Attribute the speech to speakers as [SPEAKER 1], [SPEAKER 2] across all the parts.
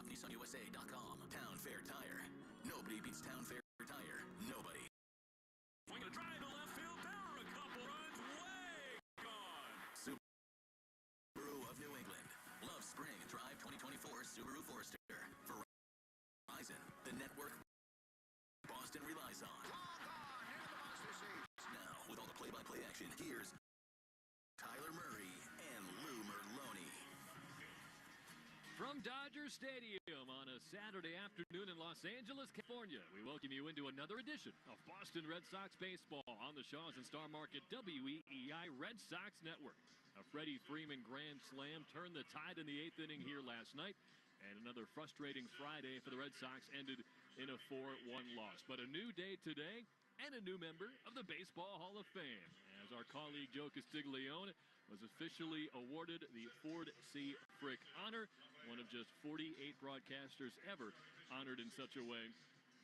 [SPEAKER 1] ShopNissanUSA.com. Town Fair Tire. Nobody beats Town Fair Tire. Nobody.
[SPEAKER 2] Swing a drive to left field. There are a couple runs. Way gone.
[SPEAKER 1] Subaru of New England. Love Spring. Drive 2024 Subaru Forester. Verizon. The network Boston relies on. Now, with all the play-by-play action, here's Tyler Murray and Lou Merlone.
[SPEAKER 3] From Dodger Stadium on a Saturday afternoon in Los Angeles, California, we welcome you into another edition of Boston Red Sox baseball on the Shaws and Star Market WEEI Red Sox Network. A Freddie Freeman grand slam turned the tide in the 8th inning here last night, and another frustrating Friday for the Red Sox ended in a 4-1 loss. But a new day today and a new member of the Baseball Hall of Fame, as our colleague Joe Castiglione was officially awarded the Ford C. Frick honor, one of just 48 broadcasters ever honored in such a way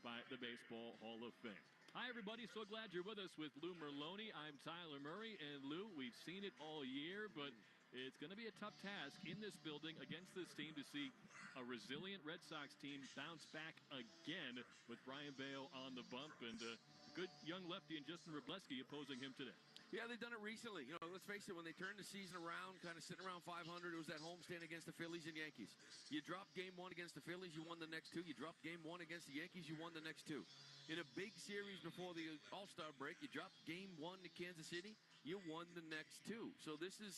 [SPEAKER 3] by the Baseball Hall of Fame. Hi, everybody. So glad you're with us with Lou Merlone. I'm Tyler Murray, and Lou, we've seen it all year, but it's going to be a tough task in this building against this team to see a resilient Red Sox team bounce back again with Brian Bale on the bump and a good young lefty and Justin Robleski opposing him today.
[SPEAKER 4] Yeah, they've done it recently. You know, let's face it, when they turned the season around, kind of sitting around 500, it was that homestand against the Phillies and Yankees. You dropped game one against the Phillies, you won the next two. You dropped game one against the Yankees, you won the next two. In a big series before the All-Star break, you dropped game one to Kansas City, you won the next two. So this is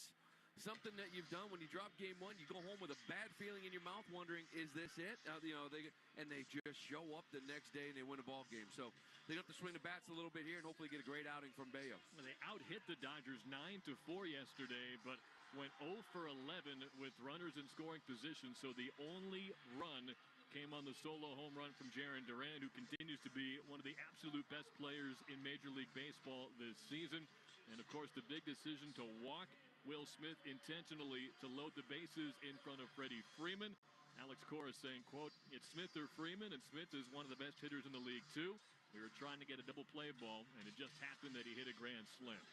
[SPEAKER 4] something that you've done. When you drop game one, you go home with a bad feeling in your mouth, wondering, is this it? They just show up the next day and they win a ball game. So they have to swing the bats a little bit here and hopefully get a great outing from Bayo.
[SPEAKER 3] Well, they out-hit the Dodgers 9-4 yesterday, but went 0 for 11 with runners in scoring position. So the only run came on the solo home run from Jarren Duran, who continues to be one of the absolute best players in Major League Baseball this season. And, of course, the big decision to walk Will Smith intentionally to load the bases in front of Freddie Freeman. Alex Cora saying, quote, "It's Smith or Freeman, and Smith is one of the best hitters in the league, too. We were trying to get a double play ball, and it just happened that he hit a grand slam."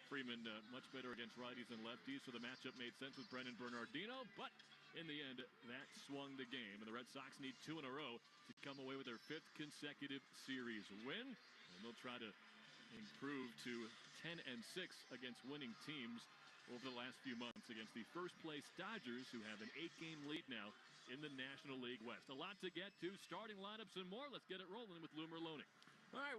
[SPEAKER 3] Freeman much better against righties than lefties, so the matchup made sense with Brennan Bernardino, but in the end, that swung the game, and the Red Sox need 2 in a row to come away with their 5th consecutive series win, and they'll try to improve to 10-6 against winning teams over the last few months against the first-place Dodgers, who have an 8-game lead now in the National League West. A lot to get to, starting lineups and more. Let's get it rolling with Lou Merlone.
[SPEAKER 4] All right,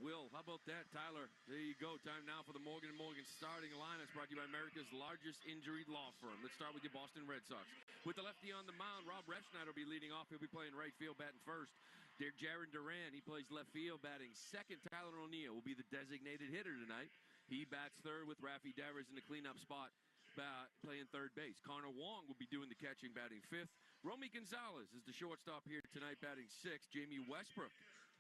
[SPEAKER 4] Will, how about that? Tyler, there you go. Time now for the Morgan & Morgan starting lineups, brought to you by America's largest injury law firm. Let's start with your Boston Red Sox. With the lefty on the mound, Rob Refsnyder will be leading off. He'll be playing right field, batting first. Jarren Duran, he plays left field, batting second. Tyler O'Neill will be the designated hitter tonight. He bats third with Rafi Devers in the cleanup spot, playing third base. Connor Wong will be doing the catching, batting fifth. Romy Gonzalez is the shortstop here tonight, batting sixth. Jamie Westbrook,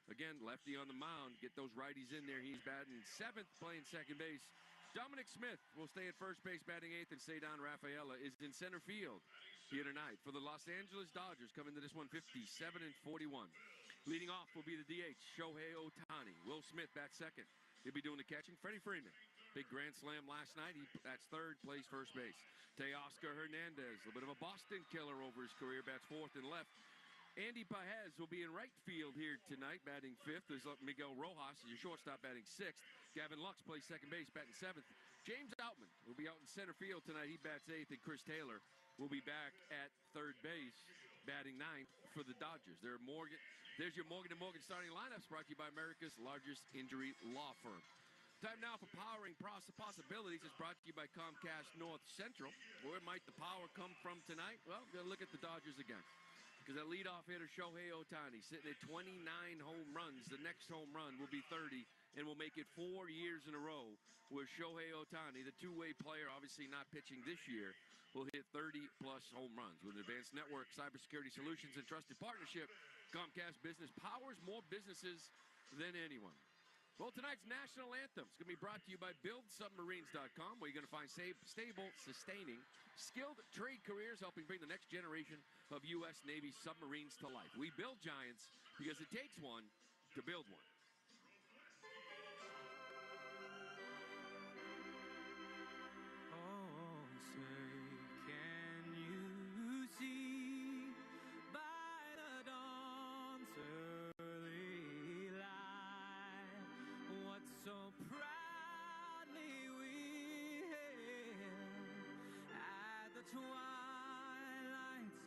[SPEAKER 4] again, lefty on the mound. Get those righties in there. He's batting seventh, playing second base. Dominic Smith will stay at first base, batting eighth, and Cedar Rafaela is in center field here tonight. For the Los Angeles Dodgers, coming to this one 57-41. Leading off will be the DH, Shohei Ohtani. Will Smith bats second. He'll be doing the catching. Freddie Freeman, big grand slam last night. That's third, plays first base. Teoscar Hernandez, a little bit of a Boston killer over his career, bats fourth and left. Andy Paez will be in right field here tonight, batting fifth. There's Miguel Rojas, your shortstop, batting sixth. Gavin Lux plays second base, batting seventh. James Outman will be out in center field tonight. He bats eighth, and Chris Taylor will be back at third base, batting ninth for the Dodgers. There's your Morgan & Morgan starting lineups, brought to you by America's largest injury law firm. Time now for Powering Possibilities. It's brought to you by Comcast North Central. Where might the power come from tonight? Well, we're going to look at the Dodgers again. Because that leadoff hitter, Shohei Ohtani, sitting at 29 home runs. The next home run will be 30, and will make it 4 years in a row where Shohei Ohtani, the two-way player, obviously not pitching this year, will hit 30-plus home runs. With an advanced network, cybersecurity solutions, and trusted partnership, Comcast Business powers more businesses than anyone. Well, tonight's national anthem is going to be brought to you by BuildSubmarines.com, where you're going to find stable, sustaining, skilled trade careers helping bring the next generation of U.S. Navy submarines to life. We build giants because it takes one to build one.
[SPEAKER 5] Oh, say, can you see by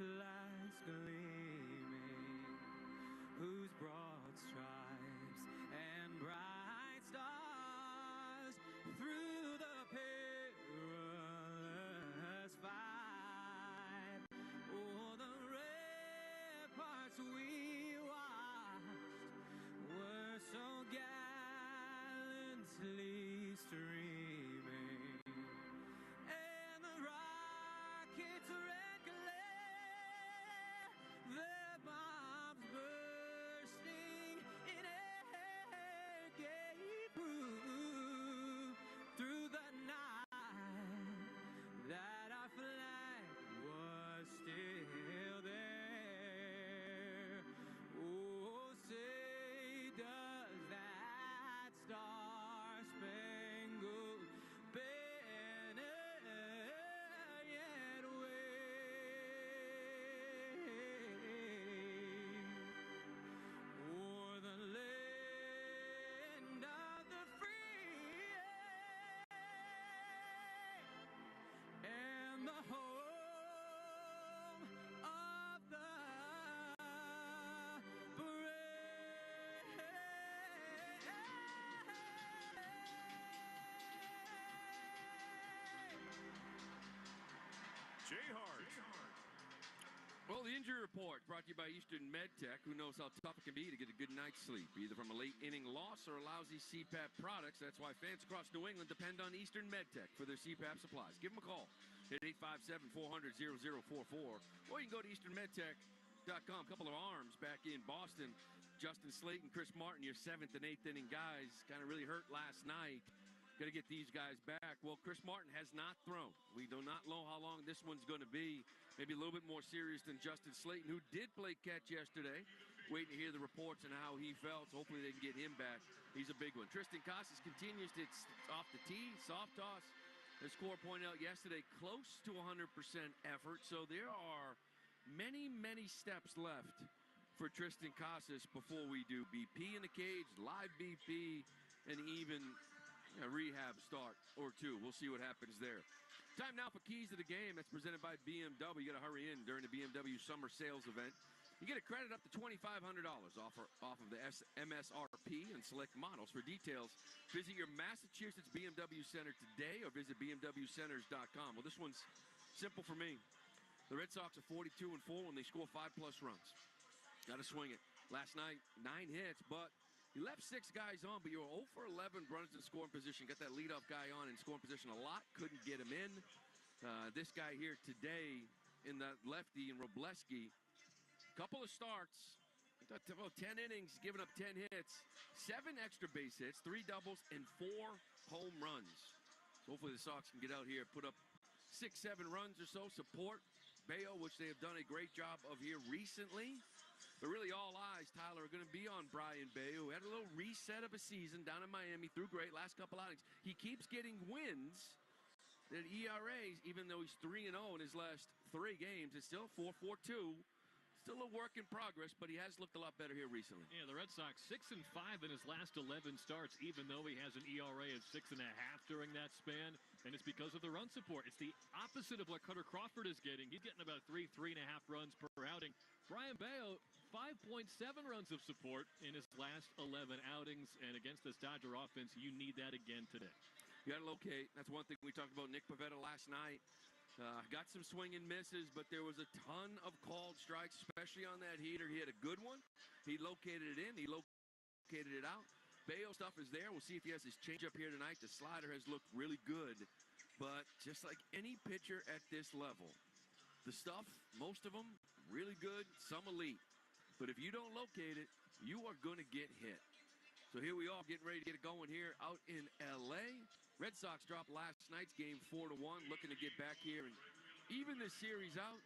[SPEAKER 5] lights gleaming, whose broad stripes and bright stars through the perilous fight. Oh, the ramparts we watched were so gallantly streaming, and the rockets' red glare, their bombs bursting in air, gave proof through the night that our flag was still there. Oh, say does that star-spangled banner yet wave o'er the land of the free and the home of the
[SPEAKER 2] Jay Hart.
[SPEAKER 4] Well, the injury report brought to you by Eastern MedTech. Who knows how tough it can be to get a good night's sleep, either from a late inning loss or a lousy CPAP products. That's why fans across New England depend on Eastern MedTech for their CPAP supplies. Give them a call at 857-400-0044, or you can go to easternmedtech.com. Couple of arms back in Boston. Justin Slayton, Chris Martin, your 7th and 8th inning guys, kind of really hurt last night. Got to get these guys back. Well, Chris Martin has not thrown. We do not know how long this one's going to be. Maybe a little bit more serious than Justin Slayton, who did play catch yesterday. Waiting to hear the reports on how he felt. So hopefully they can get him back. He's a big one. Tristan Casas continues to off the tee, soft toss. As Score pointed out yesterday, close to 100% effort. So there are many, many steps left for Tristan Casas before we do BP in the cage, live BP, and even a rehab start or two. We'll see what happens there. Time now for Keys to the Game. That's presented by BMW. You got to hurry in during the BMW Summer Sales Event. You get a credit up to $2,500 off of the MSRP and select models. For details, visit your Massachusetts BMW Center today or visit bmwcenters.com. Well, this one's simple for me. The Red Sox are 42-4 when they score 5+ runs. Got to swing it. Last night, 9 hits, but you left 6 guys on, but you were 0 for 11 runners in scoring position. Got that leadoff guy on in scoring position a lot. Couldn't get him in. This guy here today in that lefty in Robleski, couple of starts, about 10 innings, giving up 10 hits, 7 extra base hits, 3 doubles, and 4 home runs. So hopefully the Sox can get out here, put up 6-7 runs or so, support Bayo, which they have done a great job of here recently. But really all eyes, Tyler, are going to be on Brian Bayo, who had a little reset of a season down in Miami, threw great last couple outings. He keeps getting wins. That ERA, even though he's 3-0 in his last 3 games, it's still 4.42. Still a work in progress, but he has looked a lot better here recently.
[SPEAKER 3] Yeah, the Red Sox 6-5 in his last 11 starts, even though he has an ERA of 6.5 during that span, and it's because of the run support. It's the opposite of what Cutter Crawford is getting. He's getting about 3.5 runs per outing. Brian Bayo, 5.7 runs of support in his last 11 outings, and against this Dodger offense, you need that again today.
[SPEAKER 4] You got to locate. That's one thing we talked about Nick Pivetta last night. Got some swing and misses, but there was a ton of called strikes, especially on that heater. He had a good one. He located it in. He located it out. Bayo stuff is there. We'll see if he has his changeup here tonight. The slider has looked really good, but just like any pitcher at this level, the stuff, most of them, really good, some elite. But if you don't locate it, you are going to get hit. So here we are getting ready to get it going here out in L.A. Red Sox dropped last night's game 4-1, looking to get back here and even this series out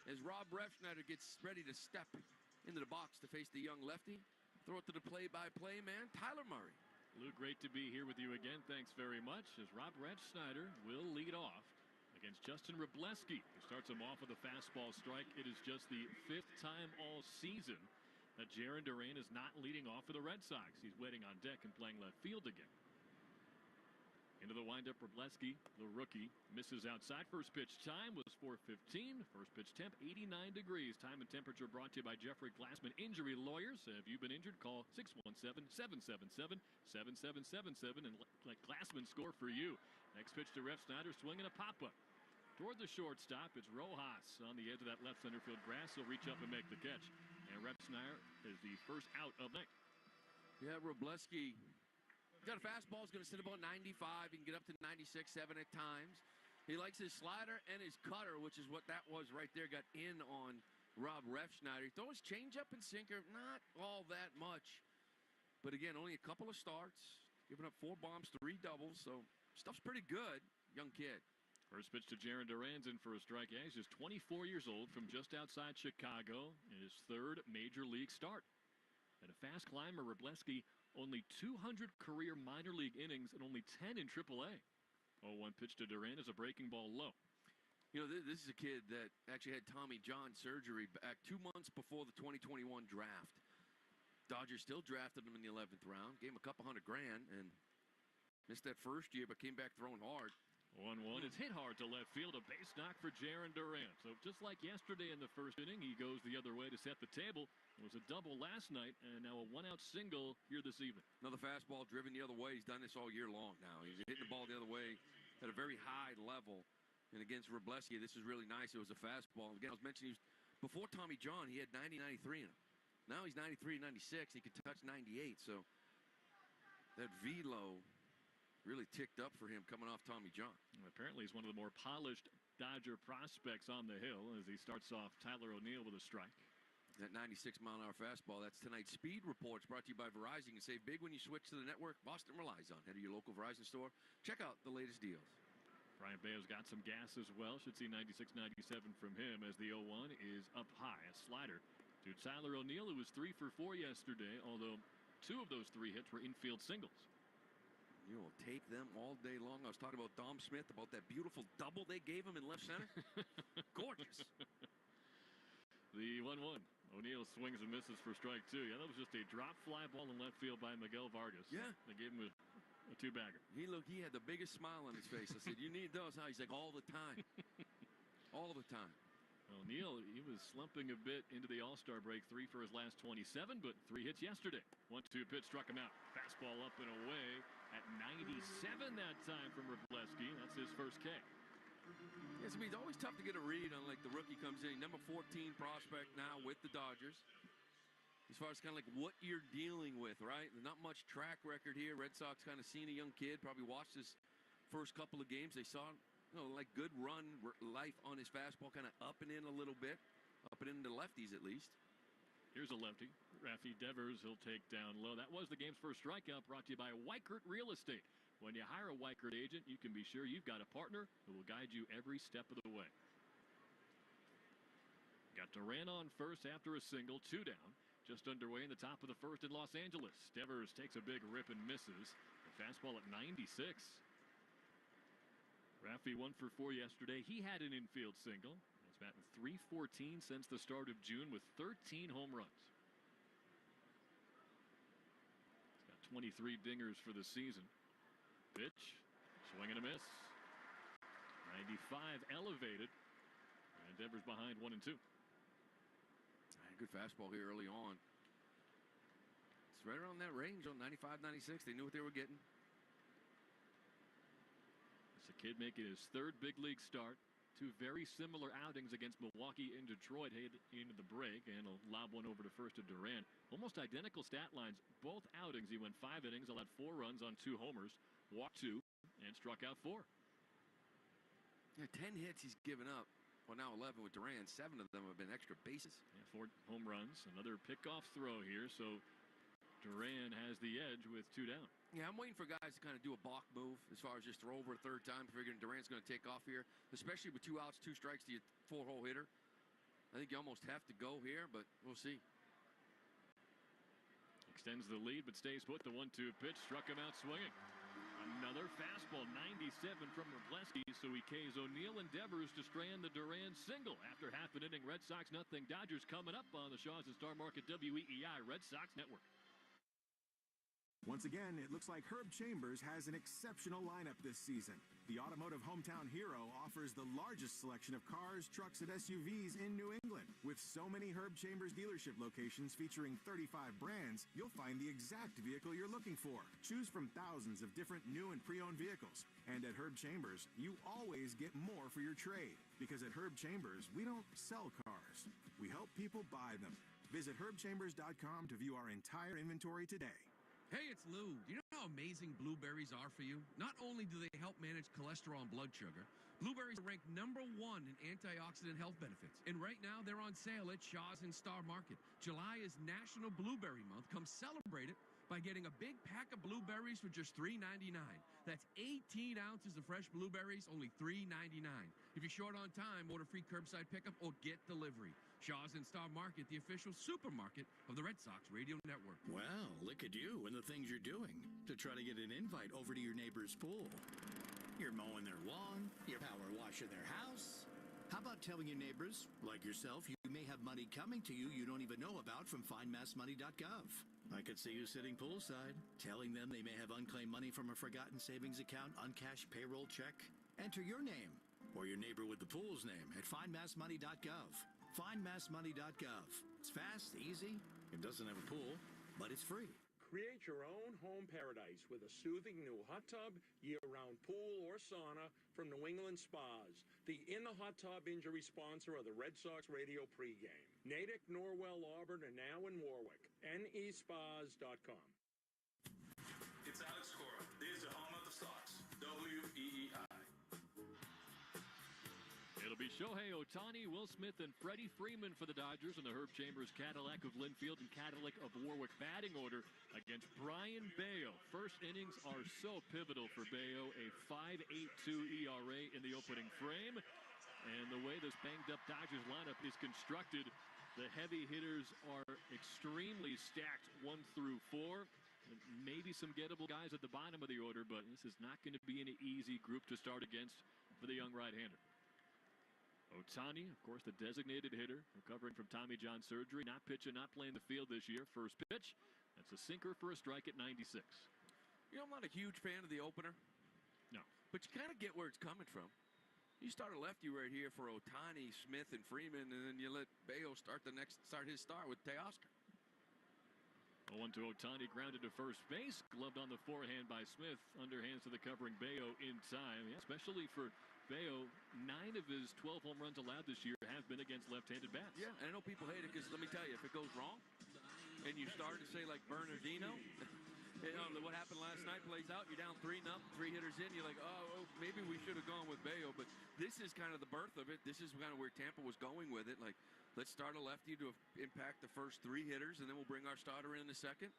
[SPEAKER 4] as Rob Refsnyder gets ready to step into the box to face the young lefty. Throw it to the play-by-play man, Tyler Murray.
[SPEAKER 3] Lou, great to be here with you again. Thanks very much. As Rob Refsnyder will lead off against Justin Robleski, who starts him off with a fastball strike. It is just the 5th time all season that Jarren Duran is not leading off for the Red Sox. He's waiting on deck and playing left field again. Into the windup, Robleski, the rookie, misses outside. First pitch time was 4:15. First pitch temp, 89 degrees. Time and temperature brought to you by Jeffrey Glassman Injury Lawyers. Have you been injured? Call 617-777-7777 and let Glassman score for you. Next pitch to Ref Snyder, swinging a pop-up. Toward the shortstop, it's Rojas on the edge of that left center field grass. He'll reach up and make the catch. And Ref Snyder is the first out of night.
[SPEAKER 4] Yeah, Robleski got a fastball. He's going to sit about 95. He can get up to 96, 7 at times. He likes his slider and his cutter, which is what that was right there. Got in on Rob Refschneider. He throws changeup and sinker, not all that much. But again, only a couple of starts. Giving up 4 bombs, 3 doubles. So stuff's pretty good. Young kid.
[SPEAKER 3] First pitch to Jaron Duran's in for a strike. Yeah, he's just 24 years old from just outside Chicago in his 3rd major league start. And a fast climber, Robleski, only 200 career minor league innings and only 10 in AAA. 0-1 pitch to Duran is a breaking ball low.
[SPEAKER 4] You know, this is a kid that actually had Tommy John surgery back 2 months before the 2021 draft. Dodgers still drafted him in the 11th round, gave him a couple $100,000, and missed that first year, but came back throwing hard.
[SPEAKER 3] 1-1. It's hit hard to left field. A base knock for Jaron Duran. So just like yesterday in the first inning, he goes the other way to set the table. It was a double last night, and now a 1-out single here this evening.
[SPEAKER 4] Another fastball driven the other way. He's done this all year long now. He's hitting the ball the other way at a very high level. And against Robleski, this is really nice. It was a fastball. Again, I was mentioning before Tommy John, he had 90, 93 in him. Now he's 93, 96. He could touch 98. So that velo really ticked up for him coming off Tommy John.
[SPEAKER 3] And apparently he's one of the more polished Dodger prospects on the hill as he starts off Tyler O'Neill with a strike.
[SPEAKER 4] That 96-mile-an-hour fastball. That's tonight's Speed Reports, brought to you by Verizon. You can save big when you switch to the network Boston relies on. Head to your local Verizon store. Check out the latest deals.
[SPEAKER 3] Brian Bayo's got some gas as well. Should see 96, 97 from him as the 0-1 is up high. A slider to Tyler O'Neill, who was 3 for 4 yesterday, although 2 of those 3 hits were infield singles.
[SPEAKER 4] You will take them all day long. I was talking about Dom Smith, about that beautiful double they gave him in left center. Gorgeous.
[SPEAKER 3] The 1-1. O'Neill swings and misses for strike 2. Yeah, that was just a drop fly ball in left field by Miguel Vargas.
[SPEAKER 4] Yeah.
[SPEAKER 3] They gave him a 2-bagger.
[SPEAKER 4] He had the biggest smile on his face. I said, you need those, huh? He's like, all the time. All the time.
[SPEAKER 3] O'Neill, he was slumping a bit into the All-Star break. 3 for his last 27, but 3 hits yesterday. 1-2 pitch struck him out. Fastball up and away at 97 that time from Robleski. That's his first K.
[SPEAKER 4] Yes, I mean, it's always tough to get a read on, like, the rookie comes in. Number 14 prospect now with the Dodgers. As far as kind of like what you're dealing with, right? There's not much track record here. Red Sox kind of seen a young kid, probably watched his first couple of games. They saw, like good run life on his fastball, kind of up and in a little bit. Up and into lefties at least.
[SPEAKER 3] Here's a lefty. Rafi Devers, he'll take down low. That was the game's first strikeout, brought to you by Weichert Real Estate. When you hire a Weichert agent, you can be sure you've got a partner who will guide you every step of the way. Got Duran on first after a single, 2 down. Just underway in the top of the first in Los Angeles. Devers takes a big rip and misses. The fastball at 96. Rafi 1 for 4 yesterday. He had an infield single. He's batting .314 since the start of June with 13 home runs. He's got 23 dingers for the season. Pitch, swing and a miss. 95 elevated. And Devers behind 1 and 2.
[SPEAKER 4] Good fastball here early on. It's right around that range on 95, 96. They knew what they were getting.
[SPEAKER 3] It's a kid making his 3rd big league start. 2 very similar outings against Milwaukee and Detroit headed into the break, and he'll lob one over to first to Duran. Almost identical stat lines. Both outings, he went 5 innings, allowed 4 runs on 2 homers, walked 2, and struck out 4.
[SPEAKER 4] Yeah, 10 hits he's given up. Well, now 11 with Duran. 7 of them have been extra bases.
[SPEAKER 3] Yeah, 4 home runs. Another pickoff throw here, so Duran has the edge with 2 down.
[SPEAKER 4] Yeah, I'm waiting for guys to kind of do a balk move as far as just throw over a 3rd time, figuring Duran's going to take off here, especially with 2 outs, 2 strikes to your 4-hole hitter. I think you almost have to go here, but we'll see.
[SPEAKER 3] Extends the lead, but stays put. The 1-2 pitch struck him out swinging. Another fastball, 97 from Robleski, so he K's O'Neill and Devers to strand the Duran single. After half an inning, Red Sox nothing. Dodgers coming up on the Shaws and Star Market WEEI Red Sox Network.
[SPEAKER 6] Once again, it looks like Herb Chambers has an exceptional lineup this season. The automotive hometown hero offers the largest selection of cars, trucks, and SUVs in New England. With so many Herb Chambers dealership locations featuring 35 brands, you'll find the exact vehicle you're looking for. Choose from thousands of different new and pre-owned vehicles. And at Herb Chambers, you always get more for your trade. Because at Herb Chambers, we don't sell cars. We help people buy them. Visit herbchambers.com to view our entire inventory today.
[SPEAKER 7] Hey, it's Lou. Do you know how amazing blueberries are for you? Not only do they help manage cholesterol and blood sugar, blueberries are ranked #1 in antioxidant health benefits. And right now, they're on sale at Shaw's and Star Market. July is National Blueberry Month. Come celebrate it by getting a big pack of blueberries for just $3.99. That's 18 ounces of fresh blueberries, only $3.99. If you're short on time, order free curbside pickup or get delivery. Shaw's and Star Market, the official supermarket of the Red Sox Radio Network.
[SPEAKER 1] Well, look at you and the things you're doing to try to get an invite over to your neighbor's pool. You're mowing their lawn, you're power washing their house. How about telling your neighbors, like yourself, you may have money coming to you you don't even know about from findmassmoney.gov. I could see you sitting poolside, telling them they may have unclaimed money from a forgotten savings account, uncashed payroll check. Enter your name or your neighbor with the pool's name at findmassmoney.gov. Findmassmoney.gov. It's fast, easy, it doesn't have a pool, but it's free.
[SPEAKER 8] Create your own home paradise with a soothing new hot tub, year-round pool, or sauna from New England Spas, the In the Hot Tub injury sponsor of the Red Sox radio pregame. Natick, Norwell, Auburn, and now in Warwick. nespas.com.
[SPEAKER 2] It's Alex Cora. This is the home of the Sox. WEEI.
[SPEAKER 3] It'll be Shohei Ohtani, Will Smith, and Freddie Freeman for the Dodgers in the Herb Chambers Cadillac of Linfield and Cadillac of Warwick batting order against Brian Bayo. First innings are so pivotal for Bayo, a 5.82 ERA in the opening frame. And the way this banged-up Dodgers lineup is constructed, the heavy hitters are extremely stacked 1 through 4. Maybe some gettable guys at the bottom of the order, but this is not going to be an easy group to start against for the young right-hander. Ohtani, of course, the designated hitter, recovering from Tommy John surgery, not pitching, not playing the field this year. First pitch, that's a sinker for a strike at 96.
[SPEAKER 4] You know, I'm not a huge fan of the opener.
[SPEAKER 3] No.
[SPEAKER 4] But you kind of get where it's coming from. You start a lefty right here for Ohtani, Smith, and Freeman, and then you let Bayo start his start with Teoscar.
[SPEAKER 3] 0-1 to Ohtani, grounded to first base, gloved on the forehand by Smith, underhands to the covering Bayo in time. Yeah, especially for Bayo, 9 of his 12 home runs allowed this year have been against left-handed bats.
[SPEAKER 4] Yeah, and I know people hate it because, let me tell you, if it goes wrong and you start to say like Bernardino, you know, what happened last night plays out, you're down 3-0, 3 hitters in, you're like, oh, maybe we should have gone with Bayo. But this is kind of the birth of it. This is kind of where Tampa was going with it. Like, let's start a lefty to impact the first 3 hitters, and then we'll bring our starter in the second.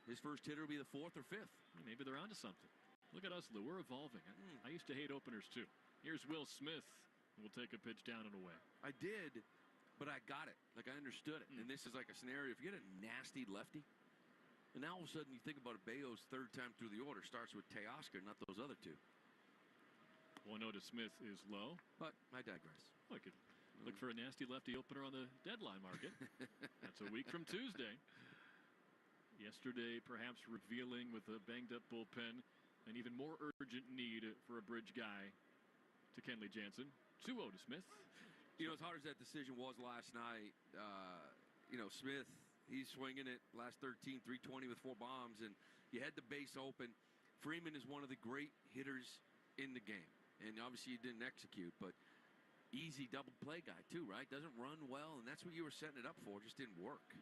[SPEAKER 4] His first hitter will be the 4th or 5th.
[SPEAKER 3] Maybe they're onto something. Look at us, Lou. We're evolving. I used to hate openers, too. Here's Will Smith. We'll take a pitch down and away.
[SPEAKER 4] I did, but I got it. Like, I understood it. And this is like a scenario. If you get a nasty lefty, and now all of a sudden you think about it, Bayo's 3rd time through the order starts with Teoscar, not those other 2.
[SPEAKER 3] 1-0 to Smith is low.
[SPEAKER 4] But I digress.
[SPEAKER 3] Look for a nasty lefty opener on the deadline market. That's a week from Tuesday. Yesterday, perhaps revealing with a banged-up bullpen an even more urgent need for a bridge guy to Kenley Jansen. 2-0 to Smith.
[SPEAKER 4] You know, as hard as that decision was last night, you know, Smith, he's swinging it last 13, 320 with 4 bombs, and you had the base open. Freeman is one of the great hitters in the game, and obviously you didn't execute, but easy double play guy too, right? Doesn't run well, and that's what you were setting it up for. Just didn't work.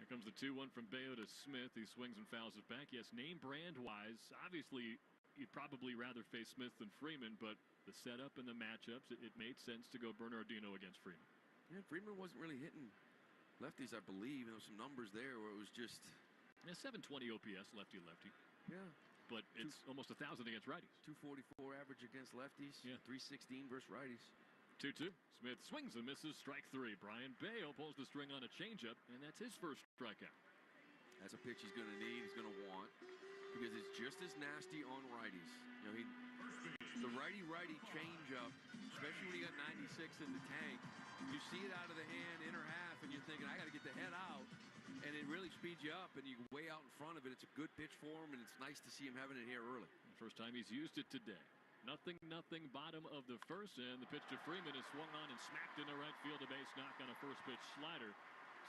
[SPEAKER 3] Here comes the 2-1 from Bayo to Smith. He swings and fouls it back. Yes, name brand-wise, obviously you'd probably rather face Smith than Freeman, but the setup and the matchups, it made sense to go Bernardino against Freeman.
[SPEAKER 4] Yeah, Freeman wasn't really hitting lefties, I believe. There was some numbers there where it was just...
[SPEAKER 3] Yeah, 720 OPS, lefty-lefty.
[SPEAKER 4] Yeah.
[SPEAKER 3] But it's almost 1,000 against righties.
[SPEAKER 4] 244 average against lefties.
[SPEAKER 3] Yeah.
[SPEAKER 4] 316 versus righties.
[SPEAKER 3] 2-2. Smith swings and misses. Strike 3. Brian Bayo pulls the string on a changeup, and that's his first strikeout.
[SPEAKER 4] That's a pitch he's going to need, he's going to want, because it's just as nasty on righties. You know, the righty-righty changeup, especially when you got 96 in the tank, you see it out of the hand, inner half, and you're thinking, I got to get the head out, and it really speeds you up, and you way out in front of it. It's a good pitch for him, and it's nice to see him having it here early.
[SPEAKER 3] First time he's used it today. 0-0, bottom of the first, and the pitch to Freeman is swung on and smacked into right field. A base knock on a first pitch slider.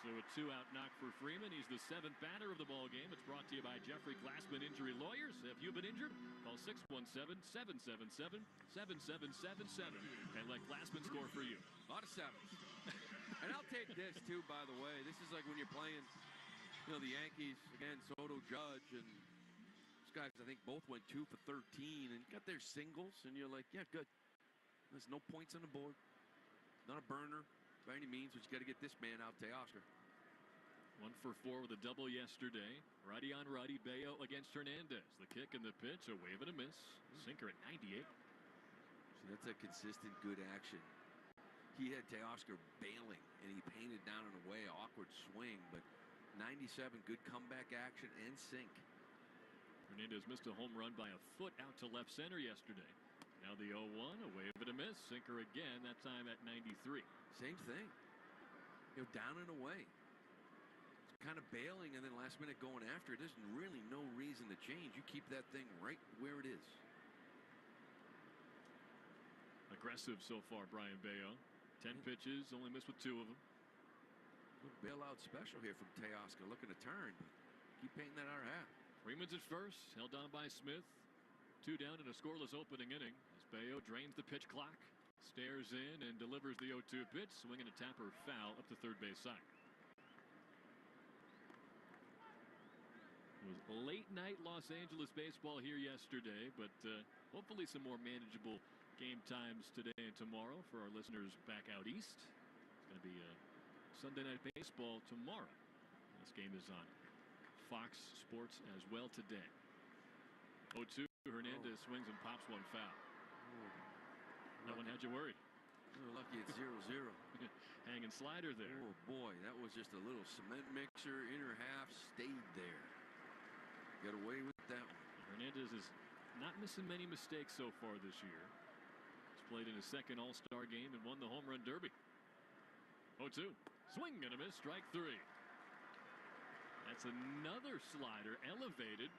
[SPEAKER 3] So a 2-out knock for Freeman. He's the 7th batter of the ball game. It's brought to you by Jeffrey Glassman Injury Lawyers. If you've been injured, call 617-777-7777 and let Glassman score for you.
[SPEAKER 4] A lot of sevens. And I'll take this, too, by the way. This is like when you're playing, the Yankees, again, Soto, Judge, and these guys, I think, both went 2 for 13 and got their singles, and you're like, yeah, good. There's no points on the board. Not a burner by any means, but you got to get this man out, Teoscar.
[SPEAKER 3] 1 for 4 with a double yesterday. Righty on righty, Bello against Hernandez. The kick and the pitch, a wave and a miss. Sinker at 98.
[SPEAKER 4] So that's a consistent good action. He had Teoscar bailing, and he painted down and away, awkward swing, but 97, good comeback action and sink.
[SPEAKER 3] Hernandez missed a home run by a foot out to left center yesterday. Now the 0-1, a wave and a miss. Sinker again, that time at 93.
[SPEAKER 4] Same thing. Down and away. It's kind of bailing and then last minute going after it. There's really no reason to change. You keep that thing right where it is.
[SPEAKER 3] Aggressive so far, Brian Bello. 10 pitches, only missed with 2 of them.
[SPEAKER 4] Little bailout special here from Teoscar. Looking to turn, but keep painting that our hat.
[SPEAKER 3] Freeman's at first, held down by Smith. 2 down in a scoreless opening inning as Bello drains the pitch clock. Stares in and delivers the 0-2 pitch, swinging a tapper foul up the third base side. It was late night Los Angeles baseball here yesterday, but hopefully some more manageable game times today and tomorrow for our listeners back out east. It's going to be Sunday night baseball tomorrow. This game is on Fox Sports as well today. 0-2, Hernandez swings and pops one foul. That one had you worried.
[SPEAKER 4] Lucky it's 0-0.
[SPEAKER 3] Hanging slider there.
[SPEAKER 4] Oh, boy, that was just a little cement mixer. Inner half stayed there. Got away with that one.
[SPEAKER 3] Hernandez is not missing many mistakes so far this year. He's played in his second All-Star game and won the Home Run Derby. 0-2. Swing and a miss. Strike 3. That's another slider elevated,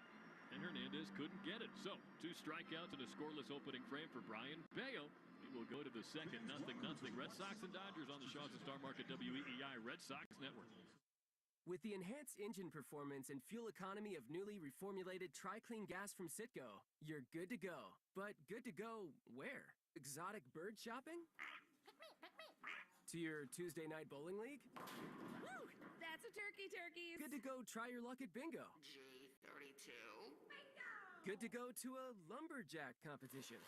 [SPEAKER 3] and Hernandez couldn't get it. So, 2 strikeouts and a scoreless opening frame for Brian Bello. We will go to the second. 0-0. Red Sox and Dodgers on the Shaws and Star Market WEEI Red Sox Network.
[SPEAKER 9] With the enhanced engine performance and fuel economy of newly reformulated Tri-Clean gas from Citgo, you're good to go. But good to go where? Exotic bird shopping? To your Tuesday night bowling league?
[SPEAKER 10] Woo! That's a turkey, turkeys.
[SPEAKER 9] Good to go try your luck at bingo.
[SPEAKER 10] G32. Bingo!
[SPEAKER 9] Good to go to a lumberjack competition.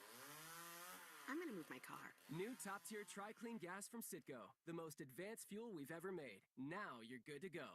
[SPEAKER 10] I'm gonna move my car.
[SPEAKER 9] New top-tier Tri-Clean gas from Citgo. The most advanced fuel we've ever made. Now you're good to go.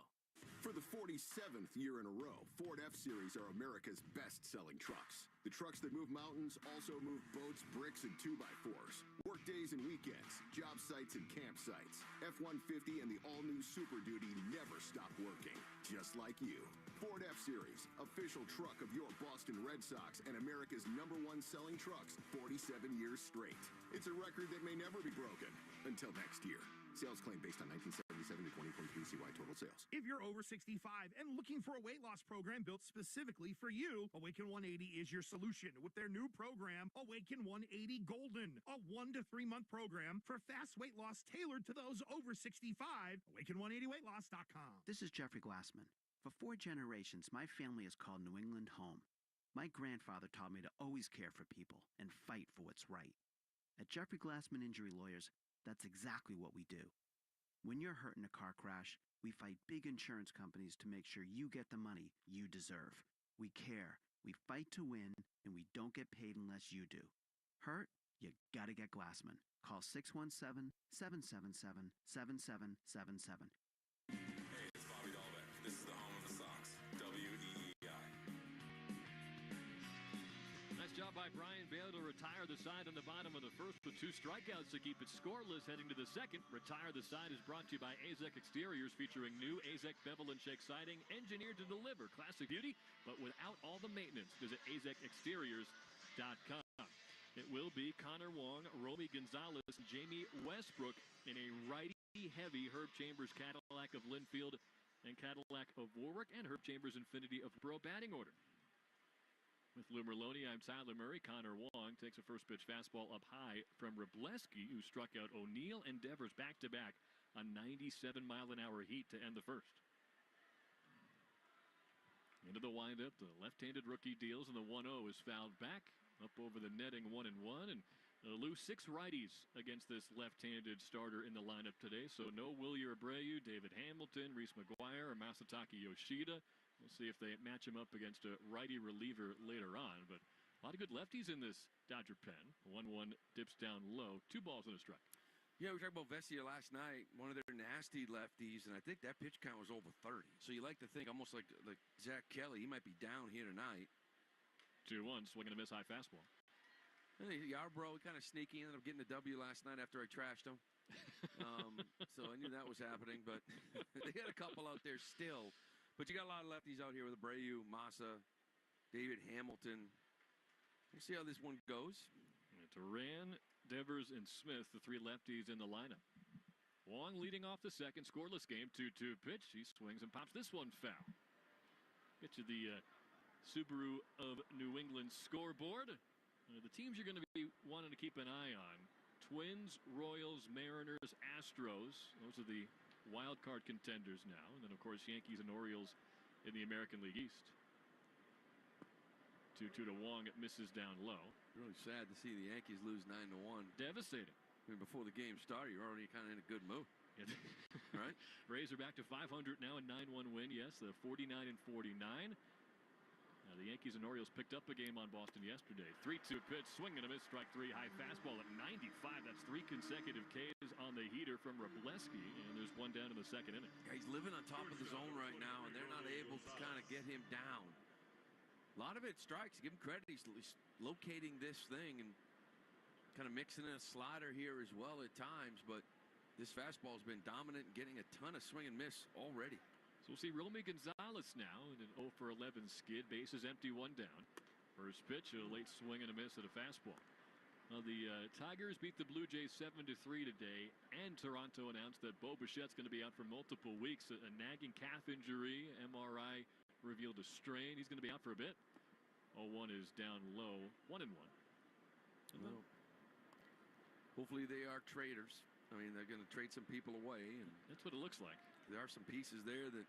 [SPEAKER 6] For the 47th year in a row, Ford F-Series are America's best-selling trucks. The trucks that move mountains also move boats, bricks, and 2x4s. Work days and weekends, job sites and campsites. F-150 and the all-new Super Duty never stop working, just like you. Ford F-Series, official truck of your Boston Red Sox and America's #1 selling trucks 47 years straight. It's a record that may never be broken until next year. Sales claim based on 1977 to 2023 CY total sales.
[SPEAKER 11] If you're over 65 and looking for a weight loss program built specifically for you, Awaken 180 is your solution with their new program, Awaken 180 Golden, a 1 to 3 month program for fast weight loss tailored to those over 65. Awaken180weightloss.com.
[SPEAKER 12] This is Jeffrey Glassman. For 4 generations, my family has called New England home. My grandfather taught me to always care for people and fight for what's right. At Jeffrey Glassman Injury Lawyers, that's exactly what we do. When you're hurt in a car crash, we fight big insurance companies to make sure you get the money you deserve. We care, we fight to win, and we don't get paid unless you do. Hurt? You gotta get Glassman. Call 617-777-7777.
[SPEAKER 2] Hey, it's Bobby Dahlbeck. This is the home of the Sox, WEEI.
[SPEAKER 3] Nice job by Brian Bello to retire the side on the bottom of the first with 2 strikeouts to keep it scoreless heading to the second. Retire the side is brought to you by AZEK Exteriors, featuring new AZEK Bevel and Shake siding, engineered to deliver classic beauty, but without all the maintenance. Visit AZEKExteriors.com. It will be Connor Wong, Romy Gonzalez, and Jamie Westbrook in a righty-heavy Herb Chambers Cadillac of Linfield and Cadillac of Warwick, and Herb Chambers Infinity of Bro batting order. With Lou Merlone, I'm Tyler Murray. Connor Wong takes a first pitch fastball up high from Wroblewski, who struck out O'Neill and Devers back-to-back on 97-mile-an-hour heat to end the first. Into the windup, the left-handed rookie deals, and the 1-0 is fouled back up over the netting 1-1. And Lou, 6 righties against this left-handed starter in the lineup today. So no Wilyer Abreu, David Hamilton, Reese McGuire, or Masataka Yoshida. We'll see if they match him up against a righty reliever later on. But a lot of good lefties in this Dodger pen. 1-1 dips down low. 2 balls and a strike.
[SPEAKER 4] Yeah, we talked about Vesia last night, one of their nasty lefties, and I think that pitch count was over 30. So you like to think almost like Zach Kelly, he might be down here tonight.
[SPEAKER 3] 2-1, swing and a miss, high fastball.
[SPEAKER 4] And Yarbrough kind of sneaky, ended up getting a W last night after I trashed him. So I knew that was happening, but they got a couple out there still. But you got a lot of lefties out here with Abreu, Massa, David Hamilton. We'll see how this one goes.
[SPEAKER 3] Duran, Devers, and Smith, the 3 lefties in the lineup. Wong leading off the second, scoreless game, 2-2 pitch. He swings and pops this one foul. Get you the Subaru of New England scoreboard. The teams you're going to be wanting to keep an eye on: Twins, Royals, Mariners, Astros. Those are the wild card contenders now. And then, of course, Yankees and Orioles in the American League East. 2-2 to Wong. It misses down low.
[SPEAKER 4] Really sad to see the Yankees lose 9-1.
[SPEAKER 3] Devastating.
[SPEAKER 4] I mean, before the game started, you're already kind of in a good mood. Right?
[SPEAKER 3] Rays are back to 500 now, a 9-1 win. Yes, the 49-49. Now the Yankees and Orioles picked up a game on Boston yesterday. 3-2 pitch, swing and a miss, strike 3, high fastball at 95. That's 3 consecutive Ks on the heater from Wroblewski, and there's one down in the second inning.
[SPEAKER 4] Yeah, he's living on top of the zone right now, and they're not able to kind of get him down. A lot of it strikes. Give him credit. He's locating this thing and kind of mixing in a slider here as well at times, but this fastball has been dominant and getting a ton of swing and miss already.
[SPEAKER 3] So we'll see Romy Gonzalez now in an 0-for-11 skid. Bases empty, 1 down. First pitch, a late swing and a miss at a fastball. Now the Tigers beat the Blue Jays 7-3 today, and Toronto announced that Bo Bichette's going to be out for multiple weeks. A nagging calf injury, MRI revealed a strain. He's going to be out for a bit. 0-1 is down low, 1-1.
[SPEAKER 4] Well, hopefully they are traders. I mean, they're going to trade some people away, and
[SPEAKER 3] that's what it looks like.
[SPEAKER 4] There are some pieces there that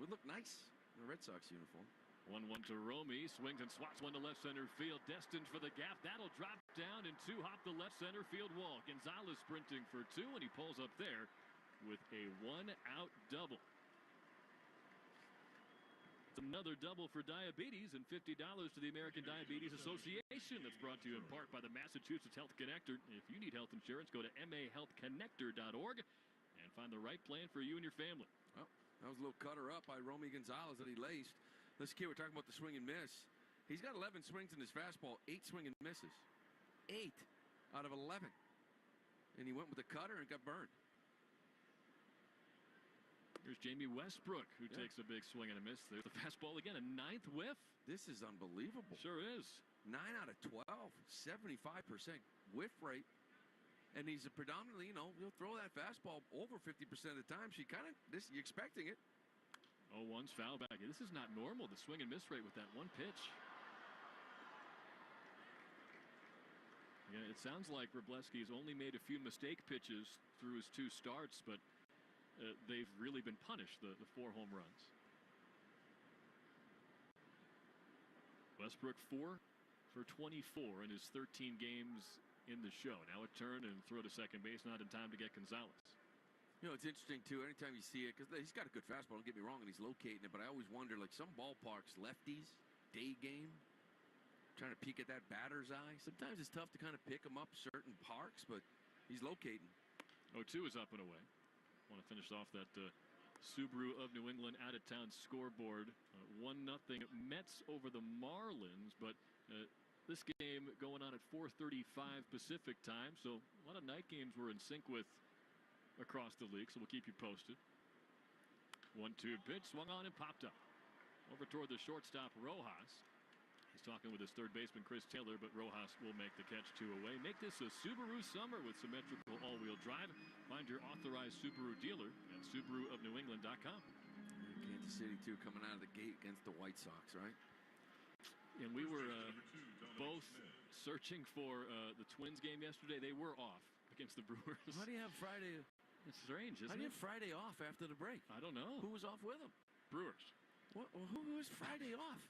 [SPEAKER 4] would look nice in a Red Sox uniform.
[SPEAKER 3] 1-1 to Romy, swings and swats one to left center field, destined for the gap. That'll drop down and 2-hop the left center field wall. Gonzalez sprinting for 2, and he pulls up there with a 1-out double. It's another double for diabetes and $50 to the American Diabetes Association. That's brought to you in part by the Massachusetts Health Connector. If you need health insurance, go to mahealthconnector.org and find the right plan for you and your family.
[SPEAKER 4] Well, that was a little cutter up by Romy Gonzalez that he laced. Let's keep, we're talking about the swing and miss. He's got 11 swings in his fastball, 8 swing and misses. 8 out of 11. And he went with the cutter and got burned.
[SPEAKER 3] Here's Jamie Westbrook, who takes a big swing and a miss. There's the fastball again, a 9th whiff.
[SPEAKER 4] This is unbelievable.
[SPEAKER 3] Sure is.
[SPEAKER 4] 9 out of 12, 75% whiff rate. And he's a predominantly, he'll throw that fastball over 50% of the time. You're expecting it.
[SPEAKER 3] 0-1's foul back. This is not normal, the swing and miss rate with that one pitch. Yeah, it sounds like Wroblewski's only made a few mistake pitches through his 2 starts, but they've really been punished, the 4 home runs. Westbrook 4 for 24 in his 13 games in the show. Now a turn and throw to second base, not in time to get Gonzalez.
[SPEAKER 4] It's interesting, too, anytime you see it, because he's got a good fastball, don't get me wrong, and he's locating it, but I always wonder, like some ballparks, lefties, day game, trying to peek at that batter's eye. Sometimes it's tough to kind of pick him up certain parks, but he's locating.
[SPEAKER 3] 0-2 is up and away. Want to finish off that Subaru of New England out-of-town scoreboard. 1-0 Mets over the Marlins, but this game going on at 4:35 Pacific time, so a lot of night games we're in sync with across the league, so we'll keep you posted. 1-2 pitch, swung on and popped up. Over toward the shortstop, Rojas. He's talking with his third baseman, Chris Taylor, but Rojas will make the catch 2 away. Make this a Subaru summer with symmetrical all-wheel drive. Find your authorized Subaru dealer at SubaruofNewEngland.com.
[SPEAKER 4] the city, too, coming out of the gate against the White Sox, right?
[SPEAKER 3] And we were both searching for the Twins game yesterday. They were off against the Brewers.
[SPEAKER 4] How do you have Friday?
[SPEAKER 3] It's strange, isn't it?
[SPEAKER 4] How do you have Friday off after the break?
[SPEAKER 3] I don't know.
[SPEAKER 4] Who was off with them?
[SPEAKER 3] Brewers.
[SPEAKER 4] What? Who was Friday off?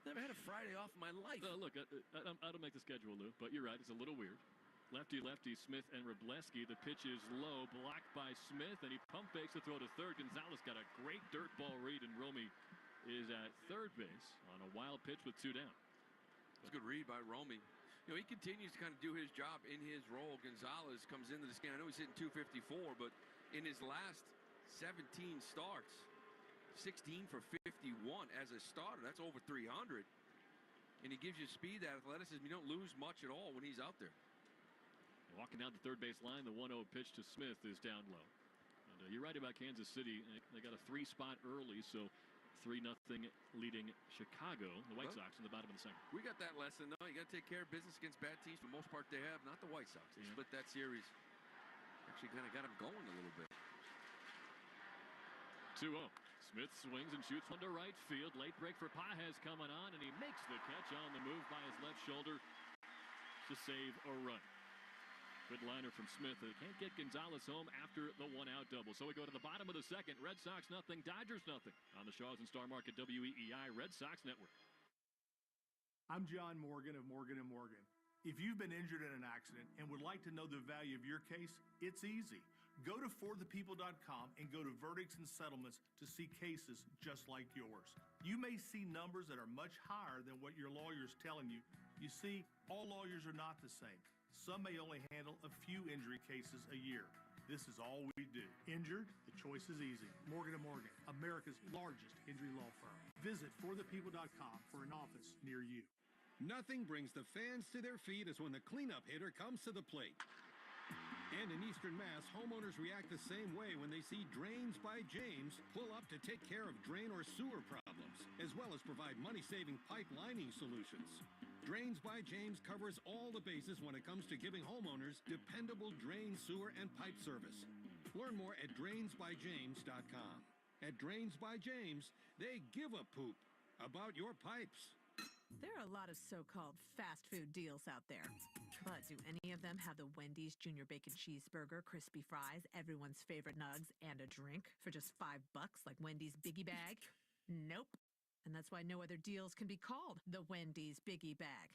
[SPEAKER 4] Never had a Friday off in my life.
[SPEAKER 3] Look, I don't make the schedule, Lou, but you're right. It's a little weird. Lefty, Smith and Wroblewski. The pitch is low, blocked by Smith, and he pump fakes to throw to third. Gonzalez got a great dirt ball read, and Romy is at third base on a wild pitch with 2 down.
[SPEAKER 4] It's a good read by Romy. You know, he continues to kind of do his job in his role. Gonzalez comes into this game. I know he's hitting 254, but in his last 17 starts, 16 for 51 as a starter. That's over 300. And he gives you speed, that athleticism. You don't lose much at all when he's out there.
[SPEAKER 3] Walking down the third base line, the 1-0 pitch to Smith is down low. And you're right about Kansas City. They got a 3-spot early, so 3-0 leading Chicago, the White Sox in the bottom of the second.
[SPEAKER 4] We got that lesson, though. You got to take care of business against bad teams. For the most part, they have. Not the White Sox. They split that series. Actually kind of got them going a little bit.
[SPEAKER 3] 2-0. Smith swings and shoots one to right field. Late break for Pages coming on, and he makes the catch on the move by his left shoulder to save a run. Good liner from Smith. Can't get Gonzalez home after the 1-out double. So we go to the bottom of the second. Red Sox nothing, Dodgers nothing. On the Shaws and Star Market WEEI Red Sox Network.
[SPEAKER 13] I'm John Morgan of Morgan & Morgan. If you've been injured in an accident and would like to know the value of your case, it's easy. Go to forthepeople.com and go to verdicts and settlements to see cases just like yours. You may see numbers that are much higher than what your lawyer's telling you. You see, all lawyers are not the same. Some may only handle a few injury cases a year. This is all we do.
[SPEAKER 11] Injured? The choice is easy. Morgan & Morgan, America's largest injury law firm. Visit forthepeople.com for an office near you.
[SPEAKER 14] Nothing brings the fans to their feet as when the cleanup hitter comes to the plate. And in Eastern Mass, homeowners react the same way when they see Drains by James pull up to take care of drain or sewer problems, as well as provide money-saving pipe lining solutions. Drains by James covers all the bases when it comes to giving homeowners dependable drain, sewer, and pipe service. Learn more at drainsbyjames.com. At Drains by James, they give a poop about your pipes.
[SPEAKER 15] There are a lot of so-called fast food deals out there. But do any of them have the Wendy's Junior Bacon Cheeseburger, crispy fries, everyone's favorite nugs, and a drink for just $5 like Wendy's Biggie Bag? Nope. And that's why no other deals can be called the Wendy's Biggie Bag.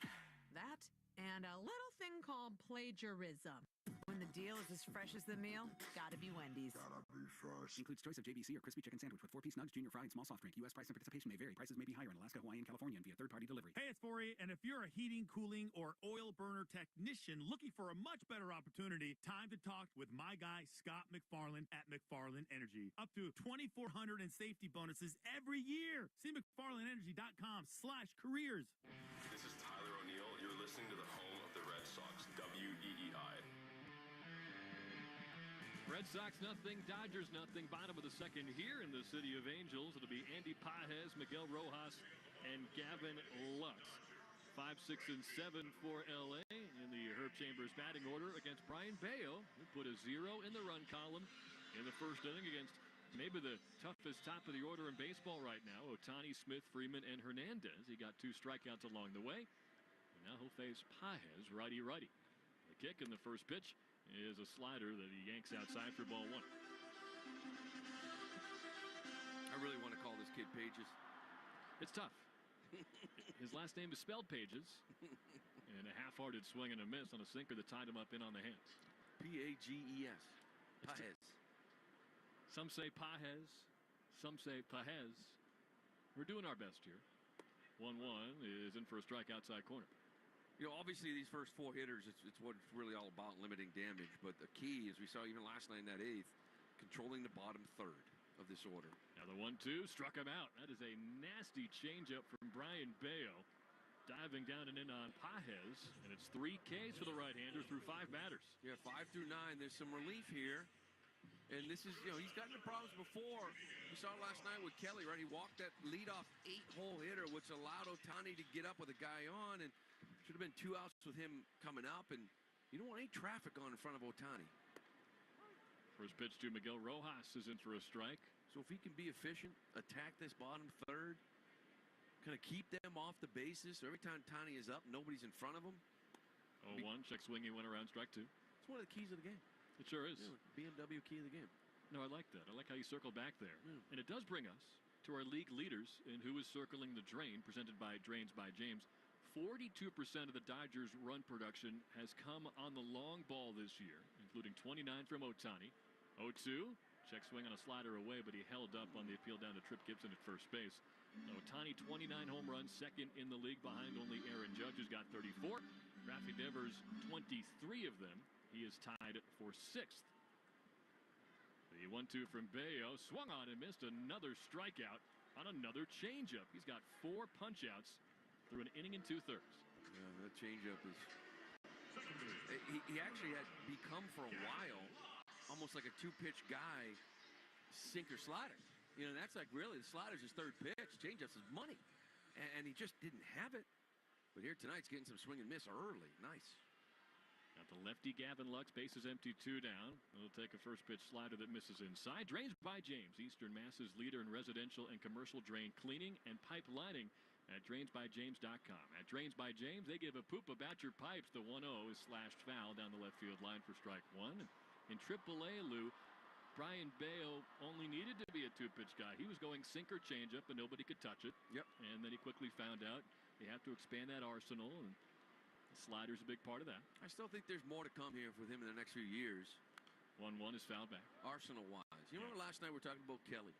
[SPEAKER 15] That and a little thing called plagiarism. When the deal is as fresh as the meal, gotta be Wendy's.
[SPEAKER 16] Gotta be fresh.
[SPEAKER 17] Includes choice of JBC or crispy chicken sandwich with 4-piece nugs, junior fry, and small soft drink. U.S. price and participation may vary. Prices may be higher in Alaska, Hawaii, and California and via third-party delivery.
[SPEAKER 11] Hey, it's Forey, and if you're a heating, cooling, or oil burner technician looking for a much better opportunity, time to talk with my guy, Scott McFarland at McFarland Energy. Up to 2,400 in safety bonuses every year. See McFarlandEnergy.com/careers.
[SPEAKER 2] This is Tyler O'Neill. You're listening to the home of the Red Sox, WEEI.
[SPEAKER 3] Red Sox nothing, Dodgers nothing. Bottom of the second here in the City of Angels. It'll be Andy Pages, Miguel Rojas, and Gavin Lux. 5, 6, and 7 for L.A. in the Herb Chambers batting order against Brian Bayo, who put a 0 in the run column in the first inning against maybe the toughest top of the order in baseball right now. Ohtani, Smith, Freeman, and Hernandez. He got 2 strikeouts along the way. And now he'll face Pages, righty-righty. The kick in the first pitch is a slider that he yanks outside for ball 1.
[SPEAKER 4] I really want to call this kid Pages.
[SPEAKER 3] It's tough. His last name is spelled Pages. And a half-hearted swing and a miss on a sinker that tied him up in on the hands.
[SPEAKER 4] P-A-G-E-S. Pages.
[SPEAKER 3] Some say Pages. Some say Pages. We're doing our best here. 1-1 is in for a strike outside corner.
[SPEAKER 4] You know, obviously these first 4 hitters, it's what it's really all about, limiting damage. But the key, as we saw even last night in that 8th, controlling the bottom third of this order.
[SPEAKER 3] Now the 1-2 struck him out. That is a nasty changeup from Brian Bayo. Diving down and in on Pages. And it's 3 Ks for the right-hander through 5 batters.
[SPEAKER 4] Yeah, 5 through 9. There's some relief here. And this is, you know, he's gotten into problems before. We saw it last night with Kelly, right? He walked that leadoff 8-hole hitter, which allowed Ohtani to get up with a guy on. And should have been 2 outs with him coming up, and you don't want any traffic on in front of Ohtani.
[SPEAKER 3] First pitch to Miguel Rojas is in for a strike.
[SPEAKER 4] So if he can be efficient, attack this bottom third, kind of keep them off the bases. So every time Tani is up, nobody's in front of him.
[SPEAKER 3] 0-1, check swing, he went around strike 2.
[SPEAKER 4] It's one of the keys of the game.
[SPEAKER 3] It sure is.
[SPEAKER 4] Yeah, BMW key of the game.
[SPEAKER 3] No, I like that. I like how you circle back there. And it does bring us to our league leaders in who is circling the drain, presented by Drains by James. 42% of the Dodgers' run production has come on the long ball this year, including 29 from Ohtani. 0-2, check swing on a slider away, but he held up on the appeal down to Tripp Gibson at first base. Ohtani, 29 home runs, second in the league behind only Aaron Judge, who's got 34. Rafi Devers, 23 of them. He is tied for 6th. The 1-2 from Bayo, swung on and missed another strikeout on another changeup. He's got 4 punch-outs through an inning and 2/3.
[SPEAKER 4] Yeah, that changeup is... He actually had become for a while almost like a 2-pitch guy, sinker slider. You know, that's like really the slider's his 3rd pitch. Changeup's his money, and he just didn't have it. But here tonight's getting some swing and miss early. Nice.
[SPEAKER 3] Got the lefty Gavin Lux, bases empty, 2 down. He'll take a first pitch slider that misses inside. Drains by James, Eastern Mass's leader in residential and commercial drain cleaning and pipe lining at drainsbyjames.com. At Drains by James, they give a poop about your pipes. The 1-0 is slashed foul down the left field line for strike 1. In AAA, Lou, Brian Bayo only needed to be a 2-pitch guy. He was going sinker changeup and nobody could touch it.
[SPEAKER 4] Yep.
[SPEAKER 3] And then he quickly found out you have to expand that arsenal, and slider's a big part of that.
[SPEAKER 4] I still think there's more to come here with him in the next few years.
[SPEAKER 3] 1-1 is fouled back.
[SPEAKER 4] Arsenal-wise. You remember last night we were talking about Kelly,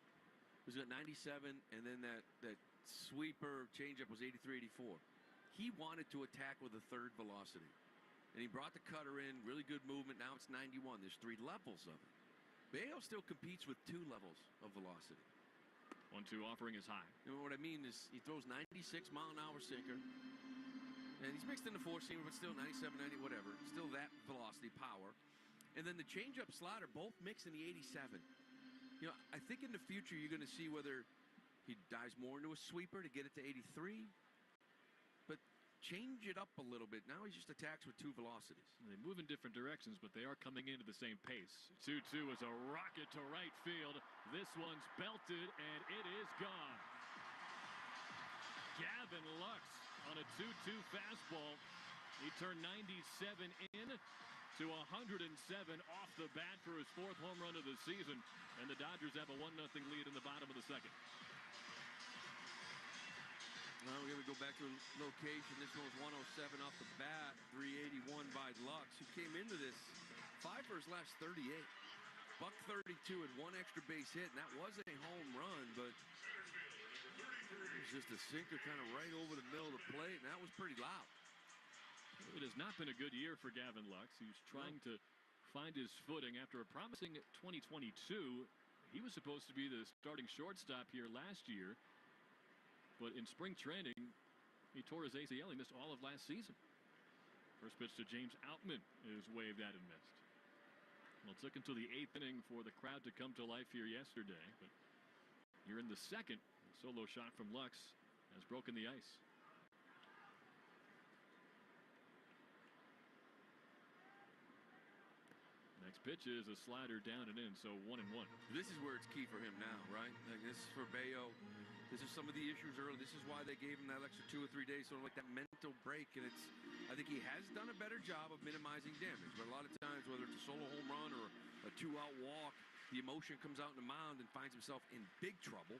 [SPEAKER 4] who's got 97, and then that sweeper changeup was 83-84. He wanted to attack with a 3rd velocity, and he brought the cutter in, really good movement. Now it's 91. There's 3 levels of it. Bayo still competes with 2 levels of velocity.
[SPEAKER 3] 1-2 offering is high.
[SPEAKER 4] You know what I mean is he throws 96-mile-an-hour sinker. And he's mixed in the 4-seamer, but still 97, 90, whatever. Still that velocity, power. And then the changeup slider, both mixed in the 87. You know, I think in the future you're going to see whether he dives more into a sweeper to get it to 83. But change it up a little bit. Now he just attacks with 2 velocities.
[SPEAKER 3] They move in different directions, but they are coming into the same pace. 2-2 is a rocket to right field. This one's belted, and it is gone. Gavin Lux on a 2-2 fastball. He turned 97 in to 107 off the bat for his 4th home run of the season. And the Dodgers have a 1-0 lead in the bottom of the 2nd.
[SPEAKER 4] Well, we're going to go back to location. This one was 107 off the bat, 381 by Lux, who came into this 5 for his last 38. Buck 32 and 1 extra base hit, and that was a home run, but it was just a sinker kind of right over the middle of the plate, and that was pretty loud.
[SPEAKER 3] It has not been a good year for Gavin Lux. He's trying to find his footing after a promising 2022. He was supposed to be the starting shortstop here last year, but in spring training, he tore his ACL. He missed all of last season. First pitch to James Outman is waved at and missed. Well, it took until the 8th inning for the crowd to come to life here yesterday, but you're in the 2nd. A solo shot from Lux has broken the ice. Next pitch is a slider down and in, so 1-1.
[SPEAKER 4] This is where it's key for him now, right? Like this is for Bayo. This is some of the issues early. This is why they gave him that extra 2 or 3 days, sort of like that mental break. And I think he has done a better job of minimizing damage. But a lot of times, whether it's a solo home run or a 2-out walk, the emotion comes out in the mound and finds himself in big trouble.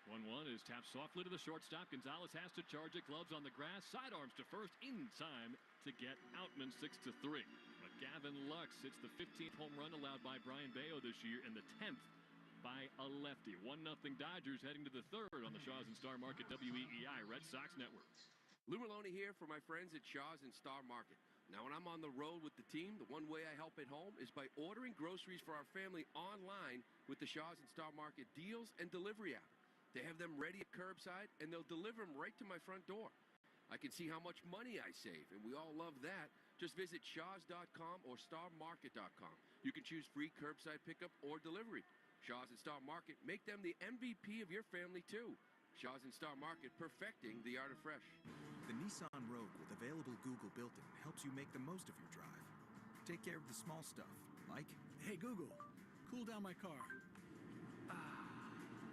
[SPEAKER 3] 1-1 is tapped softly to the shortstop. Gonzalez has to charge it. Gloves on the grass. Sidearms to first in time to get Outman 6-3. But Gavin Lux hits the 15th home run allowed by Brian Bayo this year and the 10th by a lefty. 1-0 Dodgers heading to the 3rd on the Shaw's and Star Market WEEI Red Sox Network.
[SPEAKER 4] Lou Maloney here for my friends at Shaw's and Star Market. Now, when I'm on the road with the team, the one way I help at home is by ordering groceries for our family online with the Shaw's and Star Market deals and delivery app. They have them ready at curbside, and they'll deliver them right to my front door. I can see how much money I save, and we all love that. Just visit shaws.com or starmarket.com. You can choose free curbside pickup or delivery. Shaw's and Star Market, make them the MVP of your family, too. Shaw's and Star Market, perfecting the art of fresh.
[SPEAKER 16] The Nissan Rogue with available Google built-in helps you make the most of your drive. Take care of the small stuff, like
[SPEAKER 17] Hey, Google, cool down my car.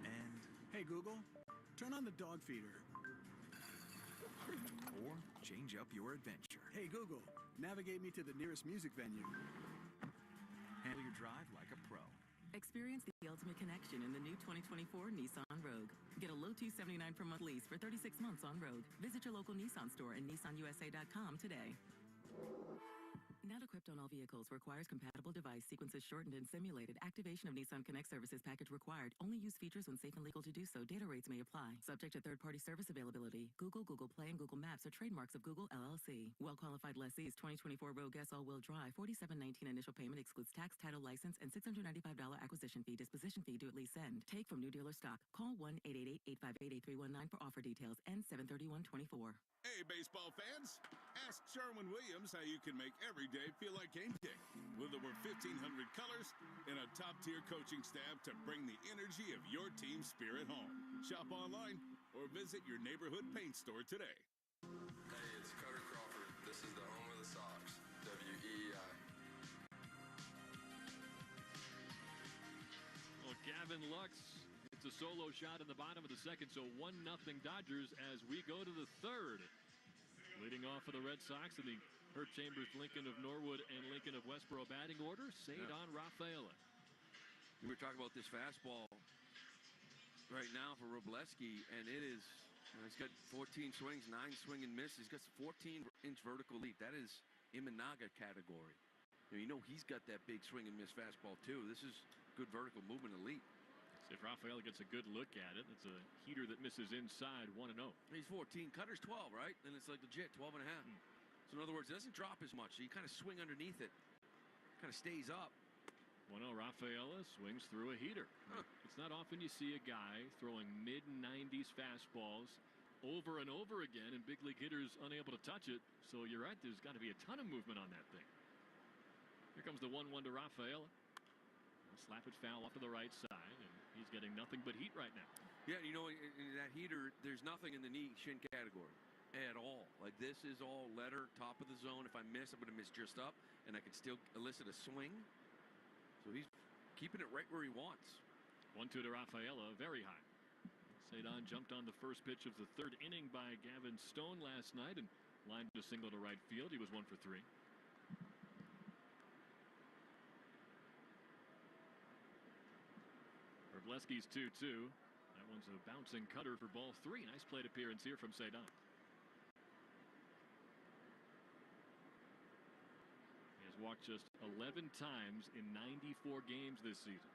[SPEAKER 17] And, hey, Google, turn on the dog feeder. Or change up your adventure. Hey, Google, navigate me to the nearest music venue. Handle your drive like a pro.
[SPEAKER 18] Experience the ultimate connection in the new 2024 Nissan Rogue. Get a low $279 per month lease for 36 months on Rogue. Visit your local Nissan store and nissanusa.com today. Not equipped on all vehicles. Requires compatible device. Sequences shortened and simulated. Activation of Nissan Connect services package required. Only use features when safe and legal to do so. Data rates may apply. Subject to third-party service availability. Google, Google Play, and Google Maps are trademarks of Google LLC. Well-qualified lessees. 2024 Rogue S all-wheel drive. $47.19 initial payment excludes tax, title, license, and $695 acquisition fee. Disposition fee due at lease end. Take from new dealer stock. Call 1-888-858-8319 for offer details. End 7/31/24.
[SPEAKER 19] Hey, baseball fans. Ask Sherwin Williams how you can make every day feel like game day. With over 1,500 colors and a top-tier coaching staff to bring the energy of your team spirit home. Shop online or visit your neighborhood paint store today.
[SPEAKER 20] Hey, it's Cutter Crawford. This is the home of the Sox, WEEI.
[SPEAKER 3] Well, Gavin Lux, it's a solo shot in the bottom of the second, so 1-0 Dodgers as we go to the third. Leading off for the Red Sox in the Herb Chambers, Lincoln of Norwood, and Lincoln of Westboro batting order, Cedar Rafaela.
[SPEAKER 4] We were talking about this fastball right now for Robleski, and it is, he's got 14 swings, 9 swing and miss. He's got 14-inch vertical leap. That is Imanaga category. You know he's got that big swing and miss fastball too. This is good vertical movement and leap.
[SPEAKER 3] If Rafaela gets a good look at it, it's a heater that misses inside 1-0.
[SPEAKER 4] He's 14. Cutter's 12, right? And it's like legit 12 and a half. So in other words, it doesn't drop as much. So you kind of swing underneath it. Kind of stays up.
[SPEAKER 3] 1-0 Rafaela swings through a heater. It's not often you see a guy throwing mid-90s fastballs over and over again and big league hitters unable to touch it. So you're right, there's got to be a ton of movement on that thing. Here comes the 1-1 to Rafaela. Slap it foul off to the right side, and he's getting nothing but heat right now.
[SPEAKER 4] Yeah, you know, in that heater, there's nothing in the knee shin category at all. Like, this is all letter, top of the zone. If I miss, I'm going to miss just up, and I can still elicit a swing. So he's keeping it right where he wants.
[SPEAKER 3] 1-2 to Rafaela, very high. Cedar jumped on the first pitch of the third inning by Gavin Stone last night and lined a single to right field. He was 1 for 3. Leski's 2-2. That one's a bouncing cutter for ball 3. Nice plate appearance here from Cedar. He has walked just 11 times in 94 games this season.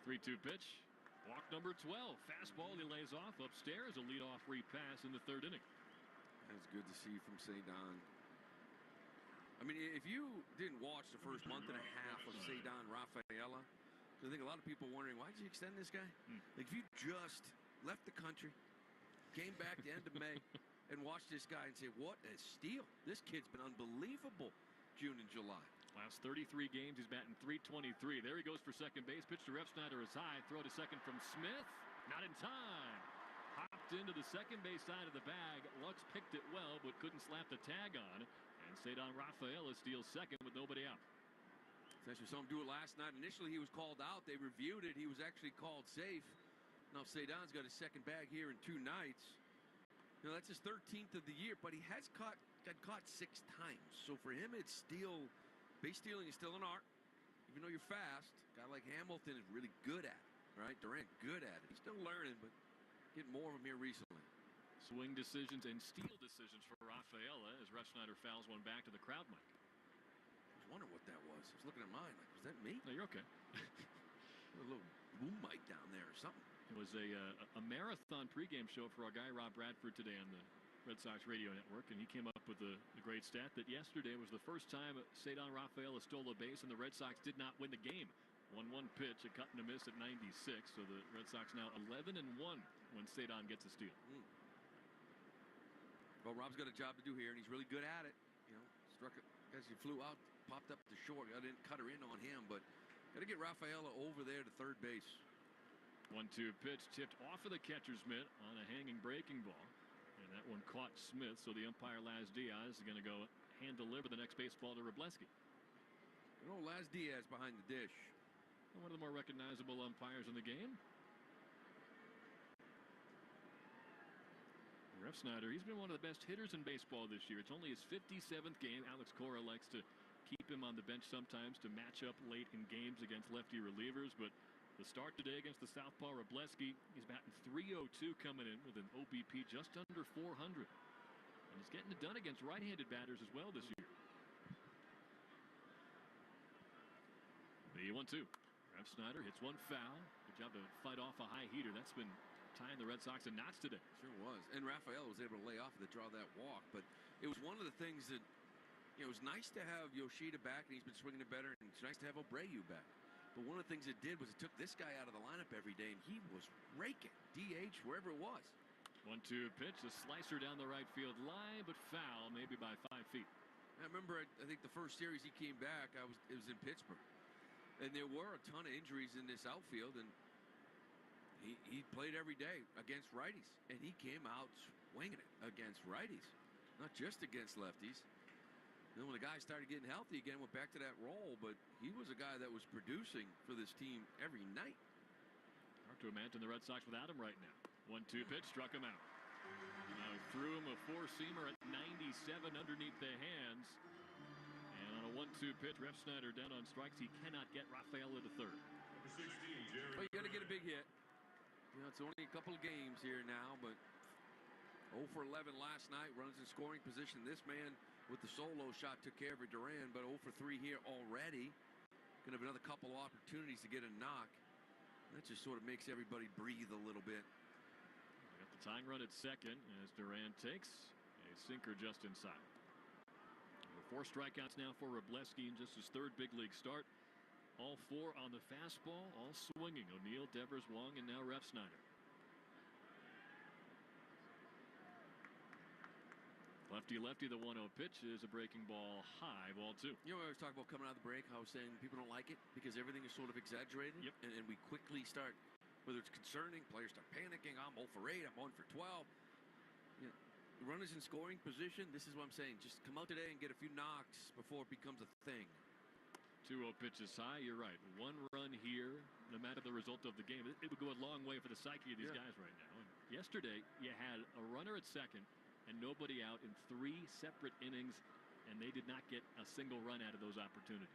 [SPEAKER 3] 3-2 pitch. Walk number 12. Fastball he lays off upstairs. A leadoff repass in the third inning.
[SPEAKER 4] That's good to see from Cedar. I mean, if you didn't watch the first month and a half of Cedar Rafaela, I think a lot of people are wondering, why did you extend this guy? Like, if you just left the country, came back the end of May, and watched this guy and say, what a steal. This kid's been unbelievable June and July.
[SPEAKER 3] Last 33 games, he's batting .323. There he goes for second base. Pitch to Refsnyder is high. Throw to second from Smith. Not in time. Hopped into the second base side of the bag. Lux picked it well, but couldn't slap the tag on. And Cedar Rafaela steals second with nobody out.
[SPEAKER 4] Essentially saw him do it last night. Initially, he was called out. They reviewed it. He was actually called safe. Now, Cedar's got his second bag here in 2 nights. You know, that's his 13th of the year, but he has got caught 6 times. So for him, it's still, base stealing is still an art. Even though you're fast, a guy like Hamilton is really good at it, right? Durant, good at it. He's still learning, but getting more of them here recently.
[SPEAKER 3] Swing decisions and steal decisions for Rafaela as Refsnyder fouls one back to the crowd mic.
[SPEAKER 4] I was wondering what that was. I was looking at mine. Like, was that me?
[SPEAKER 3] No, you're okay.
[SPEAKER 4] A little boom mic down there or something.
[SPEAKER 3] It was a marathon pregame show for our guy Rob Bradford today on the Red Sox radio network, and he came up with the great stat that yesterday was the first time Cedar Rafaela stole a base and the Red Sox did not win the game. 1-1 pitch, a cut and a miss at 96, so the Red Sox now 11-1 when Cedar gets a steal.
[SPEAKER 4] Well, Rob's got a job to do here, and he's really good at it. You know, struck it as he flew out, popped up to short. I didn't cut her in on him, but got to get Rafaela over there to third base.
[SPEAKER 3] 1-2 pitch tipped off of the catcher's mitt on a hanging breaking ball. And that one caught Smith, so the umpire, Laz Diaz, is going to go hand deliver the next baseball to Robleski.
[SPEAKER 4] Laz Diaz behind the dish.
[SPEAKER 3] One of the more recognizable umpires in the game. Refsnyder, he's been one of the best hitters in baseball this year. It's only his 57th game. Alex Cora likes to keep him on the bench sometimes to match up late in games against lefty relievers. But the start today against the southpaw Robleski, he's batting .302 coming in with an OBP just under 400. And he's getting it done against right-handed batters as well this year. The 1-2. Refsnyder hits one foul. Good job to fight off a high heater. That's been tying the Red Sox in knots today.
[SPEAKER 4] Sure was. And Rafael was able to lay off to draw that walk. But it was one of the things that, it was nice to have Yoshida back, and he's been swinging it better, and it's nice to have Abreu back. But one of the things it did was it took this guy out of the lineup every day, and he was raking. DH, wherever it was.
[SPEAKER 3] 1-2 pitch, a slicer down the right field line, but foul, maybe by 5 feet.
[SPEAKER 4] I remember, I think the first series he came back, it was in Pittsburgh. And there were a ton of injuries in this outfield, and he played every day against righties, and he came out swinging it against righties, not just against lefties. Then when the guy started getting healthy again, went back to that role, but he was a guy that was producing for this team every night.
[SPEAKER 3] Hard to imagine the Red Sox without him right now. 1-2 pitch, struck him out. Now he threw him a four-seamer at 97 underneath the hands. And on a 1-2 pitch, Refsnyder down on strikes. He cannot get Rafaela to third.
[SPEAKER 4] Well, you got to get a big hit. It's only a couple of games here now, but 0 for 11 last night. Runs in scoring position. This man with the solo shot took care of Duran, but 0 for 3 here already. Going to have another couple of opportunities to get a knock. That just sort of makes everybody breathe a little bit.
[SPEAKER 3] Got the tying run at second as Duran takes a sinker just inside. 4 strikeouts now for Robleski in just his third big league start. All 4 on the fastball, all swinging. O'Neill, Devers, Wong, and now Refsnyder. Lefty, the 1-0 pitch is a breaking ball high, ball 2.
[SPEAKER 4] You know, I always talk about coming out of the break, I was saying people don't like it because everything is sort of exaggerated.
[SPEAKER 3] Yep.
[SPEAKER 4] And we quickly start, whether it's concerning, players start panicking. I'm 0 for 8, I'm 1 for 12. Runners in scoring position, this is what I'm saying. Just come out today and get a few knocks before it becomes a thing.
[SPEAKER 3] 2-0 pitch is high, you're right. 1 run here, no matter the result of the game. It would go a long way for the psyche of these guys right now. And yesterday, you had a runner at second and nobody out in 3 separate innings, and they did not get a single run out of those opportunities.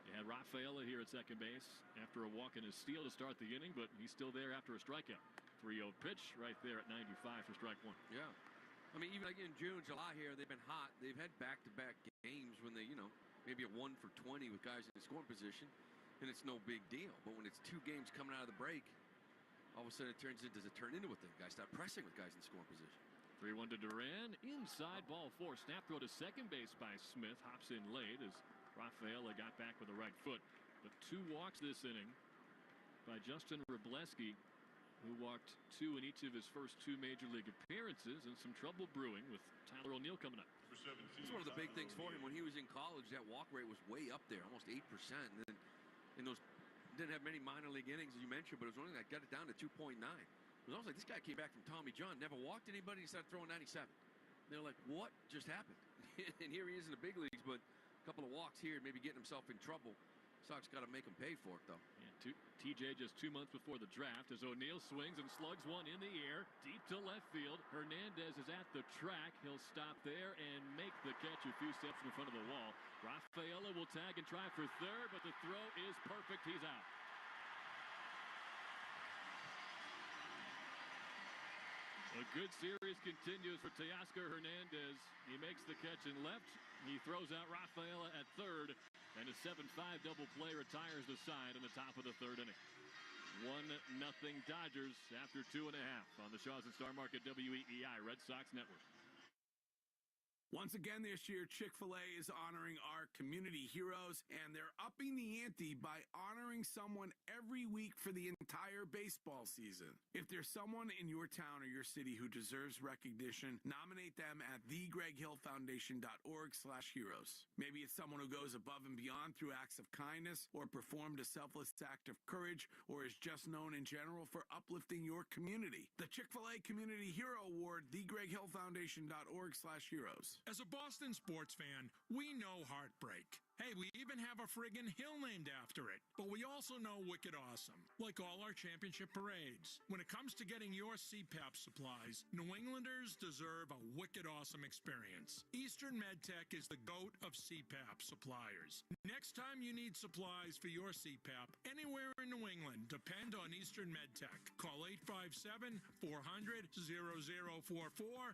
[SPEAKER 3] You had Rafaela here at second base after a walk and a steal to start the inning, but he's still there after a strikeout. 3-0 pitch right there at 95 for strike 1.
[SPEAKER 4] Yeah. I mean, even like in June, July here, they've been hot. They've had back-to-back games when they, maybe a 1 for 20 with guys in the scoring position, and it's no big deal. But when it's 2 games coming out of the break, all of a sudden does it turn into a thing? Guys start pressing with guys in scoring position.
[SPEAKER 3] 3-1 to Duran. Inside ball 4. Snap throw to second base by Smith. Hops in late as Rafaela got back with the right foot. But 2 walks this inning by Justin Robleski, who walked 2 in each of his first 2 major league appearances, and some trouble brewing with Tyler O'Neill coming up.
[SPEAKER 4] It's one of the big things for him. When he was in college, that walk rate was way up there, almost 8%. And then in those, didn't have many minor league innings, as you mentioned, but it was only that got it down to 2.9. It was almost like this guy came back from Tommy John, never walked anybody, he started throwing 97. They're like, what just happened? And here he is in the big leagues, but a couple of walks here, maybe getting himself in trouble. Sox got to make him pay for it, though.
[SPEAKER 3] Yeah, TJ just 2 months before the draft as O'Neill swings and slugs one in the air, deep to left field. Hernandez is at the track. He'll stop there and make the catch a few steps in front of the wall. Rafaela will tag and try for third, but the throw is perfect. He's out. A good series continues for Teoscar Hernandez. He makes the catch in left. He throws out Rafaela at third. And a 7-5 double play retires the side in the top of the third inning. 1-0 Dodgers after 2.5 on the Shaw's and Star Market WEEI Red Sox Network.
[SPEAKER 6] Once again this year, Chick-fil-A is honoring our community heroes, and they're upping the ante by honoring someone every week for the entire baseball season. If there's someone in your town or your city who deserves recognition, nominate them at thegreghillfoundation.org/heroes. Maybe it's someone who goes above and beyond through acts of kindness or performed a selfless act of courage or is just known in general for uplifting your community. The Chick-fil-A Community Hero Award, thegreghillfoundation.org/heroes.
[SPEAKER 8] As a Boston sports fan, we know heartbreak. Hey, we even have a friggin' hill named after it. But we also know wicked awesome, like all our championship parades. When it comes to getting your CPAP supplies, New Englanders deserve a wicked awesome experience. Eastern MedTech is the GOAT of CPAP suppliers. Next time you need supplies for your CPAP anywhere in New England, depend on Eastern MedTech. Call 857-400-0044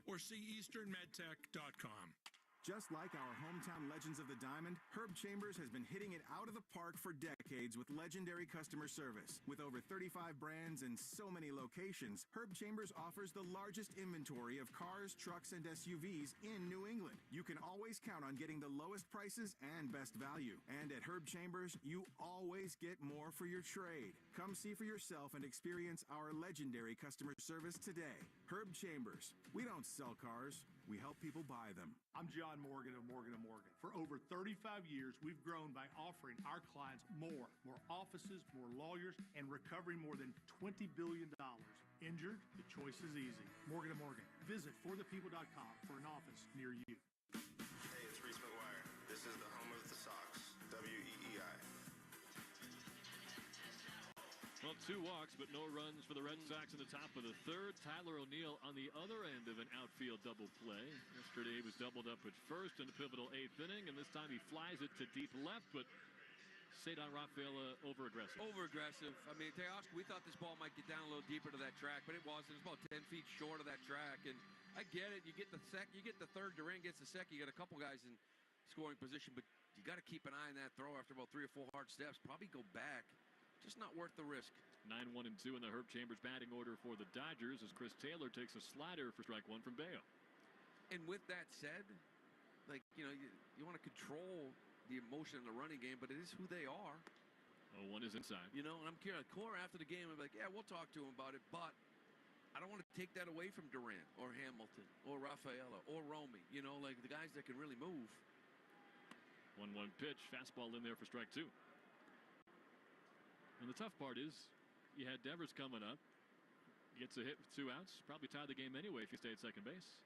[SPEAKER 8] or see easternmedtech.com.
[SPEAKER 6] Just like our hometown legends of the Diamond, Herb Chambers has been hitting it out of the park for decades with legendary customer service. With over 35 brands and so many locations, Herb Chambers offers the largest inventory of cars, trucks, and SUVs in New England. You can always count on getting the lowest prices and best value. And at Herb Chambers, you always get more for your trade. Come see for yourself and experience our legendary customer service today. Herb Chambers. We don't sell cars. We help people buy them.
[SPEAKER 13] I'm John Morgan of Morgan & Morgan. For over 35 years, we've grown by offering our clients more offices, more lawyers, and recovering more than $20 billion. Injured? The choice is easy. Morgan & Morgan. Visit forthepeople.com for an office near you.
[SPEAKER 20] Hey, it's Reese McGuire. This is the home of the Sox, WEEI.
[SPEAKER 3] Well, 2 walks, but no runs for the Red Sox in the top of the third. Tyler O'Neill on the other end of an outfield double play. Yesterday he was doubled up at first in the pivotal 8th inning, and this time he flies it to deep left, but Cedar Rafaela over-aggressive.
[SPEAKER 4] Over-aggressive. I mean, Teoscar, we thought this ball might get down a little deeper to that track, but it wasn't. It was about 10 feet short of that track, and I get it. You get the third, Duran gets the second. You got a couple guys in scoring position, but you got to keep an eye on that throw after about 3 or 4 hard steps. Probably go back. Just not worth the risk.
[SPEAKER 3] 9-1-2 in the Herb Chambers batting order for the Dodgers as Chris Taylor takes a slider for strike 1 from Bayo.
[SPEAKER 4] And with that said, like, you know, you want to control the emotion in the running game, but it is who they are.
[SPEAKER 3] 0-1 is inside.
[SPEAKER 4] You know, and I'm curious. Cora after the game, I'm like, yeah, we'll talk to him about it, but I don't want to take that away from Durant or Hamilton or Rafaela or Romy. You know, like the guys that can really move.
[SPEAKER 3] 1-1 pitch, fastball in there for strike 2. And the tough part is, you had Devers coming up. Gets a hit with 2 outs. Probably tie the game anyway if you stay at second base.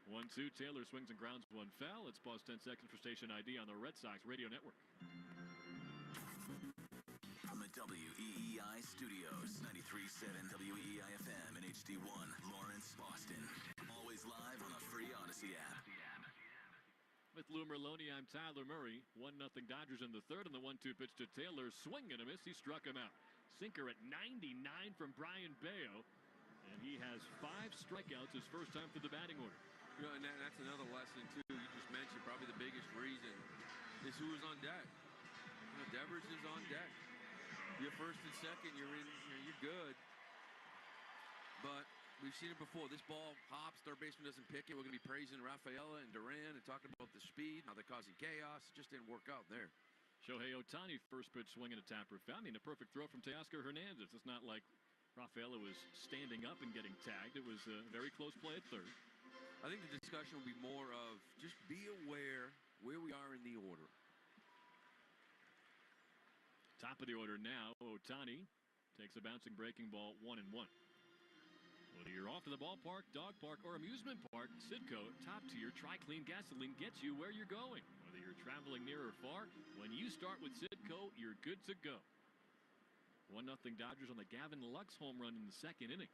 [SPEAKER 3] 1-2. Taylor swings and grounds 1 foul. Let's pause 10 seconds for station ID on the Red Sox Radio Network.
[SPEAKER 21] From the WEEI studios, 93.7 WEEI FM and HD1, Lawrence, Boston. Always live on the free Odyssey app.
[SPEAKER 3] With Lou Merlone, I'm Tyler Murray. 1-0 Dodgers in the third, and the 1-2 pitch to Taylor. Swing and a miss. He struck him out. Sinker at 99 from Brian Bayo, and he has 5 strikeouts his first time through the batting order.
[SPEAKER 4] You know, and that's another lesson too. You just mentioned probably the biggest reason is who is on deck. You know, Devers is on deck. You're first and second. You're good. But we've seen it before. This ball hops. Third baseman doesn't pick it. We're going to be praising Rafaela and Duran and talking about the speed, how they're causing chaos. It just didn't work out there.
[SPEAKER 3] Shohei Ohtani, first pitch swinging a tapper foul. I mean, a perfect throw from Teoscar Hernandez. It's not like Rafaela was standing up and getting tagged. It was a very close play at third.
[SPEAKER 4] I think the discussion will be more of just be aware where we are in the order.
[SPEAKER 3] Top of the order now. Ohtani takes a bouncing breaking ball 1-1. Whether you're off to the ballpark, dog park, or amusement park, Citgo top-tier Tri-Clean gasoline gets you where you're going. Whether you're traveling near or far, when you start with Citgo, you're good to go. 1-0 Dodgers on the Gavin Lux home run in the second inning.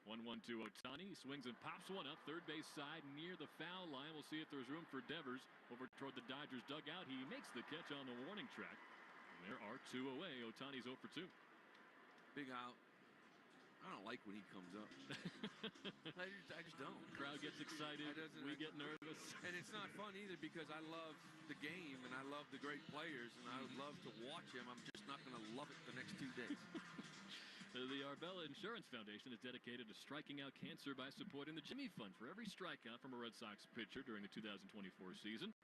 [SPEAKER 3] 1-1 to Ohtani. He swings and pops one up third base side near the foul line. We'll see if there's room for Devers over toward the Dodgers dugout. He makes the catch on the warning track. And there are 2 away. Ohtani's 0 for 2.
[SPEAKER 4] Big out. I don't like when he comes up. I just don't.
[SPEAKER 3] The crowd gets excited. We get nervous.
[SPEAKER 4] And it's not fun either because I love the game and I love the great players and I would love to watch him. I'm just not going to love it the next 2 days.
[SPEAKER 3] The Arbella Insurance Foundation is dedicated to striking out cancer by supporting the Jimmy Fund. For every strikeout from a Red Sox pitcher during the 2024 season,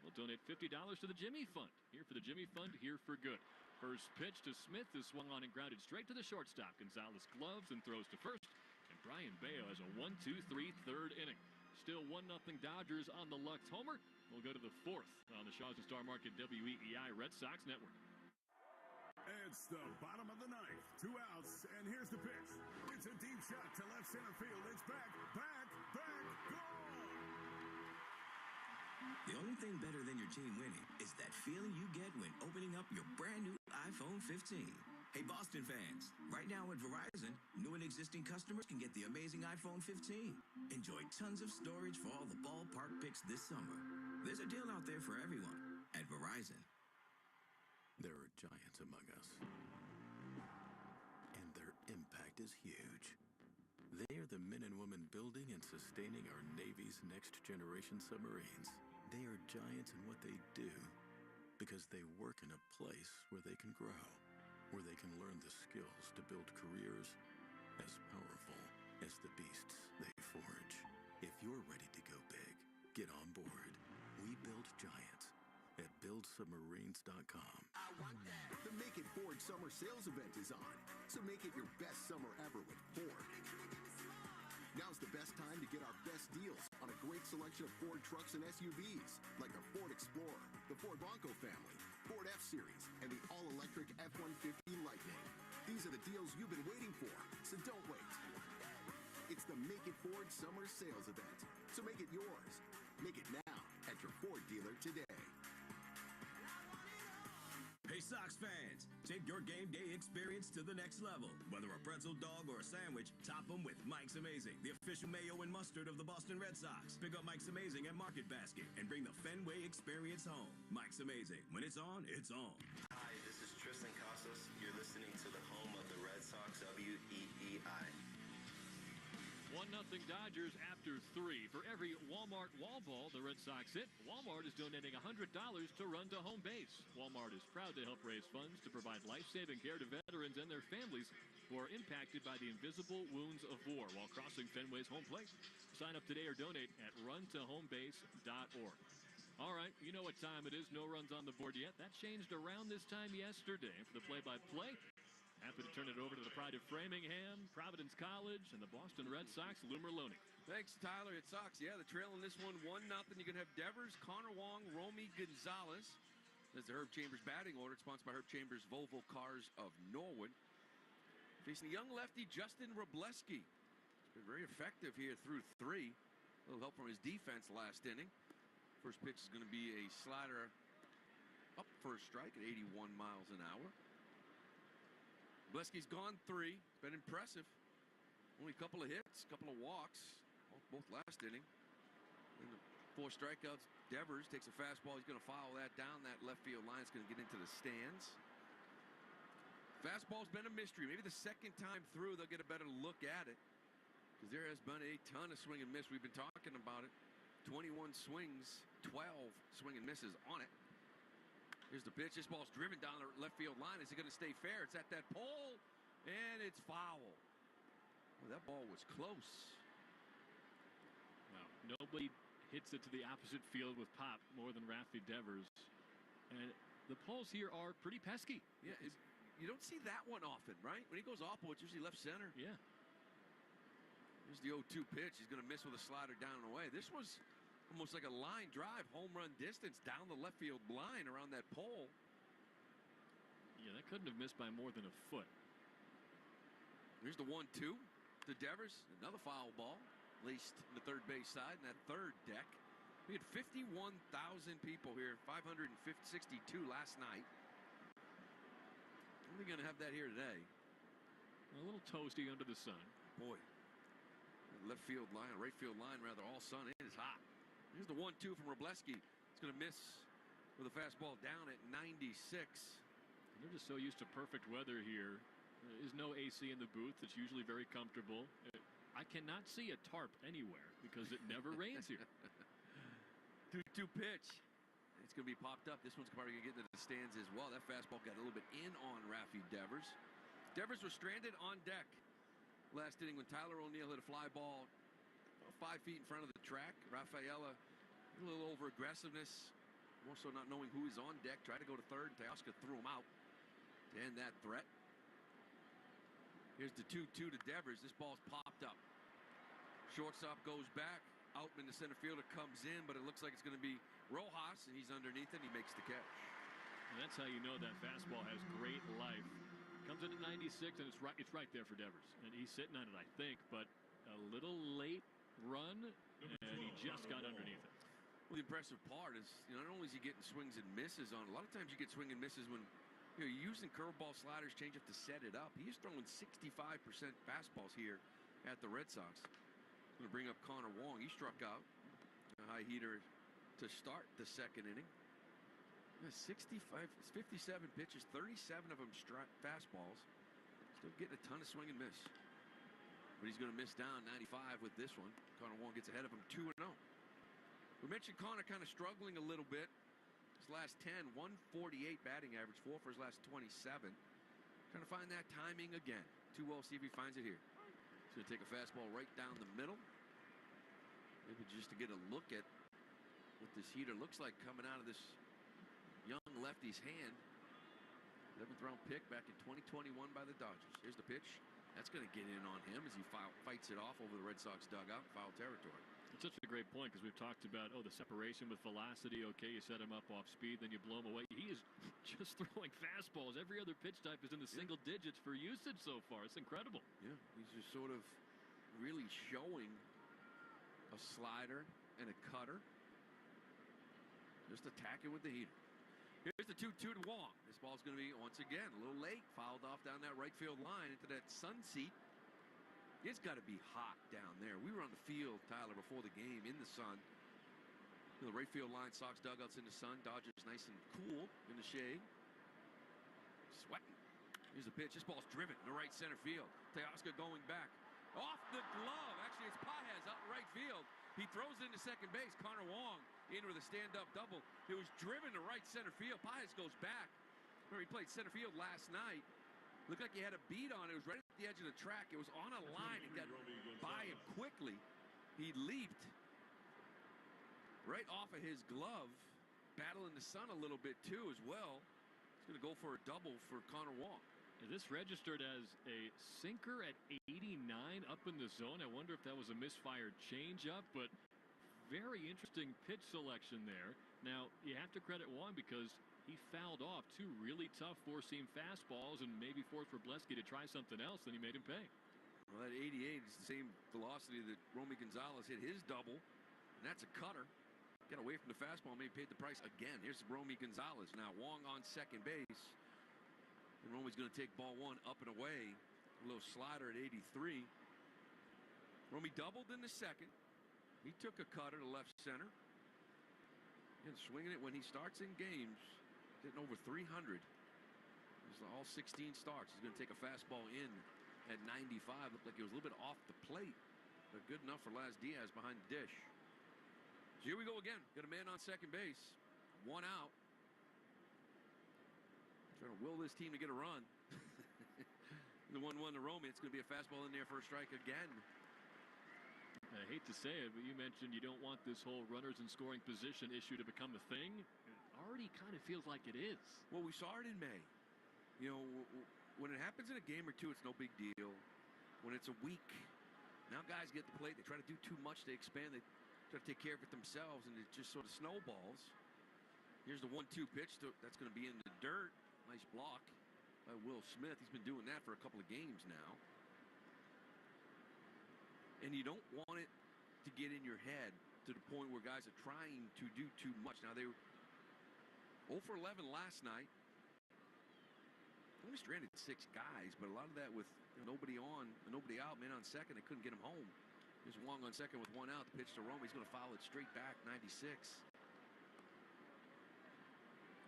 [SPEAKER 3] we'll donate $50 to the Jimmy Fund. Here for the Jimmy Fund, here for good. First pitch to Smith is swung on and grounded straight to the shortstop. Gonzalez gloves and throws to first. And Brian Bayo has a 1-2-3 third inning. Still 1-0 Dodgers on the Lux homer. We'll go to the 4th on the Shaw's and Star Market WEEI Red Sox Network.
[SPEAKER 19] It's the bottom of the 9th. 2 outs, and here's the pitch. It's a deep shot to left center field. It's back, gone.
[SPEAKER 21] The only thing better than your team winning is that feeling you get when opening up your brand new iPhone 15. Hey, Boston fans, right now at Verizon, new and existing customers can get the amazing iPhone 15. Enjoy tons of storage for all the ballpark picks this summer. There's a deal out there for everyone at Verizon.
[SPEAKER 1] There are giants among us, and their impact is huge. They are the men and women building and sustaining our Navy's next-generation submarines. They are giants in what they do because they work in a place where they can grow, where they can learn the skills to build careers as powerful as the beasts they forge. If you're ready to go big, get on board. We build giants at buildsubmarines.com.
[SPEAKER 5] I want that. The Make It Ford Summer Sales Event is on, so make it your best summer ever with Ford. Now's the best time to get our best deals on a great selection of Ford trucks and SUVs, like the Ford Explorer, the Ford Bronco family, Ford F-Series, and the all-electric F-150 Lightning. These are the deals you've been waiting for, so don't wait. It's the Make It Ford Summer Sales Event, so make it yours. Make it now at your Ford dealer today.
[SPEAKER 21] Hey, Sox fans, take your game day experience to the next level. Whether a pretzel dog or a sandwich, top them with Mike's Amazing, the official mayo and mustard of the Boston Red Sox. Pick up Mike's Amazing at Market Basket and bring the Fenway experience home. Mike's Amazing. When it's on, it's on.
[SPEAKER 22] Hi, this is Tristan Casas. You're listening to the home of the Red Sox, WEEI.
[SPEAKER 3] 1-0 Dodgers after 3. For every Walmart wall ball the Red Sox hit, Walmart is donating $100 to Run to Home Base. Walmart is proud to help raise funds to provide life-saving care to veterans and their families who are impacted by the invisible wounds of war while crossing Fenway's home plate. Sign up today or donate at runtohomebase.org. All right, you know what time it is. No runs on the board yet. That changed around this time yesterday. For the play-by-play, happy to turn it over to the pride of Framingham, Providence College, and the Boston Red Sox, Lou Merlone.
[SPEAKER 4] Thanks, Tyler. It sucks. Yeah, the trail in this one, 1-0. You're going to have Devers, Connor Wong, Romy Gonzalez. That's the Herb Chambers batting order, sponsored by Herb Chambers Volvo Cars of Norwood. Facing the young lefty, Justin Robleski. He's been very effective here through 3. A little help from his defense last inning. First pitch is going to be a slider up for a strike at 81 miles an hour. Robleski's gone 3. It's been impressive. Only a couple of hits, a couple of walks, both last inning. And the 4 strikeouts. Devers takes a fastball. He's going to foul that down. That left field line is going to get into the stands. Fastball's been a mystery. Maybe the second time through they'll get a better look at it, because there has been a ton of swing and miss. We've been talking about it. 21 swings, 12 swing and misses on it. Here's the pitch. This ball's driven down the left field line. Is it going to stay fair? It's at that pole, and it's foul. Well, that ball was close.
[SPEAKER 3] Wow. Nobody hits it to the opposite field with pop more than Rafi Devers. And the poles here are pretty pesky.
[SPEAKER 4] Yeah, you don't see that one often, right? When he goes off, it's usually left center.
[SPEAKER 3] Yeah.
[SPEAKER 4] Here's the 0-2 pitch. He's going to miss with a slider down and away. This was almost like a line drive, home run distance down the left field line around that pole.
[SPEAKER 3] Yeah, that couldn't have missed by more than a foot.
[SPEAKER 4] Here's the 1-2 to Devers. Another foul ball, laced in the third base side in that third deck. We had 51,000 people here, 562 last night. We're going to have that here today.
[SPEAKER 3] A little toasty under the sun.
[SPEAKER 4] Boy, left field line, right field line rather, all sun. It is hot. Here's the 1-2 from Robleski. It's going to miss with a fastball down at 96.
[SPEAKER 3] They're just so used to perfect weather here. There is no AC in the booth. It's usually very comfortable. I cannot see a tarp anywhere because it never rains here.
[SPEAKER 4] 2-2 pitch. It's going to be popped up. This one's probably going to get into the stands as well. That fastball got a little bit in on Rafi Devers. Devers was stranded on deck last inning when Tyler O'Neill hit a fly ball 5 feet in front of the track. Rafaela, a little over aggressiveness, more so not knowing who is on deck. Tried to go to third, and Teoscar threw him out to end that threat. Here's the 2-2 to Devers. This ball's popped up. Shortstop goes back. Outman, the center fielder, comes in, but it looks like it's going to be Rojas, and he's underneath it, and he makes the catch.
[SPEAKER 3] And that's how you know that fastball has great life. Comes in at 96, and it's right there for Devers. And he's sitting on it, I think, but a little late run, and he just got underneath it.
[SPEAKER 4] Well, the impressive part is, not only is he getting swings and misses on, a lot of times you get swing and misses when you're using curveball, sliders, changeup to set it up. He's throwing 65% fastballs here at the Red Sox. Going to bring up Connor Wong. He struck out a high heater to start the second inning. 57 pitches, 37 of them fastballs. Still getting a ton of swing and miss. But he's going to miss down 95 with this one. Connor Wong gets ahead of him 2-0. We mentioned Connor kind of struggling a little bit. His last 10, 148 batting average, 4 for his last 27. Trying to find that timing again. 2-0, see if he finds it here. He's going to take a fastball right down the middle. Maybe just to get a look at what this heater looks like coming out of this young lefty's hand. 11th round pick back in 2021 by the Dodgers. Here's the pitch. That's going to get in on him as he fights it off over the Red Sox dugout, foul territory.
[SPEAKER 3] It's such a great point because we've talked about, the separation with velocity. Okay, you set him up off speed, then you blow him away. He is just throwing fastballs. Every other pitch type is in the single digits for usage so far. It's incredible.
[SPEAKER 4] Yeah, he's just sort of really showing a slider and a cutter. Just attacking with the heater. Here's the 2-2 to Wong. This ball's going to be, once again, a little late. Fouled off down that right field line into that sun seat. It's got to be hot down there. We were on the field, Tyler, before the game in the sun. The right field line, Sox dugouts in the sun. Dodgers nice and cool in the shade. Sweating. Here's the pitch. This ball's driven to right center field. Teoscar going back. Off the glove. Actually, it's Paez out in right field. He throws it into second base. Connor Wong in with a stand-up double. It was driven to right center field. Paez goes back. Remember, he played center field last night. Looked like he had a beat on it. It was right at the edge of the track. It was on a line. It got by him quickly. He leaped right off of his glove. Battling the sun a little bit, too, as well. He's going to go for a double for Connor Wong.
[SPEAKER 3] This registered as a sinker at 89 up in the zone. I wonder if that was a misfired changeup, but very interesting pitch selection there. Now, you have to credit Wong because he fouled off 2 really tough four-seam fastballs and maybe forced Wrobleski to try something else, and he made him pay.
[SPEAKER 4] Well, that 88 is the same velocity that Romy Gonzalez hit his double, and that's a cutter. Got away from the fastball, maybe paid the price again. Here's Romy Gonzalez. Now, Wong on second base. And Romy's going to take ball 1 up and away. A little slider at 83. Romy doubled in the second. He took a cutter to left center. And swinging it when he starts in games, hitting over 300. This is all 16 starts. He's going to take a fastball in at 95. Looked like it was a little bit off the plate, but good enough for Laz Diaz behind the dish. So here we go again. Got a man on second base. 1 out. Trying to will this team to get a run. The 1-1 to Romy. It's going to be a fastball in there for a strike again.
[SPEAKER 3] I hate to say it, but you mentioned you don't want this whole runners in scoring position issue to become a thing. It already kind of feels like it is.
[SPEAKER 4] Well, we saw it in May. When it happens in a game or two, it's no big deal. When it's a week, now guys get the plate. They try to do too much. They expand. They try to take care of it themselves, and it just sort of snowballs. Here's the 1-2 pitch. That's going to be in the dirt. Nice block by Will Smith. He's been doing that for a couple of games now. And you don't want it to get in your head to the point where guys are trying to do too much. Now, they were 0 for 11 last night. Only stranded 6 guys, but a lot of that with nobody on, nobody out, man on second. They couldn't get him home. Here's Wong on second with 1 out. The pitch to Romy. He's going to foul it straight back, 96.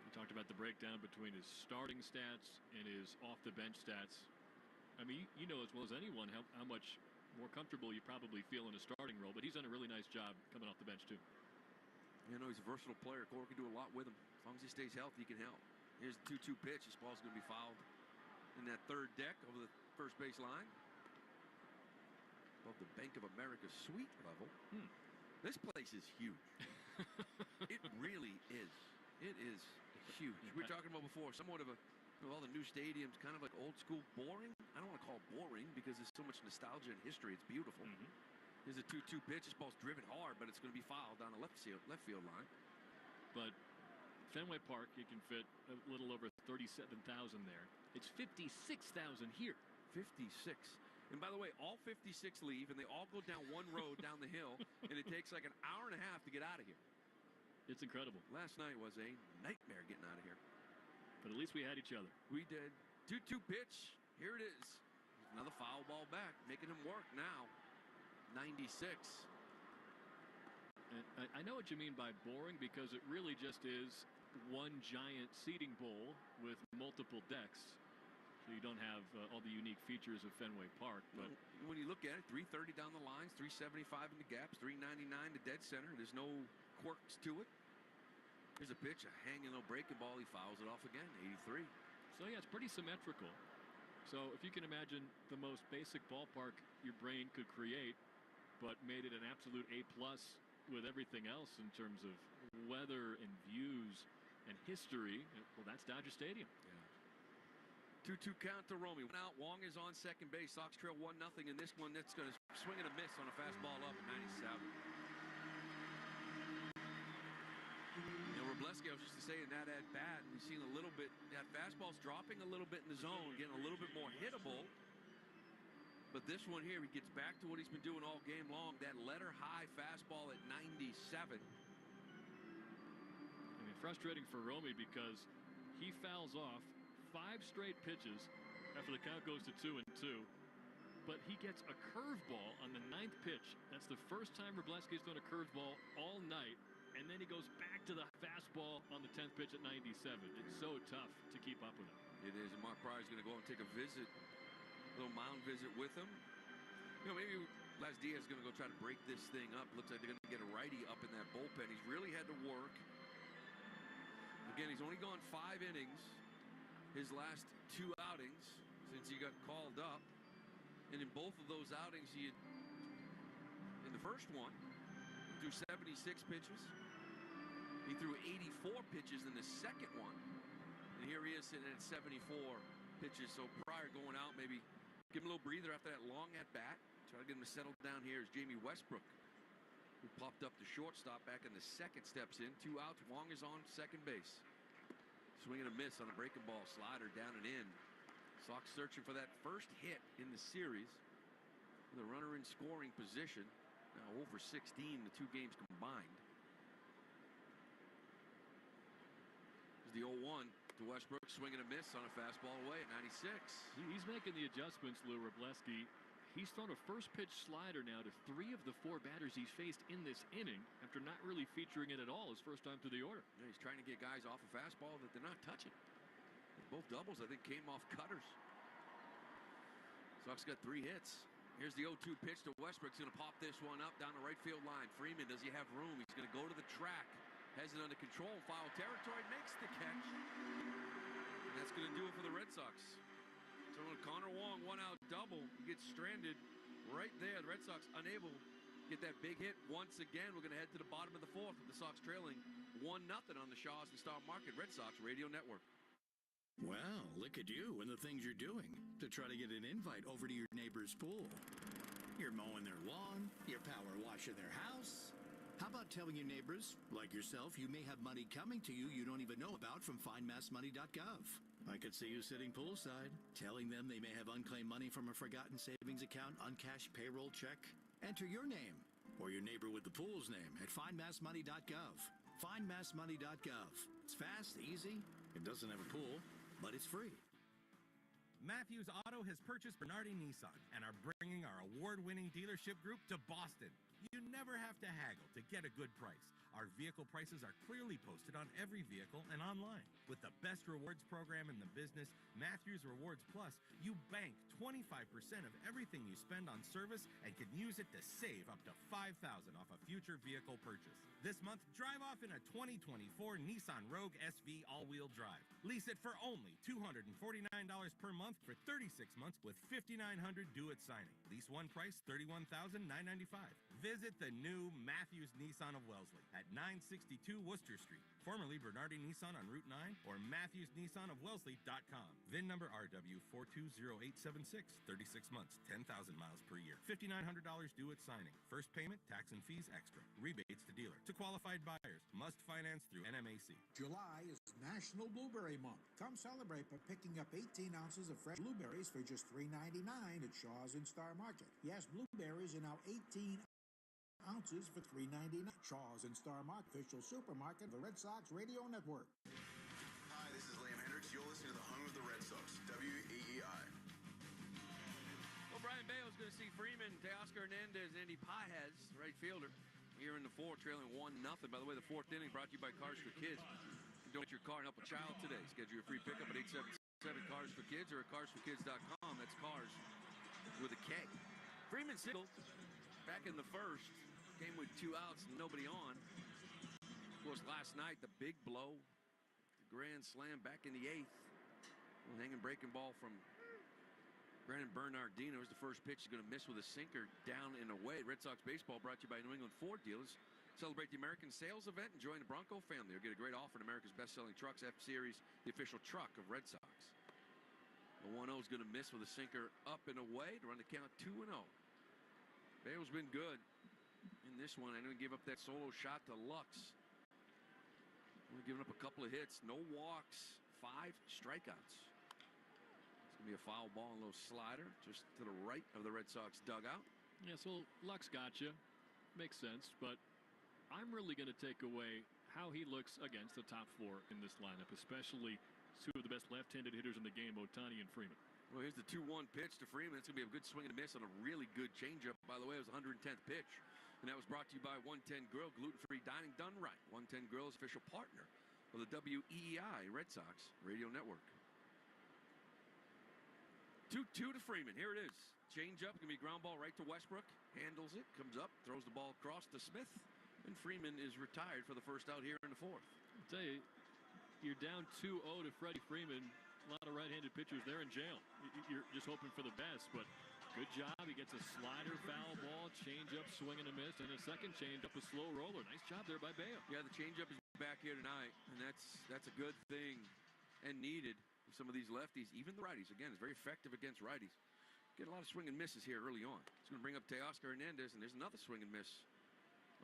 [SPEAKER 3] We talked about the breakdown between his starting stats and his off-the-bench stats. I mean, you know as well as anyone how much more comfortable you probably feel in a starting role, but he's done a really nice job coming off the bench, too.
[SPEAKER 4] He's a versatile player. Cora can do a lot with him. As long as he stays healthy, he can help. Here's the 2-2 pitch. This ball's going to be fouled in that third deck over the first base line. Above the Bank of America suite level. This place is huge. It really is. It is huge. We were talking about before, somewhat of all the new stadiums, kind of like old school boring. I don't want to call it boring because there's so much nostalgia and history. It's beautiful. Here's a 2-2 pitch. This ball's driven hard, but it's going to be fouled down the left field line.
[SPEAKER 3] But Fenway Park, you can fit a little over 37,000 there. It's 56,000 here.
[SPEAKER 4] 56. And by the way, all 56 leave, and they all go down one road down the hill, and it takes like an hour and a half to get out of here.
[SPEAKER 3] It's incredible.
[SPEAKER 4] Last night was a nightmare getting out of here.
[SPEAKER 3] But at least we had each other.
[SPEAKER 4] We did. 2-2 pitch. Here it is. Another foul ball back, making him work now. 96.
[SPEAKER 3] And I know what you mean by boring, because it really just is one giant seating bowl with multiple decks. So you don't have all the unique features of Fenway Park. But
[SPEAKER 4] when you look at it, 330 down the lines, 375 in the gaps, 399 to dead center. There's no quirks to it. Here's a pitch, a hanging little breaking ball. He fouls it off again, 83.
[SPEAKER 3] So yeah, it's pretty symmetrical. So if you can imagine the most basic ballpark your brain could create, but made it an absolute A+ with everything else in terms of weather and views and history, well, that's Dodger Stadium.
[SPEAKER 4] Yeah. 2-2 count to Romy. One out. Wong is on second base. Sox trail 1-0 in this one. That's going to swing and a miss on a fastball up at 97. Robleski, I was just saying that at bat, we've seen a little bit, that fastball's dropping a little bit in the zone, getting a little bit more hittable. But this one here, he gets back to what he's been doing all game long, that letter-high fastball at 97.
[SPEAKER 3] I mean, frustrating for Romy because he fouls off 5 straight pitches after the count goes to 2-2. But he gets a curveball on the 9th pitch. That's the first time Robleski's thrown a curveball all night. And then he goes back to the fastball on the 10th pitch at 97. It's so tough to keep up with him.
[SPEAKER 4] It is, and Mark Pryor's going to go and take a visit, a little mound visit with him. You know, maybe Les Diaz is going to go try to break this thing up. Looks like they're going to get a righty up in that bullpen. He's really had to work. Again, he's only gone 5 innings his last 2 outings since he got called up. And in both of those outings, in the first one, he threw 76 pitches. He threw 84 pitches in the second one. And here he is sitting at 74 pitches. So Pryor going out, maybe give him a little breather after that long at-bat. Try to get him to settle down here as Jamie Westbrook, who popped up the shortstop back in the second, steps in. 2 outs. Wong is on second base. Swing and a miss on a breaking ball. Slider down and in. Sox searching for that first hit in the series. The runner in scoring position. Now over 16 the 2 games combined. The 0-1 to Westbrook, swinging a miss on a fastball away at 96.
[SPEAKER 3] He's making the adjustments, Lou Robleski. He's thrown a first pitch slider now to 3 of the 4 batters he's faced in this inning after not really featuring it at all his first time through the order.
[SPEAKER 4] Yeah, he's trying to get guys off a fastball that they're not touching. Both doubles, I think, came off cutters. Sox got 3 hits. Here's the 0-2 pitch to Westbrook. He's going to pop this one up down the right field line. Freeman, does he have room? He's going to go to the track. Has it under control. Foul territory. Makes the catch. And that's going to do it for the Red Sox. So when Connor Wong 1-out double, he gets stranded right there. The Red Sox unable to get that big hit once again. We're going to head to the bottom of the 4th with the Sox trailing 1-0 on the Shaws and Star Market Red Sox Radio Network.
[SPEAKER 1] Well, look at you and the things you're doing to try to get an invite over to your neighbor's pool. You're mowing their lawn, you're power washing their house. How about telling your neighbors, like yourself, you may have money coming to you you don't even know about from findmassmoney.gov. I could see you sitting poolside, telling them they may have unclaimed money from a forgotten savings account, uncashed payroll check. Enter your name or your neighbor with the pool's name at findmassmoney.gov. Findmassmoney.gov. It's fast, easy, it doesn't have a pool, but it's free.
[SPEAKER 7] Matthews Auto has purchased Bernardi Nissan and are bringing our award-winning dealership group to Boston. You never have to haggle to get a good price. Our vehicle prices are clearly posted on every vehicle and online. With the best rewards program in the business, Matthews Rewards Plus, you bank 25% of everything you spend on service and can use it to save up to $5,000 off a future vehicle purchase. This month, drive off in a 2024 Nissan Rogue SV all-wheel drive. Lease it for only $249 per month for 36 months with $5,900 due at signing. Lease one price, $31,995. Visit the new Matthews Nissan of Wellesley at 962 Worcester Street, formerly Bernardi Nissan on Route 9, or MatthewsNissanofWellesley.com. VIN number RW420876, 36 months, 10,000 miles per year. $5,900 due at signing. First payment, tax and fees extra. Rebates to dealer. To qualified buyers, must finance through NMAC.
[SPEAKER 10] July is National Blueberry Month. Come celebrate by picking up 18 ounces of fresh blueberries for just $3.99 at Shaw's and Star Market. Yes, blueberries are now 18 ounces for $3.99. Shaw's and Star Market, official supermarket of the Red Sox Radio Network.
[SPEAKER 22] Hi, this is Liam Hendricks. You're listening to the home of the Red Sox, WEEI.
[SPEAKER 4] Well, Brian Bale's going to see Freeman, Teoscar Hernandez, and Andy Pajes, right fielder, here in the fourth, trailing 1-0. By the way, the fourth inning brought to you by Cars for Kids. Donate your car and help a child today. Schedule your free pickup at 877 Cars for Kids or at carsforkids.com. That's Cars with a K. Freeman singled back in the first. Came with 2 outs and nobody on. Of course, last night, the big blow. The grand slam back in the 8th. A hanging breaking ball from Brandon Bernardino is the first pitch. He's going to miss with a sinker down and away. Red Sox baseball brought to you by New England Ford dealers. Celebrate the American sales event and join the Bronco family. You'll get a great offer in America's best-selling trucks, F-Series, the official truck of Red Sox. The 1-0 is going to miss with a sinker up and away to run the count 2-0. Bale's been good in this one. I know he gave up that solo shot to Lux. Only giving up a couple of hits, no walks, 5 strikeouts. It's going to be a foul ball and a little slider just to the right of the Red Sox dugout.
[SPEAKER 3] Yeah, so Lux got you. Makes sense, but I'm really going to take away how he looks against the top 4 in this lineup, especially 2 of the best left-handed hitters in the game, Ohtani and Freeman.
[SPEAKER 4] Well, here's the 2-1 pitch to Freeman. It's going to be a good swing and a miss on a really good changeup. By the way, it was the 110th pitch. And that was brought to you by 110 Grill, gluten-free dining done right. 110 Grill is official partner of the WEEI Red Sox Radio Network. 2-2 to Freeman. Here it is. Changeup, going to be ground ball right to Westbrook. Handles it, comes up, throws the ball across to Smith. And Freeman is retired for the first out here in the 4th.
[SPEAKER 3] I'll tell you, you're down 2-0 to Freddie Freeman. A lot of right-handed pitchers, they're in jail. You're just hoping for the best, but good job. He gets a slider, foul ball, changeup, swing and a miss, and a second changeup, a slow roller. Nice job there by Bale.
[SPEAKER 4] Yeah, the changeup is back here tonight, and that's a good thing and needed for some of these lefties, even the righties. Again, it's very effective against righties. Get a lot of swing and misses here early on. It's going to bring up Teoscar Hernandez, and there's another swing and miss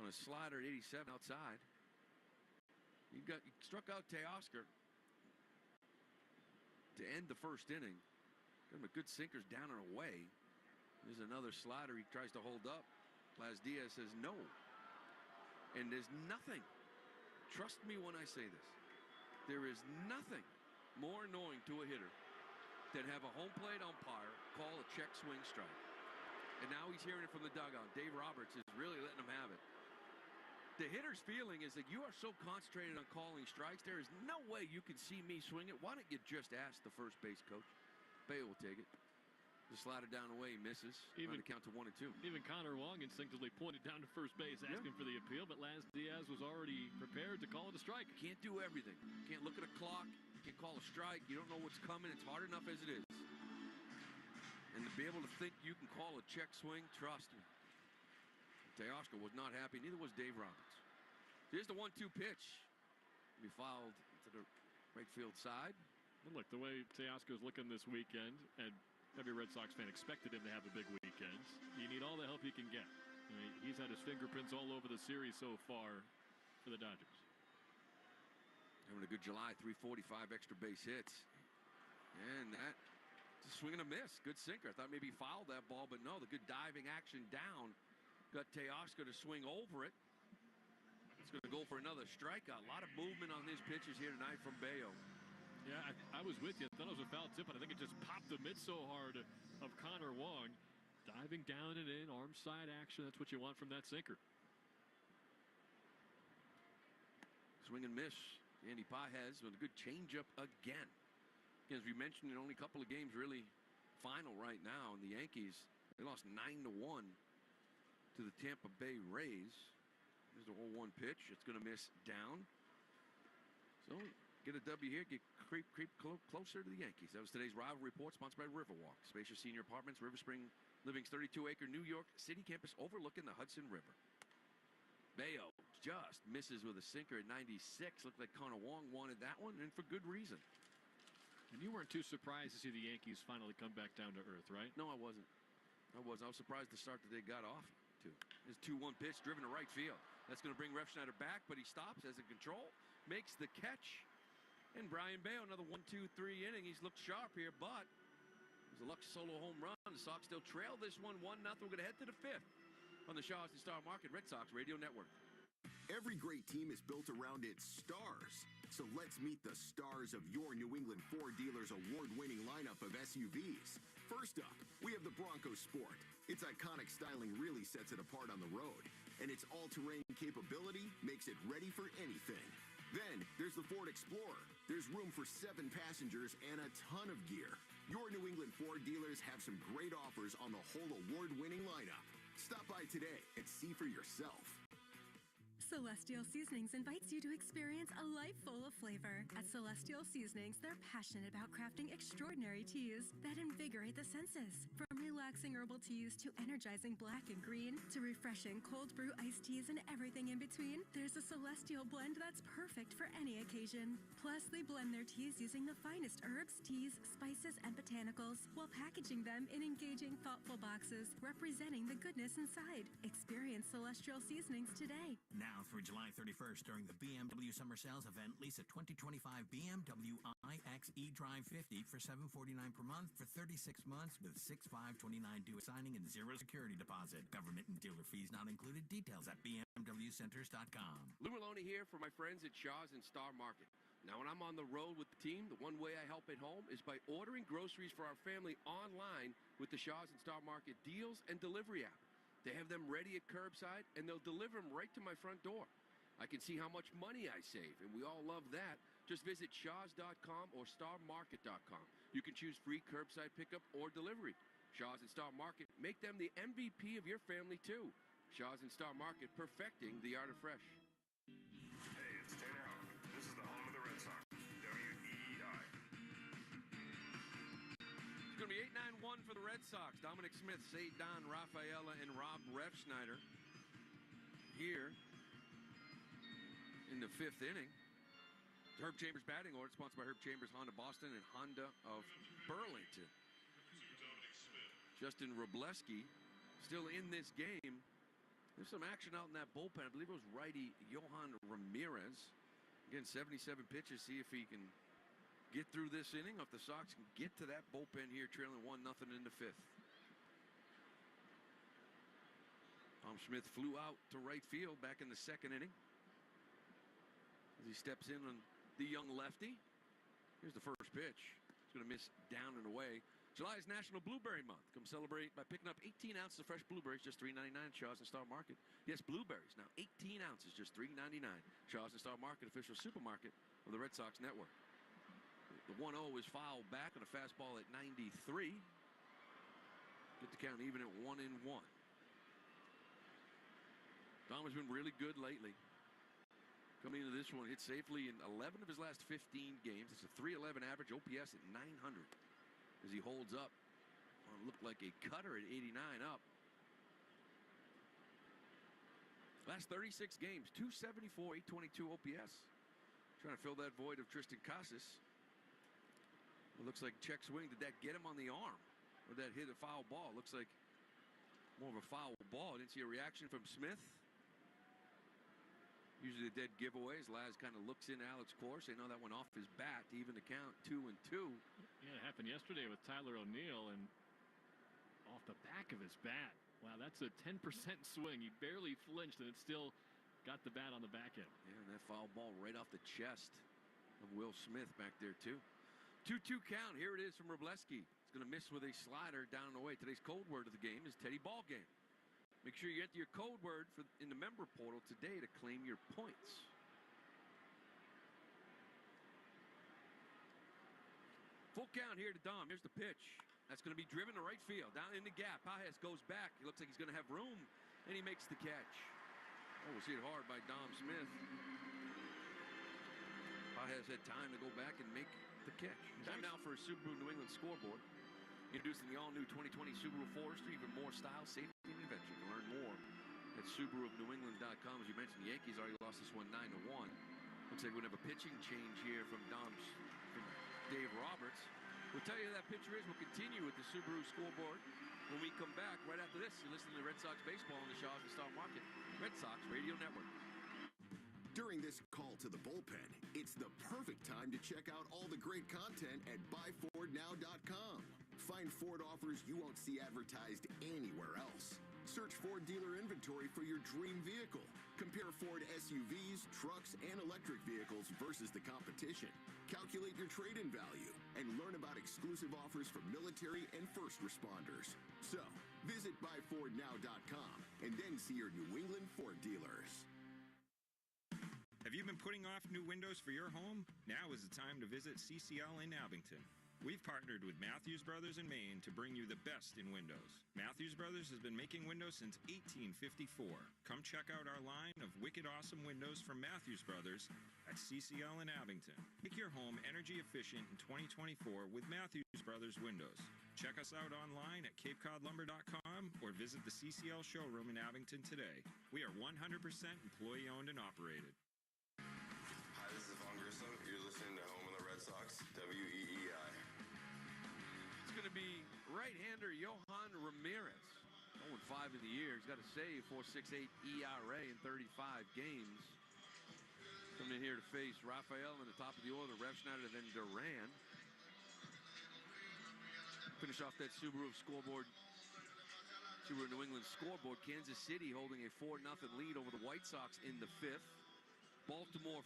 [SPEAKER 4] on a slider at 87 outside. You struck out Teoscar to end the first inning. Got him a good sinkers down and away. There's another slider he tries to hold up. Blas Diaz says no. And there's nothing, trust me when I say this, there is nothing more annoying to a hitter than have a home plate umpire call a check swing strike. And now he's hearing it from the dugout. Dave Roberts is really letting him have it. The hitter's feeling is that you are so concentrated on calling strikes, there is no way you can see me swing it. Why don't you just ask the first base coach? Bale will take it. The slider down away, he misses. Even to count to 1 and 2.
[SPEAKER 3] Even Connor Wong instinctively pointed down to first base, asking for the appeal, but Blas Diaz was already prepared to call it a strike.
[SPEAKER 4] You can't do everything. You can't look at a clock. You can't call a strike. You don't know what's coming. It's hard enough as it is. And to be able to think you can call a check swing, trust me. Teoscar was not happy. Neither was Dave Roberts. Here's the 1-2 pitch. Be fouled to the right field side.
[SPEAKER 3] And look, the way Teoscar's looking this weekend, and every Red Sox fan expected him to have a big weekend. You need all the help he can get. I mean, he's had his fingerprints all over the series so far for the Dodgers.
[SPEAKER 4] Having a good July, 345 extra base hits. And that, just a swing and a miss. Good sinker. I thought maybe he fouled that ball, but no, the good diving action down got Teoscar to swing over it. It's going to go for another strikeout. A lot of movement on these pitches here tonight from Bayo.
[SPEAKER 3] Yeah, I was with you. I thought it was a foul tip, but I think it just popped the mitt so hard of Connor Wong. Diving down and in, arm side action. That's what you want from that sinker.
[SPEAKER 4] Swing and miss. Andy Pajes with a good changeup again. As we mentioned, in only a couple of games really final right now. And the Yankees, they lost 9-1 to the Tampa Bay Rays. There's the 0-1 pitch. It's going to miss down. So get a W here, creep closer to the Yankees. That was today's Rivalry Report, sponsored by Riverwalk. Spacious senior apartments, River Spring Living's 32-acre New York City campus overlooking the Hudson River. Bayo just misses with a sinker at 96. Looked like Connor Wong wanted that one, and for good reason.
[SPEAKER 3] And you weren't too surprised to see the Yankees finally come back down to earth, right?
[SPEAKER 4] No, I wasn't. I was surprised the start that they got off to. His 2-1 pitch driven to right field. That's going to bring Refsnyder back, but he stops, has a control, makes the catch. And Brian Bayo, another 1-2-3 inning. He's looked sharp here, but it was a Lux solo home run. The Sox still trail this one 1-0. We're going to head to the 5th. on the Shaws and Star Market Red Sox Radio Network.
[SPEAKER 5] Every great team is built around its stars. So let's meet the stars of your New England Ford dealers' award-winning lineup of SUVs. First up, we have the Bronco Sport. Its iconic styling really sets it apart on the road, and its all-terrain capability makes it ready for anything. Then, there's the Ford Explorer. There's room for 7 passengers and a ton of gear. Your New England Ford dealers have some great offers on the whole award-winning lineup. Stop by today and see for yourself.
[SPEAKER 9] Celestial Seasonings invites you to experience a life full of flavor. At Celestial Seasonings, they're passionate about crafting extraordinary teas that invigorate the senses. From relaxing herbal teas to energizing black and green to refreshing cold brew iced teas and everything in between, there's a Celestial blend that's perfect for any occasion. Plus, they blend their teas using the finest herbs, teas, spices, and botanicals while packaging them in engaging, thoughtful boxes representing the goodness inside. Experience Celestial Seasonings today.
[SPEAKER 12] Now through July 31st during the BMW Summer Sales event, lease a 2025 BMW iX eDrive 50 for $749 per month for 36 months with 6/5/29 due signing and 0 security deposit. Government and dealer fees not included. Details at bmwcenters.com.
[SPEAKER 4] Lou Maloney here for my friends at Shaws and Star Market. Now, when I'm on the road with the team, the one way I help at home is by ordering groceries for our family online with the Shaws and Star Market deals and delivery app. They have them ready at curbside, and they'll deliver them right to my front door. I can see how much money I save, and we all love that. Just visit shaws.com or starmarket.com. You can choose free curbside pickup or delivery. Shaws and Star Market, make them the MVP of your family, too. Shaws and Star Market, perfecting the art of fresh.
[SPEAKER 23] Hey, it's Tanner Houck. This is the home of the Red Sox, WEEI.
[SPEAKER 4] It's going to be 8-9-1 for the Red Sox. Dominic Smith, Don Rafaela, and Rob Refsnyder here in the 5th inning. Herb Chambers batting order, sponsored by Herb Chambers, Honda Boston, and Honda of Burlington. Justin Robleski still in this game. There's some action out in that bullpen. I believe it was righty Johan Ramirez. Again, 77 pitches. See if he can get through this inning, if the Sox can get to that bullpen here, trailing 1-0 in the 5th. Tom Smith flew out to right field back in the 2nd inning. As he steps in on the young lefty. Here's the first pitch. It's going to miss down and away. July is National Blueberry Month. Come celebrate by picking up 18 ounces of fresh blueberries, just $3.99 at Shaws and Star Market. Yes, blueberries, now 18 ounces, just $3.99. Shaws and Star Market, official supermarket of the Red Sox Network. The 1-0 is fouled back on a fastball at 93. Get the count even at 1-1. Dom has been really good lately. Coming into this one, hit safely in 11 of his last 15 games. It's a .311 average, OPS at 900. As he holds up on looked like a cutter at 89 up. Last 36 games, 274, 822 OPS. Trying to fill that void of Tristan Casas. It looks like check swing. Did that get him on the arm? Or did that hit a foul ball? Looks like more of a foul ball. Didn't see a reaction from Smith. Usually the dead giveaways. Laz kind of looks in Alex Cora, saying, no, that went off his bat to even the count 2-2.
[SPEAKER 3] Yeah, it happened yesterday with Tyler O'Neill, and off the back of his bat. Wow, that's a 10% swing. He barely flinched, and it still got the bat on the back end.
[SPEAKER 4] Yeah, and that foul ball right off the chest of Will Smith back there, too. 2-2 count. Here it is from Robleski. He's going to miss with a slider down and away. Today's code word of the game is Teddy Ball Game. Make sure you enter your code word in the member portal today to claim your points. Full count here to Dom. Here's the pitch. That's going to be driven to right field. Down in the gap. Pages goes back. He looks like he's going to have room, and he makes the catch. Oh, we'll see it hard by Dom Smith. Pages had time to go back and make the catch. Time now for a Subaru New England scoreboard. Introducing the all-new 2020 Subaru Forester, even more style, safety, and adventure. You can learn more at SubaruofNewEngland.com. As you mentioned, the Yankees already lost this one 9-1. Looks like we're going to have a pitching change here from Dave Roberts. We'll tell you who that pitcher is. We'll continue with the Subaru scoreboard when we come back. Right after this, you're listening to Red Sox baseball on the Shaws and Star Market Red Sox Radio Network.
[SPEAKER 5] During this call to the bullpen, it's the perfect time to check out all the great content at BuyFordNow.com. Find Find Ford offers you won't see advertised anywhere else. Search Ford dealer inventory for your dream vehicle. Compare Ford SUVs, trucks, and electric vehicles versus the competition. Calculate your trade-in value and learn about exclusive offers for military and first responders. So, visit buyfordnow.com and then see your New England Ford dealers.
[SPEAKER 11] Have you been putting off new windows for your home? Now is the time to visit CCL in Abington. We've partnered with Matthews Brothers in Maine to bring you the best in windows. Matthews Brothers has been making windows since 1854. Come check out our line of wicked awesome windows from Matthews Brothers at CCL in Abington. Make your home energy efficient in 2024 with Matthews Brothers Windows. Check us out online at capecodlumber.com or visit the CCL showroom in Abington today. We are 100% employee owned and operated.
[SPEAKER 20] Hi, this is Vaughn Grissom. You're listening to Home of the Red Sox, WEEI.
[SPEAKER 4] It's going to be right-hander Yohan Ramirez. 0-5 in the year. He's got a save, 4.68 ERA in 35 games. Coming in here to face Rafael in the top of the order, Refsnyder, then Duran. Finish off that Subaru scoreboard. Subaru New England scoreboard. Kansas City holding a 4-0 lead over the White Sox in the 5th. Baltimore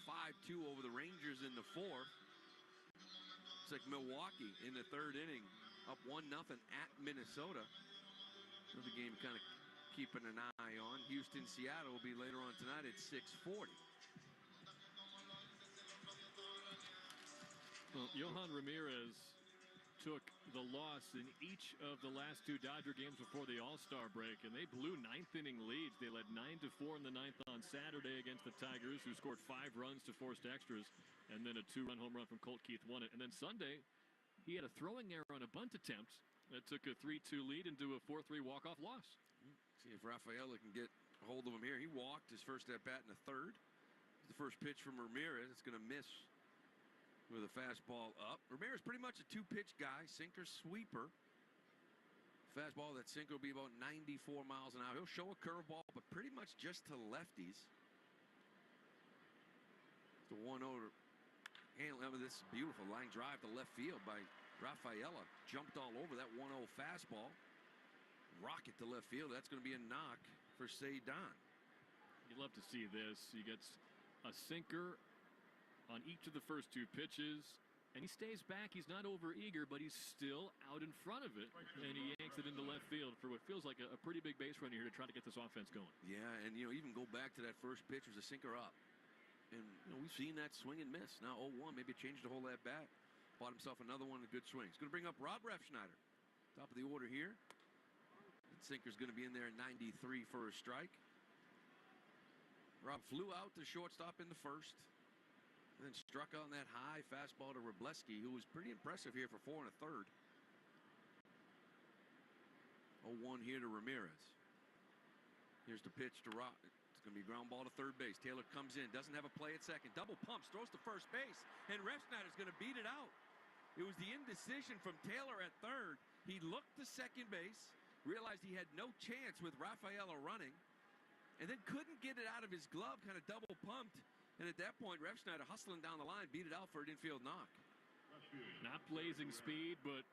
[SPEAKER 4] 5-2 over the Rangers in the 4th. It's like Milwaukee in the 3rd inning, up 1-0 at Minnesota. Another game kind of keeping an eye on. Houston, Seattle will be later on tonight at 6:40.
[SPEAKER 3] Well, Yohan Ramirez took the loss in each of the last 2 Dodger games before the All-Star break, and they blew 9th-inning leads. They led 9-4 in the 9th on Saturday against the Tigers, who scored 5 runs to forced extras, and then a 2-run home run from Colt Keith won it. And then Sunday, he had a throwing error on a bunt attempt that took a 3-2 lead into a 4-3 walk-off loss.
[SPEAKER 4] See if Rafaela can get a hold of him here. He walked his first at-bat in the 3rd. The first pitch from Ramirez. It's going to miss with a fastball up. Ramirez pretty much a 2-pitch guy, sinker, sweeper. Fastball, that sinker will be about 94 miles an hour. He'll show a curveball, but pretty much just to lefties. The 1-0 handle. This beautiful line drive to left field by Rafaela. Jumped all over that 1-0 fastball. Rocket to left field. That's going to be a knock for Cedon.
[SPEAKER 3] You'd love to see this. He gets a sinker on each of the first 2 pitches, and he stays back. He's not over-eager, but he's still out in front of it, and he yanks it into left field for what feels like a pretty big base run here to try to get this offense going.
[SPEAKER 4] Yeah, and, even go back to that first pitch, was a sinker up. And, we've seen that swing and miss. Now 0-1, maybe changed the whole at-bat. Bought himself another one, a good swing. He's going to bring up Rob Refsnyder. Top of the order here. That sinker's going to be in there at 93 for a strike. Rob flew out to shortstop in the 1st. And then struck on that high fastball to Robleski, who was pretty impressive here for 4 1/3. 0-1 here to Ramirez. Here's the pitch to Rob. It's going to be ground ball to third base. Taylor comes in, doesn't have a play at second. Double pumps, throws to first base, and Refsnyder's going to beat it out. It was the indecision from Taylor at third. He looked to second base, realized he had no chance with Rafaela running, and then couldn't get it out of his glove, kind of double pumped. And at that point, Refsnyder hustling down the line, beat it out for an infield knock.
[SPEAKER 3] Not blazing speed, but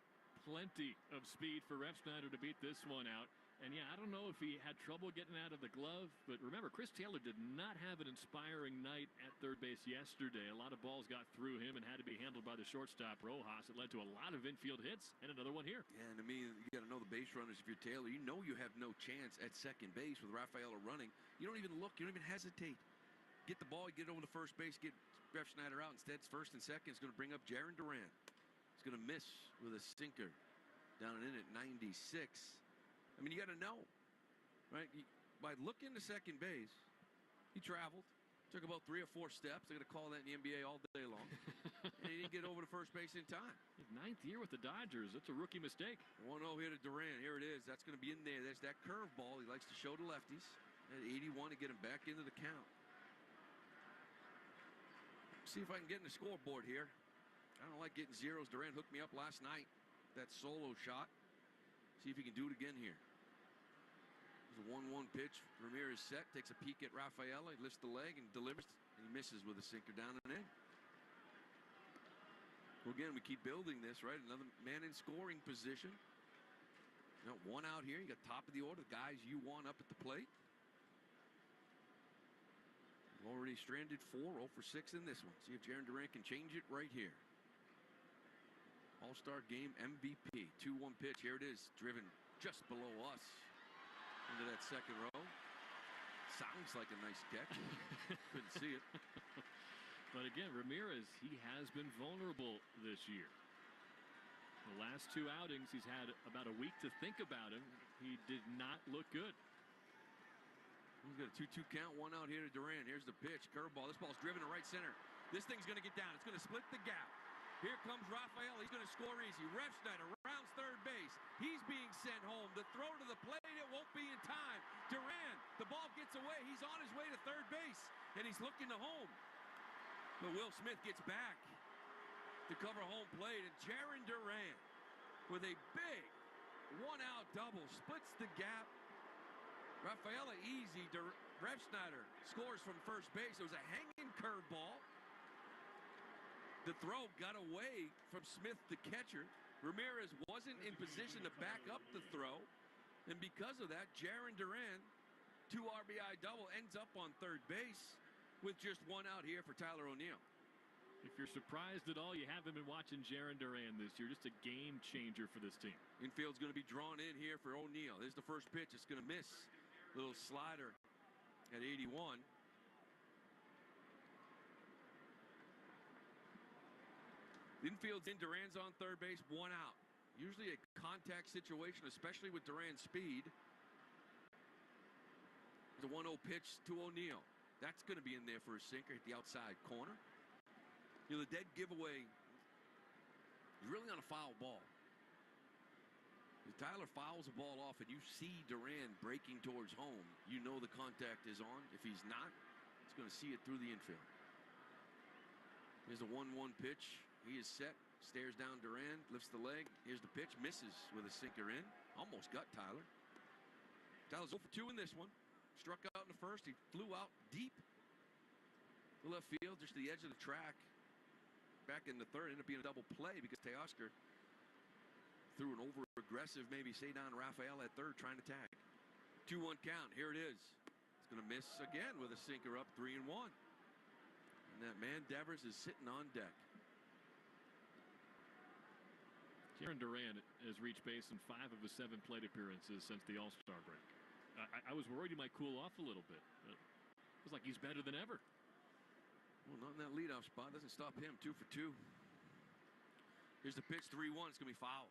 [SPEAKER 3] plenty of speed for Refsnyder to beat this one out. And yeah, I don't know if he had trouble getting out of the glove, but remember, Chris Taylor did not have an inspiring night at third base yesterday. A lot of balls got through him and had to be handled by the shortstop, Rojas. It led to a lot of infield hits and another one here.
[SPEAKER 4] Yeah, and to me, you got to know the base runners. If you're Taylor, you know you have no chance at second base with Rafaela running. You don't even look. You don't even hesitate. Get the ball, get over to first base, get Refsnyder out. Instead, it's first and second. It's going to bring up Jaron Duran. He's going to miss with a sinker down and in at 96. I mean, you got to know, right? By looking to second base, he traveled, took about 3 or 4 steps. They're going to call that in the NBA all day long. And he didn't get over to first base in time.
[SPEAKER 3] His 9th year with the Dodgers. That's a rookie mistake.
[SPEAKER 4] 1-0 here to Duran. Here it is. That's going to be in there. There's that curveball he likes to show to lefties. At 81 to get him back into the count. See if I can get in the scoreboard here. I don't like getting zeros. Duran hooked me up last night. That solo shot. See if he can do it again here. There's a 1-1 pitch. Ramirez set, takes a peek at Rafaela. He lifts the leg and delivers. And he misses with a sinker down and in. Well, again, we keep building this, right? Another man in scoring position. You know, one out here. You got top of the order, the guys you want up at the plate. Already stranded 4, 0 for 6 in this one. See if Jarren Duran can change it right here. All-Star Game MVP. 2-1 pitch. Here it is. Driven just below us into that second row. Sounds like a nice catch. Couldn't see it.
[SPEAKER 3] But again, Ramirez, he has been vulnerable this year. The last 2 outings, he's had about a week to think about him. He did not look good.
[SPEAKER 4] He's got a 2-2 count, 1 out here to Duran. Here's the pitch, curveball. This ball's driven to right center. This thing's going to get down. It's going to split the gap. Here comes Rafael. He's going to score easy. Refsnyder rounds third base. He's being sent home. The throw to the plate, it won't be in time. Duran, the ball gets away. He's on his way to third base, and he's looking to home. But Will Smith gets back to cover home plate, and Jarren Duran with a big 1-out double splits the gap. Rafaela easy. Refsnyder scores from first base. It was a hanging curveball. The throw got away from Smith, the catcher. Ramirez wasn't in position to back up the throw. And because of that, Jarren Duran, 2 RBI double, ends up on third base with just 1 out here for Tyler O'Neill.
[SPEAKER 3] If you're surprised at all, you haven't been watching Jarren Duran this year. Just a game changer for this team.
[SPEAKER 4] Infield's going to be drawn in here for O'Neill. There's the first pitch. It's going to miss. Little slider at 81. Infield's in. Duran's on third base. 1 out. Usually a contact situation, especially with Duran's speed. The 1-0 pitch to O'Neill. That's going to be in there for a sinker at the outside corner. You know, the dead giveaway is really on a foul ball. If Tyler fouls the ball off and you see Duran breaking towards home, you know the contact is on. If he's not, it's going to see it through the infield. Here's a 1-1 pitch. He is set, stares down Duran, lifts the leg. Here's the pitch, misses with a sinker in. Almost got Tyler. Tyler's 0 for 2 in this one. Struck out in the first. He flew out deep to left field, just to the edge of the track. Back in the third, ended up being a double play because Teoscar threw an over-aggressive, maybe say down Rafael at third, trying to tag. 2-1 count. Here it is. It's going to miss again with a sinker up 3-1. And that man Devers is sitting on deck.
[SPEAKER 3] Jarren Duran has reached base in 5 of his 7 plate appearances since the All-Star break. I was worried he might cool off a little bit. It was like he's better than ever.
[SPEAKER 4] Well, not in that leadoff spot. Doesn't stop him. 2 for 2. Here's the pitch. 3-1. It's going to be foul.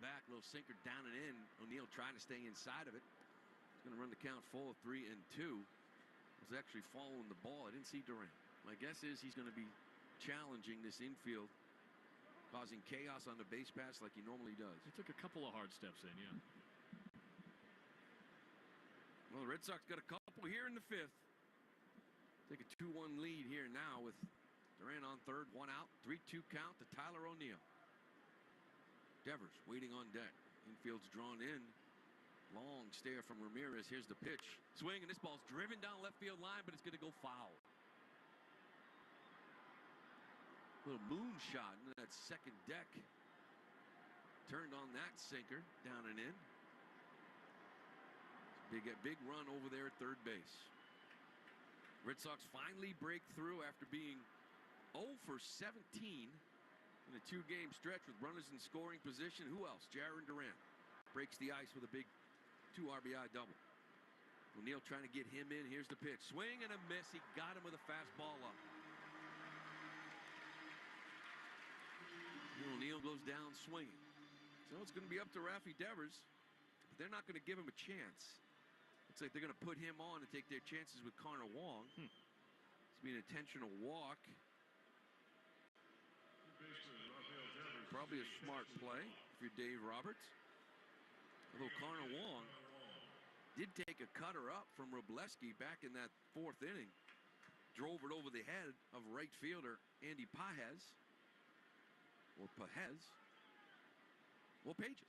[SPEAKER 4] Back, little sinker down and in. O'Neill trying to stay inside of it. He's going to run the count full of 3-2. Was actually following the ball. I didn't see Duran. My guess is he's going to be challenging this infield, causing chaos on the base pass like he normally does.
[SPEAKER 3] He took a couple of hard steps in, yeah.
[SPEAKER 4] Well, the Red Sox got a couple here in the 5th. Take a 2-1 lead here now with Duran on third, 1 out, 3-2 count to Tyler O'Neill. Devers waiting on deck. Infield's drawn in. Long stare from Ramirez. Here's the pitch. Swing, and this ball's driven down left field line, but it's going to go foul. Little moonshot into that second deck. Turned on that sinker, down and in. Big run over there at third base. Red Sox finally break through after being 0 for 17 in a 2-game stretch with runners in scoring position. Who else? Jarren Duran breaks the ice with a big 2 RBI double. O'Neill trying to get him in. Here's the pitch. Swing and a miss. He got him with a fastball up. O'Neill goes down swinging. So it's going to be up to Rafi Devers. But they're not going to give him a chance. Looks like they're going to put him on and take their chances with Connor Wong. It's be an intentional walk. Probably a smart play if you're Dave Roberts. Although Connor Wong did take a cutter up from Robleski back in that 4th inning. Drove it over the head of right fielder Andy Pages. Or Pages. Well, Pages.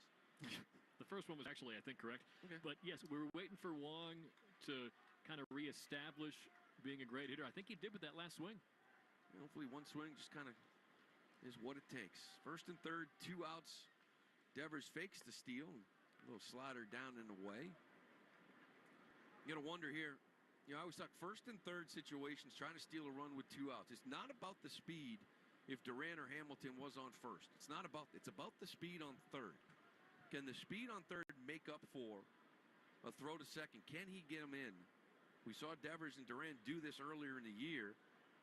[SPEAKER 3] The first one was actually, I think, correct.
[SPEAKER 4] Okay.
[SPEAKER 3] But yes, we were waiting for Wong to kind of reestablish being a great hitter. I think he did with that last swing.
[SPEAKER 4] Hopefully one swing just kind of is what it takes. First and third, 2 outs. Devers fakes the steal. A little slider down and away. You got to wonder here. I always thought first and third situations, trying to steal a run with 2 outs. It's not about the speed if Duran or Hamilton was on first. It's about the speed on third. Can the speed on third make up for a throw to second? Can he get him in? We saw Devers and Duran do this earlier in the year.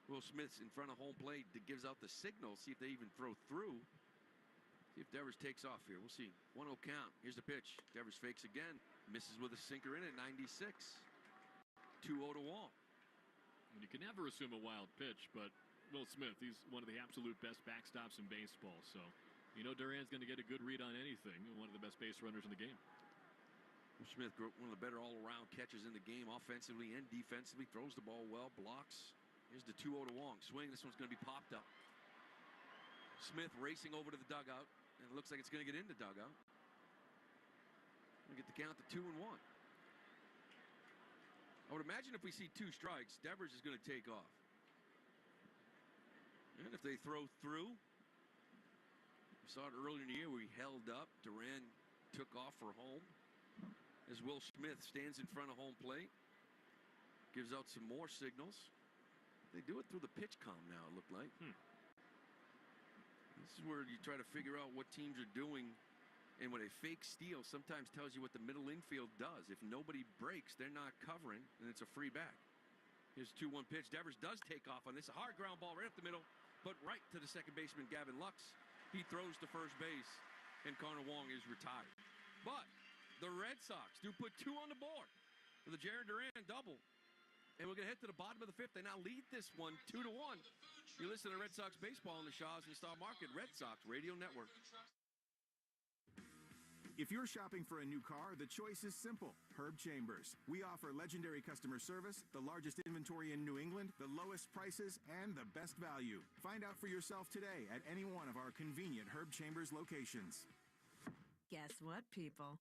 [SPEAKER 4] Will Smith's in front of home plate that gives out the signal. See if they even throw through. See if Devers takes off here. We'll see. 1-0 count. Here's the pitch. Devers fakes again. Misses with a sinker in at 96. 2-0 to Wong.
[SPEAKER 3] And you can never assume a wild pitch, but Will Smith, he's one of the absolute best backstops in baseball. So, Duran's going to get a good read on anything. One of the best base runners in the game.
[SPEAKER 4] Will Smith, one of the better all-around catchers in the game, offensively and defensively. Throws the ball well, blocks. Here's the 2-0 to Wong. Swing. This one's going to be popped up. Smith racing over to the dugout, and it looks like it's going to get in the dugout. We'll get the count to 2-1. I would imagine if we see 2 strikes, Devers is going to take off. And if they throw through, we saw it earlier in the year where he held up. Duran took off for home. As Will Smith stands in front of home plate, gives out some more signals. They do it through the pitch comm now, it looked like. This is where you try to figure out what teams are doing. And when a fake steal sometimes tells you what the middle infield does. If nobody breaks, they're not covering, and it's a free back. Here's 2-1 pitch. Devers does take off on this. A hard ground ball right up the middle, but right to the second baseman, Gavin Lux. He throws to first base, and Connor Wong is retired. But the Red Sox do put 2 on the board with a Jarren Duran double. And we're going to head to the bottom of the 5th. They now lead this one 2-1. You listen to Red Sox baseball on the Shaws and Star Market Red Sox Radio Network.
[SPEAKER 6] If you're shopping for a new car, the choice is simple. Herb Chambers. We offer legendary customer service, the largest inventory in New England, the lowest prices, and the best value. Find out for yourself today at any one of our convenient Herb Chambers locations.
[SPEAKER 2] Guess what, people?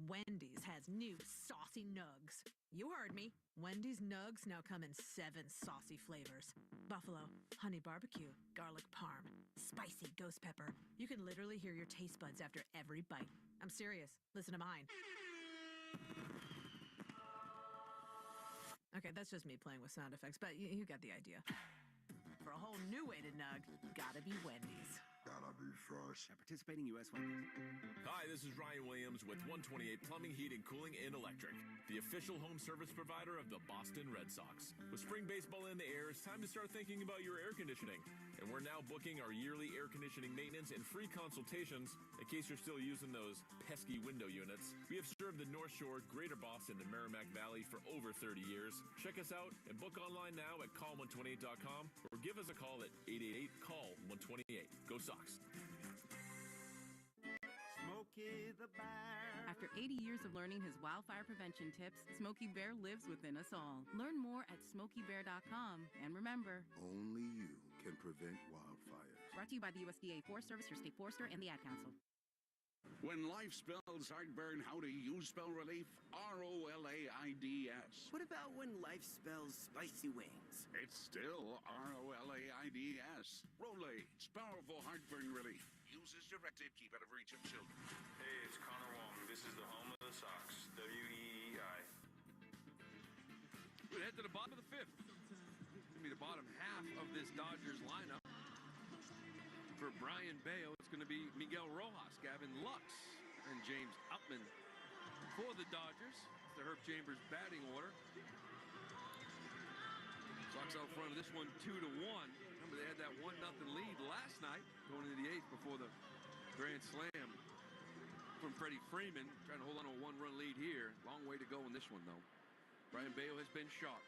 [SPEAKER 2] Wendy's has new saucy nugs. You heard me. Wendy's nugs now come in 7 saucy flavors. Buffalo, honey barbecue, garlic parm, spicy ghost pepper. You can literally hear your taste buds after every bite. I'm serious. Listen to mine. Okay, that's just me playing with sound effects, but you got the idea. For a whole new way to nug, gotta be Wendy's.
[SPEAKER 14] Gotta be fresh.
[SPEAKER 17] At participating U.S. Wendy's.
[SPEAKER 15] Hi, this is Ryan Williams with 128 Plumbing, Heating, Cooling, and Electric, the official home service provider of the Boston Red Sox. With spring baseball in the air, it's time to start thinking about your air conditioning. And we're now booking our yearly air conditioning maintenance and free consultations in case you're still using those pesky window units. We have served the North Shore, Greater Boston, and Merrimack Valley for over 30 years. Check us out and book online now at call128.com or give us a call at 888-CALL-128. Go Sox.
[SPEAKER 24] Smokey the Bear.
[SPEAKER 18] After 80 years of learning his wildfire prevention tips, Smokey Bear lives within us all. Learn more at SmokeyBear.com. And remember,
[SPEAKER 14] Only you can prevent wildfires.
[SPEAKER 18] brought to you by the USDA Forest Service, your state forester, and the Ad Council.
[SPEAKER 25] When life spells heartburn, how do you spell relief? R-O-L-A-I-D-S.
[SPEAKER 24] What about when life spells spicy wings?
[SPEAKER 25] It's still R-O-L-A-I-D-S. Rolaids, powerful heartburn relief. Use as directed, keep out of reach of children.
[SPEAKER 23] Hey, it's Connor Wong. This is the home of the Sox, WEEI.
[SPEAKER 4] We head to the bottom of the 5th. It's going to be the bottom half of this Dodgers lineup. For Brian Bayo, it's going to be Miguel Rojas, Gavin Lux, and James Outman. For the Dodgers, it's the Herb Chambers batting order. Sox out front of this one 2-1. Remember, they had that 1-0 lead last night going into the 8th before the grand slam from Freddie Freeman. Trying to hold on to a 1-run lead here. Long way to go in this one, though. Brian Bayo has been sharp.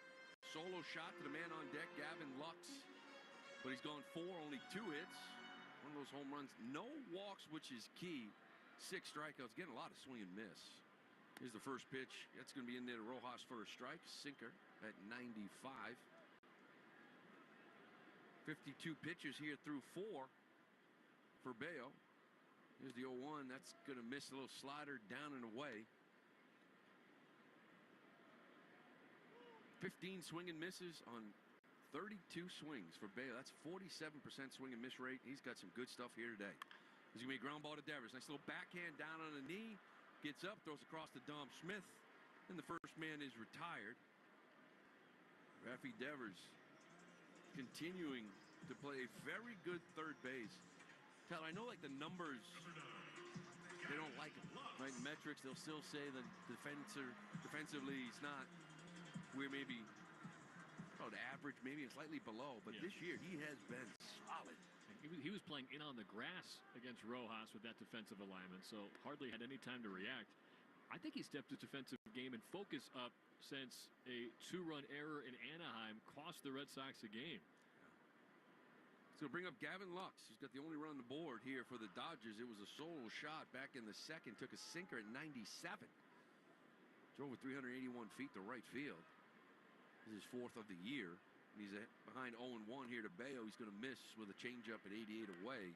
[SPEAKER 4] Solo shot to the man on deck, Gavin Lux. But he's gone 4, only 2 hits. One of those home runs. No walks, which is key. 6 strikeouts. Getting a lot of swing and miss. Here's the first pitch. That's going to be in there to Rojas for a strike. Sinker at 95. 52 pitches here through 4 for Bayo. Here's the 0-1. That's going to miss a little slider down and away. 15 swing and misses on 32 swings for Bayo. That's 47% swing and miss rate. He's got some good stuff here today. There's going to be a ground ball to Devers. Nice little backhand down on the knee. Gets up, throws across to Dom Smith. And the first man is retired. Rafi Devers continuing to play a very good third base. Tyler, I know like the numbers, they don't like him, right? In metrics, they'll still say that defensively he's not where maybe about average, maybe slightly below. But this year he has been solid.
[SPEAKER 3] He was playing in on the grass against Rojas with that defensive alignment, so hardly had any time to react. I think he stepped his defensive game and focus up since a 2-run error in Anaheim cost the Red Sox a game.
[SPEAKER 4] So bring up Gavin Lux. He's got the only run on the board here for the Dodgers. It was a solo shot back in the second. Took a sinker at 97. Drove with 381 feet to right field. This is his 4th of the year. He's behind 0-1 here to Bayo. He's going to miss with a changeup at 88 away.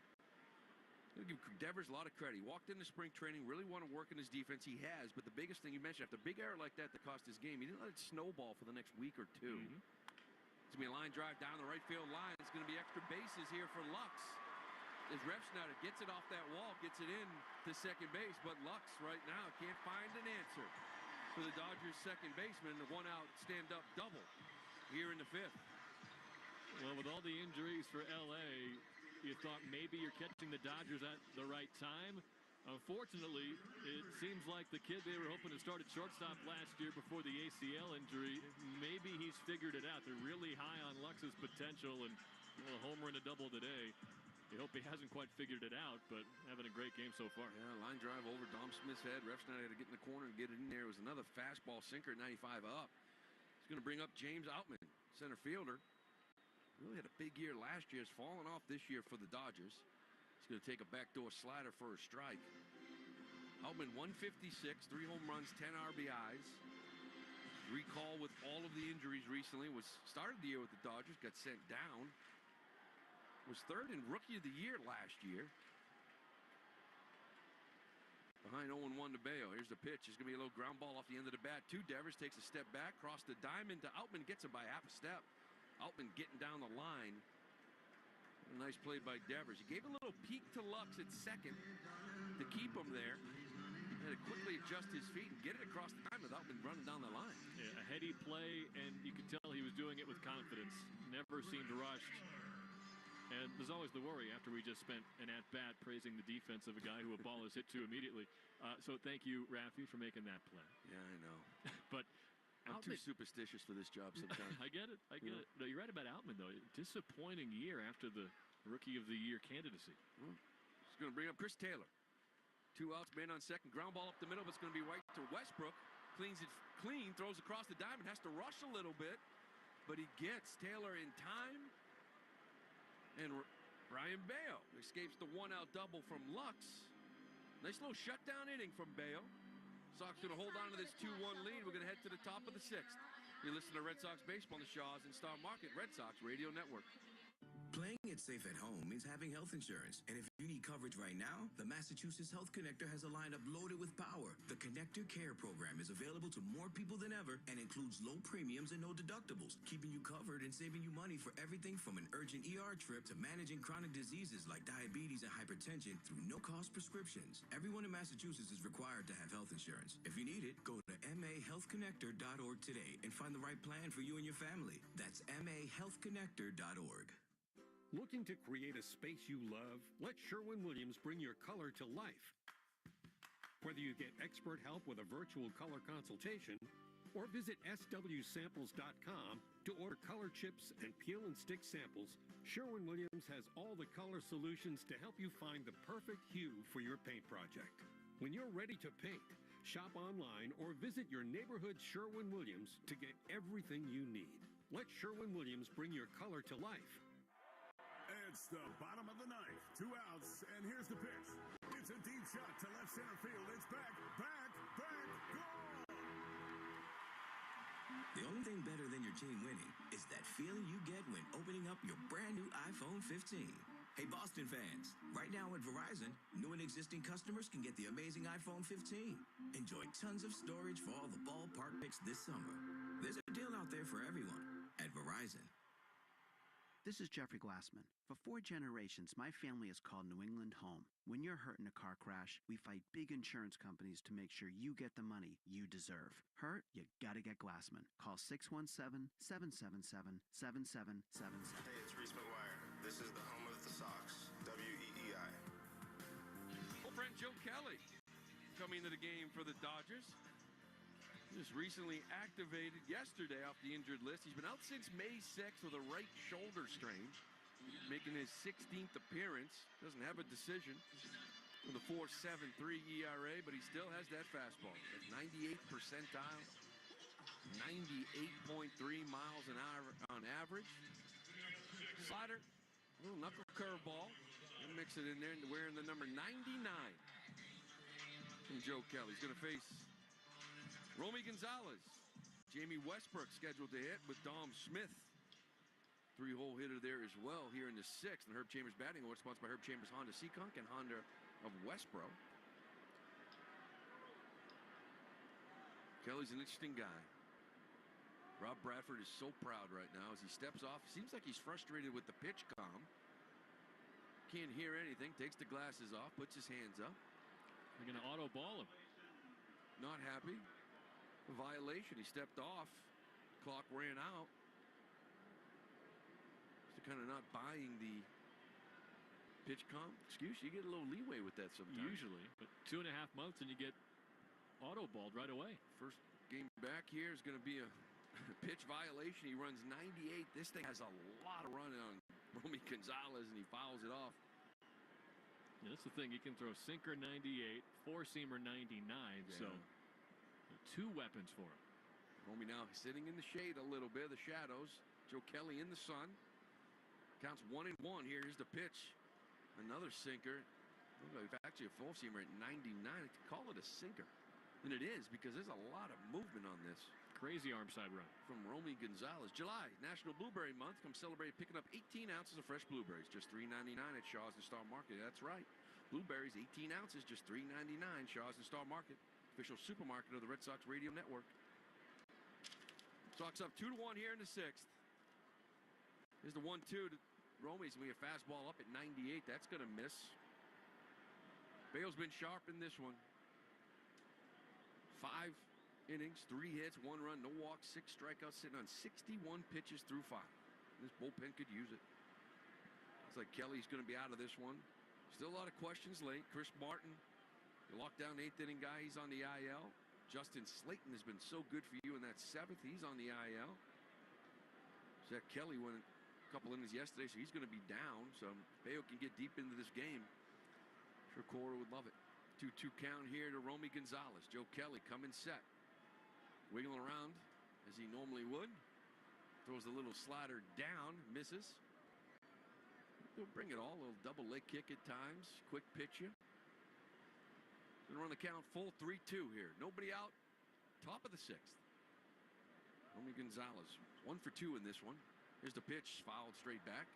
[SPEAKER 4] I'll give Devers a lot of credit. He walked into spring training, really want to work in his defense. He has, but the biggest thing you mentioned, after a big error like that cost his game, he didn't let it snowball for the next week or two. It's going to be a line drive down the right field line. It's going to be extra bases here for Lux. As Refsnyder gets it off that wall, gets it in to second base, but Lux right now can't find an answer for the Dodgers second baseman. The one-out stand-up double here in the 5th.
[SPEAKER 3] Well, with all the injuries for L.A., you thought maybe you're catching the Dodgers at the right time. Unfortunately, it seems like the kid they were hoping to start at shortstop last year before the ACL injury, maybe he's figured it out. They're really high on Lux's potential, and a homer and a double today. You hope he hasn't quite figured it out, but having a great game so far.
[SPEAKER 4] Yeah, line drive over Dom Smith's head. Refsnyder had to get in the corner and get it in there. It was another fastball sinker at 95 up. He's going to bring up James Outman, center fielder. Really had a big year last year. Has fallen off this year for the Dodgers. He's going to take a backdoor slider for a strike. Outman 156, 3 home runs, 10 RBIs. Recall with all of the injuries recently. Started the year with the Dodgers, got sent down. Was 3rd in Rookie of the Year last year. Behind 0-1 to Bayo. Here's the pitch. There's going to be a little ground ball off the end of the bat. Devers takes a step back, cross the diamond to Outman, gets him by half a step. Outman getting down the line. A nice play by Devers. He gave a little peek to Lux at second to keep him there. Had to quickly adjust his feet and get it across the diamond without running down the line.
[SPEAKER 3] Yeah, a heady play, and you could tell he was doing it with confidence. Never seemed rushed. And there's always the worry after we just spent an at-bat praising the defense of a guy who a ball is hit to immediately. So thank you, Rafi, for making that play.
[SPEAKER 4] Yeah, I know.
[SPEAKER 3] But
[SPEAKER 4] I'm too superstitious for this job sometimes.
[SPEAKER 3] I get it. No, you're right about Outman, though. Disappointing year after the Rookie of the Year candidacy.
[SPEAKER 4] He's going to bring up Chris Taylor. 2 outs, man on second. Ground ball up the middle, but it's going to be right to Westbrook. Cleans it clean, throws across the diamond, has to rush a little bit, but he gets Taylor in time. And Brian Bayo escapes the 1-out double from Lux. Nice little shutdown inning from Bayo. Sox going to hold on to this 2-1 lead. We're going to head to the top of the 6th. You listen to Red Sox Baseball on the Shaws and Star Market Red Sox Radio Network.
[SPEAKER 8] Playing it safe at home means having health insurance. And if you need coverage right now, the Massachusetts Health Connector has a lineup loaded with power. The Connector Care program is available to more people than ever and includes low premiums and no deductibles, keeping you covered and saving you money for everything from an urgent ER trip to managing chronic diseases like diabetes and hypertension through no-cost prescriptions. Everyone in Massachusetts is required to have health insurance. If you need it, go to mahealthconnector.org today and find the right plan for you and your family. That's mahealthconnector.org.
[SPEAKER 13] Looking to create a space you love? Let Sherwin-Williams bring your color to life. Whether you get expert help with a virtual color consultation or visit swsamples.com to order color chips and peel and stick samples, Sherwin-Williams has all the color solutions to help you find the perfect hue for your paint project. When you're ready to paint, shop online or visit your neighborhood Sherwin-Williams to get everything you need. Let Sherwin-Williams bring your color to life.
[SPEAKER 16] It's the bottom of the 9th, 2 outs, and here's the pitch. It's a deep shot to left center field. It's back, gone!
[SPEAKER 8] The only thing better than your team winning is that feeling you get when opening up your brand new iPhone 15. Hey, Boston fans, right now at Verizon, new and existing customers can get the amazing iPhone 15. Enjoy tons of storage for all the ballpark picks this summer. There's a deal out there for everyone at Verizon.
[SPEAKER 1] This is Jeffrey Glassman. For 4 generations, my family has called New England home. When you're hurt in a car crash, we fight big insurance companies to make sure you get the money you deserve. Hurt? You gotta get Glassman. Call 617-777-7777.
[SPEAKER 20] Hey, it's Reese McGuire. This is the home of the Sox, WEEI.
[SPEAKER 4] Old friend Joe Kelly coming into the game for the Dodgers. Just recently activated yesterday off the injured list. He's been out since May 6th with a right shoulder strain, making his 16th appearance. Doesn't have a decision with a 4.73 ERA, but he still has that fastball. At 98th percentile, 98.3 miles an hour on average. Slider, a little knuckle curveball. And mix it in there, and wearing the number 99 from Joe Kelly. He's going to face Romy Gonzalez. Jamie Westbrook scheduled to hit with Dom Smith. 3-hole hitter there as well here in the 6th. And Herb Chambers batting award sponsored by Herb Chambers Honda Seekonk and Honda of Westboro. Kelly's an interesting guy. Rob Bradford is so proud right now as he steps off. Seems like he's frustrated with the pitch comm. Can't hear anything. Takes the glasses off. Puts his hands up.
[SPEAKER 3] They're going to auto ball him.
[SPEAKER 4] Not happy. A violation. He stepped off. Clock ran out. So kind of not buying the pitch comp excuse. You get a little leeway with that sometimes.
[SPEAKER 3] Usually, but 2.5 months and you get auto balled right away.
[SPEAKER 4] First game back here is going to be a pitch violation. He runs 98. This thing has a lot of run on Romy Gonzalez, and he fouls it off.
[SPEAKER 3] Yeah, that's the thing. He can throw sinker 98, four-seamer 99, so 2 weapons for him.
[SPEAKER 4] Romy now sitting in the shade a little bit, the shadows. Joe Kelly in the sun. Counts 1-1 here. Here's the pitch. Another sinker. Actually a four-seamer at 99. I could call it a sinker. And it is, because there's a lot of movement on this.
[SPEAKER 3] Crazy arm side run.
[SPEAKER 4] From Romy Gonzalez. July, National Blueberry Month. Come celebrate picking up 18 ounces of fresh blueberries. Just $3.99 at Shaw's and Star Market. That's right. Blueberries, 18 ounces, just $3.99. Shaw's and Star Market. Official supermarket of the Red Sox Radio Network. Sox up 2-1 here in the 6th. Here's the 1-2 to Romy's going to be a fastball up at 98. That's going to miss. Bale's been sharp in this one. 5 innings, 3 hits, 1 run, no walks, 6 strikeouts, sitting on 61 pitches through 5. This bullpen could use it. Looks like Kelly's going to be out of this one. Still a lot of questions late. Chris Martin, the lockdown 8th inning guy, he's on the IL. Justin Slayton has been so good for you in that 7th. He's on the IL. Zach Kelly went a couple innings yesterday, so he's going to be down. So Bayo can get deep into this game. Sure Cora would love it. 2-2 count here to Romy Gonzalez. Joe Kelly coming set. Wiggling around as he normally would. Throws a little slider down. Misses. He'll bring it all. A little double leg kick at times. Quick pitch you. Gonna run the count full 3-2 here. Nobody out. Top of the 6th. Romy Gonzalez. 1 for 2 in this one. Here's the pitch. Fouled straight back.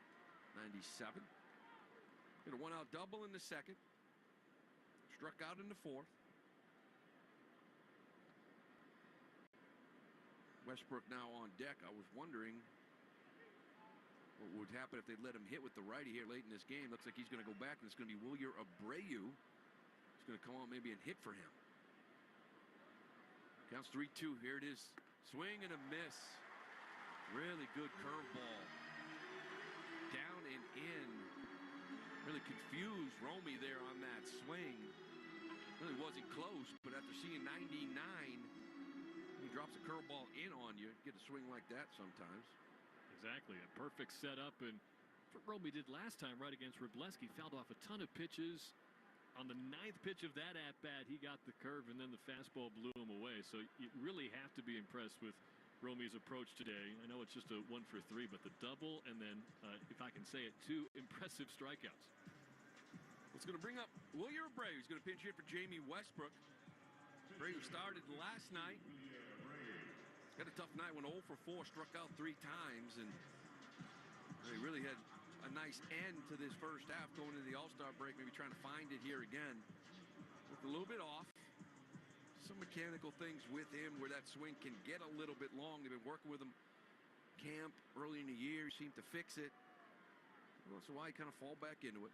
[SPEAKER 4] 97. Get a 1-out double in the 2nd. Struck out in the 4th. Westbrook now on deck. I was wondering what would happen if they let him hit with the righty here late in this game. Looks like he's going to go back, and it's going to be Wilyer Abreu. He's going to come on maybe and hit for him. Counts 3-2. Here it is. Swing and a miss. Really good curveball. Down and in. Really confused Romy there on that swing. Really wasn't close, but after seeing 99, he drops a curveball in on you. Get a swing like that sometimes.
[SPEAKER 3] Exactly. A perfect setup. And what Romy did last time right against Wrobleski, fouled off a ton of pitches. On the 9th pitch of that at-bat, he got the curve, and then the fastball blew him away. So you really have to be impressed with Romy's approach today. I know it's just a 1 for 3, but the double, and then, if I can say it, 2 impressive strikeouts.
[SPEAKER 4] It's going to bring up Wilyer Abreu. He's going to pinch hit for Jamie Westbrook. Abreu started last night. Had a tough night when 0 for 4, struck out 3 times, and he really had a nice end to this first half going into the All-Star break, maybe trying to find it here again. Looked a little bit off. Some mechanical things with him where that swing can get a little bit long. They've been working with him camp early in the year. He seemed to fix it. So why kind of fall back into it?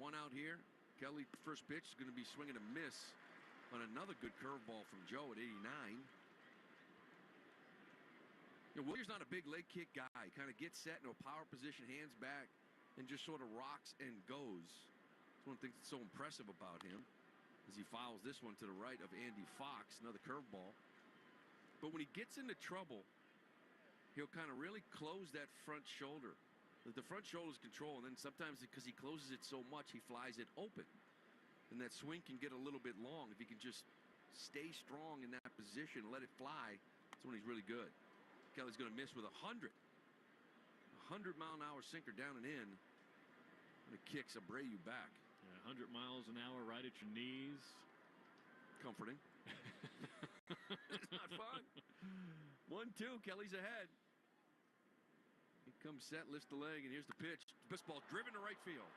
[SPEAKER 4] One out here. Kelly, first pitch, is going to be swinging a miss on another good curveball from Joe at 89. Willier's not a big leg kick guy. Kind of gets set into a power position, hands back, and just sort of rocks and goes. That's one of the things that's so impressive about him, as he fouls this one to the right of Andy Fox, another curveball. But when he gets into trouble, he'll kind of really close that front shoulder. The front shoulder's control, and then sometimes because he closes it so much, he flies it open. And that swing can get a little bit long. If he can just stay strong in that position, let it fly, that's when he's really good. Kelly's going to miss with 100. 100-mile-an-hour sinker down and in. And it kicks Abreu back.
[SPEAKER 3] Yeah, 100 miles an hour right at your knees.
[SPEAKER 4] Comforting. It's not fun. 1-2, Kelly's ahead. He comes set, lifts the leg, and here's the pitch. This ball driven to right field.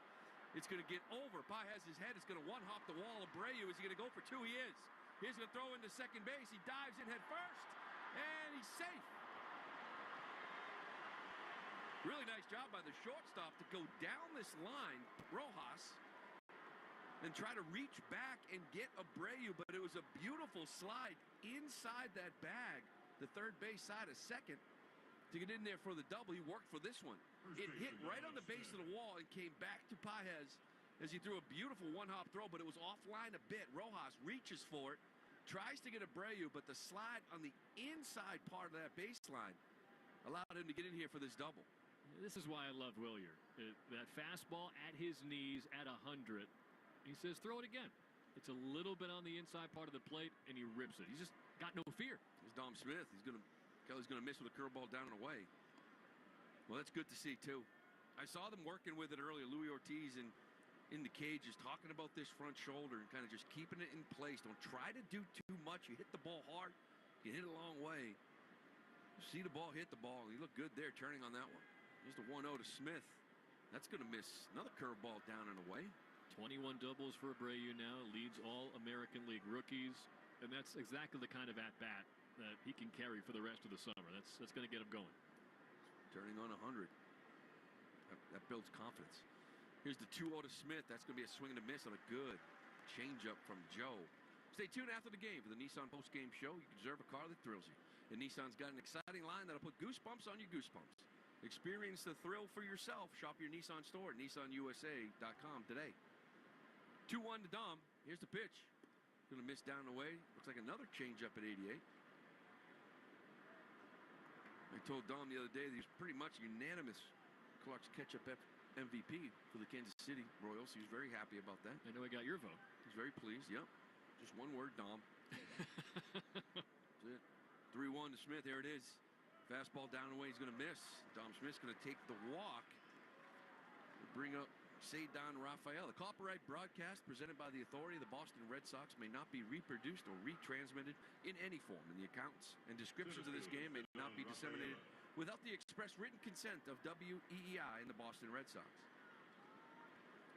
[SPEAKER 4] It's going to get over. Pye has his head. It's going to one-hop the wall. Abreu, is he going to go for two? He is. He's going to throw into second base. He dives in head first, and he's safe. Really nice job by the shortstop to go down this line, Rojas, and try to reach back and get Abreu, but it was a beautiful slide inside that bag, the third base side of second, to get in there for the double. He worked for this one. It hit right on the base of the wall and came back to Paez as he threw a beautiful one-hop throw, but it was offline a bit. Rojas reaches for it, tries to get Abreu, but the slide on the inside part of that baseline allowed him to get in here for this double.
[SPEAKER 3] This is why I love Willier. That fastball at his knees at 100. He says, throw it again. It's a little bit on the inside part of the plate, and he rips it. He's just got no fear.
[SPEAKER 4] Here's Dom Smith. Kelly's going to miss with a curveball down and away. Well, that's good to see, too. I saw them working with it earlier. Louis Ortiz in the cage is talking about this front shoulder and kind of just keeping it in place. Don't try to do too much. You hit the ball hard, you hit it a long way. You see the ball hit the ball. He looked good there turning on that one. Here's the 1-0 to Smith. That's going to miss another curveball down and away.
[SPEAKER 3] 21 doubles for Abreu now. Leads all American League rookies. And that's exactly the kind of at-bat that he can carry for the rest of the summer. That's going to get him going.
[SPEAKER 4] Turning on 100. That builds confidence. Here's the 2-0 to Smith. That's going to be a swing and a miss on a good changeup from Joe. Stay tuned after the game for the Nissan post-game show. You can deserve a car that thrills you. And Nissan's got an exciting line that'll put goosebumps on your goosebumps. Experience the thrill for yourself. Shop your Nissan store at nissanusa.com today. 2-1 to Dom. Here's the pitch. Going to miss down the way. Looks like another changeup at 88. I told Dom the other day that he was pretty much unanimous Clark's catch-up MVP for the Kansas City Royals. He was very happy about that.
[SPEAKER 3] I know he got your vote.
[SPEAKER 4] He's very pleased, yep. Just one word, Dom. That's it. 3-1 to Smith. There it is. Fastball down the way. He's going to miss. Dom Smith's going to take the walk. We'll bring up Cedar Rafael. The copyright broadcast presented by the authority of the Boston Red Sox may not be reproduced or retransmitted in any form, and the accounts and descriptions of this game may not be disseminated without the express written consent of WEEI and the Boston Red Sox.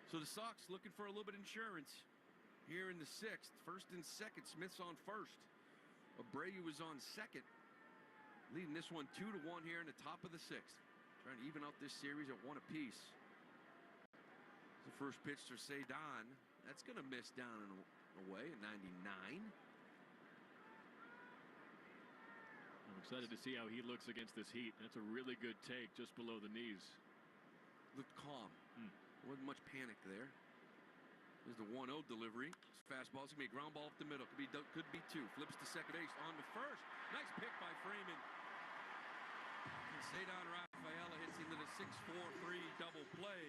[SPEAKER 4] So the Sox looking for a little bit of insurance here in the sixth. First and second. Smith's on first. Abreu is on second. Leading this one 2-1 here in the top of the sixth. Trying to even out this series at 1 apiece. The first pitch to Cedar. That's going to miss down and away at 99.
[SPEAKER 3] I'm excited to see how he looks against this heat. That's a really good take just below the knees.
[SPEAKER 4] Looked calm. Wasn't much panic there. There's the 1-0 delivery. Fastball. It's going to be a ground ball up the middle. Could be two. Flips to second base. On to first. Nice pick by Freeman. And Cedar Rafaela hits into the 6-4-3 double play.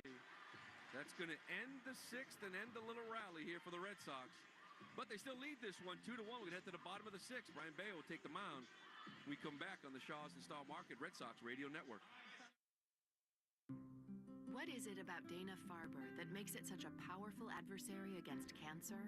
[SPEAKER 4] That's going to end the sixth and end the little rally here for the Red Sox. But they still lead this one 2-1. We're going to head to the bottom of the sixth. Brian Bayo will take the mound. We come back on the Shaws and Star Market Red Sox Radio Network.
[SPEAKER 7] What is it about Dana-Farber that makes it such a powerful adversary against cancer?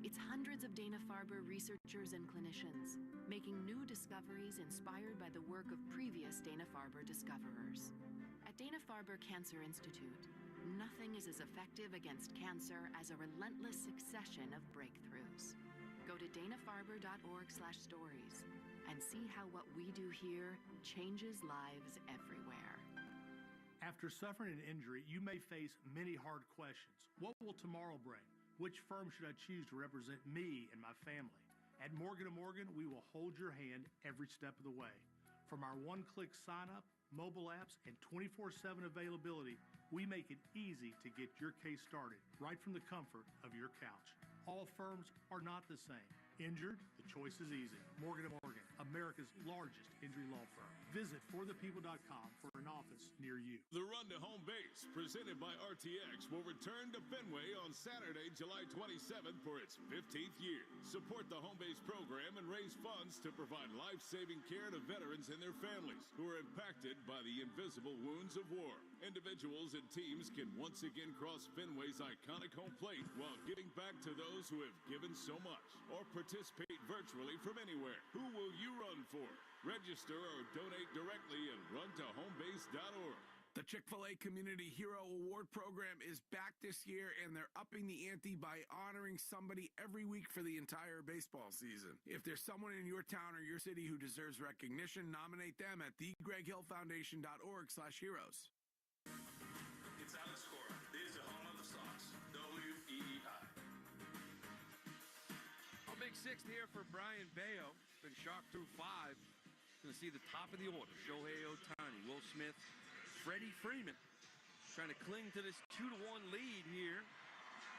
[SPEAKER 7] It's hundreds of Dana-Farber researchers and clinicians making new discoveries inspired by the work of previous Dana-Farber discoverers. At Dana-Farber Cancer Institute, nothing is as effective against cancer as a relentless succession of breakthroughs. Go to danafarber.org/stories and see how what we do here changes lives everywhere.
[SPEAKER 9] After suffering an injury, you may face many hard questions. What will tomorrow bring? Which firm should I choose to represent me and my family? At Morgan & Morgan, we will hold your hand every step of the way. From our one-click sign-up, mobile apps, and 24/7 availability, we make it easy to get your case started right from the comfort of your couch. All firms are not the same. Injured? The choice is easy. Morgan & Morgan, America's largest injury law firm. Visit forthepeople.com for an office near you.
[SPEAKER 16] The Run to Home Base, presented by RTX, will return to Fenway on Saturday, July 27th for its 15th year. Support the Home Base program and raise funds to provide life-saving care to veterans and their families who are impacted by the invisible wounds of war. Individuals and teams can once again cross Fenway's iconic home plate while giving back to those who have given so much, or participate virtually from anywhere. Who will you run for? Register or donate directly at runtohomebase.org.
[SPEAKER 25] The Chick-fil-A Community Hero Award Program is back this year, and they're upping the ante by honoring somebody every week for the entire baseball season. If there's someone in your town or your city who deserves recognition, nominate them at thegreghillfoundation.org/heroes.
[SPEAKER 23] It's Alex Cora. This is the home of the Sox, WEEI.
[SPEAKER 4] A big sixth here for Brian Bayo. Been shocked through 5. Going to see the top of the order. Shohei Ohtani, Will Smith, Freddie Freeman trying to cling to this 2-1 lead here.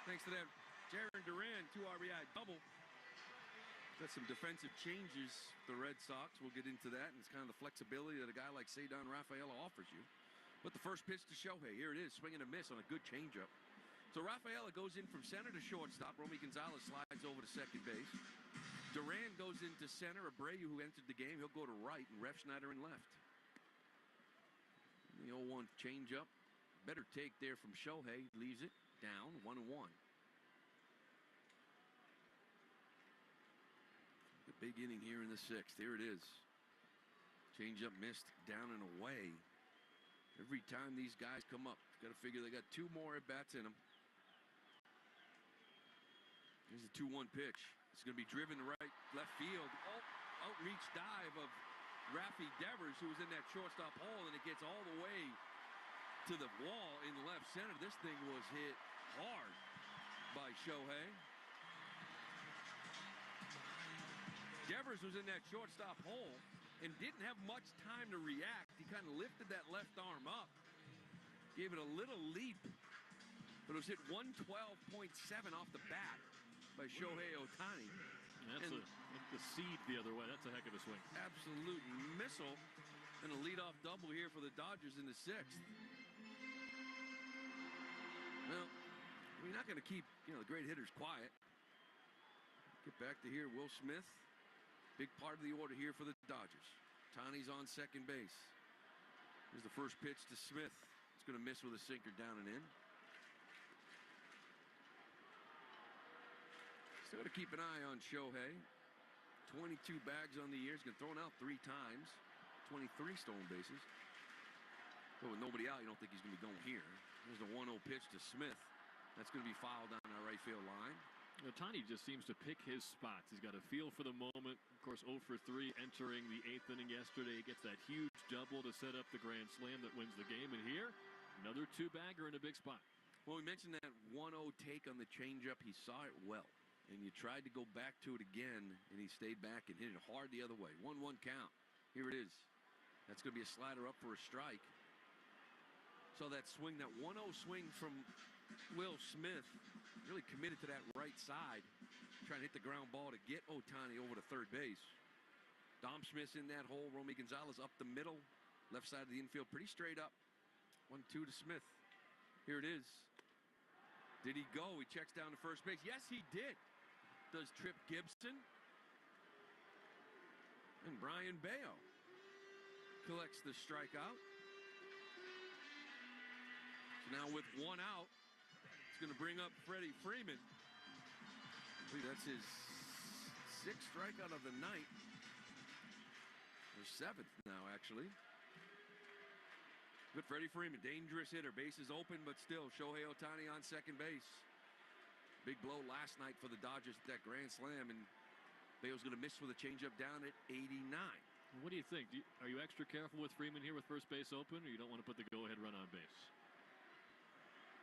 [SPEAKER 4] Thanks to that Jarren Duran 2 RBI double. Got some defensive changes, the Red Sox. We'll get into that, and it's kind of the flexibility that a guy like Cedar Rafaela offers you. But the first pitch to Shohei, here it is, swing and a miss on a good changeup. So Rafaela goes in from center to shortstop. Romy Gonzalez slides over to second base. Duran goes into center. Abreu, who entered the game, he'll go to right, and Refsnyder in left. The 0-1 changeup. Better take there from Shohei. Leaves it down 1-1. The big inning here in the 6th. Here it is. Changeup missed down and away. Every time these guys come up, got to figure they got 2 more at-bats in them. Here's the 2-1 pitch. It's going to be driven to left field. Outreach dive of Rafi Devers, who was in that shortstop hole, and it gets all the way to the wall in left center. This thing was hit hard by Shohei. Devers was in that shortstop hole and didn't have much time to react. He kind of lifted that left arm up, gave it a little leap, but it was hit 112.7 off the bat by Shohei Ohtani.
[SPEAKER 3] That's the seed the other way. That's a heck of a swing.
[SPEAKER 4] Absolute missile, and a leadoff double here for the Dodgers in the 6th. Well, we're not going to keep the great hitters quiet. Get back to here, Will Smith. Big part of the order here for the Dodgers. Ohtani's on second base. Here's the first pitch to Smith. It's going to miss with a sinker down and in. Still got to keep an eye on Shohei. 22 bags on the year. He's been thrown out 3 times. 23 stolen bases. But with nobody out, you don't think he's going to be going here. There's the 1-0 pitch to Smith. That's going to be fouled down our right field line.
[SPEAKER 3] Ohtani just seems to pick his spots. He's got a feel for the moment. Of course, 0 for 3 entering the 8th inning yesterday. He gets that huge double to set up the grand slam that wins the game. And here, another 2-bagger in a big spot.
[SPEAKER 4] Well, we mentioned that 1-0 take on the changeup. He saw it well. And you tried to go back to it again, and he stayed back and hit it hard the other way. 1-1 count. Here it is. That's going to be a slider up for a strike. So that swing, that 1-0 swing from Will Smith, really committed to that right side, trying to hit the ground ball to get Ohtani over to third base. Dom Smith's in that hole. Romy Gonzalez up the middle, left side of the infield, pretty straight up. 1-2 to Smith. Here it is. Did he go? He checks down to first base. Yes, he did. Does Trip Gibson. And Brian Bayo collects the strikeout. So now with 1 out, it's going to bring up Freddie Freeman. I believe that's his 6th strikeout of the night. Or 7th now, actually. But Freddie Freeman, dangerous hitter. Bases open, but still Shohei Ohtani on second base. Big blow last night for the Dodgers at that grand slam, and Bayo's going to miss with a changeup down at 89.
[SPEAKER 3] What do you think? Are you extra careful with Freeman here with first base open, or you don't want to put the go-ahead run on base?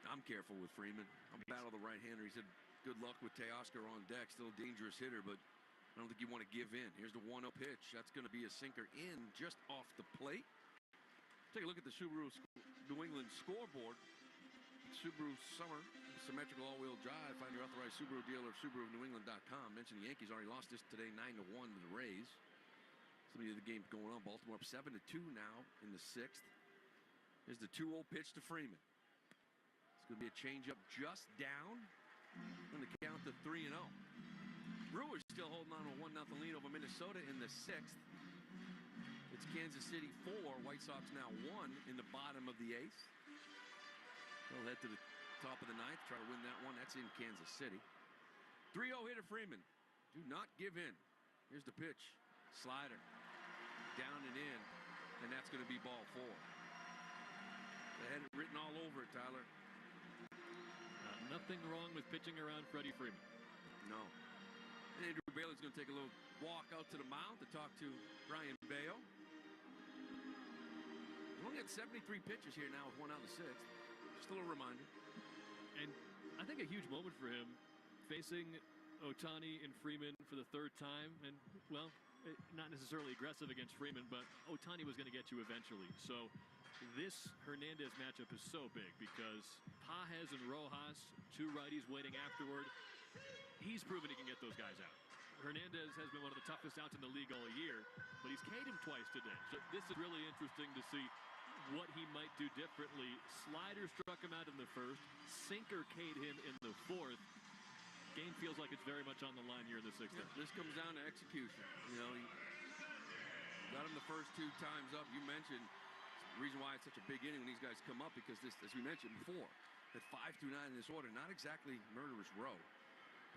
[SPEAKER 4] I'm careful with Freeman. I'll battle the right-hander. He said, good luck with Teoscar on deck. Still a dangerous hitter, but I don't think you want to give in. Here's the 1-0 pitch. That's going to be a sinker in just off the plate. Take a look at the Subaru New England scoreboard. Subaru Summer, symmetrical all-wheel drive. Find your authorized Subaru dealer at SubaruNewEngland.com. Mention the Yankees already lost this today 9-1 to the Rays. Some of the games going on. Baltimore up 7-2 now in the 6th. Here's the 2-0 pitch to Freeman. It's going to be a changeup just down. On the count to 3-0. Brewers still holding on to a 1-0 lead over Minnesota in the 6th. It's Kansas City 4. White Sox now 1 in the bottom of the 8th. They'll head to the top of the 9th, try to win that one. That's in Kansas City. 3-0 hitter Freeman. Do not give in. Here's the pitch. Slider. Down and in. And that's going to be ball 4. They had it written all over it, Tyler.
[SPEAKER 3] Nothing wrong with pitching around Freddie Freeman.
[SPEAKER 4] No. And Andrew Bailey's going to take a little walk out to the mound to talk to Brian Bayo. He's only got 73 pitches here now with 1 out of the 6th. Just a little reminder.
[SPEAKER 3] And I think a huge moment for him, facing Ohtani and Freeman for the 3rd time. And, well, not necessarily aggressive against Freeman, but Ohtani was going to get you eventually. So this Hernandez matchup is so big because Pajes and Rojas, 2 righties waiting afterward. He's proven he can get those guys out. Hernandez has been one of the toughest outs in the league all year, but he's K'd him twice today. So this is really interesting to see what he might do differently. Slider struck him out in the 1st. Sinker K'd him in the 4th. Game feels like it's very much on the line here in the 6th.
[SPEAKER 4] Yeah, this comes down to execution. You know, he got him the first 2 times up. You mentioned the reason why it's such a big inning when these guys come up, because this, as we mentioned before, that 5 through 9 in this order, not exactly murderer's row.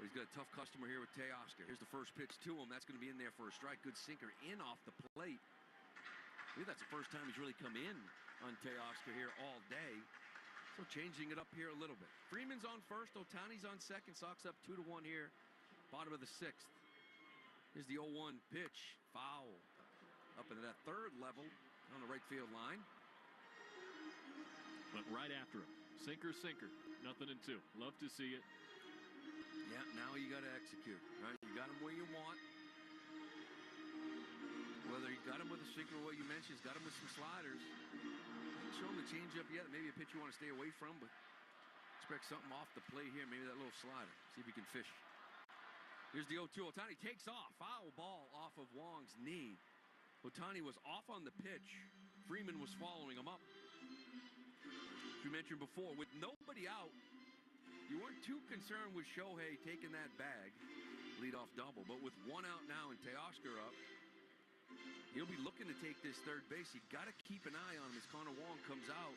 [SPEAKER 4] But he's got a tough customer here with Teoscar. Here's the first pitch to him. That's going to be in there for a strike. Good sinker in off the plate. I believe that's the first time he's really come in on Teoscar here all day. So changing it up here a little bit. Freeman's on first. Ohtani's on second. Sox up 2-1 here. Bottom of the 6th. Here's the 0-1 pitch. Foul. Up into that 3rd level on the right field line.
[SPEAKER 3] But right after him. Sinker, sinker. Nothing in 2. Love to see it.
[SPEAKER 4] Yeah, now you got to execute, right? You got him where you want. Whether you got him with a sinker or what you mentioned, he's got him with some sliders. Haven't shown the changeup yet. Maybe a pitch you want to stay away from, but expect something off the plate here. Maybe that little slider. See if he can fish. Here's the 0-2. Ohtani takes off. Foul ball off of Wong's knee. Ohtani was off on the pitch. Freeman was following him up. As we mentioned before, with nobody out, you weren't too concerned with Shohei taking that bag, leadoff double. But with 1 out now and Teoscar up, he'll be looking to take this 3rd base. You got to keep an eye on him as Connor Wong comes out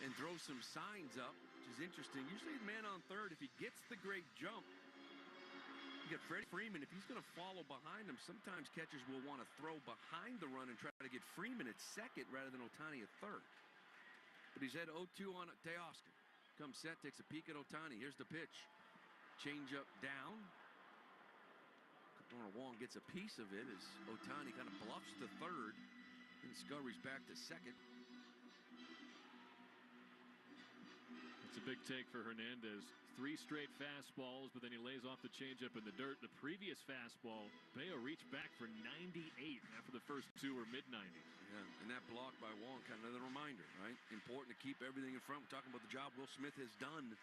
[SPEAKER 4] and throws some signs up, which is interesting. Usually the man on 3rd, if he gets the great jump, you got Freddie Freeman. If he's going to follow behind him, sometimes catchers will want to throw behind the run and try to get Freeman at 2nd rather than Ohtani at 3rd. But he's had 0-2 on Teoscar. Comes set, takes a peek at Ohtani. Here's the pitch. Change up down. Connor Wong gets a piece of it as Ohtani kind of bluffs to 3rd and scurries back to 2nd.
[SPEAKER 3] It's a big take for Hernandez. 3 straight fastballs, but then he lays off the changeup in the dirt. The previous fastball, Bayo reached back for 98 after the first 2 were mid-90s.
[SPEAKER 4] Yeah, and that block by Wong, kind of a reminder, right? Important to keep everything in front. We're talking about the job Will Smith has done.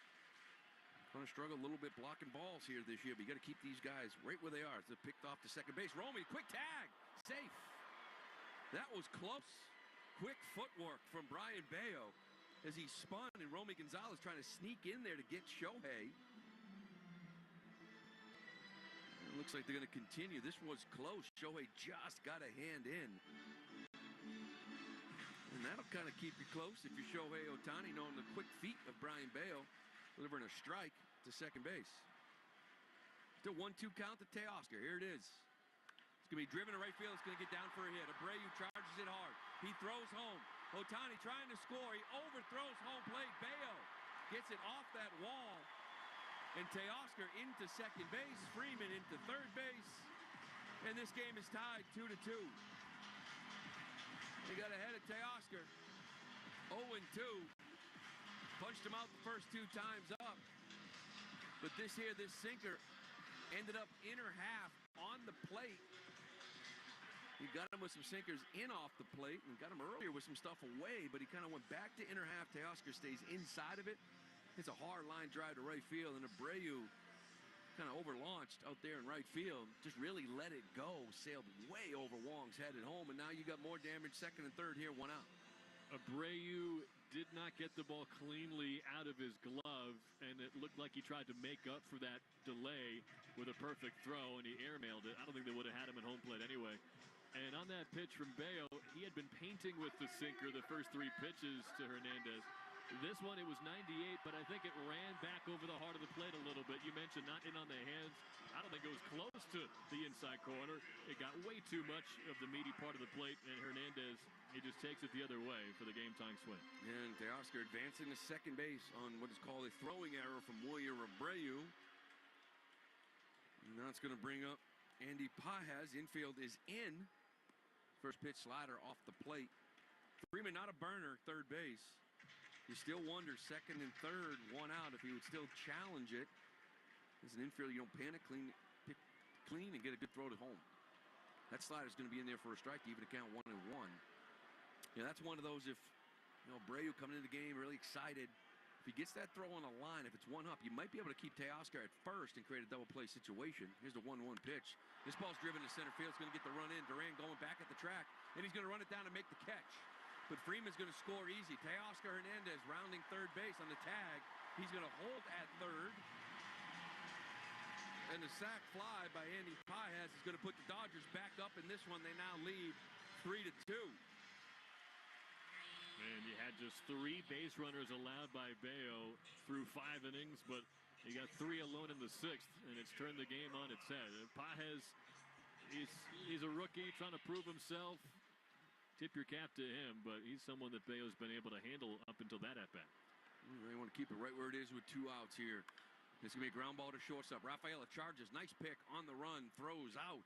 [SPEAKER 4] Going to struggle a little bit blocking balls here this year, but you got to keep these guys right where they are. They're picked off to 2nd base. Romy, quick tag, safe. That was close. Quick footwork from Brian Bayo as he spun, and Romy Gonzalez trying to sneak in there to get Shohei. It looks like they're going to continue. This was close. Shohei just got a hand in. And that'll kind of keep you close if you're Shohei Ohtani, knowing the quick feet of Brian Bayo, delivering a strike to 2nd base. Still 1-2 count to Teoscar. Here it is. It's going to be driven to right field. It's going to get down for a hit. Abreu charges it hard. He throws home. Ohtani trying to score. He overthrows home plate. Bayo gets it off that wall. And Teoscar into 2nd base. Freeman into 3rd base. And this game is tied 2-2. He got ahead of Teoscar. 0-2. Punched him out the first 2 times up. But this sinker ended up inner half on the plate. He got him with some sinkers in off the plate and got him earlier with some stuff away, but he kind of went back to inner half. Teoscar stays inside of it. It's a hard line drive to right field, and Abreu kind of overlaunched out there in right field. Just really let it go. Sailed way over Wong's head at home, and now you got more damage second and third here, 1 out.
[SPEAKER 3] Abreu did not get the ball cleanly out of his glove, and it looked like he tried to make up for that delay with a perfect throw, and he airmailed it. I don't think they would have had him at home plate anyway. And on that pitch from Bayo, he had been painting with the sinker the first 3 pitches to Hernandez. This one, it was 98, but I think it ran back over the heart of the plate a little bit. You mentioned not in on the hands. I don't think it was close to the inside corner. It got way too much of the meaty part of the plate, and Hernandez, he just takes it the other way for the game-tying swing.
[SPEAKER 4] And Teoscar advancing to second base on what is called a throwing error from William Abreu. And now it's going to bring up Andy Pages. Infield is in. First pitch slider off the plate. Freeman not a burner, third base. You still wonder second and third, 1 out, if he would still challenge it. As an infielder, you don't panic, pick clean, and get a good throw to home. That slider's going to be in there for a strike to even account 1-1. Yeah, that's one of those if, Abreu coming into the game really excited. If he gets that throw on the line, if it's 1 up, you might be able to keep Teoscar at first and create a double play situation. Here's the 1-1 pitch. This ball's driven to center field. It's going to get the run in. Duran going back at the track, and he's going to run it down and make the catch. But Freeman's going to score easy. Teoscar Hernandez rounding third base on the tag. He's going to hold at third. And the sac fly by Andy Pages is going to put the Dodgers back up in this one. They now lead 3-2.
[SPEAKER 3] And you had just 3 base runners allowed by Bayo through 5 innings, but you got 3 alone in the 6th, and it's turned the game on its head. And Pages, he's a rookie trying to prove himself. Tip your cap to him, but he's someone that Bayo's been able to handle up until that at-bat.
[SPEAKER 4] They want to keep it right where it is with 2 outs here. It's going to be a ground ball to shortstop. Rafaela charges. Nice pick on the run. Throws out.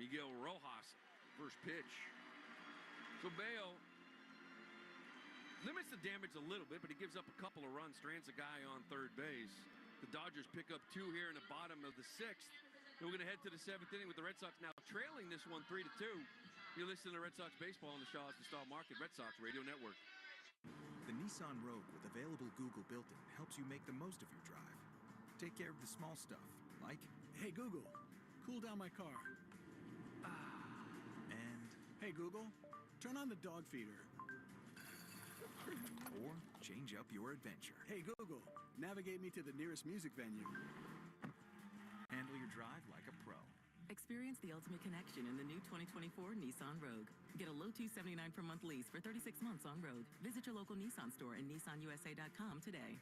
[SPEAKER 4] Miguel Rojas, first pitch. So Bayo limits the damage a little bit, but he gives up a couple of runs. Strands a guy on third base. The Dodgers pick up 2 here in the bottom of the 6th. And we're going to head to the 7th inning with the Red Sox now trailing this one 3-2. You're listening to Red Sox Baseball on the Shaw's Star Market Red Sox Radio Network.
[SPEAKER 6] The Nissan Rogue with available Google built-in helps you make the most of your drive. Take care of the small stuff, like,
[SPEAKER 17] hey Google, cool down my car.
[SPEAKER 6] And
[SPEAKER 17] hey Google, turn on the dog feeder.
[SPEAKER 6] Or change up your adventure.
[SPEAKER 17] Hey Google, navigate me to the nearest music venue.
[SPEAKER 6] Handle your drive like a pro.
[SPEAKER 18] Experience the ultimate connection in the new 2024 Nissan Rogue. Get a low $279 per month lease for 36 months on road. Visit your local Nissan store and nissanusa.com today.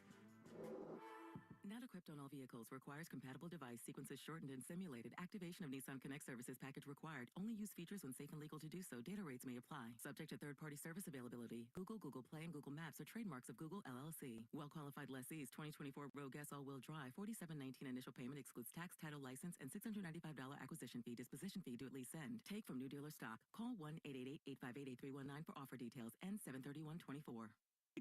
[SPEAKER 18] Not equipped on all vehicles. Requires compatible device. Sequences shortened and simulated. Activation of Nissan Connect services package required. Only use features when safe and legal to do so. Data rates may apply. Subject to third-party service availability. Google, Google Play, and Google Maps are trademarks of Google LLC. Well-qualified lessees. 2024 Rogue S all-wheel drive. $47.19 initial payment excludes tax, title, license, and $695 acquisition fee. Disposition fee due at lease end. Take from new dealer stock. Call 1-888-858-8319 for offer details. End 7/31/24.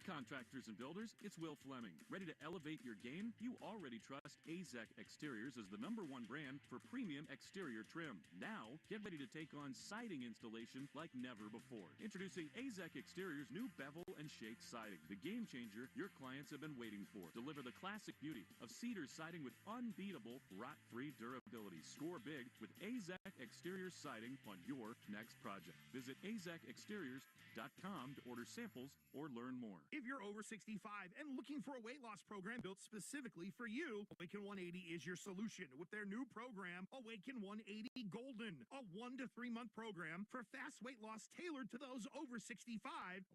[SPEAKER 10] Contractors and builders, it's Will Fleming. Ready to elevate your game? You already trust AZEK Exteriors as the #1 brand for premium exterior trim. Now, get ready to take on siding installation like never before. Introducing AZEK Exteriors' new bevel and shake siding, the game changer your clients have been waiting for. Deliver the classic beauty of cedar siding with unbeatable rot-free durability. Score big with AZEK Exteriors siding on your next project. Visit azekexteriors.com to order samples or learn more.
[SPEAKER 12] If you're over 65 and looking for a weight loss program built specifically for you, Awaken 180 is your solution with their new program, Awaken 180 Golden, a 1 to 3 month program for fast weight loss tailored to those over 65.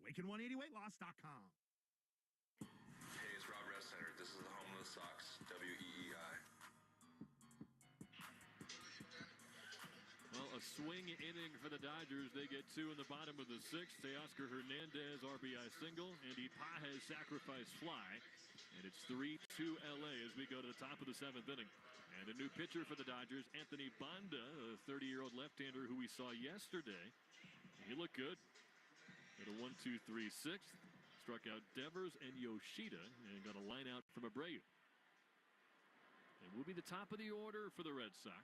[SPEAKER 12] Awaken180weightloss.com.
[SPEAKER 20] Hey, it's Rob Rest Center. This is the home of the Sox, WEEI.
[SPEAKER 3] Well, a A swing inning for the Dodgers. They get 2 in the bottom of the 6th. Teoscar Hernandez RBI single. Andy Pages sacrifice fly. And it's 3-2 LA as we go to the top of the 7th inning. And a new pitcher for the Dodgers, Anthony Banda, a 30-year-old left-hander who we saw yesterday. He looked good. At a 1-2-3 6th. Struck out Devers and Yoshida and got a line out from Abreu. It will be the top of the order for the Red Sox.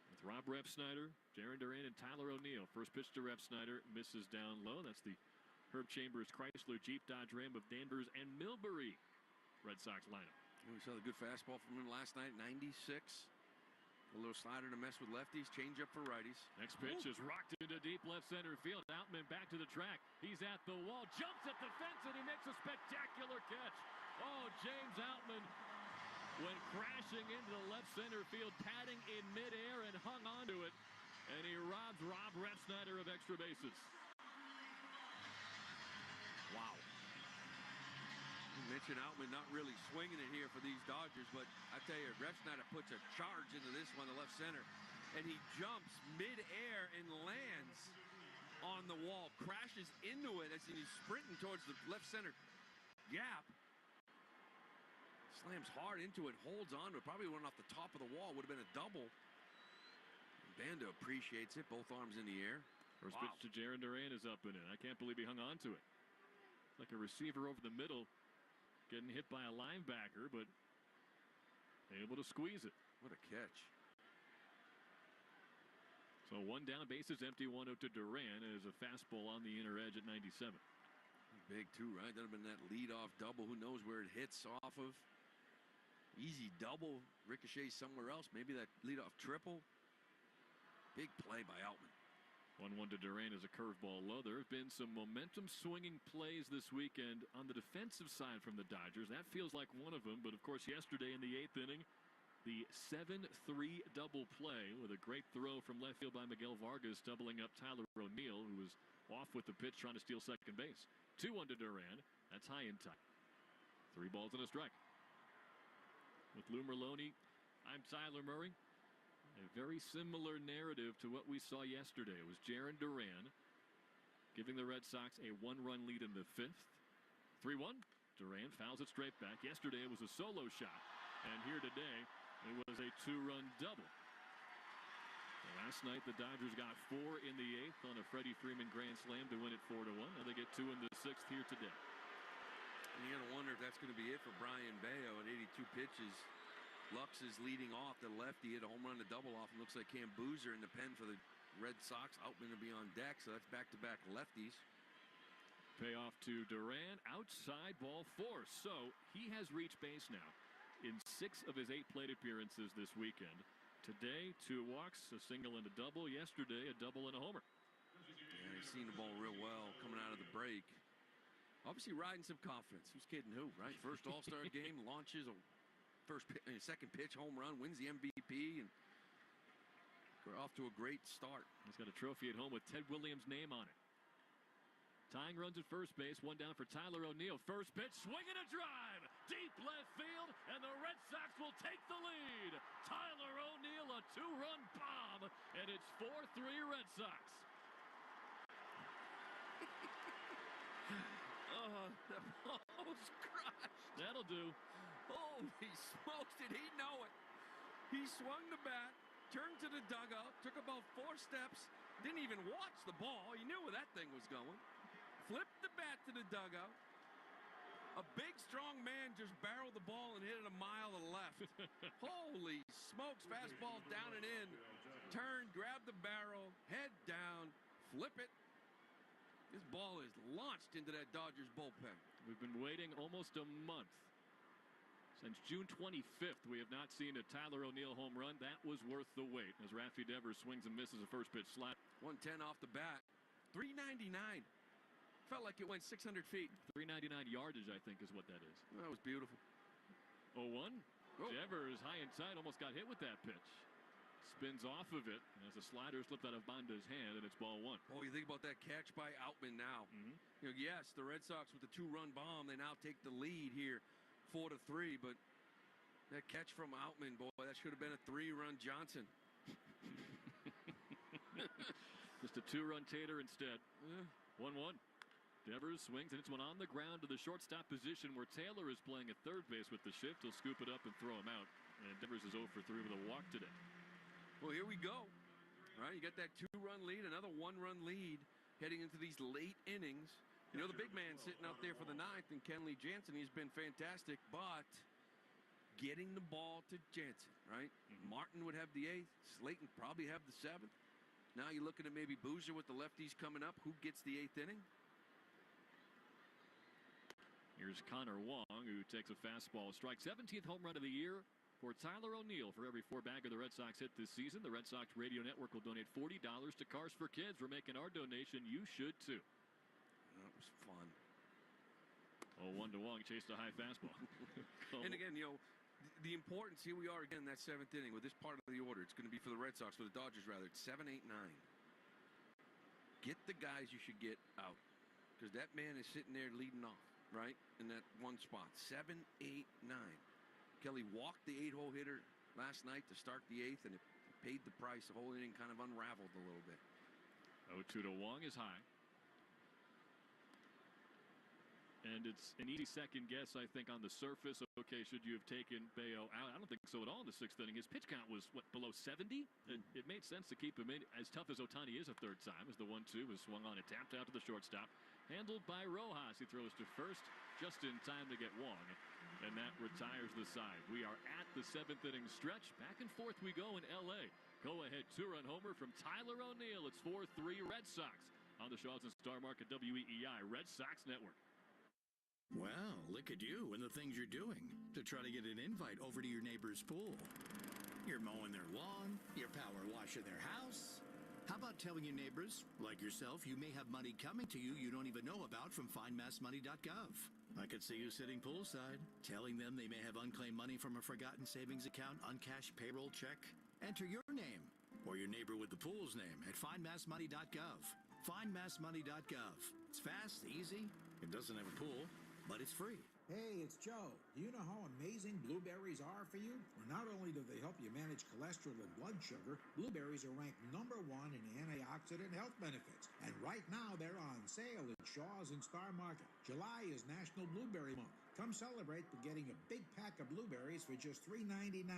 [SPEAKER 3] With Rob Refsnyder, Jarren Duran, and Tyler O'Neill. First pitch to Refsnyder, misses down low. That's the Herb Chambers Chrysler Jeep Dodge Ram of Danvers and Millbury Red Sox lineup.
[SPEAKER 4] We saw the good fastball from him last night, 96. A little slider to mess with lefties, change up for righties.
[SPEAKER 3] Next pitch is rocked into deep left center field. Outman back to the track. He's at the wall, jumps at the fence, and he makes a spectacular catch. Oh, James Outman went crashing into the left center field, padding in midair and hung onto it. And he robs Rob Refsnyder of extra bases.
[SPEAKER 4] Wow. You mentioned Outman not really swinging it here for these Dodgers, but I tell you, Refsnyder puts a charge into this one, the left center, and he jumps mid-air and lands on the wall, crashes into it as he's sprinting towards the left center gap. Slams hard into it, holds on to it, probably went off the top of the wall, would have been a double. Banda appreciates it, both arms in the air.
[SPEAKER 3] First pitch to Jarren Duran is up and in. I can't believe he hung on to it. Like a receiver over the middle, getting hit by a linebacker, but able to squeeze it.
[SPEAKER 4] What a catch.
[SPEAKER 3] So 1 down, bases empty, 1-0 to Duran as a fastball on the inner edge at 97.
[SPEAKER 4] Big too, right? That would have been that leadoff double. Who knows where it hits off of? Easy double, ricochets somewhere else. Maybe that leadoff triple. Big play by Outman.
[SPEAKER 3] 1-1 to Duran as a curveball low. There have been some momentum swinging plays this weekend on the defensive side from the Dodgers. That feels like one of them. But of course, yesterday in the 8th inning, the 7-3 double play with a great throw from left field by Miguel Vargas, doubling up Tyler O'Neill, who was off with the pitch trying to steal second base. 2-1 to Duran. That's high and tight. 3 balls and a strike. With Lou Merlone, I'm Tyler Murray. A very similar narrative to what we saw yesterday. It was Jarren Duran giving the Red Sox a 1-run lead in the 5th. 3-1. Duran fouls it straight back. Yesterday it was a solo shot. And here today it was a 2-run double. Last night the Dodgers got 4 in the 8th on a Freddie Freeman grand slam to win it 4-1. Now they get 2 in the 6th here today.
[SPEAKER 4] And you gotta wonder if that's going to be it for Brian Bayo at 82 pitches. Lux is leading off the lefty, hit a home run to double off, and looks like Cam Boozer in the pen for the Red Sox. Outman to be on deck, so that's back-to-back lefties.
[SPEAKER 3] Payoff to Duran, outside ball 4. So he has reached base now in 6 of his 8 plate appearances this weekend. Today, 2 walks, a single and a double. Yesterday, a double and a homer.
[SPEAKER 4] Yeah, he's seen the ball real well coming out of the break. Obviously riding some confidence. Who's kidding who, right? First All-Star game, launches a second pitch home run, wins the MVP, and we're off to a great start.
[SPEAKER 3] He's got a trophy at home with Ted Williams' name on it. Tying runs at first base, 1 down for Tyler O'Neill. First pitch, swing and a drive, deep left field, and the Red Sox will take the lead. Tyler O'Neill, a 2-run bomb, and it's 4-3 Red Sox.
[SPEAKER 4] The ball was crushed.
[SPEAKER 3] That'll do.
[SPEAKER 4] Holy smokes, did he know it? He swung the bat, turned to the dugout, took about 4 steps, didn't even watch the ball. He knew where that thing was going. Flipped the bat to the dugout. A big, strong man just barreled the ball and hit it a mile to the left. Holy smokes, fastball down and in. Turn, grab the barrel, head down, flip it. This ball is launched into that Dodgers bullpen.
[SPEAKER 3] We've been waiting almost a month. Since June 25th, we have not seen a Tyler O'Neill home run. That was worth the wait as Rafi Devers swings and misses a first pitch slap.
[SPEAKER 4] 110 off the bat. 399. Felt like it went 600 feet.
[SPEAKER 3] 399 yardage, I think, is what that is.
[SPEAKER 4] That was beautiful.
[SPEAKER 3] 0-1. Devers high and tight, almost got hit with that pitch. Spins off of it as the slider slipped out of Banda's hand, and it's ball 1.
[SPEAKER 4] Oh, you think about that catch by Outman now. You know, yes, the Red Sox with the 2-run bomb, they now take the lead here 4-3, but that catch from Outman, boy, that should have been a 3-run Johnson.
[SPEAKER 3] Just a two-run tater instead. 1-1. Devers swings, and it's one on the ground to the shortstop position where Taylor is playing at third base with the shift. He'll scoop it up and throw him out. And Devers is 0 for 3 with a walk today.
[SPEAKER 4] Well, here we go. All right, you got that two-run lead, another one-run lead heading into these late innings. You know, the big man sitting out there for the ninth, and Kenley Jansen, he's been fantastic, but getting the ball to Jansen, right? Martin would have the eighth. Slayton probably have the seventh. Now you're looking at maybe Boozer with the lefties coming up. Who gets the eighth inning?
[SPEAKER 3] Here's Connor Wong, who takes a fastball strike. 17th home run of the year for Tyler O'Neill. For every 4-bagger the Red Sox hit this season, the Red Sox Radio Network will donate $40 to Cars for Kids. We're making our donation. You should, too.
[SPEAKER 4] That was fun.
[SPEAKER 3] 0-1 to Wong. Chased a high fastball.
[SPEAKER 4] And again, you know, the importance, here we are again in that seventh inning with this part of the order. It's going to be for the Red Sox, for the Dodgers, rather. It's 7, 8, 9. Get the guys you should get out, because that man is sitting there leading off, right, in that one spot. 7, 8, 9. Kelly walked the 8-hole hitter last night to start the eighth, and it paid the price. The whole inning kind of unraveled a little bit.
[SPEAKER 3] 0-2 to Wong is high. And it's an easy second guess, I think, on the surface. Okay, should you have taken Bayo out? I don't think so at all in the sixth inning. His pitch count was, what, below 70? It made sense to keep him in. As tough as Ohtani is a third time, as the 1-2 was swung on and tapped out to the shortstop. Handled by Rojas. He throws to first just in time to get Wong. And that retires the side. We are at the seventh inning stretch. Back and forth we go in L.A. Go-ahead two-run homer from Tyler O'Neill. It's 4-3 Red Sox on the Shaws and Star Market WEEI Red Sox Network.
[SPEAKER 5] Well, look at you and the things you're doing to try to get an invite over to your neighbor's pool. You're mowing their lawn, you're power washing their house. How about telling your neighbors, like yourself, you may have money coming to you don't even know about from findmassmoney.gov. I could see you sitting poolside, telling them they may have unclaimed money from a forgotten savings account, uncashed payroll check. Enter your name or your neighbor with the pool's name at findmassmoney.gov. Findmassmoney.gov. It's fast, easy, it doesn't have a pool, but it's free.
[SPEAKER 11] Hey, it's Joe. Do you know how amazing blueberries are for you? Well, not only do they help you manage cholesterol and blood sugar, blueberries are ranked #1 in antioxidant health benefits. And right now, they're on sale at Shaw's and Star Market. July is National Blueberry Month. Come celebrate by getting a big pack of blueberries for just $3.99.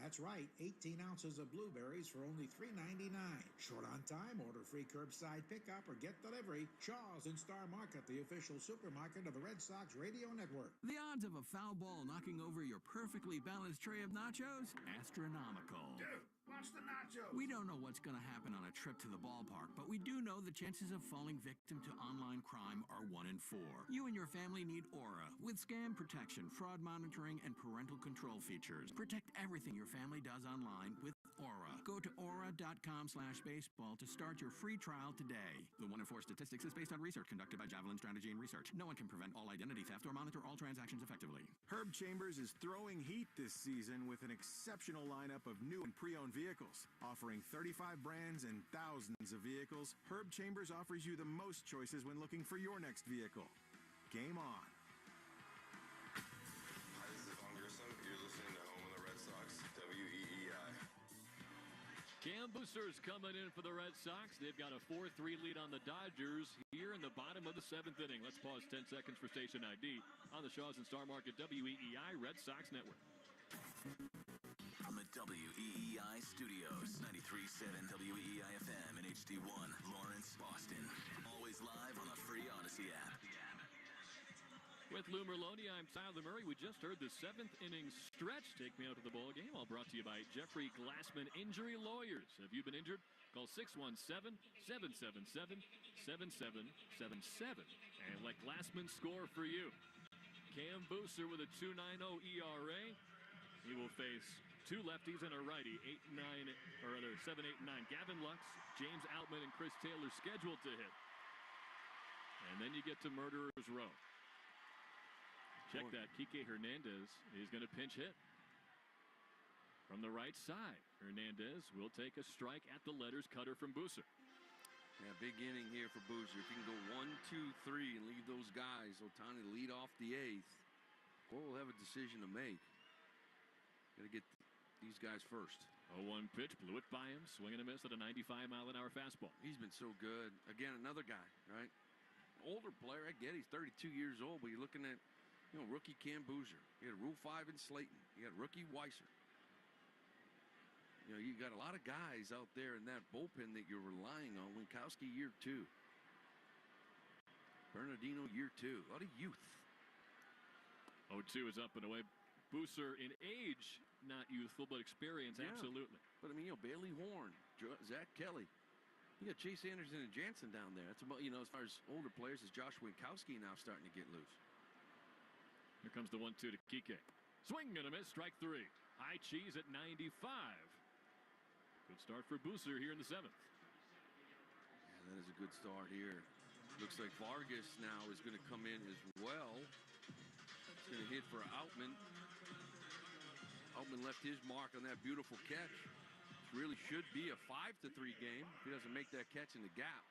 [SPEAKER 11] That's right, 18 ounces of blueberries for only $3.99. Short on time, order free curbside pickup or get delivery. Shaw's and Star Market, the official supermarket of the Red Sox Radio Network.
[SPEAKER 5] The odds of a foul ball knocking over your perfectly balanced tray of nachos? Astronomical.
[SPEAKER 11] Dude, watch the nachos.
[SPEAKER 5] We don't know what's going to happen on a trip to the ballpark, but we do know the chances of falling victim to online crime are 1 in 4. You and your family need Aura with scam protection, fraud monitoring, and parental control features. Protect everything your family does online with Aura. Go to aura.com/baseball to start your free trial today. The 1 in 4 statistics is based on research conducted by Javelin Strategy and Research. No one can prevent all identity theft or monitor all transactions effectively.
[SPEAKER 6] Herb Chambers is throwing heat this season with an exceptional lineup of new and pre-owned vehicles. Offering 35 brands and thousands of vehicles, Herb Chambers offers you the most choices when looking for your next vehicle. Game on.
[SPEAKER 20] Hi, this is Von Grissom. You're listening to Home of the Red Sox, WEEI.
[SPEAKER 3] Cam Boosters coming in for the Red Sox. They've got a 4-3 lead on the Dodgers here in the bottom of the seventh inning. Let's pause 10 seconds for station ID on the Shaws and Star Market WEEI Red Sox Network.
[SPEAKER 8] From the WEEI studios, 93.7 WEEI FM and HD1, Lawrence, Boston. Always live on the free Odyssey app.
[SPEAKER 3] With Lou Merloni, I'm Tyler Murray. We just heard the seventh inning stretch. Take me out to the ball game. All brought to you by Jeffrey Glassman Injury Lawyers. Have you been injured? Call 617-777-7777 and let Glassman score for you. Cam Booster with a 2.90 ERA. He will face two lefties and a righty, 8-9, or rather 7, 8, and 9. Gavin Lux, James Outman, and Chris Taylor scheduled to hit. And then you get to Murderer's Row. Check that. Kike Hernandez is going to pinch hit. From the right side, Hernandez will take a strike at the letters cutter from Boozer.
[SPEAKER 4] Yeah, big inning here for Boozer. If you can go 1, 2, 3 and leave those guys, Ohtani lead off the eighth, Cole will have a decision to make. Got to get these guys first.
[SPEAKER 3] 0-1 pitch, blew it by him, swing and a miss at a 95-mile-an-hour fastball.
[SPEAKER 4] He's been so good. Again, another guy, right? Older player, I get he's 32 years old, but you're looking at, rookie Cam Boozer. You had Rule 5 in Slayton. You got rookie Weiser. You got a lot of guys out there in that bullpen that you're relying on. Winkowski, year 2. Bernardino, year 2. A lot of youth.
[SPEAKER 3] 0-2 is up and away. Boozer in age, not youthful, but experience,
[SPEAKER 4] Yeah.
[SPEAKER 3] absolutely.
[SPEAKER 4] But, Bailey Horn, Zach Kelly. You got Chase Anderson and Jansen down there. That's about, as far as older players, is Josh Winkowski now starting to get loose.
[SPEAKER 3] Here comes the 1-2 to Kike. Swing and a miss, strike 3. High cheese at 95. Good start for Boozer here in the 7th.
[SPEAKER 4] Yeah, that is a good start here. Looks like Vargas now is going to come in as well. He's going to hit for Outman. Outman left his mark on that beautiful catch. This really should be a 5-3 game if he doesn't make that catch in the gap.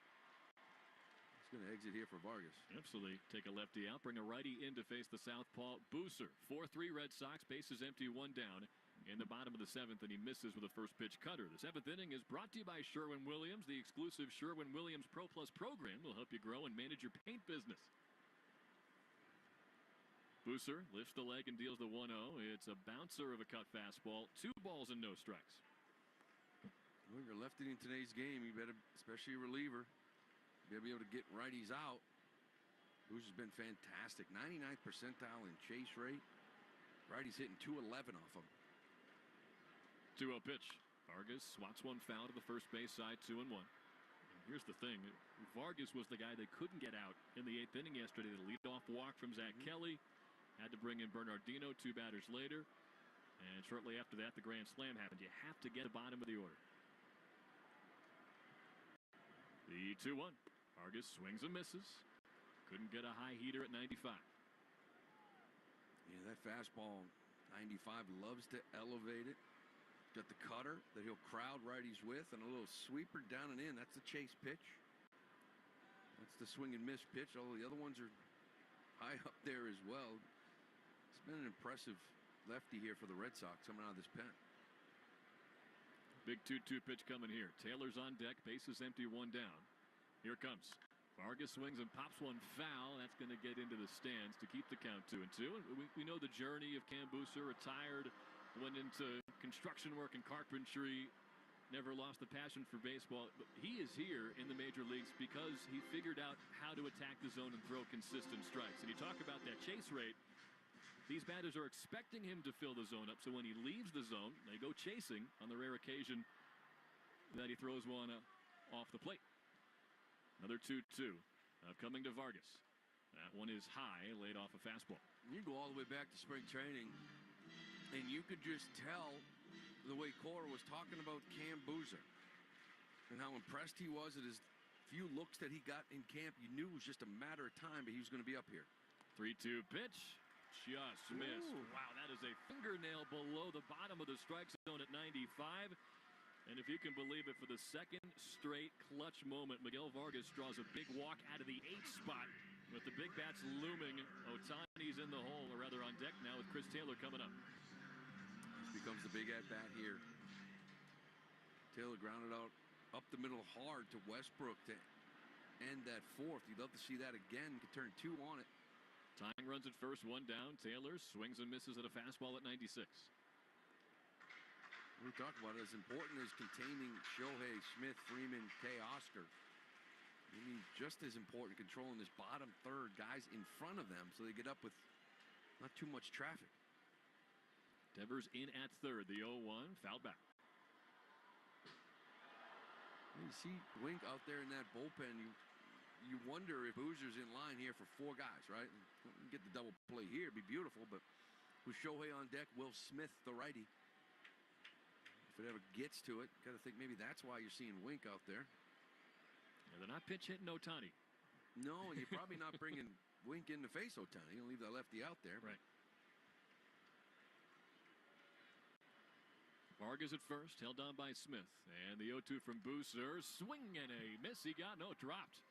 [SPEAKER 4] He's going to exit here for Vargas.
[SPEAKER 3] Absolutely. Take a lefty out, bring a righty in to face the southpaw Boozer. 4-3 Red Sox, bases empty, 1 down. In the bottom of the 7th, and he misses with a first pitch cutter. The 7th inning is brought to you by Sherwin-Williams. The exclusive Sherwin-Williams Pro Plus program will help you grow and manage your paint business. Boozer lifts the leg and deals the 1-0. It's a bouncer of a cut fastball. 2 balls and no strikes.
[SPEAKER 4] Well, you're lefty in today's game. You better, especially a reliever, better be able to get righties out. Boozer's been fantastic. 99th percentile in chase rate. Righties hitting 211 off him.
[SPEAKER 3] 2-0 pitch. Vargas swats one foul to the first base side, 2-1. Here's the thing. Vargas was the guy they couldn't get out in the 8th inning yesterday. The leadoff walk from Zach Kelly. Had to bring in Bernardino 2 batters later. And shortly after that, the grand slam happened. You have to get the bottom of the order. The 2-1. Vargas swings and misses. Couldn't get a high heater at 95.
[SPEAKER 4] Yeah, that fastball, 95, loves to elevate it. Got the cutter that he'll crowd righties with, and a little sweeper down and in. That's the chase pitch. That's the swing and miss pitch, although the other ones are high up there as well. It's been an impressive lefty here for the Red Sox coming out of this pen.
[SPEAKER 3] Big 2-2 pitch coming here. Taylor's on deck, bases empty, 1 down. Here it comes. Vargas swings and pops one foul. That's going to get into the stands to keep the count 2-2. And we know the journey of Cam Boozer, retired, went into construction work and carpentry, never lost the passion for baseball. But he is here in the major leagues because he figured out how to attack the zone and throw consistent strikes. And you talk about that chase rate. These batters are expecting him to fill the zone up, so when he leaves the zone, they go chasing on the rare occasion that he throws one off the plate. Another 2-2 coming to Vargas. That one is high, laid off a fastball.
[SPEAKER 4] You go all the way back to spring training, and you could just tell the way Cora was talking about Cam Boozer and how impressed he was at his few looks that he got in camp. You knew it was just a matter of time, but he was going to be up here.
[SPEAKER 3] 3-2 pitch. Just missed. Wow, that is a fingernail below the bottom of the strike zone at 95. And if you can believe it, for the 2nd straight clutch moment, Miguel Vargas draws a big walk out of the 8th spot with the big bats looming. Ohtani's in the hole, or rather on deck now with Chris Taylor coming up.
[SPEAKER 4] This becomes the big at-bat here. Taylor grounded out up the middle hard to Westbrook to end that 4th. You'd love to see that again. Could turn 2 on it.
[SPEAKER 3] Tying runs at first, 1 down. Taylor swings and misses at a fastball at 96.
[SPEAKER 4] We talked about it, as important as containing Shohei, Smith, Freeman, Oscar. You need just as important controlling this bottom third, guys in front of them, so they get up with not too much traffic.
[SPEAKER 3] Devers in at third. The 0-1 fouled back.
[SPEAKER 4] You see Wink out there in that bullpen. You wonder if Boozer's in line here for 4 guys, right? Get the double play here, it'd be beautiful, but with Shohei on deck, Will Smith, the righty. If it ever gets to it, got to think maybe that's why you're seeing Wink out there.
[SPEAKER 3] Yeah, they're not pitch hitting Ohtani.
[SPEAKER 4] No, and you're probably not bringing Wink in to face Ohtani. You'll leave that lefty out there.
[SPEAKER 3] Right. Vargas at first, held down by Smith. And the 0-2 from Boozer. Swing and a miss. He got dropped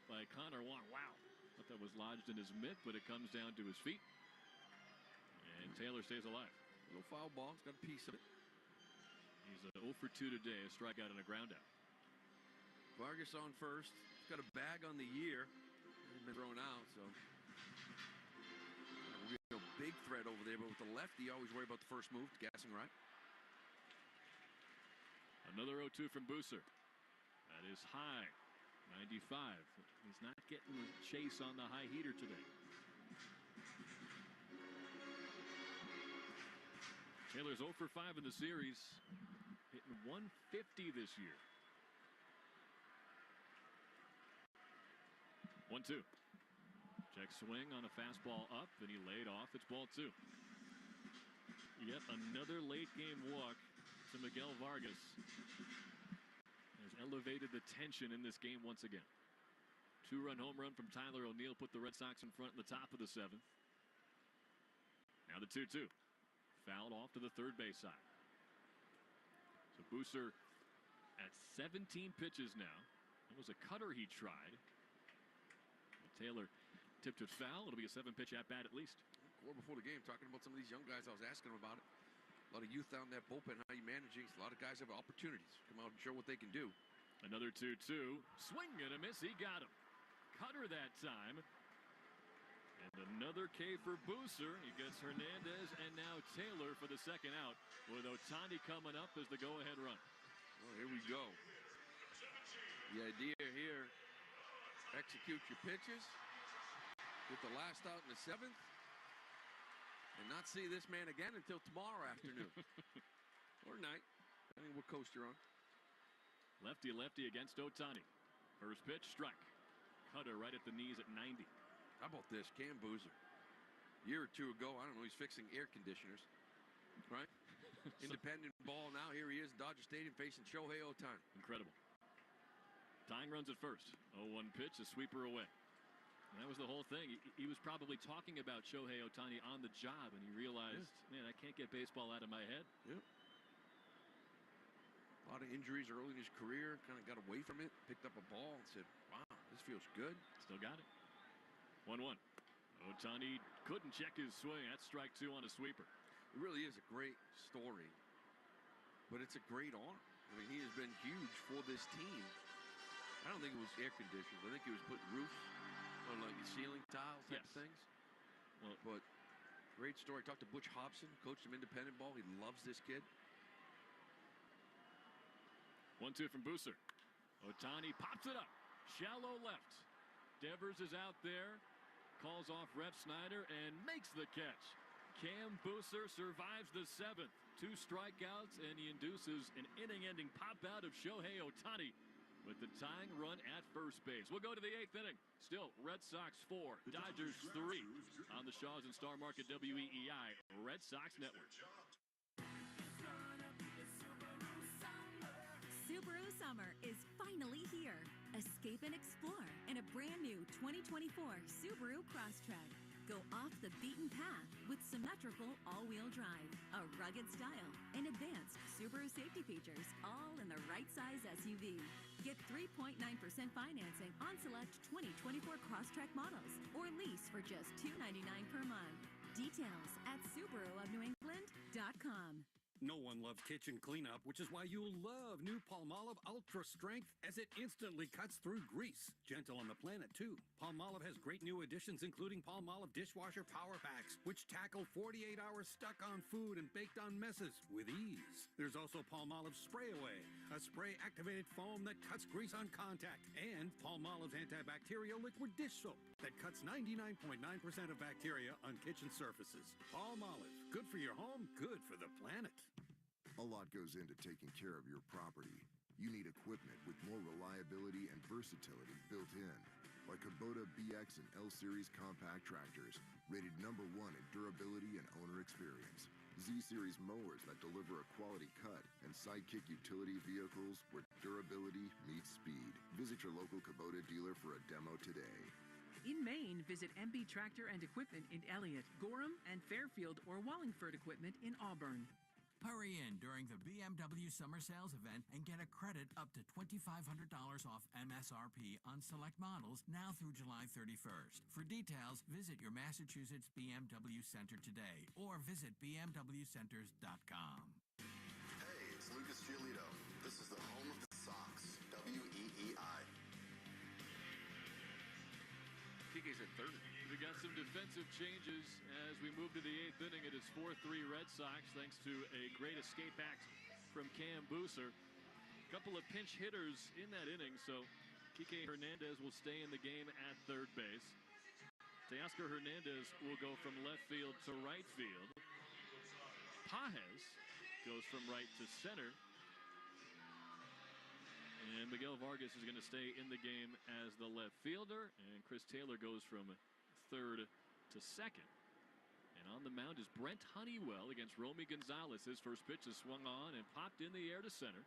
[SPEAKER 3] by Connor Wong. Wow. Thought that was lodged in his mitt, but it comes down to his feet. And Taylor stays alive.
[SPEAKER 4] Little foul ball. It's got a piece of it.
[SPEAKER 3] He's 0 for 2 today, a strikeout and a ground out.
[SPEAKER 4] Vargas on first. He's got a bag on the year. He's been thrown out, so a real big threat over there. But with the lefty, you always worry about the first move, guessing right.
[SPEAKER 3] Another 0-2 from Booser. That is high, 95. He's not getting the chase on the high heater today. Taylor's 0 for 5 in the series, hitting 150 this year. 1-2. Check swing on a fastball up, and he laid off. It's ball 2. Yet another late game walk to Miguel Vargas has elevated the tension in this game once again. 2-run home run from Tyler O'Neill put the Red Sox in front in the top of the 7th. Now the 2-2. Fouled off to the third base side. So Booser at 17 pitches now. It was a cutter he tried. But Taylor tipped it foul. It'll be a 7-pitch at bat at least.
[SPEAKER 4] Or before the game, talking about some of these young guys, I was asking him about it. A lot of youth out in that bullpen. How you managing? A lot of guys have opportunities. Come out and show what they can do.
[SPEAKER 3] Another 2-2. Swing and a miss. He got him. Cutter that time. And another K for Booser. He gets Hernandez and now Taylor for the second out, with Ohtani coming up as the go-ahead run.
[SPEAKER 4] Well, here we go. The idea here, execute your pitches, get the last out in the 7th, and not see this man again until tomorrow afternoon. Or night, depending what coast you're on.
[SPEAKER 3] Lefty against Ohtani. First pitch, strike. Cutter right at the knees at 90.
[SPEAKER 4] How about this, Cam Boozer? A year or two ago, I don't know, he's fixing air conditioners, right? Independent ball, now here he is in Dodger Stadium facing Shohei Ohtani.
[SPEAKER 3] Incredible. Tying runs at first. 0-1 pitch, a sweeper away. And that was the whole thing. He was probably talking about Shohei Ohtani on the job, and he realized, man, I can't get baseball out of my head.
[SPEAKER 4] Yep. A lot of injuries early in his career, kind of got away from it, picked up a ball and said, wow, this feels good.
[SPEAKER 3] Still got it. 1-1. Ohtani couldn't check his swing. That's strike 2 on a sweeper.
[SPEAKER 4] It really is a great story, but it's a great arm. I mean, he has been huge for this team. I don't think it was air conditioners. I think he was putting roofs on like the ceiling tiles type of things. Well, but great story. Talked to Butch Hobson, coached him independent ball. He loves this kid.
[SPEAKER 3] 1-2 from Booser. Ohtani pops it up. Shallow left. Devers is out there. Calls off Ref Snyder and makes the catch. Cam Booser survives the 7th. 2 strikeouts, and he induces an inning-ending pop-out of Shohei Ohtani with the tying run at first base. We'll go to the 8th inning. Still, Red Sox 4, Dodgers 3 on the Shaws and Star Market WEEI Red Sox Network.
[SPEAKER 2] Subaru Summer is finally here. Escape and explore in a brand new 2024 Subaru Crosstrek. Go off the beaten path with symmetrical all-wheel drive, a rugged style, and advanced Subaru safety features, all in the right size SUV. Get 3.9% financing on select 2024 Crosstrek models, or lease for just $299 per month. Details at SubaruofNewEngland.com.
[SPEAKER 13] No one loves kitchen cleanup, which is why you'll love new Palmolive Ultra Strength, as it instantly cuts through grease. Gentle on the planet, too. Palmolive has great new additions, including Palmolive Dishwasher Power Packs, which tackle 48 hours stuck on food and baked on messes with ease. There's also Palmolive Spray Away, a spray-activated foam that cuts grease on contact, and Palmolive's antibacterial liquid dish soap that cuts 99.9% of bacteria on kitchen surfaces. Palmolive, good for your home, good for the planet.
[SPEAKER 14] A lot goes into taking care of your property. You need equipment with more reliability and versatility built in, like Kubota BX and L Series compact tractors, rated #1 in durability and owner experience. Z-Series mowers that deliver a quality cut, and Sidekick utility vehicles where durability meets speed. Visit your local Kubota dealer for a demo today.
[SPEAKER 15] In Maine, visit MB Tractor and Equipment in Elliott, Gorham, and Fairfield or Wallingford Equipment in Auburn.
[SPEAKER 1] Hurry in during the BMW Summer Sales event and get a credit up to $2,500 off MSRP on select models now through July 31st. For details, visit your Massachusetts BMW Center today or visit bmwcenters.com.
[SPEAKER 19] Hey, it's Lucas Giolito. This is the home of the Sox, WEEI.
[SPEAKER 4] Kike's at third.
[SPEAKER 3] We got some defensive changes as we move to the 8th inning. It is 4-3 Red Sox thanks to a great escape act from Cam Booser. A couple of pinch hitters in that inning, so Kike Hernandez will stay in the game at third base. Teoscar Hernandez will go from left field to right field. Pages goes from right to center. And Miguel Vargas is going to stay in the game as the left fielder. And Chris Taylor goes from third to second. And on the mound is Brent Honeywell against Romy Gonzalez. His first pitch is swung on and popped in the air to center.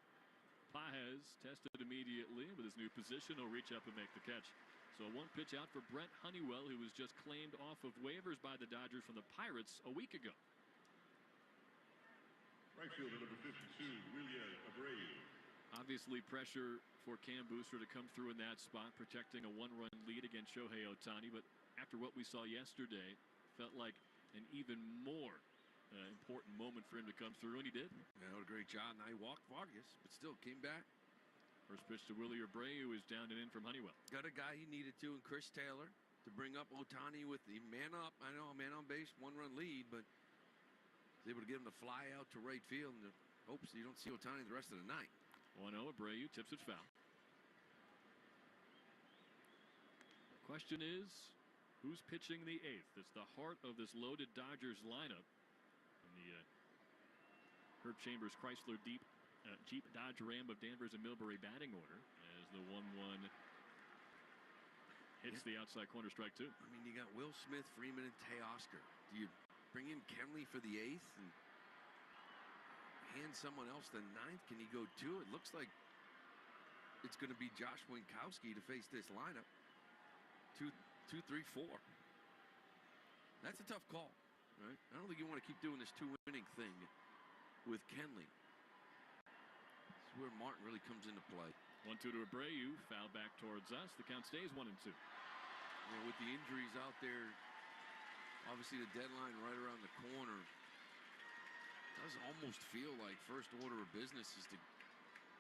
[SPEAKER 3] Pages tested immediately with his new position. He'll reach up and make the catch. So one pitch out for Brent Honeywell, who was just claimed off of waivers by the Dodgers from the Pirates a week ago.
[SPEAKER 16] Right fielder number 52, William Abreu.
[SPEAKER 3] Obviously pressure for Cam Booster to come through in that spot, protecting a one-run lead against Shohei Ohtani. But after what we saw yesterday, felt like an even more important moment for him to come through, and he did.
[SPEAKER 4] Yeah, what a great job. Now he walked Vargas, but still came back.
[SPEAKER 3] First pitch to Willie Abreu is down and in from Honeywell.
[SPEAKER 4] Got a guy he needed to in Chris Taylor to bring up Ohtani with the man up. I know, man on base, one-run lead, but was able to get him to fly out to right field in the hopes you don't see Ohtani the rest of the night.
[SPEAKER 3] 1-0, Abreu tips it foul. The question is, who's pitching the 8th? It's the heart of this loaded Dodgers lineup. In the Herb Chambers Chrysler Jeep Dodge Ram of Danvers and Millbury batting order as the 1-1 hits the outside corner, strike 2.
[SPEAKER 4] I mean, you got Will Smith, Freeman, and Teoscar. Do you bring in Kenley for the 8th and hand someone else the 9th? Can you go 2? It looks like it's going to be Josh Winkowski to face this lineup. 2, 3, 4. That's a tough call, right? I don't think you want to keep doing this 2-inning thing with Kenley. This is where Martin really comes into play.
[SPEAKER 3] 1-2 to Abreu, foul back towards us. The count stays 1-2.
[SPEAKER 4] Yeah, with the injuries out there, obviously the deadline right around the corner. Does almost feel like first order of business is to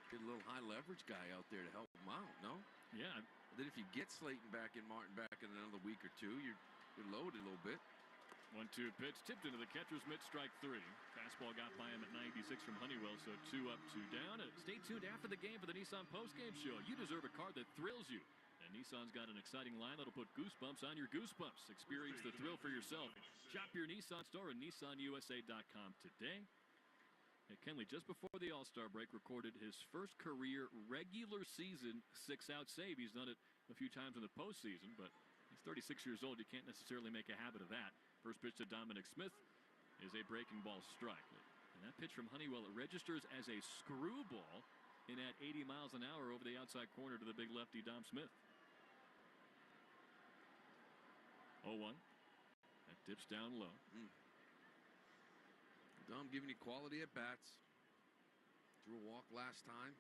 [SPEAKER 4] get a little high leverage guy out there to help him out, no?
[SPEAKER 3] Yeah.
[SPEAKER 4] Then if you get Slayton back and Martin back in another week or two, you're loaded a little bit.
[SPEAKER 3] 1-2 pitch tipped into the catcher's mitt, strike 3. Fastball got by him at 96 from Honeywell, so 2 up, 2 down. Stay tuned after the game for the Nissan postgame show. You deserve a car that thrills you. And Nissan's got an exciting line that'll put goosebumps on your goosebumps. Experience the thrill for yourself. Shop your Nissan store at nissanusa.com today. And Kenley, just before the All-Star break, recorded his first career regular season 6-out save. He's done it a few times in the postseason, but he's 36 years old. You can't necessarily make a habit of that. First pitch to Dominic Smith is a breaking ball strike. And that pitch from Honeywell, it registers as a screwball in at 80 miles an hour over the outside corner to the big lefty Dom Smith. 0-1. That dips down low.
[SPEAKER 4] Dom giving you quality at bats. Drew a walk last time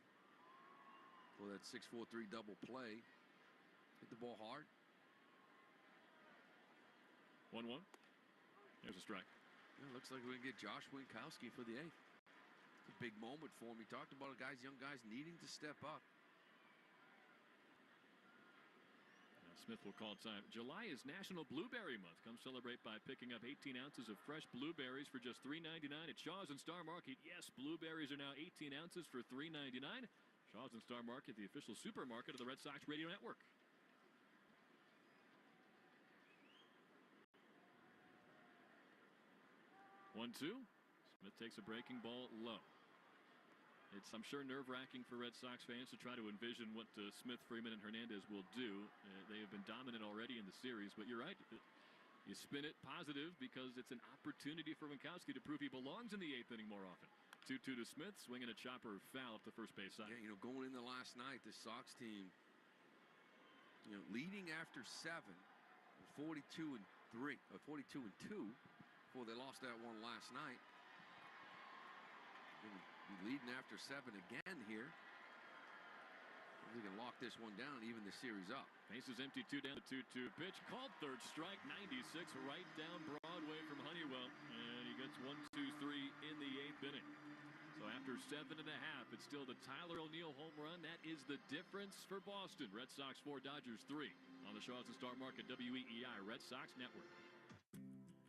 [SPEAKER 4] for that 6-4-3 double play. Hit the ball hard.
[SPEAKER 3] 1-1. There's a strike.
[SPEAKER 4] Yeah, looks like we're going to get Josh Winkowski for the 8th. It's a big moment for him. He talked about young guys needing to step up.
[SPEAKER 3] Smith will call time. July is National Blueberry Month. Come celebrate by picking up 18 ounces of fresh blueberries for just $3.99 at Shaw's and Star Market. Yes, blueberries are now 18 ounces for $3.99. Shaw's and Star Market, the official supermarket of the Red Sox Radio Network. One, 2. Smith takes a breaking ball low. It's, I'm sure, nerve-wracking for Red Sox fans to try to envision what Smith, Freeman, and Hernandez will do. They have been dominant already in the series, but you're right. You spin it positive because it's an opportunity for Winkowski to prove he belongs in the 8th inning more often. 2-2 to Smith, swinging a chopper foul up the first base side.
[SPEAKER 4] Yeah, going into last night, the Sox team, leading after 7, 42-3, 42-2, before they lost that one last night. leading after 7 again here. They can lock this one down, even the series up.
[SPEAKER 3] Bases empty, 2 down, the 2-2 pitch. Called third strike, 96, right down Broadway from Honeywell. And he gets 1, 2, 3 in the 8th inning. So after 7.5, it's still the Tyler O'Neill home run. That is the difference for Boston. Red Sox 4, Dodgers 3 on the Shaws and Star Market WEEI Red Sox Network.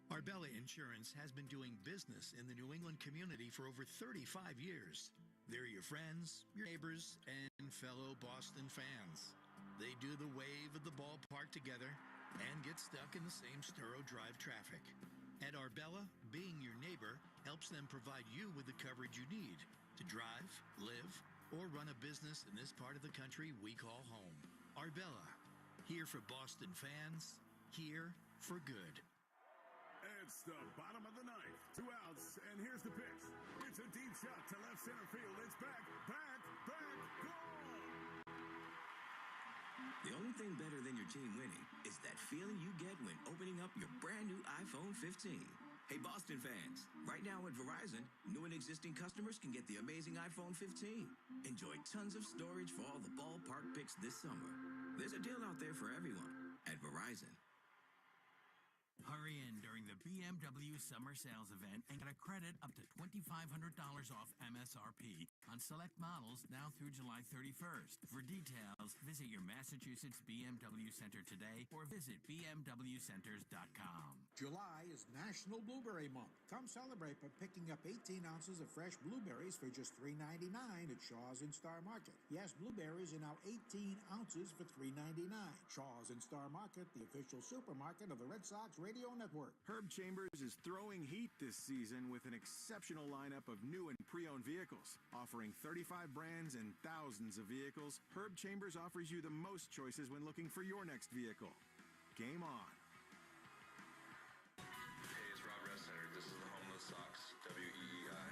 [SPEAKER 5] Arbella Insurance has been doing business in the New England community for over 35 years. They're your friends, your neighbors, and fellow Boston fans. They do the wave at the ballpark together and get stuck in the same Sturo Drive traffic. At Arbella, being your neighbor helps them provide you with the coverage you need to drive, live, or run a business in this part of the country we call home. Arbella, here for Boston fans, here for good.
[SPEAKER 16] It's the bottom of the ninth, 2 outs, and here's the pitch. It's a deep shot to left center field. It's back, gone!
[SPEAKER 8] The only thing better than your team winning is that feeling you get when opening up your brand new iPhone 15. Hey, Boston fans, right now at Verizon, new and existing customers can get the amazing iPhone 15. Enjoy tons of storage for all the ballpark picks this summer. There's a deal out there for everyone at Verizon.
[SPEAKER 1] Hurry in during the BMW Summer Sales Event and get a credit up to $2,500 off MSRP on select models now through July 31st. For details, visit your Massachusetts BMW Center today or visit bmwcenters.com.
[SPEAKER 11] July is National Blueberry Month. Come celebrate by picking up 18 ounces of fresh blueberries for just $3.99 at Shaw's and Star Market. Yes, blueberries are now 18 ounces for $3.99. Shaw's and Star Market, the official supermarket of the Red Sox Radio Network.
[SPEAKER 6] Herb Chambers is throwing heat this season with an exceptional lineup of new and pre-owned vehicles. Offering 35 brands and thousands of vehicles, Herb Chambers offers you the most choices when looking for your next vehicle. Game on.
[SPEAKER 20] Hey, it's Rob Ressner. This is the home of the Sox, WEEI.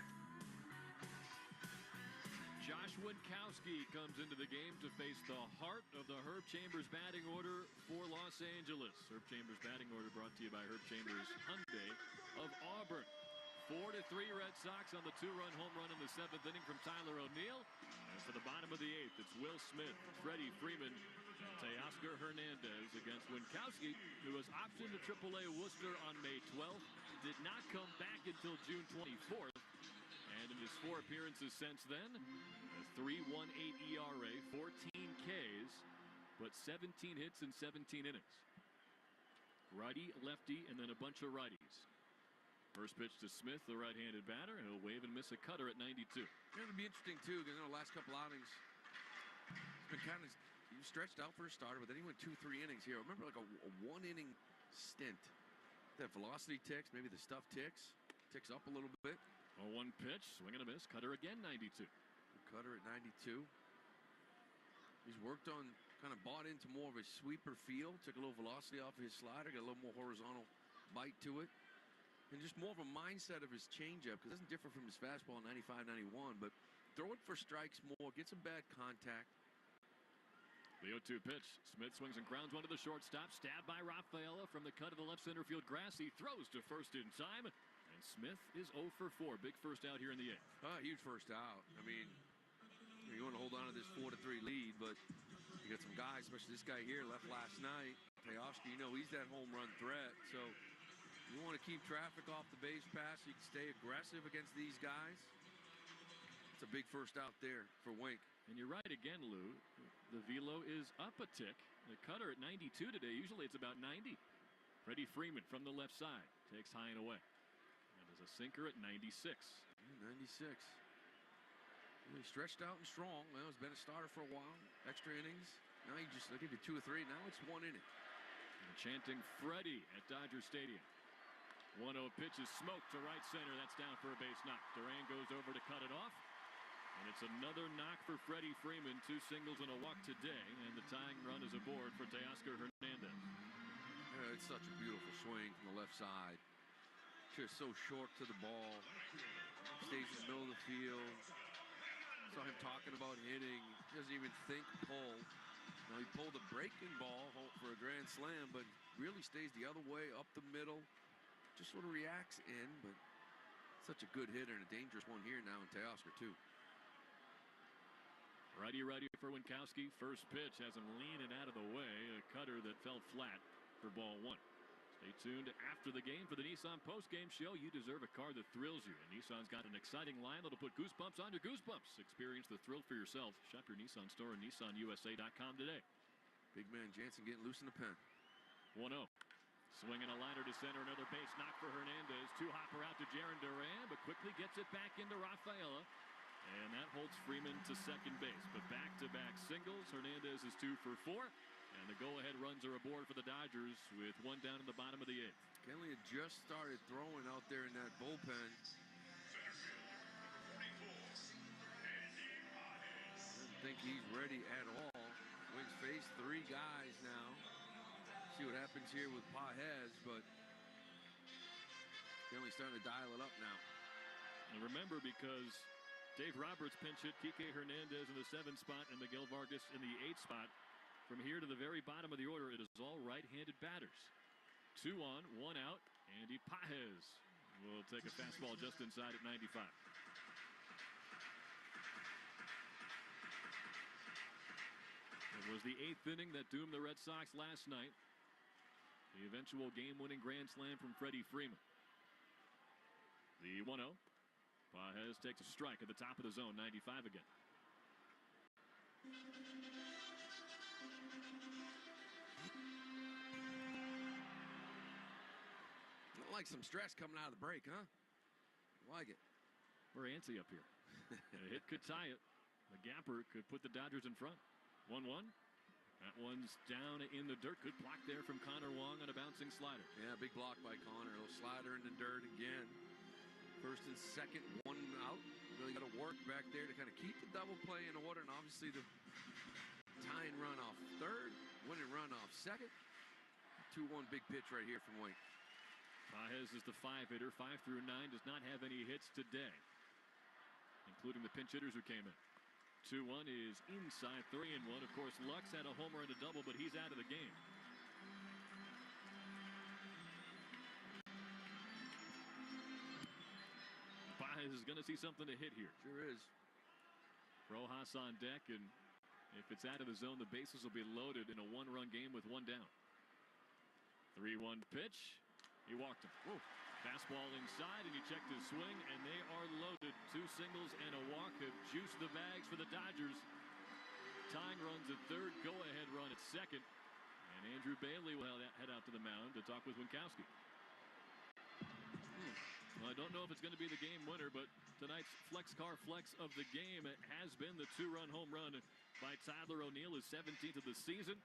[SPEAKER 3] Josh Winkowski comes into the game to face the heart of the Herb Chambers batting order for Los Angeles. Herb Chambers batting order brought to you by Herb Chambers Hyundai of Auburn. 4-3 Red Sox on the 2-run home run in the 7th inning from Tyler O'Neill. And for the bottom of the 8th, it's Will Smith, Freddie Freeman, and Teoscar Hernandez against Winkowski, who was optioned to AAA Worcester on May 12th, did not come back until June 24th. And in his 4 appearances since then, a 3.18 ERA, 14 Ks, but 17 hits in 17 innings. Righty, lefty, and then a bunch of righties. First pitch to Smith, the right-handed batter. He'll wave and miss a cutter at 92.
[SPEAKER 4] It'll be interesting, too, because in the last couple outings, it's been kind of stretched out for a starter, but then he went 2-3 innings here. Remember, like a 1-inning stint. That velocity ticks, maybe the stuff ticks up a little bit.
[SPEAKER 3] 0-1 pitch, swing and a miss, cutter again, 92.
[SPEAKER 4] Cutter at 92. He's worked on, kind of bought into more of a sweeper feel, took a little velocity off of his slider, got a little more horizontal bite to it. And just more of a mindset of his changeup, because it doesn't differ from his fastball in 95, 91, but throw it for strikes more, get some bad contact.
[SPEAKER 3] The 0-2 pitch. Smith swings and grounds one to the shortstop. Stabbed by Rafaela from the cut of the left center field grass. He throws to first in time. And Smith is 0 for 4. Big first out here in the 8th.
[SPEAKER 4] Huge first out. I mean, you want to hold on to this 4-3 lead, but you got some guys, especially this guy here, left last night. Teoscar, you know, he's that home run threat. So you want to keep traffic off the base pass so you can stay aggressive against these guys. It's a big first out there for Wink.
[SPEAKER 3] And you're right again, Lou. The velo is up a tick. The cutter at 92 today. Usually it's about 90. Freddie Freeman from the left side takes high and away. And there's a sinker at 96.
[SPEAKER 4] 96. He stretched out and strong. Well, he's been a starter for a while. Extra innings. Now he just, they'll give you 2 or 3. Now it's 1 inning.
[SPEAKER 3] And chanting Freddie at Dodger Stadium. 1-0 pitch is smoked to right center. That's down for a base knock. Duran goes over to cut it off. And it's another knock for Freddie Freeman. 2 singles and a walk today. And the tying run is aboard for Teoscar Hernandez.
[SPEAKER 4] Yeah, it's such a beautiful swing from the left side. Just so short to the ball. Stays in the middle of the field. Saw him talking about hitting. He doesn't even think pull. Now he pulled a breaking ball for a grand slam, but really stays the other way up the middle. Just sort of reacts in, but Such a good hitter and a dangerous one here now in Teoscar, too.
[SPEAKER 3] Righty for Winkowski. First pitch has him leaning out of the way. A cutter that fell flat for ball one. Stay tuned after the game for the Nissan post-game show. You deserve a car that thrills you. And Nissan's got an exciting line that'll put goosebumps on your goosebumps. Experience the thrill for yourself. Shop your Nissan store at nissanusa.com today.
[SPEAKER 4] Big man Jansen getting loose in the pen.
[SPEAKER 3] 1-0. Swinging a liner to center. Another base knock for Hernandez. Two-hopper out to Jarren Duran, but quickly gets it back into Rafaela. And that holds Freeman to second base. But back-to-back singles. Hernandez is 2 for 4. And the go-ahead runs are aboard for the Dodgers with one down in the bottom of the 8th.
[SPEAKER 4] Kenley had just started throwing out there in that bullpen. Doesn't think he's ready at all. Wings face 3 guys now. See what happens here with Pajes, but Kenley's starting to dial it up now.
[SPEAKER 3] And remember, because Dave Roberts pinch hit Kike Hernandez in the 7th spot and Miguel Vargas in the 8th spot. From here to the very bottom of the order, it is all right-handed batters. 2 on, 1 out, Andy Pajes will take a fastball just inside at 95. It was the 8th inning that doomed the Red Sox last night. The eventual game-winning grand slam from Freddie Freeman. The 1-0. Pajes takes a strike at the top of the zone, 95 again.
[SPEAKER 4] Like some stress coming out of the break, huh? Like it.
[SPEAKER 3] We're antsy up here. A hit could tie it. The gapper could put the Dodgers in front. 1-1. That one's down in the dirt. Good block there from Connor Wong on a bouncing slider.
[SPEAKER 4] Yeah, big block by Connor. A little slider in the dirt again. First and second, 1 out. Really got to work back there to kind of keep the double play in order. And obviously the tying run off third, winning run off second. 2-1 big pitch right here from Wink.
[SPEAKER 3] Pajes is the 5-hitter. 5 through 9 does not have any hits today, including the pinch hitters who came in. 2-1 is inside. 3-1. Of course, Lux had a homer and a double, but he's out of the game. Pajes is going to see something to hit here.
[SPEAKER 4] Sure is.
[SPEAKER 3] Rojas on deck, and if it's out of the zone, the bases will be loaded in a 1-run game with 1 down. 3-1 pitch. He walked him. Whoa. Fastball inside, and he checked his swing, and they are loaded. 2 singles and a walk have juiced the bags for the Dodgers. Tying runs at third, go-ahead run at second. And Andrew Bailey will head out to the mound to talk with Winkowski. Well, I don't know if it's going to be the game winner, but tonight's flex car flex of the game has been the 2-run home run by Tyler O'Neill, his 17th of the season.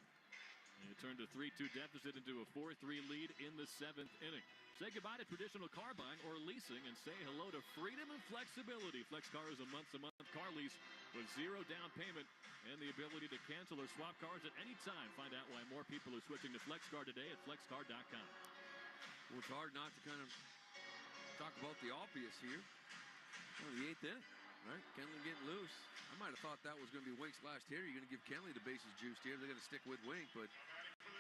[SPEAKER 3] And it turned a 3-2 deficit into a 4-3 lead in the 7th inning. Say goodbye to traditional car buying or leasing and say hello to freedom and flexibility. FlexCar is a month-to-month car lease with 0 down payment and the ability to cancel or swap cars at any time. Find out why more people are switching to FlexCar today at flexcar.com.
[SPEAKER 4] Well, it's hard not to kind of talk about the obvious here. Well, the 8th inning, right? Kenley getting loose. I might have thought that was going to be Wink's last hitter. You're going to give Kenley the bases juiced here. They're going to stick with Wink, but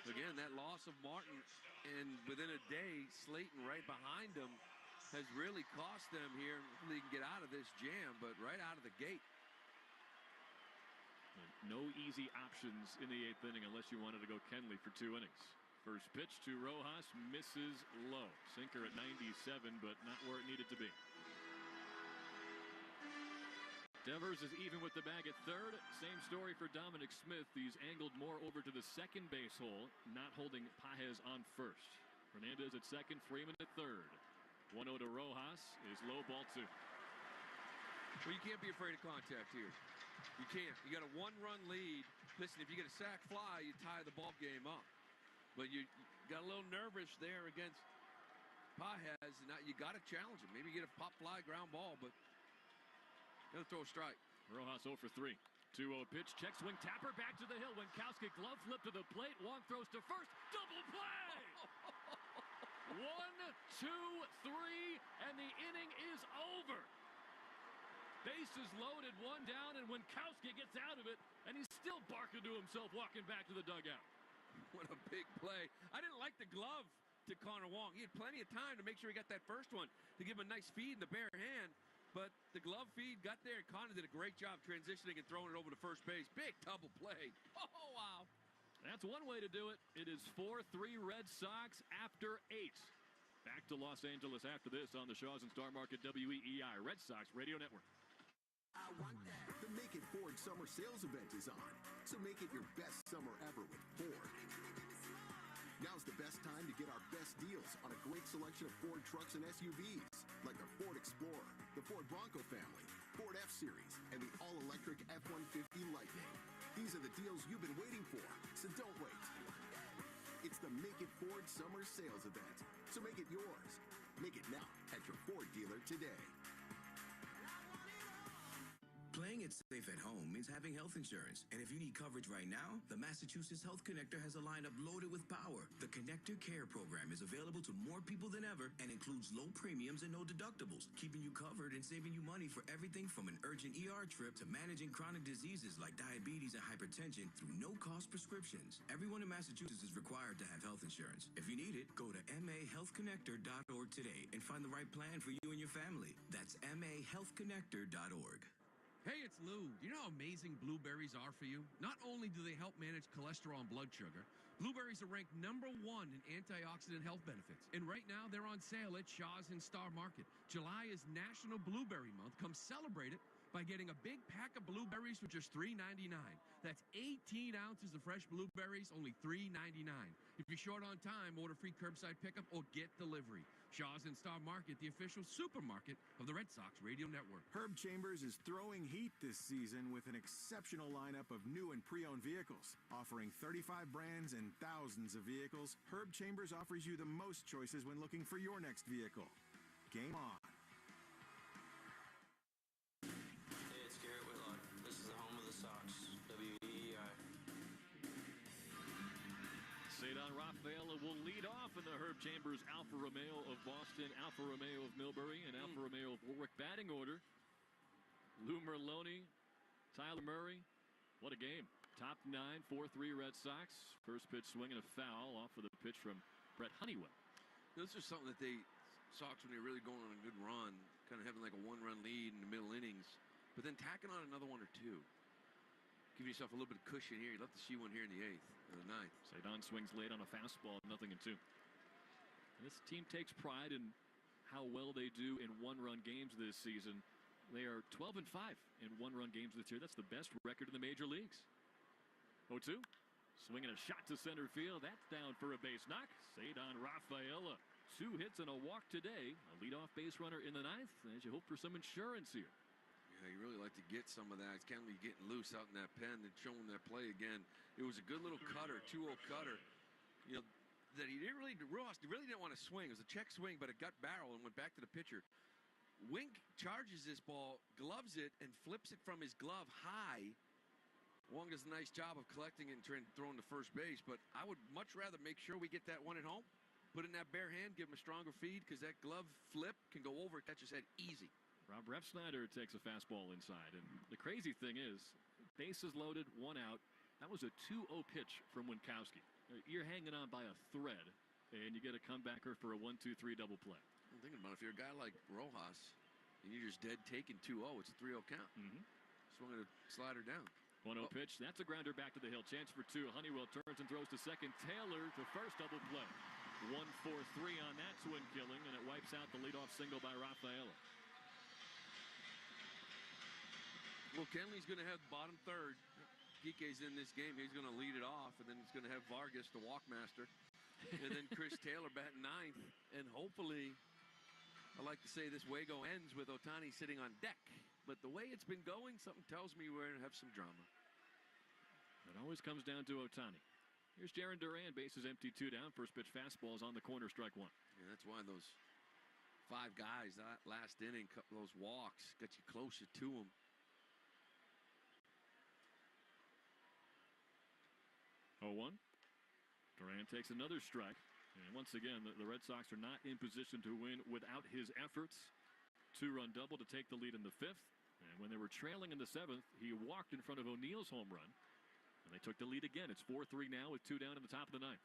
[SPEAKER 4] again, that loss of Martin and within a day, Slayton right behind him has really cost them here. They can get out of this jam, but right out of the gate.
[SPEAKER 3] No easy options in the 8th inning unless you wanted to go Kenley for 2 innings. First pitch to Rojas misses low. Sinker at 97, but not where it needed to be. Devers is even with the bag at third. Same story for Dominic Smith. He's angled more over to the second base hole, not holding Pajes on first. Hernandez at second, Freeman at third. 1-0 to Rojas is low, ball 2.
[SPEAKER 4] Well, you can't be afraid of contact here. You can't. You got a 1-run lead. Listen, if you get a sac fly, you tie the ball game up. But you got a little nervous there against Pajes. Now you got to challenge him. Maybe get a pop fly ground ball, but gonna throw a strike.
[SPEAKER 3] Rojas 0 for 3. 2-0 pitch, check swing, tapper back to the hill. Winkowski glove flip to the plate. Wong throws to first. Double play! 1, 2, 3, and the inning is over. Bases loaded, 1 down, and Winkowski gets out of it, and he's still barking to himself walking back to the dugout.
[SPEAKER 4] What a big play. I didn't like the glove to Connor Wong. He had plenty of time to make sure he got that first one to give him a nice feed in the bare hand. But the glove feed got there, and Connor did a great job transitioning and throwing it over to first base. Big double play. Oh, wow.
[SPEAKER 3] That's one way to do it. It is 4-3 Red Sox after 8. Back to Los Angeles after this on the Shaw's and Star Market WEEI Red Sox Radio Network.
[SPEAKER 5] I want that. The Make It Ford summer sales event is on. So make it your best summer ever with Ford. Now's the best time to get our best deals on a great selection of Ford trucks and SUVs, like the Ford Explorer, the Ford Bronco family, Ford F-Series, and the all-electric F-150 Lightning. These are the deals you've been waiting for, so don't wait. It's the Make It Ford summer sales event, so make it yours. Make it now at your Ford dealer today.
[SPEAKER 8] Playing it safe at home means having health insurance. And if you need coverage right now, the Massachusetts Health Connector has a lineup loaded with power. The Connector Care program is available to more people than ever and includes low premiums and no deductibles, keeping you covered and saving you money for everything from an urgent ER trip to managing chronic diseases like diabetes and hypertension through no-cost prescriptions. Everyone in Massachusetts is required to have health insurance. If you need it, go to mahealthconnector.org today and find the right plan for you and your family. That's mahealthconnector.org.
[SPEAKER 4] Hey, it's Lou. Do you know how amazing blueberries are for you? Not only do they help manage cholesterol and blood sugar, blueberries are ranked #1 in antioxidant health benefits. And right now, they're on sale at Shaw's and Star Market. July is National Blueberry Month. Come celebrate it by getting a big pack of blueberries for just $3.99. That's 18 ounces of fresh blueberries, only $3.99. If you're short on time, order free curbside pickup or get delivery. Shaw's and Star Market, the official supermarket of the Red Sox Radio Network.
[SPEAKER 6] Herb Chambers is throwing heat this season with an exceptional lineup of new and pre-owned vehicles. Offering 35 brands and thousands of vehicles, Herb Chambers offers you the most choices when looking for your next vehicle. Game on.
[SPEAKER 7] Hey, it's Garrett Whitlock. This is the home of the Sox, WEEI.
[SPEAKER 3] Cedar Rafaela will lead off in the Herb Chambers Alfa Romeo of Boston, Alfa Romeo of Millbury, and Alfa Romeo of Warwick batting order. Lou Merlone, Tyler Murray. What a game. Top 9, 4-3 Red Sox. First pitch swinging a foul off of the pitch from Brett Honeywell.
[SPEAKER 4] This is something that they Sox, when they're really going on a good run, kind of having like a one-run lead in the middle innings, but then tacking on another one or two. Give yourself a little bit of cushion here. You'd love to see one here in the 8th or the 9th.
[SPEAKER 3] Cedar swings late on a fastball, 0-2. And this team takes pride in how well they do in one-run games this season. They are 12-5 in one-run games this year. That's the best record in the major leagues. 0-2. Swinging a shot to center field. That's down for a base knock. Cedar Rafaela. 2 hits and a walk today. A leadoff base runner in the 9th as you hope for some insurance here.
[SPEAKER 4] Yeah, you really like to get some of that. It's kind of getting loose out in that pen and showing that play again. It was a good little cutter, 2-0 cutter. You know, that he didn't really, Ross, he really didn't want to swing. It was a check swing, but it got barrel and went back to the pitcher. Wink charges this ball, gloves it, and flips it from his glove high. Wong does a nice job of collecting it and throwing to first base, but I would much rather make sure we get that one at home. Put it in that bare hand, give him a stronger feed, because that glove flip can go over, catch his head easy.
[SPEAKER 3] Rob Refsnyder takes a fastball inside. And the crazy thing is, bases loaded, 1 out. That was a 2-0 pitch from Winkowski. You're hanging on by a thread, and you get a comebacker for a 1-2-3 double play.
[SPEAKER 4] I'm thinking about if you're a guy like Rojas, and you're just dead taking 2-0, it's a 3-0 count. Swung a slider down.
[SPEAKER 3] 1-0 pitch. That's a grounder back to the hill. Chance for 2. Honeywell turns and throws to second. Taylor to first, double play. 1-4-3 on that twin killing, and it wipes out the leadoff single by Rafaela.
[SPEAKER 4] Well, Kenley's going to have bottom third. Kike's in this game. He's going to lead it off, and then he's going to have Vargas, the walk master, and then Chris Taylor batting 9th. And hopefully, I like to say this Wago ends with Ohtani sitting on deck. But the way it's been going, something tells me we're going to have some drama.
[SPEAKER 3] It always comes down to Ohtani. Here's Jaron Duran, bases empty, 2 down. First pitch fastball is on the corner, strike 1.
[SPEAKER 4] Yeah, that's why those 5 guys, that last inning, those walks, got you closer to them.
[SPEAKER 3] Oh, 1. Duran takes another strike. And once again, the Red Sox are not in position to win without his efforts. 2-run double to take the lead in the 5th. And when they were trailing in the 7th, he walked in front of O'Neill's home run. And they took the lead again. It's 4-3 now with 2 down in the top of the 9th.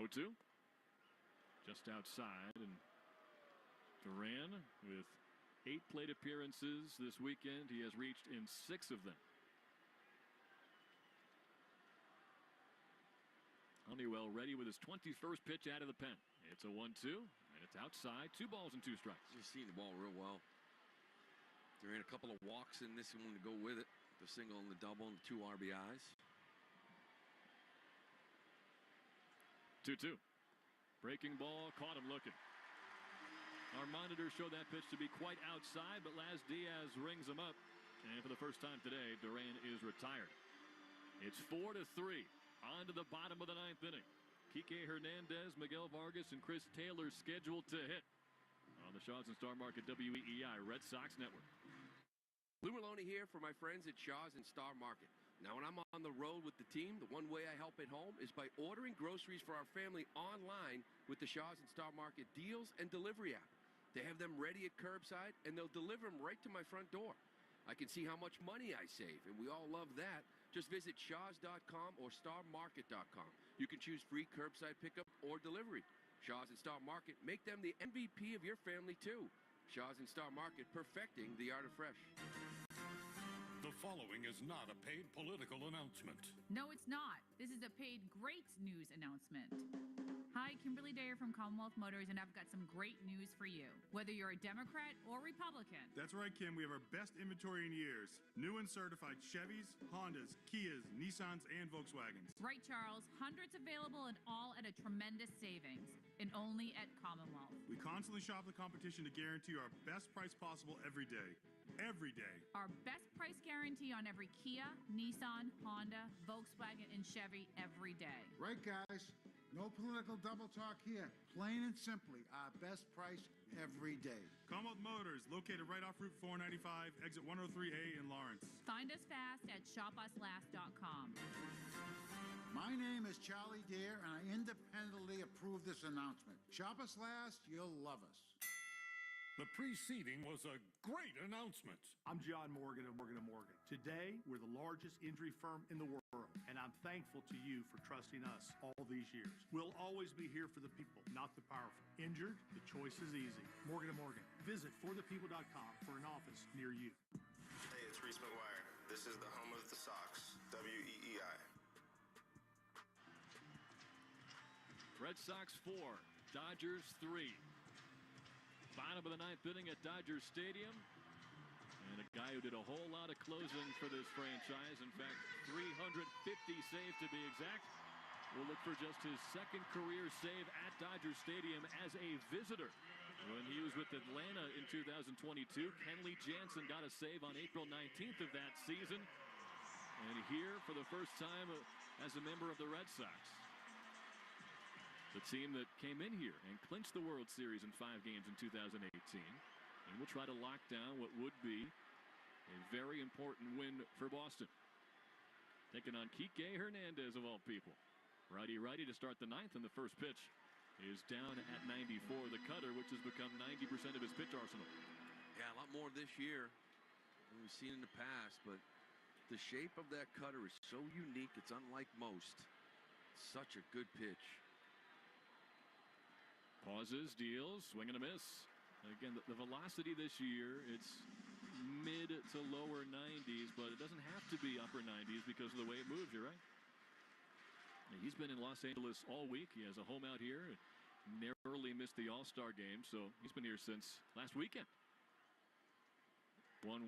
[SPEAKER 3] 0-2. Just outside, and Duran with 8 plate appearances this weekend. He has reached in 6 of them. Honeywell ready with his 21st pitch out of the pen. It's a 1-2, and it's outside. 2 balls and 2 strikes.
[SPEAKER 4] You're seeing the ball real well. Duran a couple of walks in this one to go with it. The single and the double and the 2 RBIs.
[SPEAKER 3] 2-2. Breaking ball, caught him looking. Our monitors show that pitch to be quite outside, but Laz Diaz rings him up. And for the first time today, Duran is retired. It's 4-3. On to the bottom of the 9th inning. Kike Hernandez, Miguel Vargas, and Chris Taylor scheduled to hit on the Shaw's and Star Market WEEI Red Sox Network.
[SPEAKER 4] Lou Maloney here for my friends at Shaw's and Star Market. Now, when I'm on the road with the team, the one way I help at home is by ordering groceries for our family online with the Shaw's and Star Market deals and delivery app. They have them ready at curbside, and they'll deliver them right to my front door. I can see how much money I save, and we all love that. Just visit shaws.com or starmarket.com. You can choose free curbside pickup or delivery. Shaw's and Star Market, make them the MVP of your family, too. Shaw's and Star Market, perfecting the art of fresh.
[SPEAKER 9] The following is not a paid political announcement.
[SPEAKER 21] No, it's not. This is a paid great news announcement. Hi, Kimberly Dayer from Commonwealth Motors, and I've got some great news for you. Whether you're a Democrat or Republican.
[SPEAKER 12] That's right, Kim. We have our best inventory in years. New and certified Chevys, Hondas, Kias, Nissans, and Volkswagens.
[SPEAKER 21] Right, Charles. Hundreds available and all at a tremendous savings. And only at Commonwealth.
[SPEAKER 12] We constantly shop the competition to guarantee our best price possible every day. Every day.
[SPEAKER 21] Our best price guarantee on every Kia, Nissan, Honda, Volkswagen, and Chevy every day.
[SPEAKER 22] Right, guys. No political double talk here. Plain and simply, our best price every day.
[SPEAKER 12] Commonwealth Motors, located right off Route 495, exit 103A in Lawrence.
[SPEAKER 21] Find us fast at shopuslast.com.
[SPEAKER 22] My name is Charlie Deere, and I independently approve this announcement. Shop us last, you'll love us.
[SPEAKER 9] The preceding was a great announcement.
[SPEAKER 24] I'm John Morgan of Morgan & Morgan. Today, we're the largest injury firm in the world, and I'm thankful to you for trusting us all these years. We'll always be here for the people, not the powerful. Injured? The choice is easy. Morgan & Morgan. Visit forthepeople.com for an office near you.
[SPEAKER 20] Hey, it's Reese McGuire. This is the home of the Sox, WEEI.
[SPEAKER 3] Red Sox 4, Dodgers 3. Bottom of the 9th inning at Dodger Stadium. And a guy who did a whole lot of closing for this franchise. In fact, 350 saves to be exact. We'll look for just his 2nd career save at Dodger Stadium as a visitor. When he was with Atlanta in 2022, Kenley Jansen got a save on April 19th of that season. And here for the first time as a member of the Red Sox. The team that came in here and clinched the World Series in 5 games in 2018. And will try to lock down what would be a very important win for Boston. Taking on Kike Hernandez of all people. Righty-righty to start the 9th, and the first pitch is down at 94. The cutter, which has become 90% of his pitch arsenal.
[SPEAKER 4] Yeah, a lot more this year than we've seen in the past, but the shape of that cutter is so unique. It's unlike most. Such a good pitch.
[SPEAKER 3] Pauses, deals, swing and a miss. Again, the velocity this year, it's mid to lower 90s, but it doesn't have to be upper 90s because of the way it moves, you're right. He's been in Los Angeles all week. He has a home out here. Narrowly missed the All-Star game, so he's been here since last weekend. 1-1.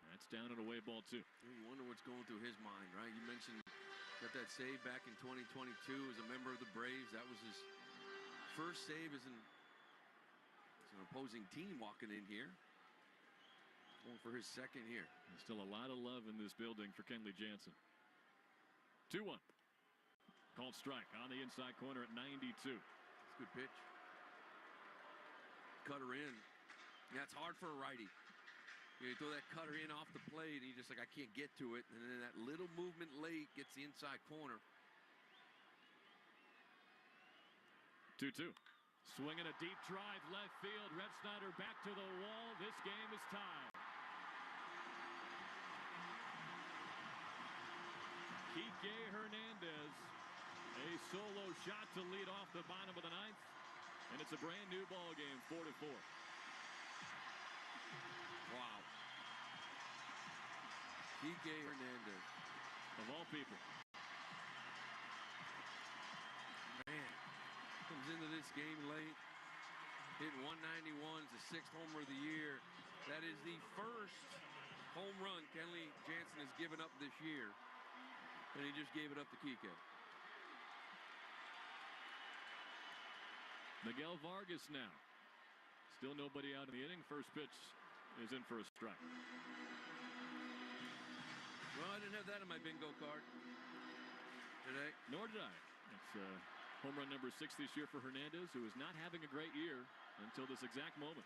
[SPEAKER 3] That's down and away, ball 2.
[SPEAKER 4] You wonder what's going through his mind, right? You mentioned got that save back in 2022 as a member of the Braves. That was his first save as an opposing team walking in here. Going for his 2nd here.
[SPEAKER 3] There's still a lot of love in this building for Kenley Jansen. 2-1. Called strike on the inside corner at 92.
[SPEAKER 4] It's a good pitch. Cutter in. That's hard for a righty. You throw that cutter in off the plate, and you just like, I can't get to it. And then that little movement late gets the inside corner.
[SPEAKER 3] 2-2. Swinging a deep drive left field. Red Snyder back to the wall. This game is tied. Kike Hernandez, a A solo shot to lead off the bottom of the ninth. And it's a brand new ball game, 4-4.
[SPEAKER 4] Wow. Kike Hernandez.
[SPEAKER 3] Of all people.
[SPEAKER 4] Man, comes into this game late. Hit 191, it's the 6th homer of the year. That is the first home run Kenley Jansen has given up this year. And he just gave it up to Kike.
[SPEAKER 3] Miguel Vargas now. Still nobody out in the inning. First pitch is in for a strike.
[SPEAKER 4] Well, I didn't have that in my bingo card today.
[SPEAKER 3] Nor did I. It's home run number 6 this year for Hernandez, who is not having a great year until this exact moment.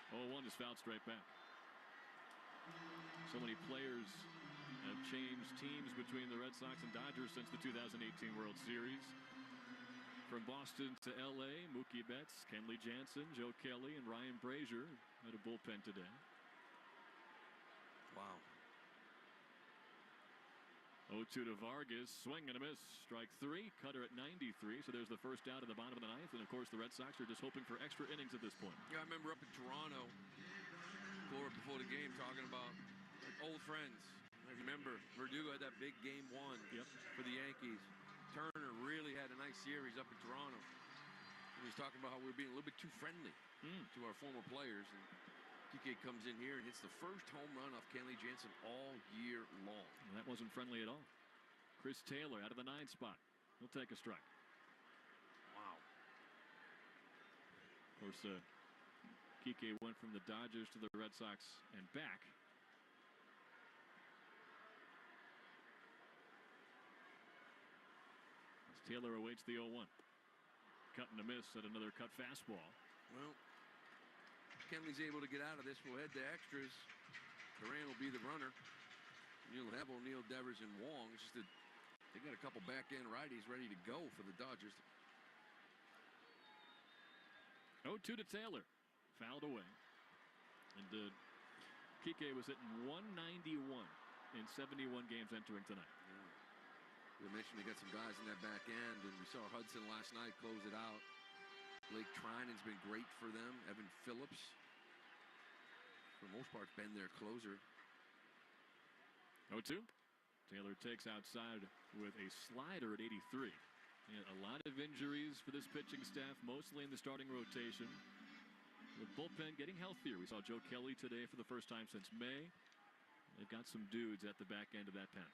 [SPEAKER 3] 0-1 is fouled straight back. So many players have changed teams between the Red Sox and Dodgers since the 2018 World Series. From Boston to L.A., Mookie Betts, Kenley Jansen, Joe Kelly, and Ryan Brazier had a bullpen today.
[SPEAKER 4] Wow.
[SPEAKER 3] 0-2 to Vargas, swing and a miss. Strike 3, cutter at 93. So there's the first out of the bottom of the ninth. And of course, the Red Sox are just hoping for extra innings at this point.
[SPEAKER 4] Yeah, I remember up in Toronto, before the game, talking about old friends. I remember Verdugo had that big game 1 for the Yankees. Turner really had a nice series up in Toronto. And he's talking about how we're being a little bit too friendly to our former players. And Kike comes in here and hits the first home run off Kenley Jansen all year long.
[SPEAKER 3] And that wasn't friendly at all. Chris Taylor out of the 9 spot. He'll take a strike.
[SPEAKER 4] Wow.
[SPEAKER 3] Of course, Kike went from the Dodgers to the Red Sox and back. As Taylor awaits the 0-1. Cut and a miss at another cut fastball.
[SPEAKER 4] Well, Kenley's able to get out of this. We'll head to extras. Duran will be the runner. You'll have O'Neill, Devers, and Wong. It's just that they got a couple back-end righties ready to go for the Dodgers.
[SPEAKER 3] 0-2 to Taylor. Fouled away. And Kike was hitting 191 in 71 games entering tonight.
[SPEAKER 4] We mentioned they got some guys in that back end, and we saw Hudson last night close it out. Blake Trinan's been great for them. Evan Phillips, for the most part, been their closer.
[SPEAKER 3] 0-2. Taylor takes outside with a slider at 83. And a lot of injuries for this pitching staff, mostly in the starting rotation. The bullpen getting healthier. We saw Joe Kelly today for the first time since May. They've got some dudes at the back end of that pen.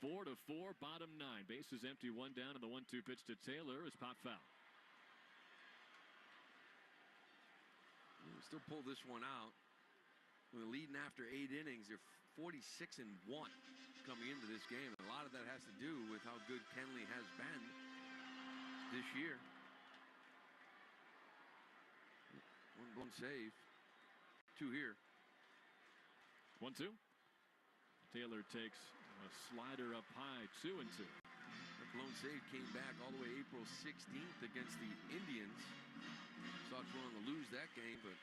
[SPEAKER 3] 4-4, bottom 9. Bases empty, 1 down, and the 1-2 pitch to Taylor is pop foul.
[SPEAKER 4] Still pull this one out. We're leading after 8 innings. They're 46-1 coming into this game. And a lot of that has to do with how good Kenley has been this year. One blown save. 2 here.
[SPEAKER 3] 1-2. Taylor takes a slider up high, 2-2.
[SPEAKER 4] That blown save came back all the way April 16th against the Indians. Sox willing to lose that game, but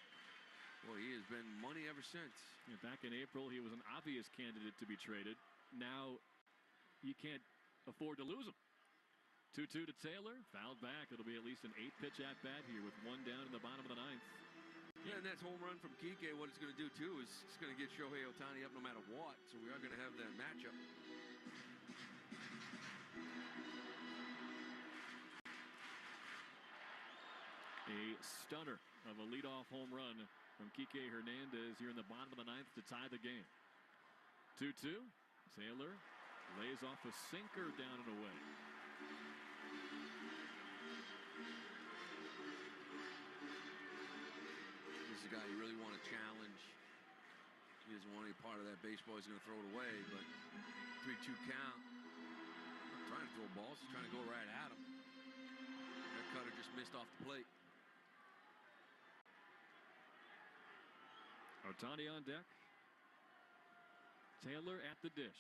[SPEAKER 4] boy, he has been money ever since.
[SPEAKER 3] Yeah, back in April, he was an obvious candidate to be traded. Now, you can't afford to lose him. 2-2 to Taylor, fouled back. It'll be at least an 8-pitch at-bat here with 1 down in the bottom of the 9th.
[SPEAKER 4] Yeah, and that's home run from Kike. What it's going to do, too, is it's going to get Shohei Ohtani up no matter what. So we are going to have that matchup.
[SPEAKER 3] A stunner of a leadoff home run from Kike Hernandez here in the bottom of the 9th to tie the game. 2-2. Taylor lays off a sinker down and away.
[SPEAKER 4] This is a guy you really want to challenge. He doesn't want any part of that baseball. He's going to throw it away, but 3-2 count. Not trying to throw balls. He's trying to go right at him. That cutter just missed off the plate.
[SPEAKER 3] Ohtani on deck. Taylor at the dish.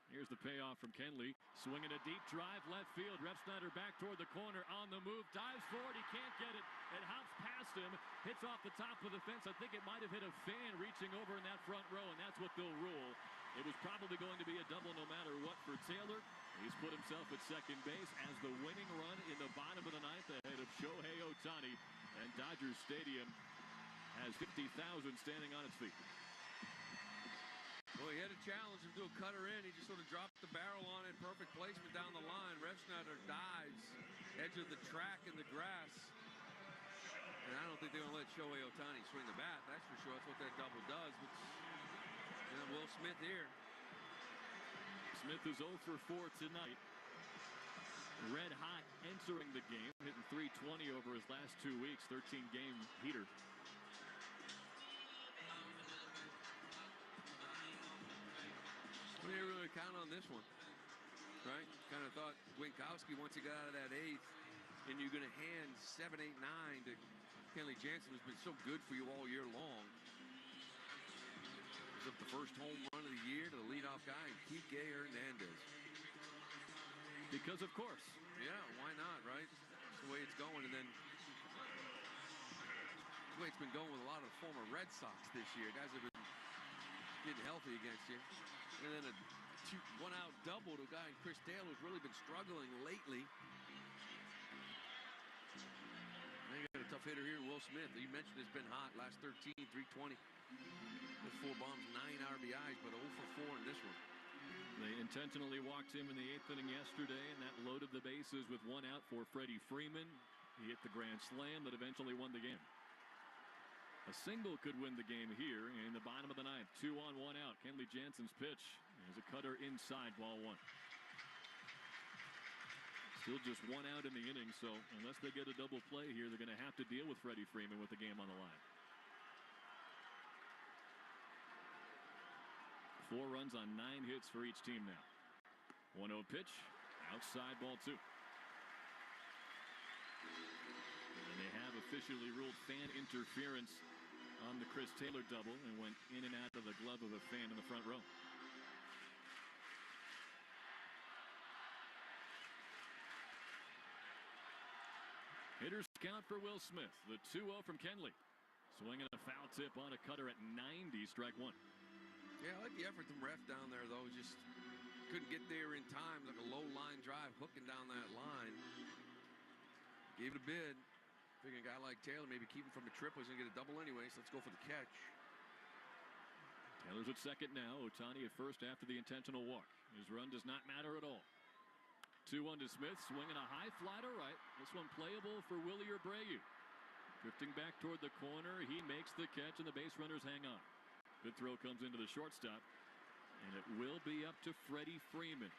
[SPEAKER 3] Here's the payoff from Kenley. Swinging a deep drive left field. Refsnyder back toward the corner on the move. Dives forward. He can't get it. It hops past him. Hits off the top of the fence. I think it might have hit a fan reaching over in that front row, and that's what they'll rule. It was probably going to be a double no matter what for Taylor. He's put himself at second base as the winning run in the bottom of the ninth ahead of Shohei Ohtani. And Dodgers Stadium has 50,000 standing on its feet.
[SPEAKER 4] Well, he had a challenge to do a cutter in. He just sort of dropped the barrel on it. Perfect placement down the line. Refsnyder dives. Edge of the track in the grass. And I don't think they're going to let Shohei Ohtani swing the bat. That's for sure. That's what that double does. But Will Smith here.
[SPEAKER 3] Smith is 0 for 4 tonight. Red hot entering the game, hitting .320 over his last 2 weeks, 13-game heater.
[SPEAKER 4] We didn't really count on this one, right? Kind of thought Winkowski, once he got out of that eighth, and you're going to hand 7, 8, 9 to Kenley Jansen, who's been so good for you all year long. Up the first home run of the year to the leadoff guy, Kike Hernandez.
[SPEAKER 3] Because of course.
[SPEAKER 4] Yeah, why not, right? That's the way it's going. And then the way it's been going with a lot of the former Red Sox this year. Guys have been getting healthy against you. And then a one-out double to a guy in Chris Taylor who's really been struggling lately. Now you got a tough hitter here in Will Smith. You mentioned it's been hot. Last 13, .320. With 4 bombs, 9 RBIs, but 0 for 4 in this one.
[SPEAKER 3] They intentionally walked him in the 8th inning yesterday, and that loaded the bases with 1 out for Freddie Freeman. He hit the grand slam that eventually won the game. A single could win the game here in the bottom of the ninth. 2 on, 1 out. Kenley Jansen's pitch is a cutter inside, ball 1. Still just 1 out in the inning, so unless they get a double play here, they're going to have to deal with Freddie Freeman with the game on the line. 4 runs on 9 hits for each team now. 1-0 pitch, outside, ball 2. And they have officially ruled fan interference on the Chris Taylor double and went in and out of the glove of a fan in the front row. Hitters count for Will Smith. The 2-0 from Kenley. Swinging a foul tip on a cutter at 90, strike 1.
[SPEAKER 4] Yeah, I like the effort from ref down there, though. Just couldn't get there in time. Like a low line drive, hooking down that line. Gave it a bid. Figuring a guy like Taylor, maybe keep him from a triple. He's going to get a double anyway, so let's go for the catch.
[SPEAKER 3] Taylor's at second now. Ohtani at first after the intentional walk. His run does not matter at all. 2-1 to Smith, swinging a high fly to right. This one playable for Willie Abreu. Drifting back toward the corner, he makes the catch, and the base runners hang on. Good throw comes into the shortstop, and it will be up to Freddie Freeman,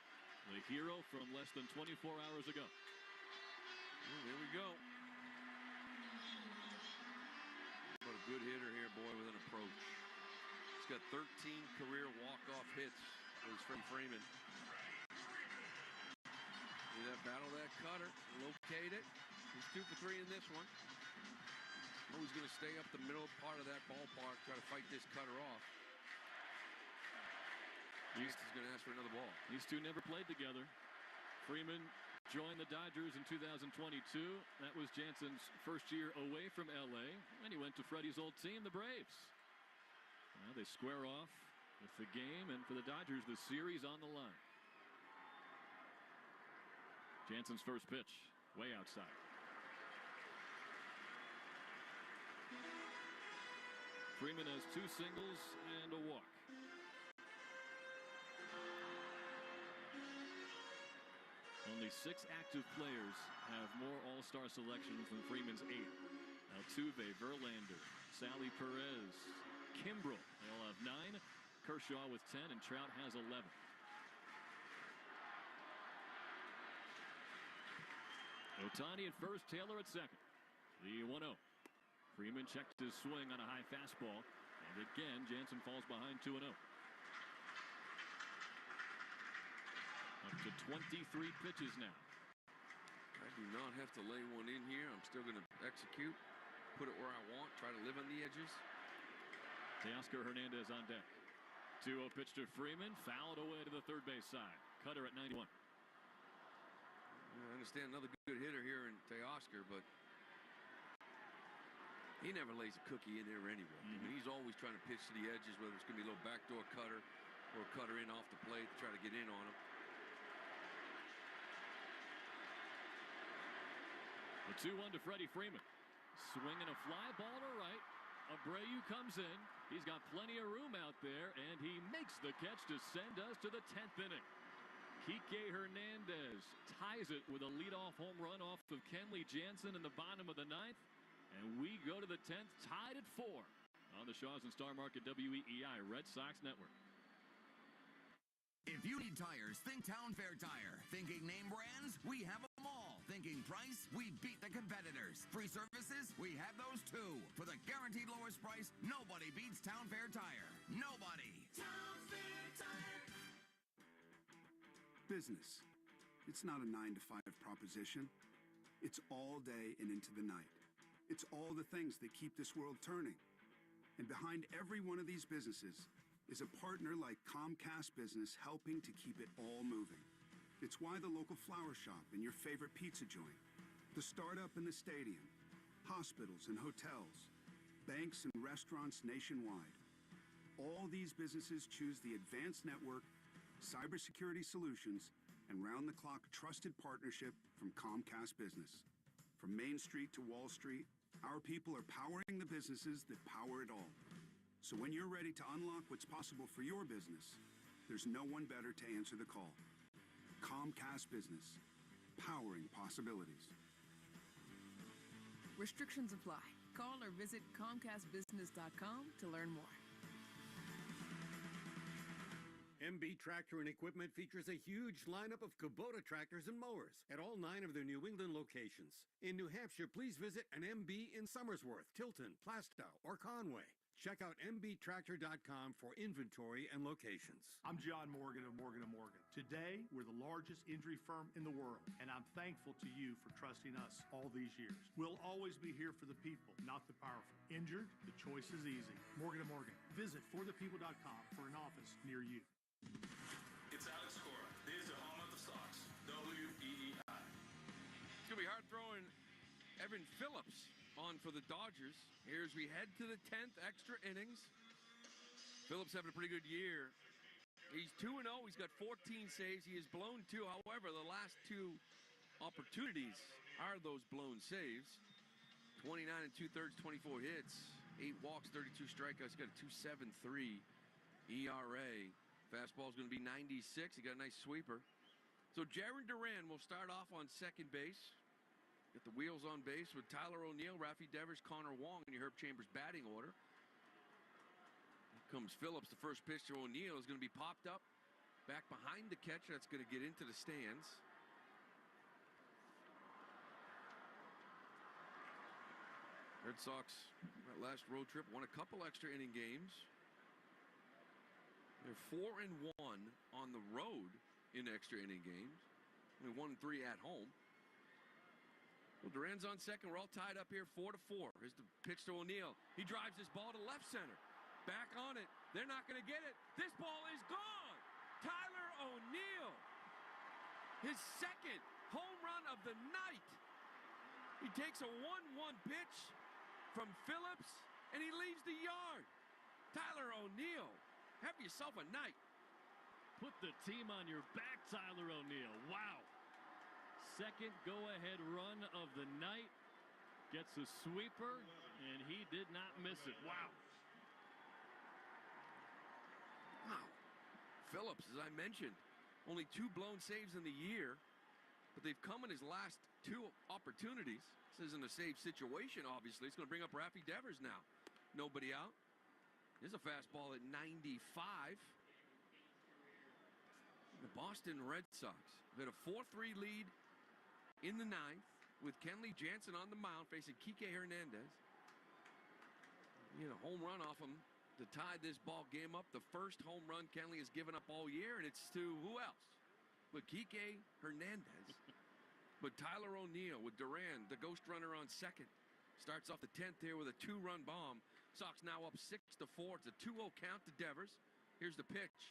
[SPEAKER 3] the hero from less than 24 hours ago.
[SPEAKER 4] Well, there we go. What a good hitter here, boy, with an approach. He's got 13 career walk-off hits for Freddie Freeman. See that battle, that cutter, locate it. He's 2 for 3 in this one. Oh, he's going to stay up the middle part of that ballpark, try to fight this cutter off. He's going to ask for another ball.
[SPEAKER 3] These two never played together. Freeman joined the Dodgers in 2022. That was Jansen's first year away from L.A. And he went to Freddie's old team, the Braves. Now they square off with the game, and for the Dodgers, the series on the line. Jansen's first pitch, way outside. Freeman has 2 singles and a walk. Only 6 active players have more all-star selections than Freeman's 8. Altuve, Verlander, Sally Perez, Kimbrel, they all have 9. Kershaw with 10, and Trout has 11. Ohtani at first, Taylor at second. The 1-0. Freeman checked his swing on a high fastball, and again, Jansen falls behind 2-0. Up to 23 pitches now.
[SPEAKER 4] I do not have to lay one in here. I'm still going to execute, put it where I want, try to live on the edges.
[SPEAKER 3] Teoscar Hernandez on deck. 2-0 pitch to Freeman, fouled away to the third base side. Cutter at 91.
[SPEAKER 4] I understand another good hitter here in Teoscar, but he never lays a cookie in there anyway. I mean, he's always trying to pitch to the edges, whether it's going to be a little backdoor cutter, or cutter in off the plate to try to get in on him.
[SPEAKER 3] The 2-1 to Freddie Freeman. Swinging a fly ball to right. Abreu comes in. He's got plenty of room out there, and he makes the catch to send us to the 10th inning. Kike Hernandez ties it with a leadoff home run off of Kenley Jansen in the bottom of the 9th. And we go to the 10th, tied at 4 on the Shaws and Star Market WEEI Red Sox Network.
[SPEAKER 10] If you need tires, think Town Fair Tire. Thinking name brands? We have them all. Thinking price? We beat the competitors. Free services? We have those too. For the guaranteed lowest price, nobody beats Town Fair Tire. Nobody. Town Fair Tire.
[SPEAKER 17] Business. It's not a 9-to-5 proposition. It's all day and into the night. It's all the things that keep this world turning. And behind every one of these businesses is a partner like Comcast Business helping to keep it all moving. It's why the local flower shop and your favorite pizza joint, the startup in the stadium, hospitals and hotels, banks and restaurants nationwide. All these businesses choose the advanced network, cybersecurity solutions, and round-the-clock trusted partnership from Comcast Business. From Main Street to Wall Street, our people are powering the businesses that power it all. So when you're ready to unlock what's possible for your business, there's no one better to answer the call. Comcast Business, powering possibilities.
[SPEAKER 15] Restrictions apply. Call or visit ComcastBusiness.com to learn more.
[SPEAKER 13] MB Tractor and Equipment features a huge lineup of Kubota tractors and mowers at all 9 of their New England locations. In New Hampshire, please visit an MB in Somersworth, Tilton, Plastow, or Conway. Check out mbtractor.com for inventory and locations.
[SPEAKER 24] I'm John Morgan of Morgan & Morgan. Today, we're the largest injury firm in the world, and I'm thankful to you for trusting us all these years. We'll always be here for the people, not the powerful. Injured? The choice is easy. Morgan & Morgan. Visit forthepeople.com for an office near you.
[SPEAKER 16] It's Alex Cora. This is the home of the Sox. WEEI.
[SPEAKER 4] It's going to be hard throwing Evan Phillips on for the Dodgers. Here as we head to the 10th extra innings. Phillips having a pretty good year. He's 2-0. He's got 14 saves. He has blown 2. However, the last 2 opportunities are those blown saves. 29 2/3, 24 hits, 8 walks, 32 strikeouts. He's got a 2.73 ERA. Fastball's going to be 96. He got a nice sweeper. So Jaron Duran will start off on second base. Get the wheels on base with Tyler O'Neill, Rafi Devers, Connor Wong in your Herb Chambers batting order. Here comes Phillips. The first pitch to O'Neill is going to be popped up back behind the catcher. That's going to get into the stands. Red Sox, that last road trip, won a couple extra inning games. They're 4-1 on the road in extra inning games. Only 1-3 at home. Well, Duran's on second. We're all tied up here, 4-4. Here's the pitch to O'Neill. He drives this ball to left center. Back on it. They're not going to get it. This ball is gone. Tyler O'Neill. His second home run of the night. He takes a 1-1 pitch from Phillips, and he leaves the yard. Tyler O'Neill, have yourself a night.
[SPEAKER 3] Put the team on your back, Tyler O'Neill. Wow. Second go-ahead run of the night. Gets a sweeper, and he did not miss it. Wow.
[SPEAKER 4] Wow. Phillips, as I mentioned, only 2 blown saves in the year, but they've come in his last 2 opportunities. This isn't a save situation, obviously. It's going to bring up Rafi Devers now. Nobody out. Here's a fastball at 95. The Boston Red Sox have had a 4-3 lead in the 9th with Kenley Jansen on the mound facing Kike Hernandez. He had a home run off him to tie this ball game up. The first home run Kenley has given up all year, and it's to who else but Kike Hernandez. But Tyler O'Neill with Duran, the ghost runner on second, starts off the 10th here with a 2-run bomb. Sox now up 6-4. It's a 2-0 count to Devers. Here's the pitch.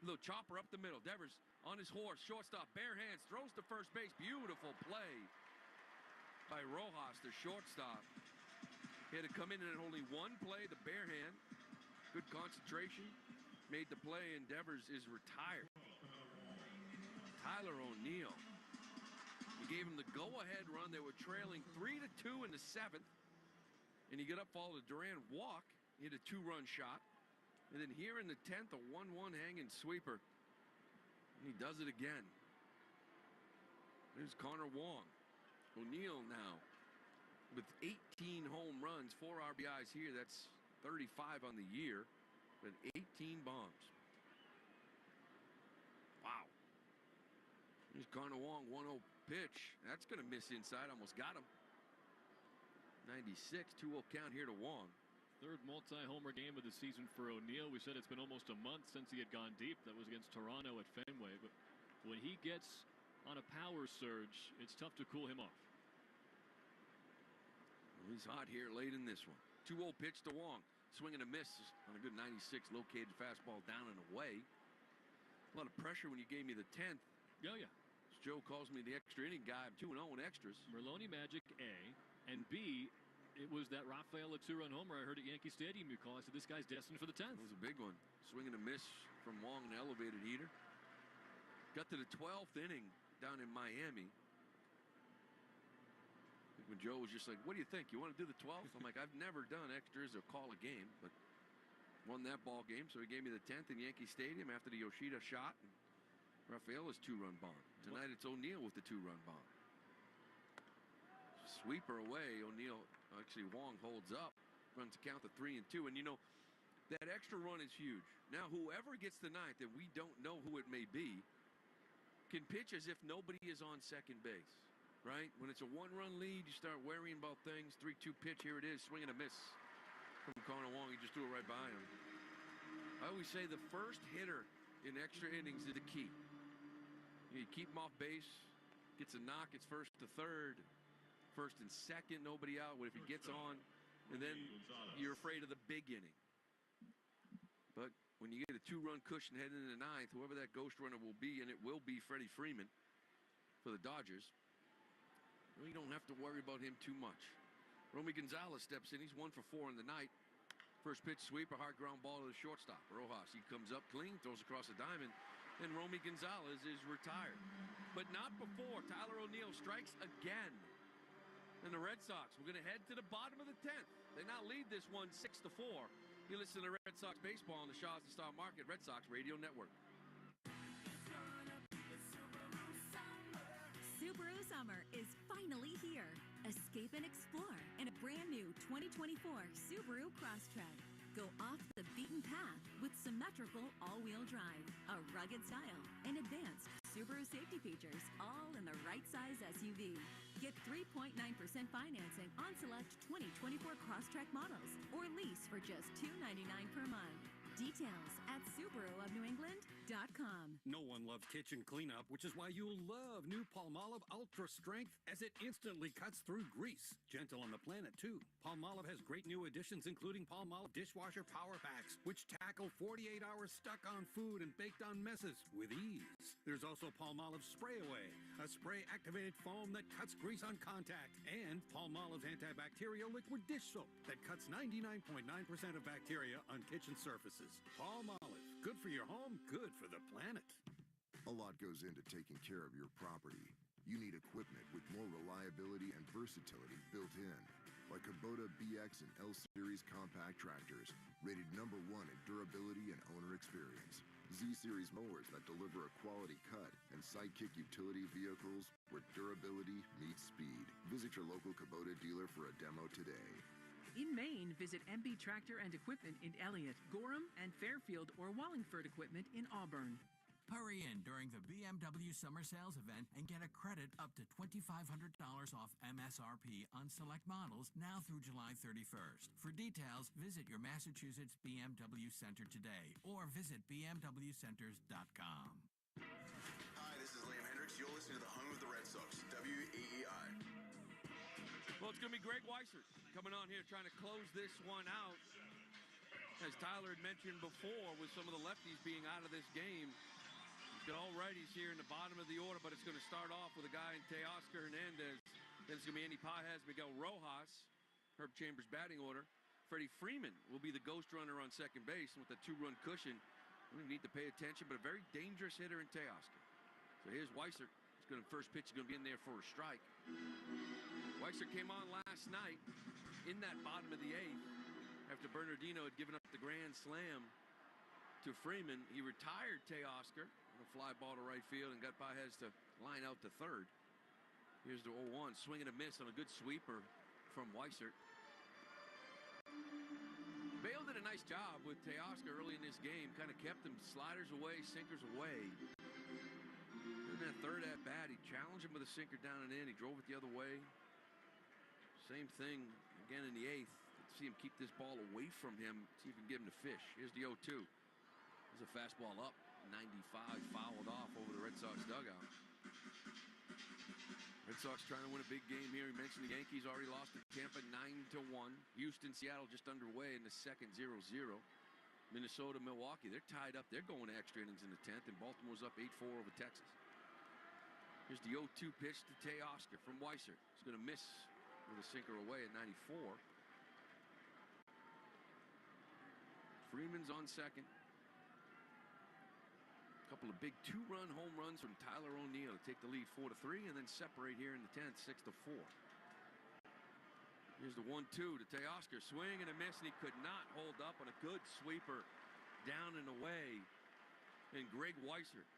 [SPEAKER 4] Little chopper up the middle. Devers on his horse. Shortstop, bare hands, throws to first base. Beautiful play by Rojas, the shortstop. He had to come in and only one play, the bare hand. Good concentration. made the play, and Devers is retired. Tyler O'Neill. He gave him the go-ahead run. They were trailing 3-2 in the 7th. And he got up, followed a Duran walk, hit a 2-run shot. And then here in the 10th, a 1-1 hanging sweeper. And he does it again. There's Connor Wong. O'Neill now with 18 home runs, 4 RBIs here. That's 35 on the year, but 18 bombs. Wow. Here's Connor Wong, 1-0 pitch. That's going to miss inside. Almost got him. 96, 2-0 count here to Wong.
[SPEAKER 3] Third multi-homer game of the season for O'Neill. We said it's been almost a month since he had gone deep. That was against Toronto at Fenway. But when he gets on a power surge, it's tough to cool him off.
[SPEAKER 4] Well, he's hot here late in this one. 2-0 pitch to Wong. Swing and a miss on a good 96 located fastball down and away. A lot of pressure when you gave me the 10th.
[SPEAKER 3] Oh, yeah.
[SPEAKER 4] As Joe calls me the extra inning guy. I'm 2-0 in extras.
[SPEAKER 3] Merlone Magic, A. And B, it was that Rafaela 2-run homer I heard at Yankee Stadium you call. I said, this guy's destined for the 10th.
[SPEAKER 4] It was a big one. Swing and a miss from Wong, an elevated heater. Got to the 12th inning down in Miami. When Joe was just like, what do you think? You want to do the 12th? I'm like, I've never done extras or call a game, but won that ball game. So he gave me the 10th in Yankee Stadium after the Yoshida shot. And Rafaela's 2-run bomb. Tonight it's O'Neill with the 2-run bomb. Sweeper away. O'Neill, actually Wong holds up. Runs a count to 3-2. And you know, that extra run is huge. Now whoever gets the 9th, and we don't know who it may be, can pitch as if nobody is on second base. Right? When it's a 1-run lead, you start worrying about things. 3-2 pitch, here it is. Swing and a miss from Connor Wong. He just threw it right by him. I always say the first hitter in extra innings is the key. You keep him off base, gets a knock, it's first to third, first and second, nobody out. What if he gets on? And then you're afraid of the big inning. But when you get a 2-run cushion heading into the 9th, whoever that ghost runner will be, and it will be Freddie Freeman for the Dodgers, we don't have to worry about him too much. Romy Gonzalez steps in. He's 1 for 4 in the night. First pitch sweep, a hard ground ball to the shortstop. Rojas, he comes up clean, throws across the diamond, and Romy Gonzalez is retired. But not before Tyler O'Neill strikes again. And the Red Sox, we're going to head to the bottom of the 10th. They now lead this one 6-4. You listen to Red Sox baseball on the Shaw's and Star Market Red Sox Radio Network.
[SPEAKER 2] Subaru Summer is finally here. Escape and explore in a brand new 2024 Subaru Crosstrek. Go off the beaten path with symmetrical all-wheel drive, a rugged style, and advanced Subaru safety features, all in the right size SUV. Get 3.9% financing on select 2024 Crosstrek models or lease for just $299 per month. Details at SubaruofNewEngland.com.
[SPEAKER 13] No one loves kitchen cleanup, which is why you'll love new Palmolive Ultra Strength, as it instantly cuts through grease. Gentle on the planet, too. Palmolive has great new additions, including Palmolive Dishwasher Power Packs, which tackle 48 hours stuck on food and baked on messes with ease. There's also Palmolive Spray Away, a spray-activated foam that cuts grease on contact, and Palmolive's antibacterial liquid dish soap that cuts 99.9% of bacteria on kitchen surfaces. Palmolive, good for your home, good for the planet.
[SPEAKER 14] A lot goes into taking care of your property. You need equipment with more reliability and versatility built in, like Kubota BX and L Series compact tractors, rated #1 in durability and owner experience. Z-Series mowers that deliver a quality cut, and Sidekick utility vehicles where durability meets speed. Visit your local Kubota dealer for a demo today.
[SPEAKER 15] In Maine, visit MB Tractor and Equipment in Elliott, Gorham, and Fairfield or Wallingford Equipment in Auburn.
[SPEAKER 1] Hurry in during the BMW Summer Sales event and get a credit up to $2,500 off MSRP on select models now through July 31st. For details, visit your Massachusetts BMW Center today or visit bmwcenters.com.
[SPEAKER 19] Hi, this is Liam Hendricks. You're listening to the home of the Red Sox, WEEI.
[SPEAKER 4] Well, it's going to be Greg Weissert coming on here trying to close this one out. As Tyler had mentioned before, with some of the lefties being out of this game, he's got all righties here in the bottom of the order, but it's going to start off with a guy in Teoscar Hernandez. Then it's going to be Andy Pages, Miguel Rojas, Herb Chambers batting order. Freddie Freeman will be the ghost runner on second base, and with the 2-run cushion, We need to pay attention, but a very dangerous hitter in Teoscar. So here's Weissert. First pitch is going to be in there for a strike. Weissert came on last night in that bottom of the 8th after Bernardino had given up the grand slam to Freeman. He retired Teoscar on a fly ball to right field and got Pages to line out to third. Here's the 0-1, swing and a miss on a good sweeper from Weissert. Bale did a nice job with Teoscar early in this game, kind of kept him sliders away, sinkers away. In that third at bat, he challenged him with a sinker down and in. He drove it the other way. Same thing again in the 8th. Let's see him keep this ball away from him. See if he can get him to fish. Here's the 0-2. There's a fastball up. 95 fouled off over the Red Sox dugout. Red Sox trying to win a big game here. He mentioned the Yankees already lost to Tampa 9-1. Houston, Seattle just underway in the second 0-0. Minnesota, Milwaukee, they're tied up. They're going to extra innings in the 10th, and Baltimore's up 8-4 over Texas. Here's the 0-2 pitch to Teoscar from Weissert. He's going to miss with a sinker away at 94. Freeman's on second. A couple of big 2-run home runs from Tyler O'Neill to take the lead 4-3 and then separate here in the 10th 6-4. Here's the 1-2 to Teoscar. Swing and a miss, and he could not hold up on a good sweeper down and away. And Greg Weissert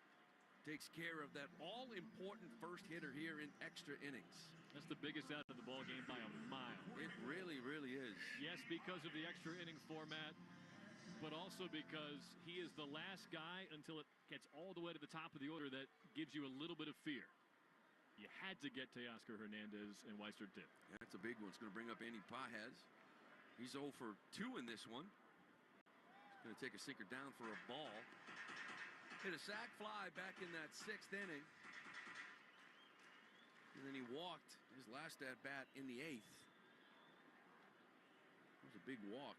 [SPEAKER 4] takes care of that all-important first hitter here in extra innings.
[SPEAKER 3] That's the biggest out of the ball game by a mile.
[SPEAKER 4] It really, really is.
[SPEAKER 3] Yes, because of the extra inning format, but also because he is the last guy until it gets all the way to the top of the order that gives you a little bit of fear. You had to get Teoscar Hernandez, and Weissert did.
[SPEAKER 4] That's a big one. It's going to bring up Andy Pages. He's 0 for 2 in this one. He's going to take a sinker down for a ball. Hit a sac fly back in that 6th inning. And then he walked his last at-bat in the 8th. It was a big walk.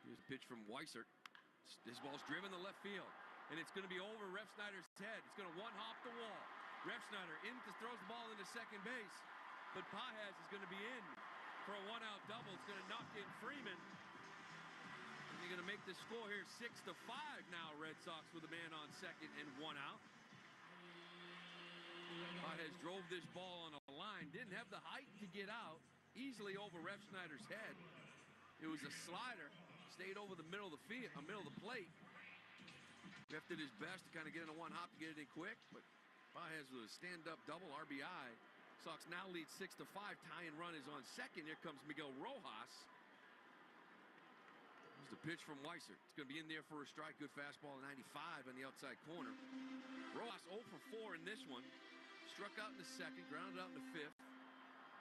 [SPEAKER 4] Here's a pitch from Weissert. This ball's driven to left field, and it's going to be over Refsnyder's head. It's going to one-hop the wall. Refsnyder throws the ball into second base, but Pages is going to be in for a one-out double. It's going to knock in Freeman. And you're going to make the score here 6-5 now, Red Sox with a man on second and 1 out. Pages drove this ball on a line, didn't have the height to get out, easily over Refsnyder's head. It was a slider. Stayed over the middle of the field, middle of the plate. Did his best to kind of get in a one hop to get it in quick, but Pages with a stand-up double RBI. Sox now lead 6-5. Tying run is on second. Here comes Miguel Rojas. Here's the pitch from Weissert. It's going to be in there for a strike. Good fastball, 95 on the outside corner. Rojas 0 for 4 in this one. Struck out in the second, grounded out in the 5th.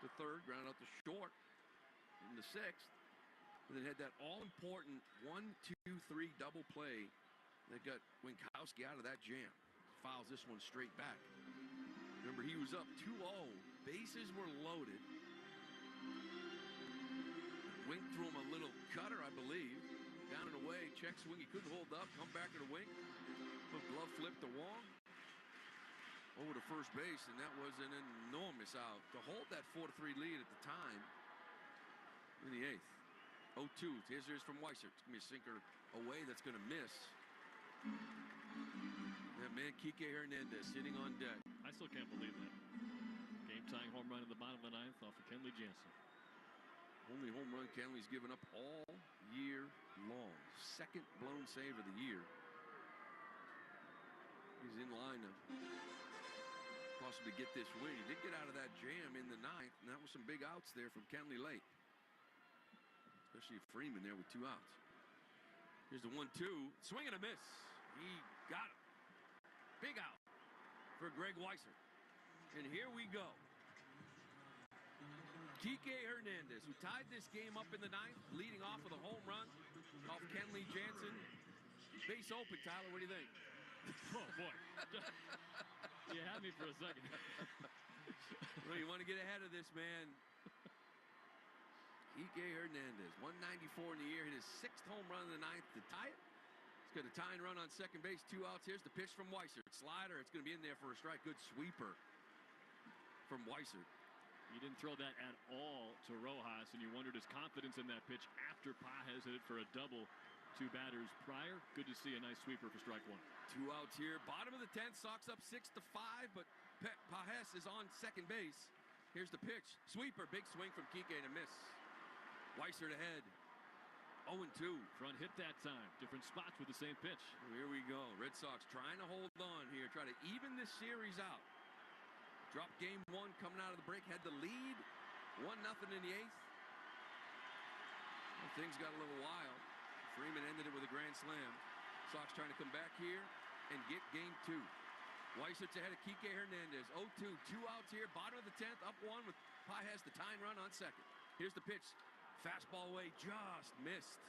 [SPEAKER 4] The third, grounded out to short in the 6th. And then had that all-important 1-2-3 double play that got Winkowski out of that jam. Fouls this one straight back. Remember, he was up 2-0. Bases were loaded. Wink threw him a little cutter, I believe. Down and away, check swing. He couldn't hold up. Come back to the Wink. Glove flip to Wong. Over to first base, and that was an enormous out. To hold that 4-3 lead at the time in the 8th. 0-2. Here's from Weissert. It's going to be a sinker away that's going to miss. That man, Kike Hernandez, sitting on deck.
[SPEAKER 3] I still can't believe that. Game-tying home run in the bottom of the 9th off of Kenley Jansen.
[SPEAKER 4] Only home run Kenley's given up all year long. Second blown save of the year. He's in line to possibly get this win. He did get out of that jam in the 9th, and that was some big outs there from Kenley late. Especially Freeman there with 2 outs. Here's the 1-2. Swing and a miss. He got him. Big out for Greg Weissert. And here we go. Kike Hernandez, who tied this game up in the 9th, leading off with a home run off Kenley Jansen. Base open, Tyler. What do you think?
[SPEAKER 3] Oh, boy. You had me for a second.
[SPEAKER 4] Well, you want to get ahead of this, man. Kike Hernandez, 194 in the year, hit his 6th home run in the 9th to tie it. He's got a tying run on second base, 2 outs. Here's the pitch from Weissert. Slider, it's going to be in there for a strike. Good sweeper from Weissert.
[SPEAKER 3] You didn't throw that at all to Rojas, and you wondered his confidence in that pitch after Pages hit it for a double two batters prior. Good to see a nice sweeper for strike one.
[SPEAKER 4] 2 outs here. Bottom of the 10th. Sox up 6-5, but Pajes is on second base. Here's the pitch. Sweeper. Big swing from Kike and a miss. Weiser to head. 0-2.
[SPEAKER 3] Front hit that time. Different spots with the same pitch.
[SPEAKER 4] Here we go. Red Sox trying to hold on here. Try to even this series out. Dropped game one coming out of the break. Had the lead. 1-0 in the 8th. Well, things got a little wild. Freeman ended it with a grand slam. Sox trying to come back here and get game 2. Weiser to head of Kike Hernandez. 0-2. 2 outs here. Bottom of the 10th. Up 1 with Pajes the tying run on second. Here's the pitch. Fastball away. Just missed.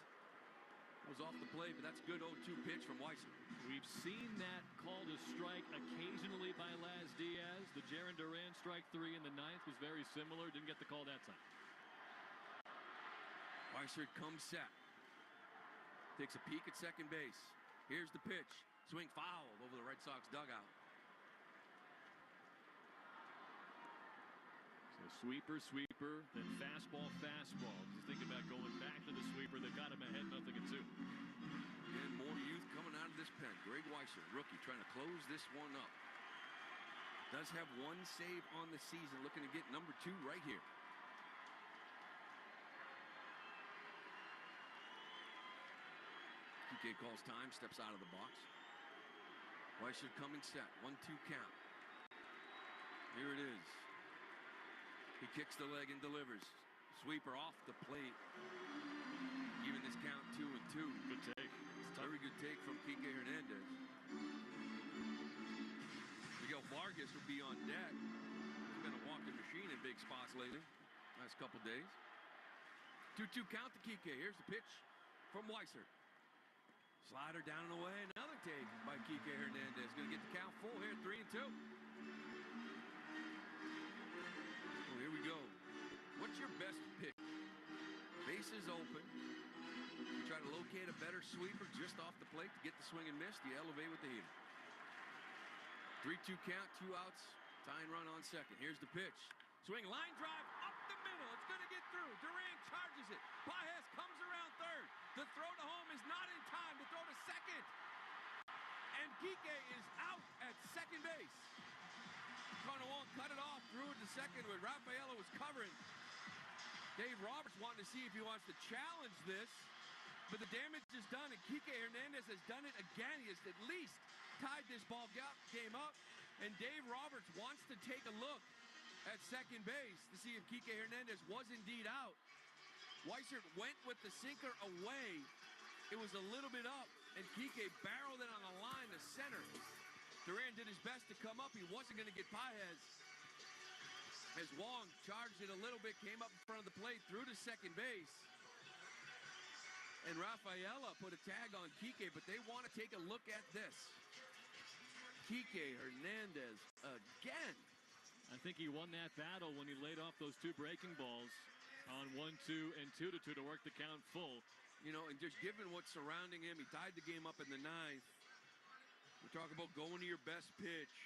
[SPEAKER 4] Was off the play, but that's a good 0-2 pitch from Weiser.
[SPEAKER 3] We've seen that called a strike occasionally by Laz Diaz. The Jaron Duran strike 3 in the 9th was very similar. Didn't get the call that time.
[SPEAKER 4] Weiser comes set. Takes a peek at second base. Here's the pitch. Swing foul over the Red Sox dugout.
[SPEAKER 3] So sweeper, then fastball. He's thinking about going back to the sweeper that got him ahead 0-2.
[SPEAKER 4] And more youth coming out of this pen. Greg Weiser, rookie, trying to close this one up. Does have 1 save on the season. Looking to get number 2 right here. Kike calls time, steps out of the box. Weiser coming set. 1-2 count. Here it is. He kicks the leg and delivers. Sweeper off the plate. Even this count 2-2.
[SPEAKER 3] Good take.
[SPEAKER 4] Very good take from Kike Hernandez. Miguel Vargas will be on deck. He's been a walking machine in big spots lately. Last couple days. 2-2 count to Kike. Here's the pitch from Weiser. Slider down and away. Another take by Kike Hernandez. Going to get the count full here. 3-2. Well, here we go. What's your best pitch? Bases open. You try to locate a better sweeper just off the plate to get the swing and miss. You elevate with the heater. 3-2 count. 2 outs. Tying run on second. Here's the pitch. Swing line drive up the middle. It's going to get through. Duran charges it. Pajes comes around third. The throw to home is not in time. The throw to second. And Kike is out at second base. Connor won't cut it off. Threw it to second when Rafaela was covering. Dave Roberts wanted to see if he wants to challenge this. But the damage is done, and Kike Hernandez has done it again. He has at least tied this ball game up. And Dave Roberts wants to take a look at second base to see if Kike Hernandez was indeed out. Weiser went with the sinker away. It was a little bit up, and Kike barreled it on the line to center. Duran did his best to come up. He wasn't going to get Pajes. As Wong charged it a little bit, came up in front of the plate, threw to second base. And Rafaela put a tag on Kike, but they want to take a look at this. Kike Hernandez again.
[SPEAKER 3] I think he won that battle when he laid off those 2 breaking balls on 1-2 and 2-2 to work the count full.
[SPEAKER 4] You know, and just given what's surrounding him, he tied the game up in the 9th. We're talking about going to your best pitch.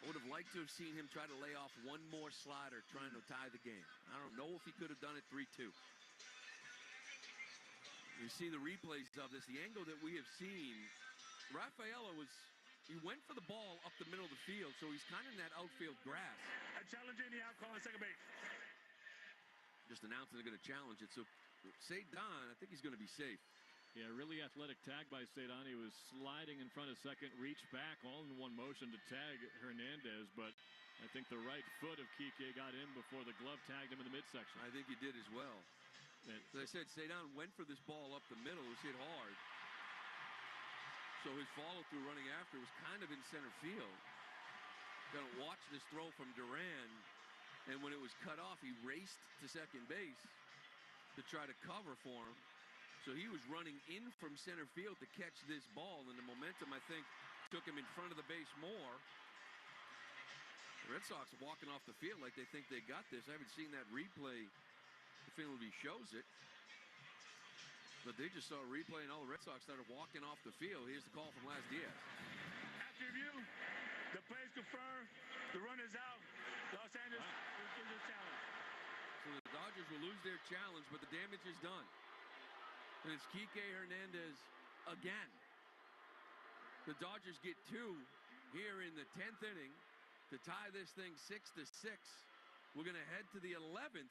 [SPEAKER 4] I would have liked to have seen him try to lay off 1 more slider trying to tie the game. I don't know if he could have done it 3-2. You see the replays of this, the angle that we have seen, Rafaela he went for the ball up the middle of the field, so he's kind of in that outfield grass.
[SPEAKER 5] A challenging the outcall on second base.
[SPEAKER 4] Just announcing they're going to challenge it, so Cedon, I think he's going to be safe.
[SPEAKER 3] Yeah, really athletic tag by Cedon. He was sliding in front of second, reached back, all in one motion to tag Hernandez, but I think the right foot of Kike got in before the glove tagged him in the midsection.
[SPEAKER 4] I think he did as well. As I said, Cedon went for this ball up the middle. It was hit hard. So his follow-through running after was kind of in center field. Got to watch this throw from Duran. And when it was cut off, he raced to second base to try to cover for him. So he was running in from center field to catch this ball. And the momentum, I think, took him in front of the base more. The Red Sox are walking off the field like they think they got this. I haven't seen that replay. Finley shows it, but they just saw a replay and all the Red Sox started walking off the field. Here's the call from Laz Diaz.
[SPEAKER 5] After review, the play is confirmed. The run is out. Los Angeles will lose their challenge.
[SPEAKER 4] So the Dodgers will lose their challenge, but the damage is done. And it's Kike Hernandez again. The Dodgers get 2 here in the 10th inning to tie this thing 6-6. We're going to head to the 11th.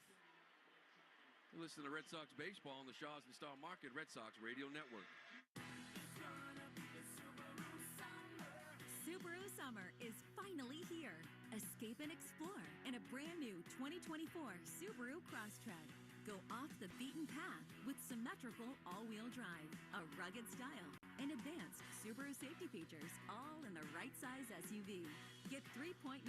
[SPEAKER 4] Listen to Red Sox baseball on the Shaws and Star Market Red Sox Radio Network.
[SPEAKER 2] Subaru Summer is finally here. Escape and explore in a brand new 2024 Subaru Crosstrek. Go off the beaten path with symmetrical all-wheel drive, a rugged style, and advanced Subaru safety features, all in the right size SUV. Get 3.9%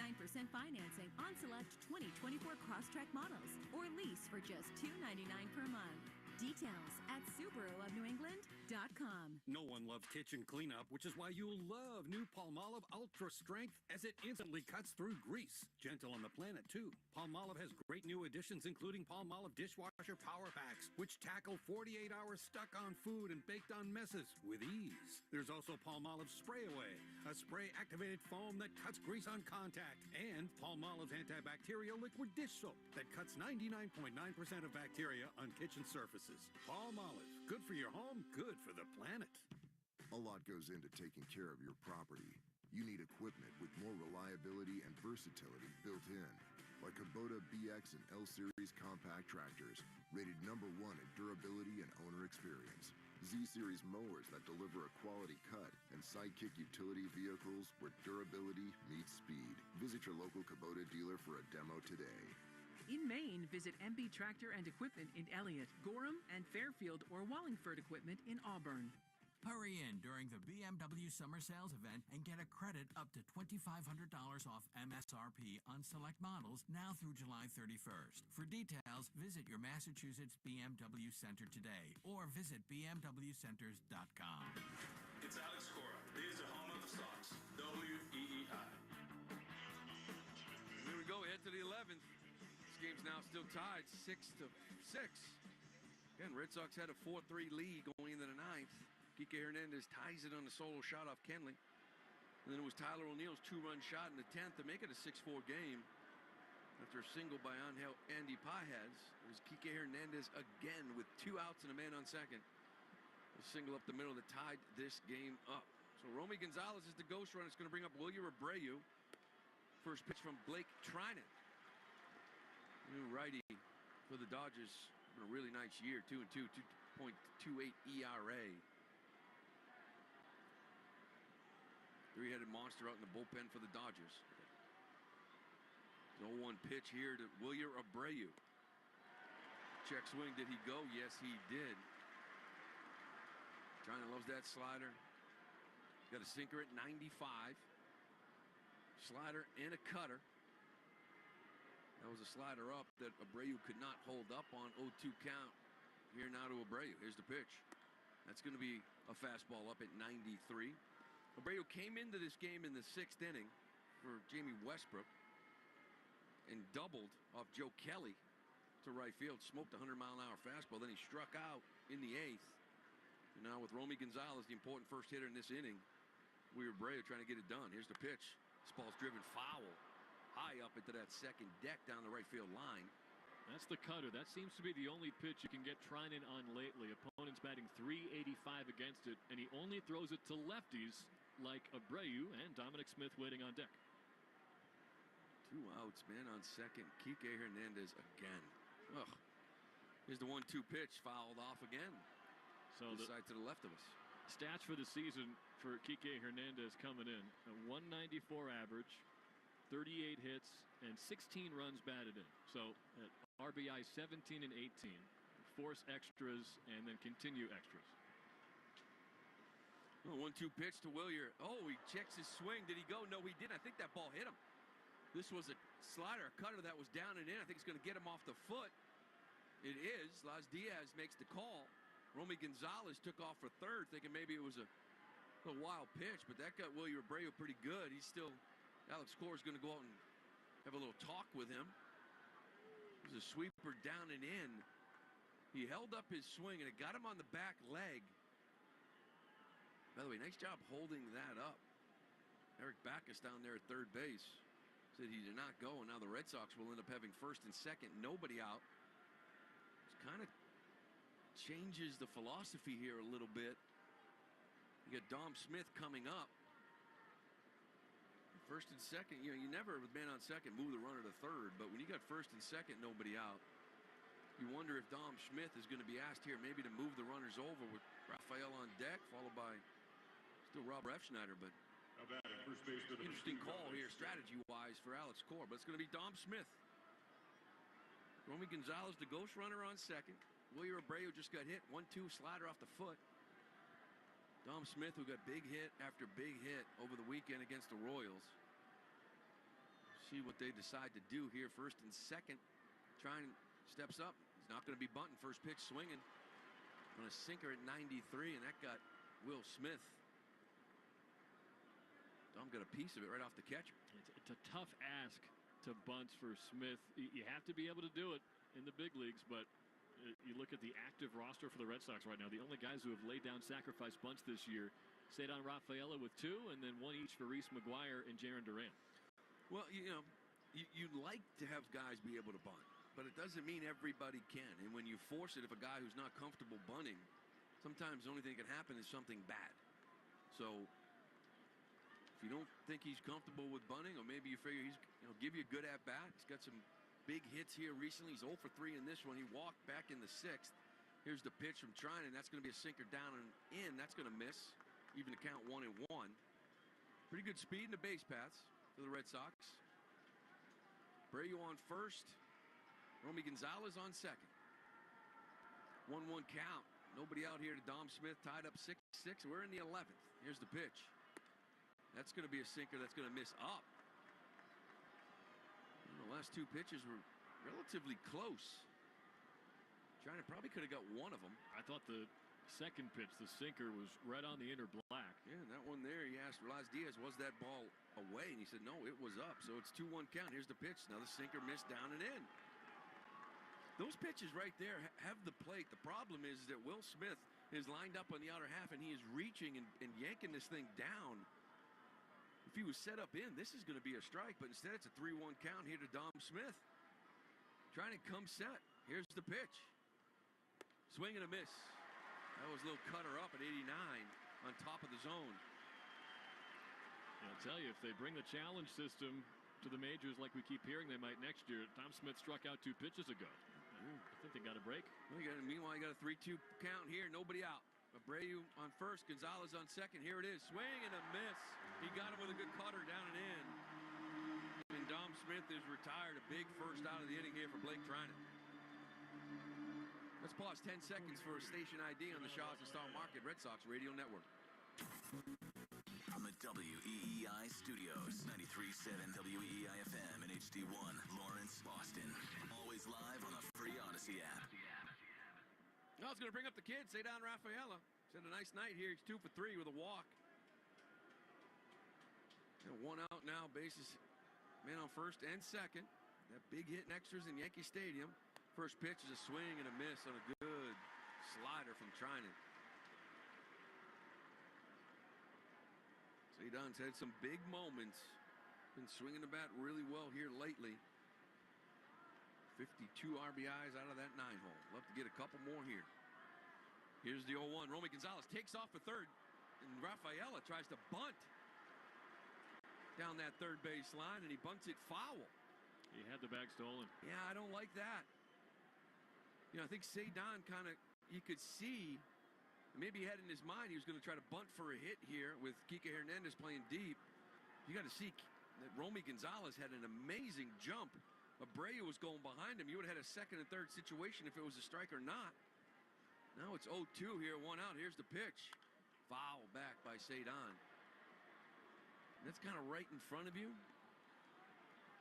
[SPEAKER 2] financing on select 2024 Crosstrek models or lease for just $299 per month. Details at SubaruofNewEngland.com.
[SPEAKER 13] No one loves kitchen cleanup, which is why you'll love new Palmolive Ultra Strength as it instantly cuts through grease. Gentle on the planet, too. Palmolive has great new additions, including Palmolive Dishwasher Power Packs, which tackle 48 hours stuck on food and baked on messes with ease. There's also Palmolive Spray Away, a spray-activated foam that cuts grease on contact, and Palmolive's antibacterial liquid dish soap that cuts 99.9% of bacteria on kitchen surfaces. Palmolive, good for your home, good for the planet.
[SPEAKER 14] A lot goes into taking care of your property. You need equipment with more reliability and versatility built in, like Kubota BX and L Series compact tractors, rated #1 in durability and owner experience. Z-Series mowers that deliver a quality cut, and Sidekick utility vehicles where durability meets speed. Visit your local Kubota dealer for a demo today.
[SPEAKER 15] In Maine, visit MB Tractor and Equipment in Elliott, Gorham, and Fairfield or Wallingford Equipment in Auburn.
[SPEAKER 1] Hurry in during the BMW Summer Sales event and get a credit up to $2,500 off MSRP on select models now through July 31st. For details, visit your Massachusetts BMW Center today or visit bmwcenters.com.
[SPEAKER 16] It's Alex Cora. This is the home of the Sox, WEEI.
[SPEAKER 4] Here we go, head to the 11th. This game's now still tied 6-6. Again, Red Sox had a 4-3 lead going into the 9th. Kike Hernandez ties it on the solo shot off Kenley. And then it was Tyler O'Neill's 2-run shot in the 10th to make it a 6-4 game. After a single by Angel Andy Pajes, it was Kike Hernandez again with 2 outs and a man on second. A single up the middle that tied this game up. So Romy Gonzalez is the ghost run. It's going to bring up Wilyer Abreu. First pitch from Blake Trinan. New righty for the Dodgers. Been a really nice year, 2-2, 2.28 ERA. Three-headed monster out in the bullpen for the Dodgers. 0-1 pitch here to Wilyer Abreu. Check swing, did he go? Yes, he did. China loves that slider. Got a sinker at 95. Slider and a cutter. That was a slider up that Abreu could not hold up on. 0-2 count. Here now to Abreu. Here's the pitch. That's going to be a fastball up at 93. Abreu came into this game in the 6th inning for Jamie Westbrook and doubled off Joe Kelly to right field. Smoked a 100-mile-an-hour fastball. Then he struck out in the 8th. And now with Romy Gonzalez, the important first hitter in this inning, Wilyer Abreu trying to get it done. Here's the pitch. This ball's driven foul. High up into that second deck down the right field line.
[SPEAKER 3] That's the cutter. That seems to be the only pitch you can get Trinan on lately. Opponents batting .385 against it, and he only throws it to lefties like Abreu and Dominic Smith waiting on deck.
[SPEAKER 4] 2 outs, man on second. Kike Hernandez again. Ugh. Here's the 1-2 pitch, fouled off again.
[SPEAKER 3] So
[SPEAKER 4] the side to the left of us.
[SPEAKER 3] Stats for the season for Kike Hernandez coming in: a 194 average, 38 hits, and 16 runs batted in. So at RBI 17 and 18. Force extras and then continue extras.
[SPEAKER 4] 1-2 pitch to Wilyer. Oh, he checks his swing. Did he go? No, he didn't. I think that ball hit him. This was a slider, a cutter that was down and in. I think it's going to get him off the foot. It is. Las Diaz makes the call. Romy Gonzalez took off for third, thinking maybe it was a wild pitch, but that got Wilyer Abreu pretty good. He's still, Alex Cora is going to go out and have a little talk with him. It was a sweeper down and in. He held up his swing, and it got him on the back leg. By the way, nice job holding that up. Eric Backus down there at third base said he did not go, and now the Red Sox will end up having first and second, nobody out. It's kind of changes the philosophy here a little bit. You got Dom Smith coming up. First and second, you never, with man on second, move the runner to third. But when you got first and second, nobody out, you wonder if Dom Smith is going to be asked here maybe to move the runners over with Rafael on deck, followed by still Rob Refschneider. But interesting call here, strategy-wise, for Alex Cora. But it's going to be Dom Smith. Romy Gonzalez, the ghost runner on second. Wilyer Abreu just got hit. 1-2 slider off the foot. Dom Smith, who got big hit after big hit over the weekend against the Royals. See what they decide to do here. First and second. Trying, steps up. He's not going to be bunting. First pitch swinging. On a sinker at 93, and that got Will Smith. Dom got a piece of it right off the catcher.
[SPEAKER 3] It's a tough ask to bunt for Smith. You have to be able to do it in the big leagues, but you look at the active roster for the Red Sox right now. The only guys who have laid down sacrifice bunts this year, Cedar Rafaela with 2, and then 1 each for Reese McGuire and Jarren Duran.
[SPEAKER 4] Well, you'd like to have guys be able to bunt, but it doesn't mean everybody can. And when you force it, if a guy who's not comfortable bunting, sometimes the only thing that can happen is something bad. So if you don't think he's comfortable with bunting, or maybe you figure he's give you a good at bat, he's got some big hits here recently. He's 0 for 3 in this one. He walked back in the 6th. Here's the pitch from Trinan. That's going to be a sinker down and in. That's going to miss, even to count 1-1. Pretty good speed in the base paths for the Red Sox. Abreu on first. Romy Gonzalez on second. 1-1 count. Nobody out here to Dom Smith, tied up 6-6. We're in the 11th. Here's the pitch. That's going to be a sinker that's going to miss up. The last 2 pitches were relatively close. Trinan probably could have got one of them.
[SPEAKER 3] I thought the second pitch, the sinker, was right on the inner black.
[SPEAKER 4] Yeah, that one there, he asked Relaz Diaz, was that ball away? And he said, no, it was up. So it's 2-1 count. Here's the pitch. Another sinker missed down and in. Those pitches right there have the plate. The problem is that Will Smith is lined up on the outer half, and he is reaching and yanking this thing down. If he was set up in, this is going to be a strike, but instead it's a 3-1 count here to Dom Smith. Trying to come set. Here's the pitch. Swing and a miss. That was a little cutter up at 89 on top of the zone.
[SPEAKER 3] I'll tell you, if they bring the challenge system to the majors like we keep hearing they might next year, Dom Smith struck out 2 pitches ago. I think they got a break.
[SPEAKER 4] Meanwhile, you got a 3-2 count here. Nobody out. Abreu on first, Gonzalez on second. Here it is. Swing and a miss. He got him with a good cutter down and in. And Dom Smith is retired. A big first out of the inning here for Blake Trinan. Let's pause 10 seconds for a station ID on the Shaw's and Star Market Red Sox Radio Network.
[SPEAKER 8] From the WEEI studios, 93.7 WEEI FM and HD1, Lawrence, Boston. Always live on the free Odyssey app.
[SPEAKER 4] I was going to bring up the kid, Cedar Rafaela. He's had a nice night here. He's 2 for 3 with a walk. And 1 out now, bases man on first and second. That big hit in extras in Yankee Stadium. First pitch is a swing and a miss on a good slider from Trinan. Cedon's had some big moments. Been swinging the bat really well here lately. 52 RBIs out of that 9-hole. Love to get a couple more here. Here's the 0-1. Romy Gonzalez takes off for third, and Rafaela tries to bunt down that third base line, and he bunts it foul.
[SPEAKER 3] He had the bag stolen.
[SPEAKER 4] Yeah, I don't like that. I think Cedon kind of, you could see, maybe he had in his mind he was going to try to bunt for a hit here with Kike Hernandez playing deep. You got to see that Romy Gonzalez had an amazing jump. Abreu was going behind him. You would have had a second and third situation if it was a strike or not. Now it's 0-2 here, 1 out. Here's the pitch. Foul back by Cedon. That's kind of right in front of you.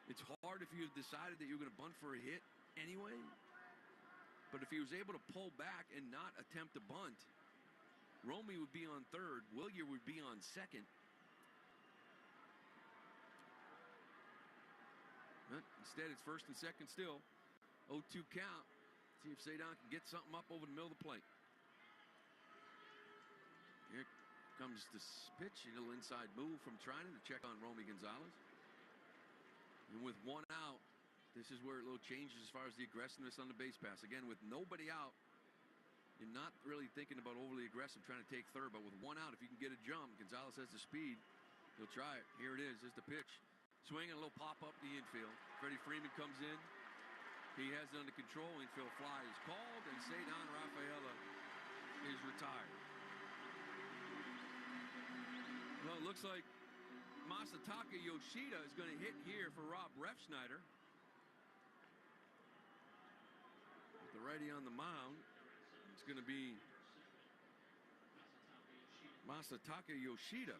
[SPEAKER 4] It's hard if you decided that you were going to bunt for a hit anyway. But if he was able to pull back and not attempt to bunt, Romy would be on third. Wilyer would be on second. But instead, it's first and second still. 0-2 count. See if Cedon can get something up over the middle of the plate. Here comes this pitch. A little inside move from Trinan to check on Romy Gonzalez. And with 1 out, this is where a little changes as far as the aggressiveness on the base pass. Again, with nobody out, You're not really thinking about overly aggressive trying to take third, but with one out, if you can get a jump, Gonzalez has the speed. He'll try it. Here it is. Here's the pitch. Swinging a little pop up the infield. Freddie Freeman comes in. He has it under control. Infield fly is called, and Cedar Rafaela is retired. Well, it looks like Masataka Yoshida is going to hit here for Rob Refsnyder. With the righty on the mound, it's going to be Masataka Yoshida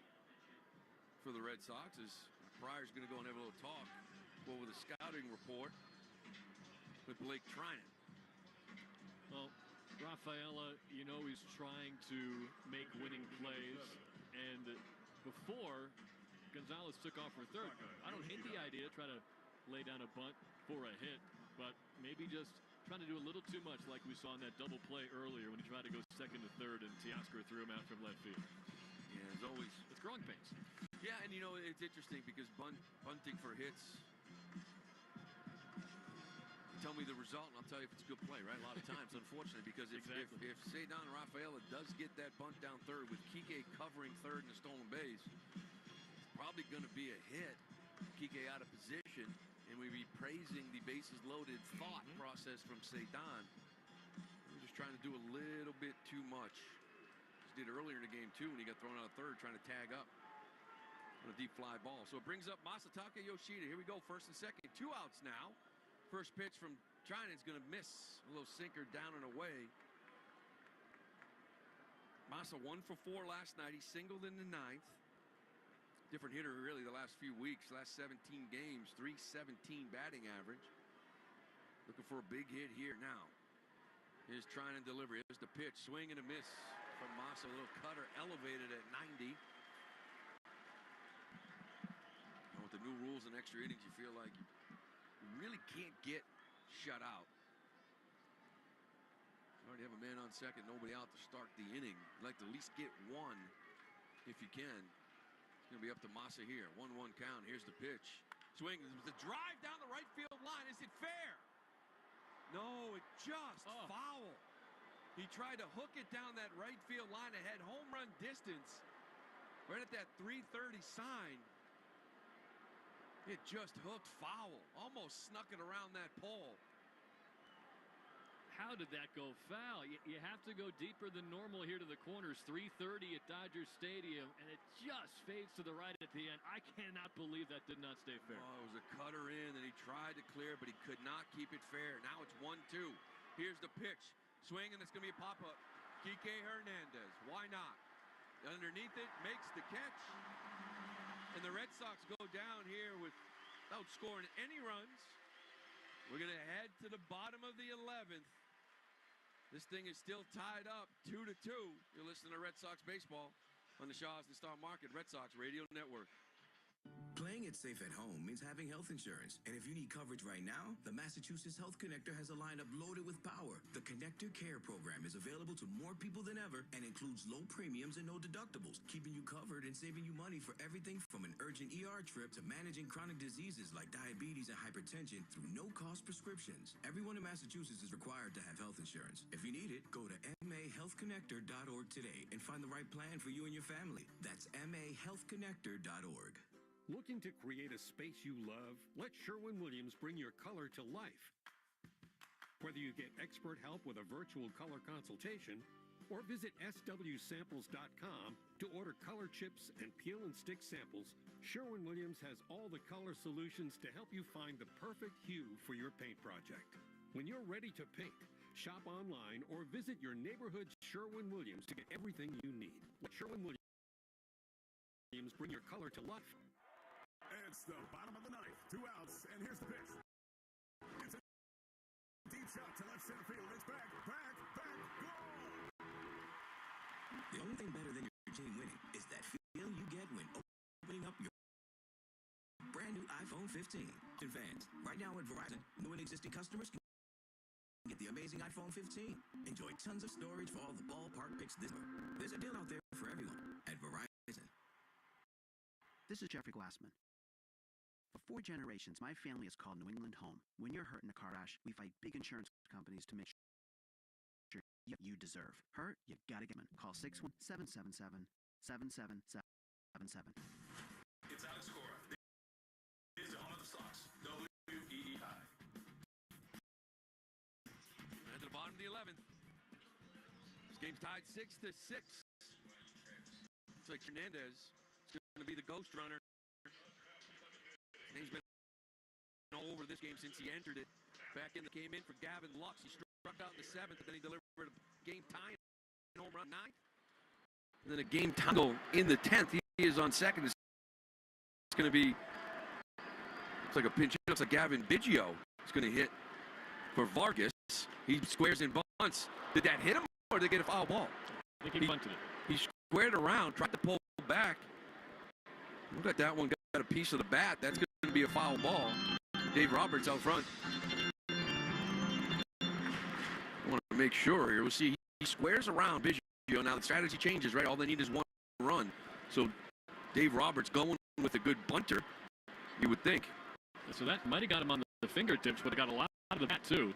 [SPEAKER 4] for the Red Sox, as Pryor's going to go and have a little talk over the scouting report with Blake Trinan.
[SPEAKER 3] Well, Rafaela, you know he's trying to make winning plays, and before Gonzalez took off for third, I don't hate the idea, try to lay down a bunt for a hit, but maybe just trying to do a little too much like we saw in that double play earlier when he tried to go second to third and Teoscar threw him out from left field.
[SPEAKER 4] Yeah, as always,
[SPEAKER 3] it's growing pains.
[SPEAKER 4] Yeah, and you know, it's interesting because bunting for hits, tell me the result and I'll tell you if it's a good play, right? A lot of times, unfortunately, because if Cedar Rafaela does get that bunt down third with Kike covering third in the stolen base, it's probably going to be a hit. Kike out of position, and we'd be praising the bases loaded thought process from Cedar. We're just trying to do a little bit too much. Just did earlier in the game, too, when he got thrown out of third, trying to tag up on a deep fly ball. So it brings up Masataka Yoshida. Here we go, first and second. 2 outs now. First pitch from China is going to miss. A little sinker down and away. Masa 1 for 4 last night. He singled in the 9th. Different hitter really the last few weeks. Last 17 games, 317 batting average. Looking for a big hit here now. Here's trying to deliver. Here's the pitch. Swing and a miss from Masa. A little cutter elevated at 90. And with the new rules and extra innings, you feel like you really can't get shut out. You already have a man on second, nobody out to start the inning. You'd like to at least get one if you can. It's going to be up to Masa here. 1-1 count. Here's the pitch. Swing. The drive down the right field line. Is it fair? No, it just foul. He tried to hook it down that right field line. It had home run distance right at that 330 sign. It just hooked foul. Almost snuck it around that pole.
[SPEAKER 3] How did that go foul? You have to go deeper than normal here to the corners. 330 at Dodger Stadium, and it just fades to the right at the end. I cannot believe that did not stay fair.
[SPEAKER 4] Oh, it was a cutter in, and he tried to clear, but he could not keep it fair. Now it's 1-2. Here's the pitch. Swing, and it's going to be a pop-up. Kike Hernandez. Why not? Underneath it, makes the catch. And the Red Sox go down here without scoring any runs. We're going to head to the bottom of the 11th. This thing is still tied up 2-2. You're listening to Red Sox baseball on the Shaw's and Star Market Red Sox Radio Network.
[SPEAKER 6] Playing it safe at home means having health insurance. And if you need coverage right now, the Massachusetts Health Connector has a lineup loaded with power. The Connector Care program is available to more people than ever and includes low premiums and no deductibles, keeping you covered and saving you money for everything from an urgent ER trip to managing chronic diseases like diabetes and hypertension through no-cost prescriptions. Everyone in Massachusetts is required to have health insurance. If you need it, go to mahealthconnector.org today and find the right plan for you and your family. That's mahealthconnector.org.
[SPEAKER 13] Looking to create a space you love? Let Sherwin-Williams bring your color to life. Whether you get expert help with a virtual color consultation or visit swsamples.com to order color chips and peel and stick samples, Sherwin-Williams has all the color solutions to help you find the perfect hue for your paint project. When you're ready to paint, shop online or visit your neighborhood Sherwin-Williams to get everything you need. Let Sherwin-Williams bring your color to life.
[SPEAKER 16] It's the bottom of the 9th. 2 outs, and here's the pitch. It's a deep shot to left center field. It's back, goal!
[SPEAKER 6] The only thing better than your team winning is that feel you get when opening up your brand new iPhone 15. In fans, right now at Verizon, new and existing customers can get the amazing iPhone 15. Enjoy tons of storage for all the ballpark picks this summer. There's a deal out there for everyone at Verizon.
[SPEAKER 11] This is Jeffrey Glassman. For 4 generations, my family has called New England home. When you're hurt in a car crash, we fight big insurance companies to make you deserve. Hurt, you gotta get him. Call 617-777-7777.
[SPEAKER 16] It's Alex Cora. This is the home of the Sox. WEEI.
[SPEAKER 4] At the bottom of the 11th. This game's tied 6-6. Looks like Hernandez is going to be the ghost runner. He's been all over this game since he entered it. Back in the game in for Gavin Lux. He struck out in the 7th, and then he delivered a game-tying home run 9th. And then a game-tying goal in the 10th. He is on second. It's going to be, looks like a pinch. It looks like Gavin Biggio is going to hit for Vargas. He squares and bunts. Did that hit him, or did they get a foul ball?
[SPEAKER 3] I think he bunted it.
[SPEAKER 4] He squared around, tried to pull back. Look at that one, got a piece of the bat. That's going to be a foul ball. Dave Roberts out front. I want to make sure here. We'll see. He squares around Biggio. Now the strategy changes, right? All they need is one run. So Dave Roberts going with a good bunter, you would think.
[SPEAKER 3] So that might have got him on the fingertips, but it got a lot out of the bat, too.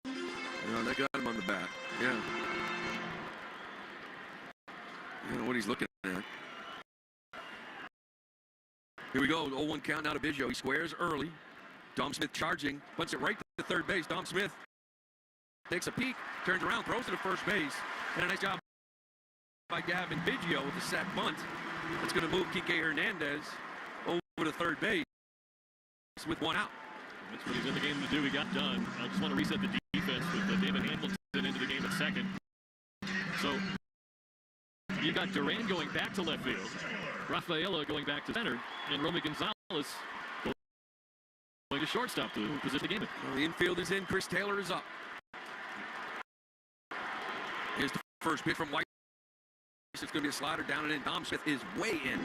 [SPEAKER 4] No, that got him on the bat. Yeah. I don't know what he's looking at. Here we go. 0-1 count now to Biggio. He squares early. Dom Smith charging. Punts it right to third base. Dom Smith takes a peek, turns around, throws it to first base. And a nice job by Gavin Biggio with the sack bunt. That's going to move Kike Hernandez over to third base with one out.
[SPEAKER 3] That's what he's in the game to do. He got done. I just want to reset the defense with David Hamilton into the game at second. So you got Duran going back to left field, Rafaela going back to center, and Romy Gonzalez going to shortstop to position the game.
[SPEAKER 4] Well, the infield is in. Chris Taylor is up. Here's the first pitch from White. It's going to be a slider down and in. Dom Smith is way in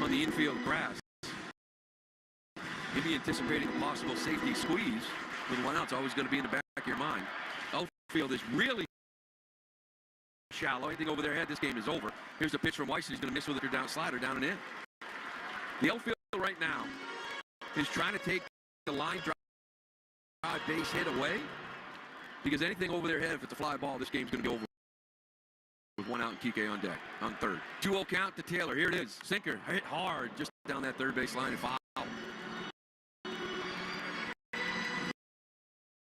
[SPEAKER 4] on the infield grass. Maybe anticipating a possible safety squeeze with one out. It's always going to be in the back of your mind. Outfield is really shallow. Anything over their head, this game is over. Here's the pitch from Weiss. He's going to miss with a slider down and in. The outfield right now is trying to take the line drive base hit away, because anything over their head, if it's a fly ball, this game's going to be over with one out and Kike on deck on third. 2-0 count to Taylor. Here it is. Sinker hit hard just down that third base line and foul.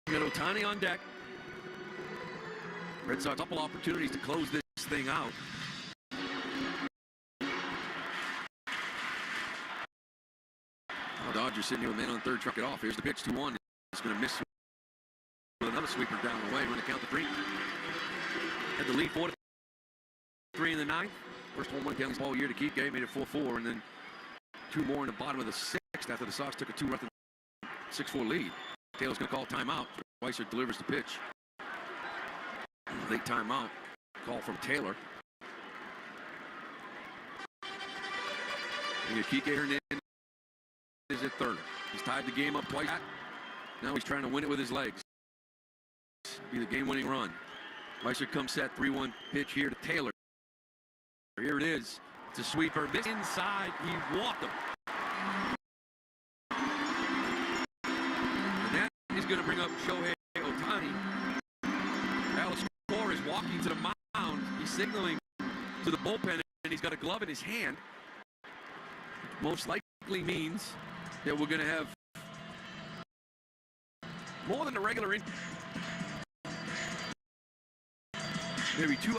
[SPEAKER 4] We got Ohtani on deck. Red Sox a couple opportunities to close this thing out. Dodgers sitting here with a man on third, truck it off. Here's the pitch, 2-1. He's going to miss with another sweeper down the way. We're going to count to 3. Had the lead 4-3 in the 9th. First home run counts all year to Kike, made it 4-4, and then 2 more in the bottom of the 6th after the Sox took a 2-0 6-4 lead. Taylor's going to call timeout. Weiser delivers the pitch. Late timeout. Call from Taylor. And Kike Hernandez is at third. He's tied the game up twice. Now he's trying to win it with his legs. Be the game-winning run. Weiser comes set. 3-1 pitch here to Taylor. Here it is. It's a sweeper. This inside. He walked him. And that is going to bring up Shohei Ohtani. Alex Cora is walking to the mound. He's signaling to the bullpen, and he's got a glove in his hand. Most likely means that we're going to have more than a regular maybe 2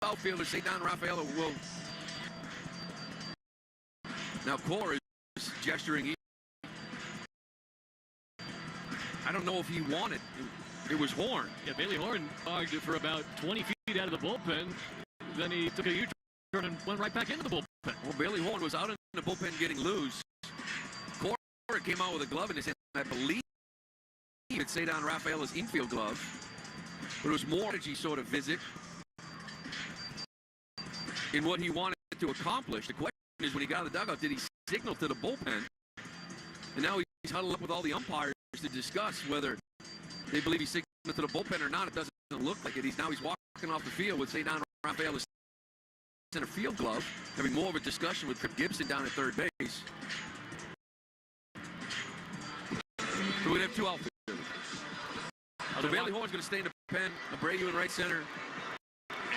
[SPEAKER 4] outfielders. Cedar Rafaela will. Now Cora is gesturing. I don't know if he wanted. It was Horn.
[SPEAKER 3] Yeah, Bailey Horn argued for about 20 feet out of the bullpen. Then he took a U-turn and went right back into the bullpen.
[SPEAKER 4] Well, Bailey Horn was out in the bullpen getting loose. Cora came out with a glove in his hand. I believe it's Cedar Rafaela's infield glove. But it was more energy sort of visit in what he wanted to accomplish. The question is, when he got out of the dugout, did he signal to the bullpen? And now he's huddled up with all the umpires to discuss whether they believe he signaled to the bullpen or not. It doesn't look like it. He's walking off the field with Cedar Rafaela's center field glove, having more of a discussion with Trip Gibson down at third base. So we're going to have 2 outfielders. So Bailey Horn's going to stay in the bullpen. Abreu in right center.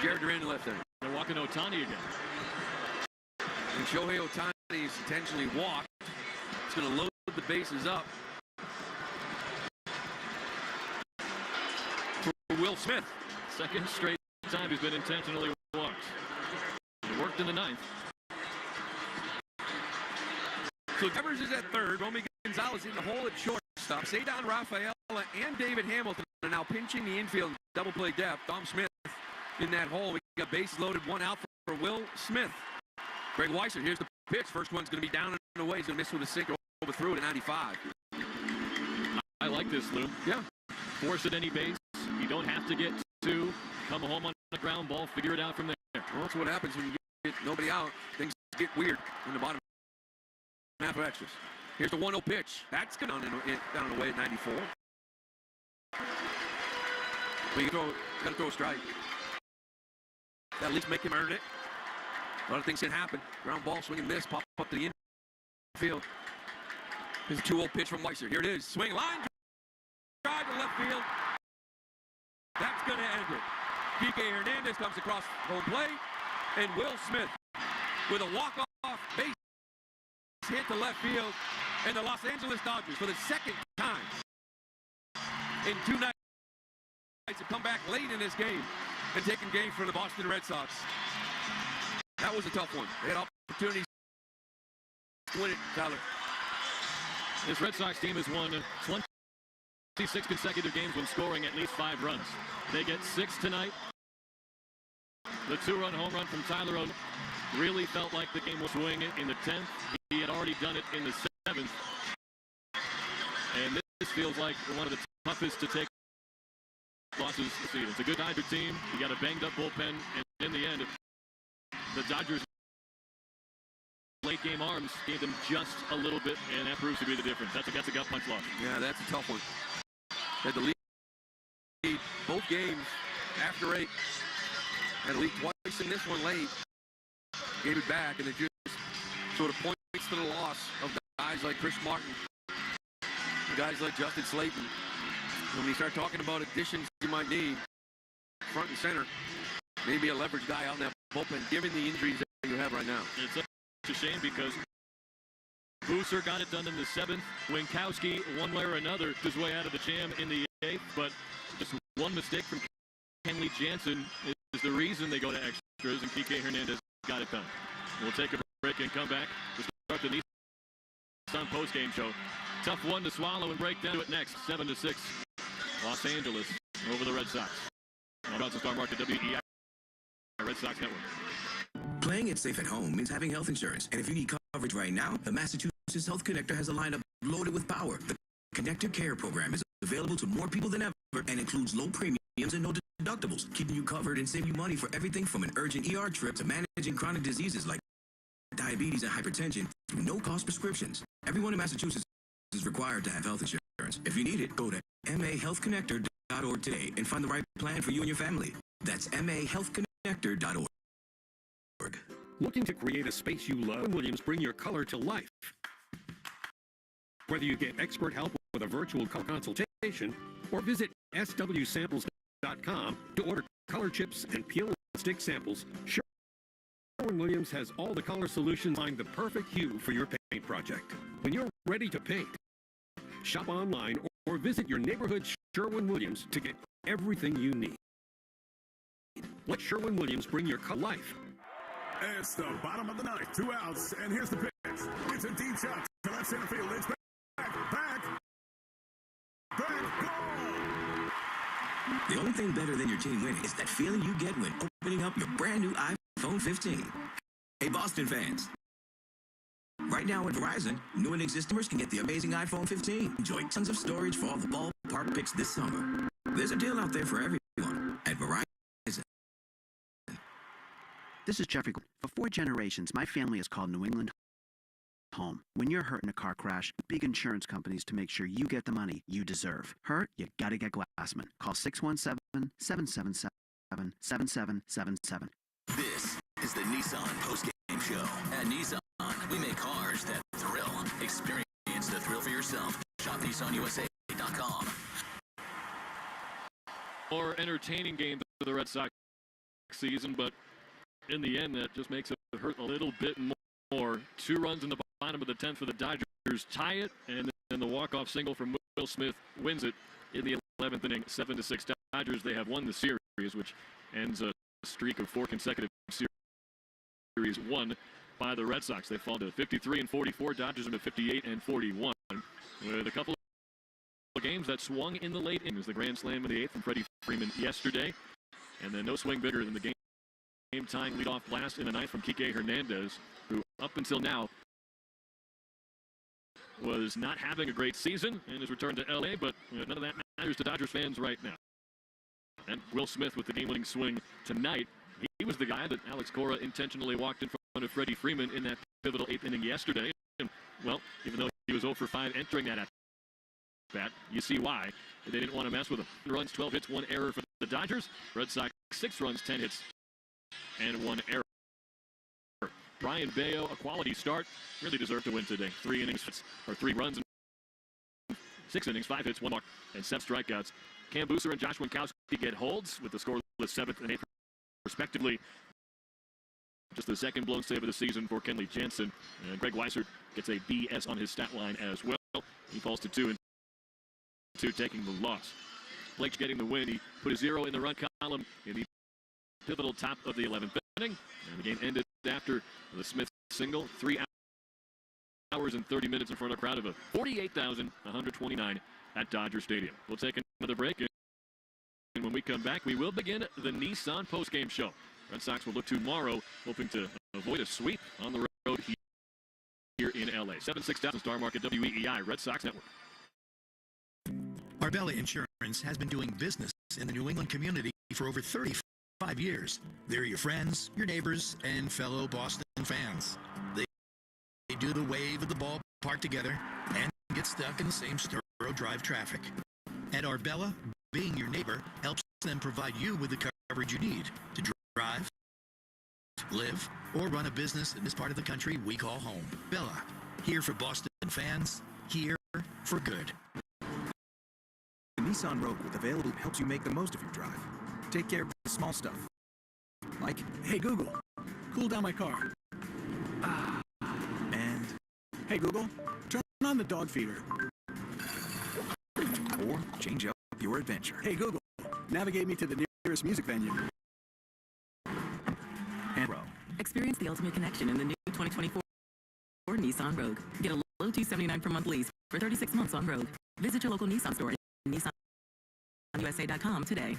[SPEAKER 4] Jared Duran in left center.
[SPEAKER 3] They're walking Ohtani again.
[SPEAKER 4] And Shohei Ohtani is intentionally walked. It's going to load the bases up for Will Smith.
[SPEAKER 3] Second straight time he's been intentionally walked. It worked in the ninth.
[SPEAKER 4] So Devers is at third. Romy Gonzalez in the hole at shortstop. Cedar Rafaela and David Hamilton are now pinching the infield. Double play depth. Dom Smith in that hole. We got bases loaded. One out for Will Smith. Greg Weisser, here's the pitch. First one's going to be down and away. He's going to miss with a sinker. Overthrew it at 95.
[SPEAKER 3] I like this, Lou.
[SPEAKER 4] Yeah.
[SPEAKER 3] Force at any base. You don't have to get two. Come home on a ground ball. Figure it out from there.
[SPEAKER 4] Well, that's what happens when you get nobody out. Things get weird in the bottom half of extras. Here's the 1-0 pitch. That's going down and away at 94. But you got to throw a strike. At least make him earn it. A lot of things can happen. Ground ball, swing and miss, pop up to the infield. Here's a 2-0 pitch from Weisser. Here it is. Swing line, drive to left field. That's going to end it. Kike Hernandez comes across home plate, and Will Smith with a walk-off base hit to left field, and the Los Angeles Dodgers, for the second time in 2 nights, have come back late in this game and taken game from the Boston Red Sox. That was a tough one. They had opportunities to win it, Tyler.
[SPEAKER 3] This Red Sox team has won 26 consecutive games when scoring at least 5 runs. They get 6 tonight. The 2-run home run from Tyler O'Neill really felt like the game was swinging in the 10th. He had already done it in the 7th. And this feels like one of the toughest to take losses this season. It's a good Dodger team. You got a banged up bullpen, and in the end, the Dodgers' late game arms gave them just a little bit, and that proves to be the difference. That's a gut punch loss.
[SPEAKER 4] Yeah, that's a tough one. Had the lead both games after 8. Had a lead twice in this one late. Gave it back, and it just sort of points to the loss of guys like Chris Martin, guys like Justin Slayton. When you start talking about additions you might need, front and center, maybe a leverage guy out in that bullpen, given the injuries that you have right now.
[SPEAKER 3] It's a shame because Booser got it done in the 7th. Winkowski, one way or another, his way out of the jam in the 8th, but just one mistake from Kenley Jansen is the reason they go to extras, and Kike Hernandez got it done. We'll take a break and come back to start the Nissan postgame show. Tough one to swallow and break down to it next. 7-6, Los Angeles over the Red Sox. On Boston Star Market, WEI Red Sox Network.
[SPEAKER 6] Playing it safe at home means having health insurance. And if you need coverage right now, the Massachusetts Health Connector has a lineup loaded with power. The Connector Care program is available to more people than ever and includes low premiums and no deductibles, keeping you covered and saving you money for everything from an urgent ER trip to managing chronic diseases like diabetes and hypertension through no-cost prescriptions. Everyone in Massachusetts is required to have health insurance. If you need it, go to mahealthconnector.org today and find the right plan for you and your family. That's mahealthconnector.org.
[SPEAKER 13] Looking to create a space you love? Williams bring your color to life. Whether you get expert help with a virtual color consultation or visit swsamples.com to order color chips and peel and stick samples, Sherwin-Williams has all the color solutions to find the perfect hue for your paint project. When you're ready to paint, shop online or visit your neighborhood Sherwin-Williams to get everything you need. Let Sherwin-Williams bring your color to life.
[SPEAKER 16] It's the bottom of the 9th, 2 outs, and here's the pitch. It's a deep shot to left center field. It's back, goal!
[SPEAKER 6] The only thing better than your team winning is that feeling you get when opening up your brand new iPhone 15. Hey, Boston fans. Right now at Verizon, new and existing customers can get the amazing iPhone 15. Enjoy tons of storage for all the ballpark picks this summer. There's a deal out there for everyone at Verizon.
[SPEAKER 11] This is Jeffrey. For 4 generations, my family has called New England home. When you're hurt in a car crash, big insurance companies to make sure you get the money you deserve. Hurt? You gotta get Glassman. Call 617-777-7777.
[SPEAKER 8] This is the Nissan postgame show. At Nissan, we make cars that thrill. Experience the thrill for yourself. Shop NissanUSA.com.
[SPEAKER 3] more entertaining game of the Red Sox season, but in the end, that just makes it hurt a little bit more. 2 runs in the bottom of the 10th for the Dodgers tie it, and then the walk-off single from Will Smith wins it in the 11th inning, 7-6 Dodgers. They have won the series, which ends a streak of 4 consecutive series won by the Red Sox. They fall to 53-44. Dodgers are to 58-41. With a couple of games that swung in the late innings. The grand slam in the 8th from Freddie Freeman yesterday, and then no swing bigger than the game-tying leadoff blast in the 9th from Kike Hernandez, who up until now was not having a great season and has returned to L.A., but none of that matters to Dodgers fans right now. And Will Smith with the game-winning swing tonight. He was the guy that Alex Cora intentionally walked in front of Freddie Freeman in that pivotal 8th inning yesterday. And, well, even though he was 0 for 5 entering that at-bat, you see why. They didn't want to mess with him. 10 runs, 12 hits, 1 error for the Dodgers. Red Sox, 6 runs, 10 hits, and 1 error. Brian Bayo, a quality start, really deserved to win today. 3 innings, or 3 runs, 6 innings, 5 hits, 1 walk, and 7 strikeouts. Cam Booser and Josh Winkowski get holds with the scoreless 7th and 8th, respectively. Just the 2nd blown save of the season for Kenley Jansen. And Greg Weissert gets a BS on his stat line as well. He falls to 2-2, taking the loss. Blake's getting the win. He put a 0 in the run column in the pivotal top of the 11th inning. And the game ended after the Smith single. 3 hours and 30 minutes in front of a crowd of 48,129 at Dodger Stadium. We'll take another break, and when we come back, we will begin the Nissan postgame show. Red Sox will look tomorrow, hoping to avoid a sweep on the road here in L.A. 7-6,000 Star Market WEEI Red Sox Network.
[SPEAKER 7] Arbella Insurance has been doing business in the New England community for over 35 years. They're your friends, your neighbors, and fellow Boston fans. They do the wave at the ballpark together and get stuck in the same Sturo Drive traffic. At Arbella, being your neighbor helps them provide you with the coverage you need to drive, live, or run a business in this part of the country we call home. Bella, here for Boston fans, here for good.
[SPEAKER 12] The Nissan Rogue with Available helps you make the most of your drive. Take care of the small stuff, like, hey Google, cool down my car. And, hey Google, turn on the dog feeder. Or change up your adventure. Hey Google, navigate me to the nearest music venue. And
[SPEAKER 18] experience the ultimate connection in the new 2024 Nissan Rogue. Get a low $279 per month lease for 36 months on road. Visit your local Nissan store at nissanusa.com today.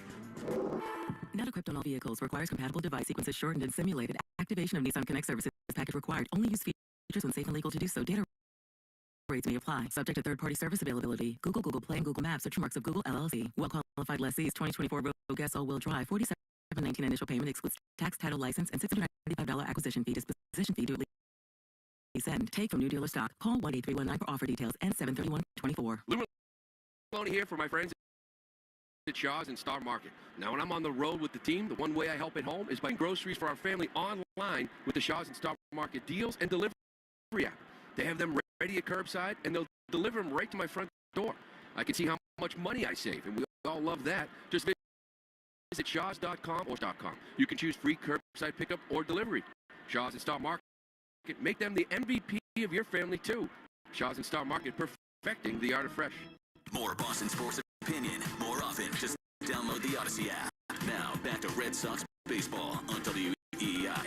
[SPEAKER 18] Not equipped on all vehicles. Requires compatible device sequences shortened and simulated. Activation of Nissan Connect services package required. Only use features when safe and legal to do so. Data rates may apply. Subject to third-party service availability. Google Play, and Google Maps are trademarks of Google LLC. Well-qualified lessees. 2024 Rogue S all-wheel drive. $47.19 initial payment excludes tax, title, license, and $695 acquisition fee. Disposition fee due at lease end. Take from new dealer stock. Call 1-8319 for offer details and 731-24.
[SPEAKER 4] Lou Maloney here for my friends at Shaw's and Star Market. Now, when I'm on the road with the team, the one way I help at home is buying groceries for our family online with the Shaw's and Star Market deals and delivery app. They have them ready at curbside, and they'll deliver them right to my front door. I can see how much money I save, and we all love that. Just visit shaws.com or .com. You can choose free curbside pickup or delivery. Shaw's and Star Market, make them the MVP of your family, too. Shaw's and Star Market, perfecting the art of fresh.
[SPEAKER 8] More Boston sports opinion, more often. Just download the Odyssey app. Now, back to Red Sox baseball on WEEI.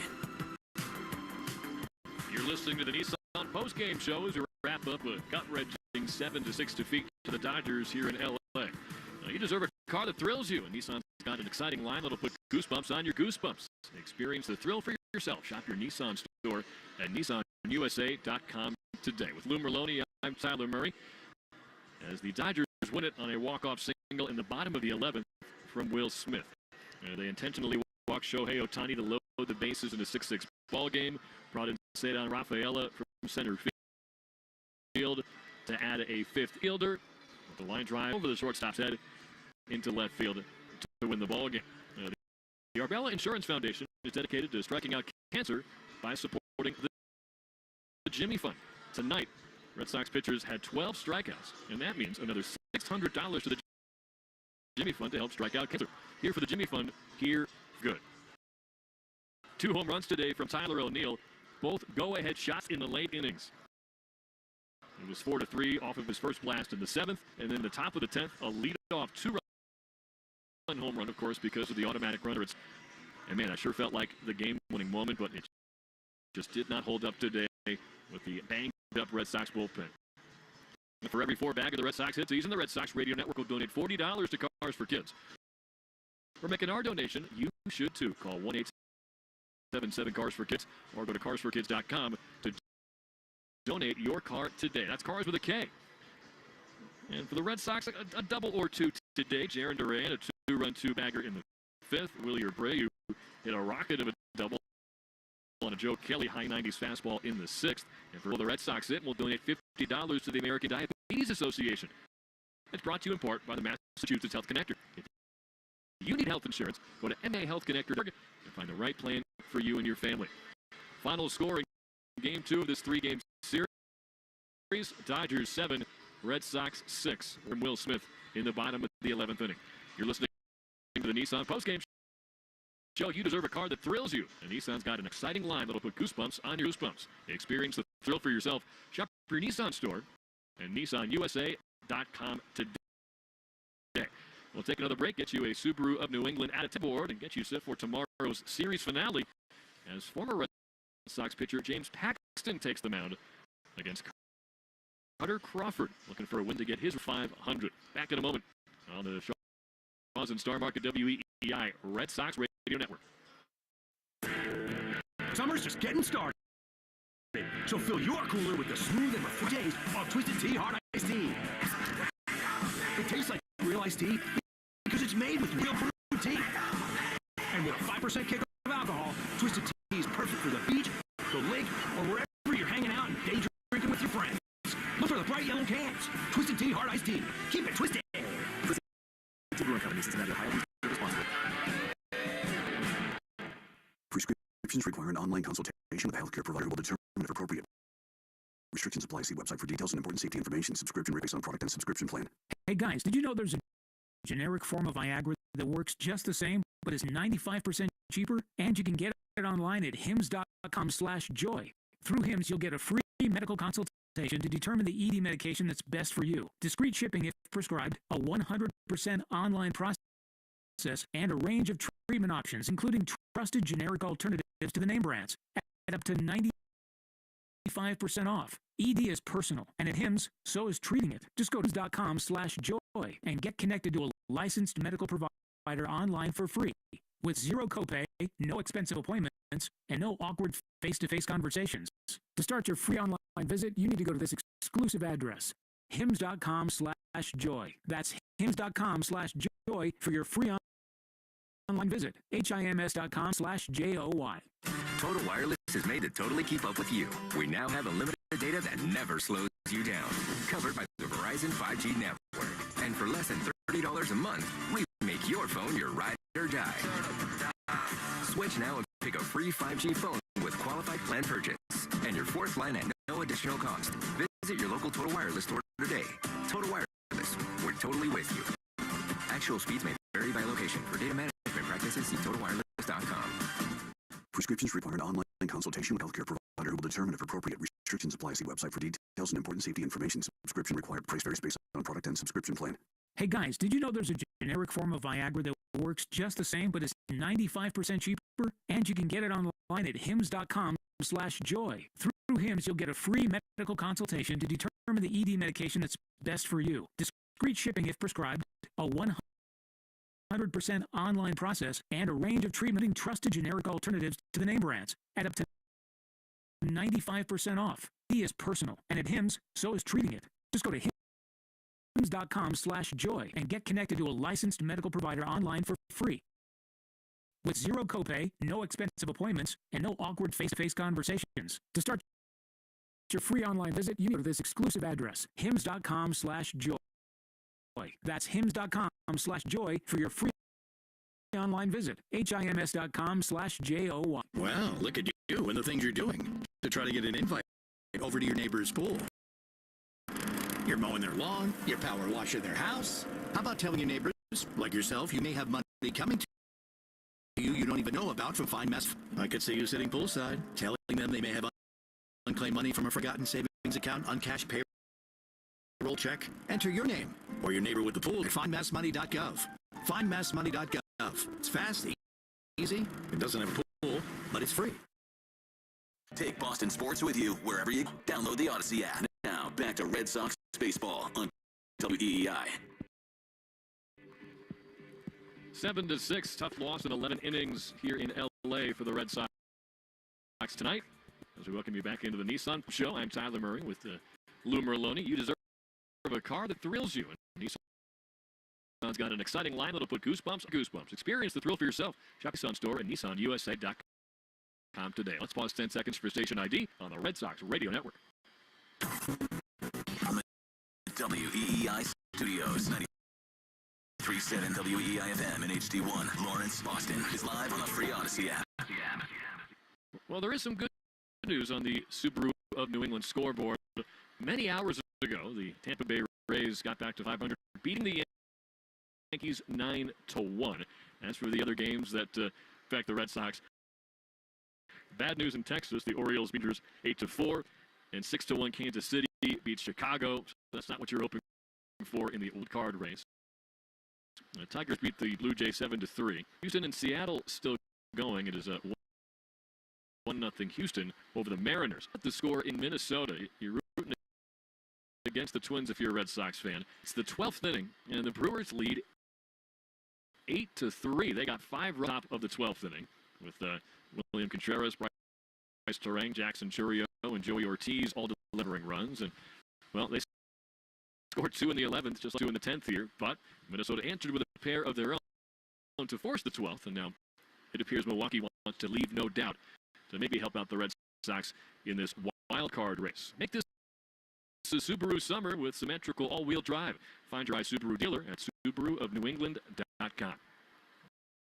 [SPEAKER 3] You're listening to the Nissan postgame show as we wrap up a gut-wrenching 7-6 defeat to the Dodgers here in L.A. You deserve a car that thrills you, and Nissan's got an exciting line that'll put goosebumps on your goosebumps. Experience the thrill for yourself. Shop your Nissan store at nissanusa.com today. With Lou Merlone, I'm Tyler Murray. As the Dodgers win it on a walk-off single in the bottom of the 11th from Will Smith. They intentionally walked Shohei Ohtani to load the bases in a 6-6 ball game. Brought in Cedar Rafaela from center field to add a fifth fielder. The line drive over the shortstop's head into left field to win the ball game. The Arbella Insurance Foundation is dedicated to striking out cancer by supporting the Jimmy Fund. Tonight, Red Sox pitchers had 12 strikeouts, and that means another $600 to the Jimmy Fund to help strike out cancer. Here for the Jimmy Fund, here good. 2 home runs today from Tyler O'Neill, both go-ahead shots in the late innings. It was 4-3 off of his first blast in the 7th, and then the top of the 10th, a leadoff 2-run home run, of course, because of the automatic runner. And man, I sure felt like the game-winning moment, but it just did not hold up today with the banged-up Red Sox bullpen. And for every 4 bag of the Red Sox hit season, the Red Sox Radio Network will donate $40 to Cars for Kids. For making our donation, you should too. Call 1-877-CARS-FOR-KIDS or go to carsforkids.com to donate your car today. That's Cars with a K. And for the Red Sox, a double or 2 today. Jarren Duran, a 2-run 2-bagger in the 5th. Willie Abreu hit a rocket of a double on a Joe Kelly high 90s fastball in the 6th. And for all the Red Sox hit, we'll donate $50 to the American Diabetes Association. It's brought to you in part by the Massachusetts Health Connector. If you need health insurance, go to MAHealthConnector.org and find the right plan for you and your family. Final score in Game 2 of this 3-game series. Dodgers 7, Red Sox 6. From Will Smith in the bottom of the 11th inning. You're listening to the Nissan postgame show. You deserve a car that thrills you. And Nissan's got an exciting line that'll put goosebumps on your goosebumps. Experience the thrill for yourself. Shop your Nissan store and NissanUSA.com today. We'll take another break, get you a Subaru of New England attitude board, and get you set for tomorrow's series finale as former Red Sox pitcher James Paxton takes the mound against Cutter Crawford, looking for a win to get his 500. Back in a moment on the Shaw's and Star Market WEEI Red Sox Radio Network.
[SPEAKER 9] Summer's just getting started, so fill your cooler with the smooth and refreshing taste of Twisted Tea Hard Iced Tea. It tastes like real iced tea because it's made with real brewed tea. And with a 5% kick of alcohol, Twisted Tea is perfect for the beach, the lake, or wherever you're hanging out and day drinking with your friends. Look for the bright yellow cans. Twisted Tea Hard Iced Tea. Keep it twisted. Twisted Tea Brewing Company, Cincinnati, Ohio. Responsible. Prescriptions require an online consultation with a healthcare provider who will determine if appropriate. Restrictions apply. See website for details and important safety information. Subscription based on product and subscription plan.
[SPEAKER 12] Hey guys, did you know there's a generic form of Viagra that works just the same, but is 95% cheaper? And you can get it online at hims.com/joy. Through Hims, you'll get a free medical consultation to determine the ED medication that's best for you. Discreet shipping if prescribed, a 100% online process, and a range of treatment options, including trusted generic alternatives to the name brands, at up to 95% off. ED is personal, and at Hims, so is treating it. Just go to hims.com/joy and get connected to a licensed medical provider online for free. With zero copay, no expensive appointments, and no awkward face-to-face conversations. To start your free online visit, you need to go to this exclusive address, hims.com/joy. That's hims.com/joy for your free online visit. hims.com/joy.
[SPEAKER 21] Total Wireless is made to totally keep up with you. We now have unlimited data that never slows you down. Covered by the Verizon 5G network. And for less than $30 a month, we make your phone your ride or die. Switch now and pick a free 5G phone with qualified plan purchase. And your 4th line at no additional cost. Visit your local Total Wireless store today. Total Wireless, we're totally with you. Actual speeds may vary by location. For data management practices, see TotalWireless.com.
[SPEAKER 9] Prescriptions require an online consultation with a healthcare provider who will determine if appropriate. Restrictions apply. See website for details and important safety information. Subscription required. Price varies based on product and subscription plan.
[SPEAKER 12] Hey guys, did you know there's a generic form of Viagra that works just the same, but is 95% cheaper? And you can get it online at hims.com/joy. Through Hims, you'll get a free medical consultation to determine the ED medication that's best for you. Discreet shipping if prescribed, a 100% online process, and a range of treatment and trusted generic alternatives to the name brands at up to 95% off. ED is personal, and at Hims, so is treating it. Just go to hims.com/joy and get connected to a licensed medical provider online for free. With zero copay, no expensive appointments, and no awkward face-to-face conversations. To start your free online visit, you go to this exclusive address, hims.com/joy. That's hims.com/joy for your free online visit. hims.com/joy.
[SPEAKER 7] Wow, look at you and the things you're doing to try to get an invite over to your neighbor's pool. You're mowing their lawn, you're power washing their house. How about telling your neighbors like yourself, you may have money coming to you don't even know about from Find Mass. I could see you sitting poolside, telling them they may have unclaimed money from a forgotten savings account, uncashed payroll check. Enter your name or your neighbor with the pool at findmassmoney.gov. Findmassmoney.gov. It's fast, easy. It doesn't have a pool, but it's free.
[SPEAKER 8] Take Boston sports with you wherever you download the Odyssey app. Now, back to Red Sox baseball on WEEI.
[SPEAKER 3] 7-6, tough loss in 11 innings here in L.A. for the Red Sox tonight. As we welcome you back into the Nissan Show, I'm Tyler Murray with Lou Merloni. You deserve a car that thrills you. And Nissan's got an exciting line that'll put goosebumps. Experience the thrill for yourself. Shop Nissan store at nissanusa.com today. Let's pause 10 seconds for station ID on the Red Sox Radio Network.
[SPEAKER 8] From the WEEI studios, 93.7 WEEI-FM and HD1, Lawrence, Boston, is live on the free Odyssey app.
[SPEAKER 3] Well, there is some good news on the Subaru of New England scoreboard. Many hours ago, the Tampa Bay Rays got back to 500, beating the Yankees 9-1. As for the other games that affect the Red Sox, bad news in Texas. The Orioles beat 8-4, and 6-1 Kansas City beats Chicago. So that's not what you're hoping for in the old card race. The Tigers beat the Blue Jays 7-3. Houston and Seattle still going. It is a 1-0 Houston over the Mariners. The score in Minnesota. You're rooting against the Twins if you're a Red Sox fan. It's the 12th inning, and the Brewers lead 8-3. They got 5 runs top of the 12th inning with William Contreras, Bryce Terang, Jackson Churio, and Joey Ortiz all delivering runs. And, well, they scored 2 in the 11th, just 2 in the 10th here, but Minnesota answered with a pair of their own to force the 12th, and now it appears Milwaukee wants to leave no doubt to maybe help out the Red Sox in this wild card race. Make this a Subaru summer with symmetrical all-wheel drive. Find your Subaru dealer at SubaruofNewEngland.com.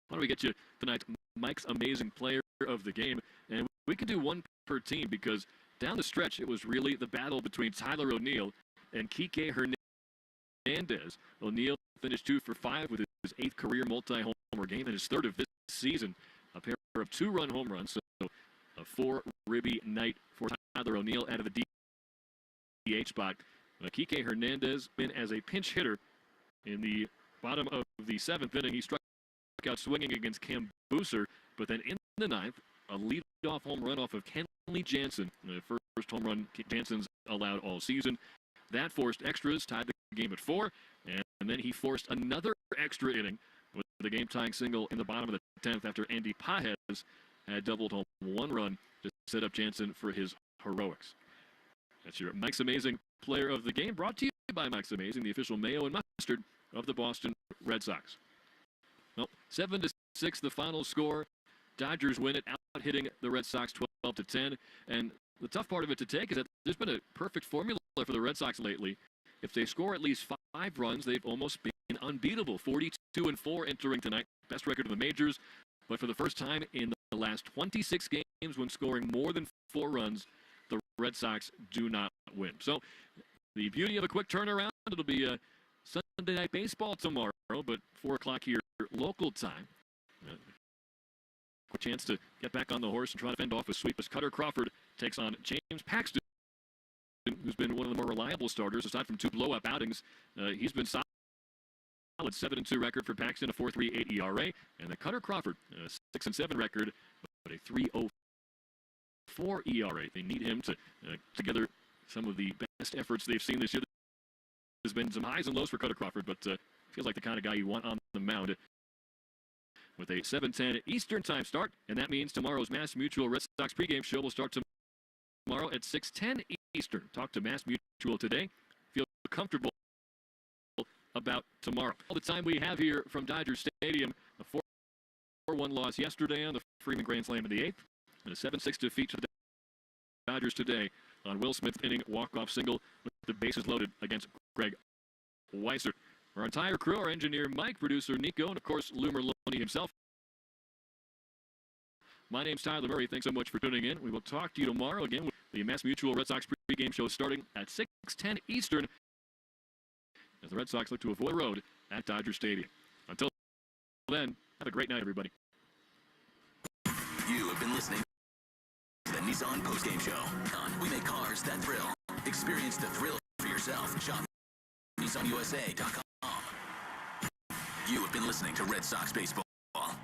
[SPEAKER 3] Why don't we get you tonight Mike's amazing player of the game, and we can do one per team because down the stretch it was really the battle between Tyler O'Neill and Kike Hernandez. O'Neill finished 2 for 5 with his 8th career multi-homer game and his 3rd of this season. A pair of 2-run home runs, so a 4-ribby night for Tyler O'Neill out of the DH spot. Kike Hernandez been as a pinch hitter in the bottom of the 7th inning. He struck out swinging against Cam Booser, but then in the 9th, a leadoff home run off of Kenley Jansen, the first home run Jansen's allowed all season. That forced extras, tied the game at 4, and then he forced another extra inning with the game-tying single in the bottom of the 10th after Andy Pajes had doubled home 1 run to set up Jansen for his heroics. That's your Mike's Amazing Player of the Game, brought to you by Mike's Amazing, the official mayo and mustard of the Boston Red Sox. Well, 7-6 the final score. Dodgers win it, out-hitting the Red Sox 12-10, and the tough part of it to take is that there's been a perfect formula for the Red Sox lately. If they score at least 5 runs, they've almost been unbeatable. 42-4 entering tonight, best record in the majors. But for the first time in the last 26 games when scoring more than 4 runs, the Red Sox do not win. So the beauty of a quick turnaround, it'll be a Sunday Night Baseball tomorrow, but 4 o'clock here local time. A chance to get back on the horse and try to fend off a sweep as Cutter Crawford takes on James Paxton, who's been one of the more reliable starters aside from 2 blow-up outings. He's been solid. 7-2 record for Paxton, a 4.38 ERA, and the Cutter Crawford 6-7 record, but a 3.04 ERA. They need him to together some of the best efforts they've seen this year. There's been some highs and lows for Cutter Crawford, but feels like the kind of guy you want on the mound. With a 7:10 Eastern time start, and that means tomorrow's Mass Mutual Red Sox pregame show will start tomorrow at 6:10 Eastern. Talk to Mass Mutual today. Feel comfortable about tomorrow. All the time we have here from Dodger Stadium, a 4-1 loss yesterday on the Freeman Grand Slam in the 8th, and a 7-6 defeat to the Dodgers today on Will Smith's inning walk-off single with the bases loaded against Greg Weissert. Our entire crew, our engineer Mike, producer Nico, and of course Lou Merloni himself. My name's Tyler Murray. Thanks so much for tuning in. We will talk to you tomorrow again with the Mass Mutual Red Sox pregame show starting at 6:10 Eastern as the Red Sox look to avoid the road at Dodger Stadium. then, have a great night, everybody.
[SPEAKER 8] You have been listening to the Nissan Postgame Show. We make cars that thrill. Experience the thrill for yourself. Shop NissanUSA.com. You have been listening to Red Sox Baseball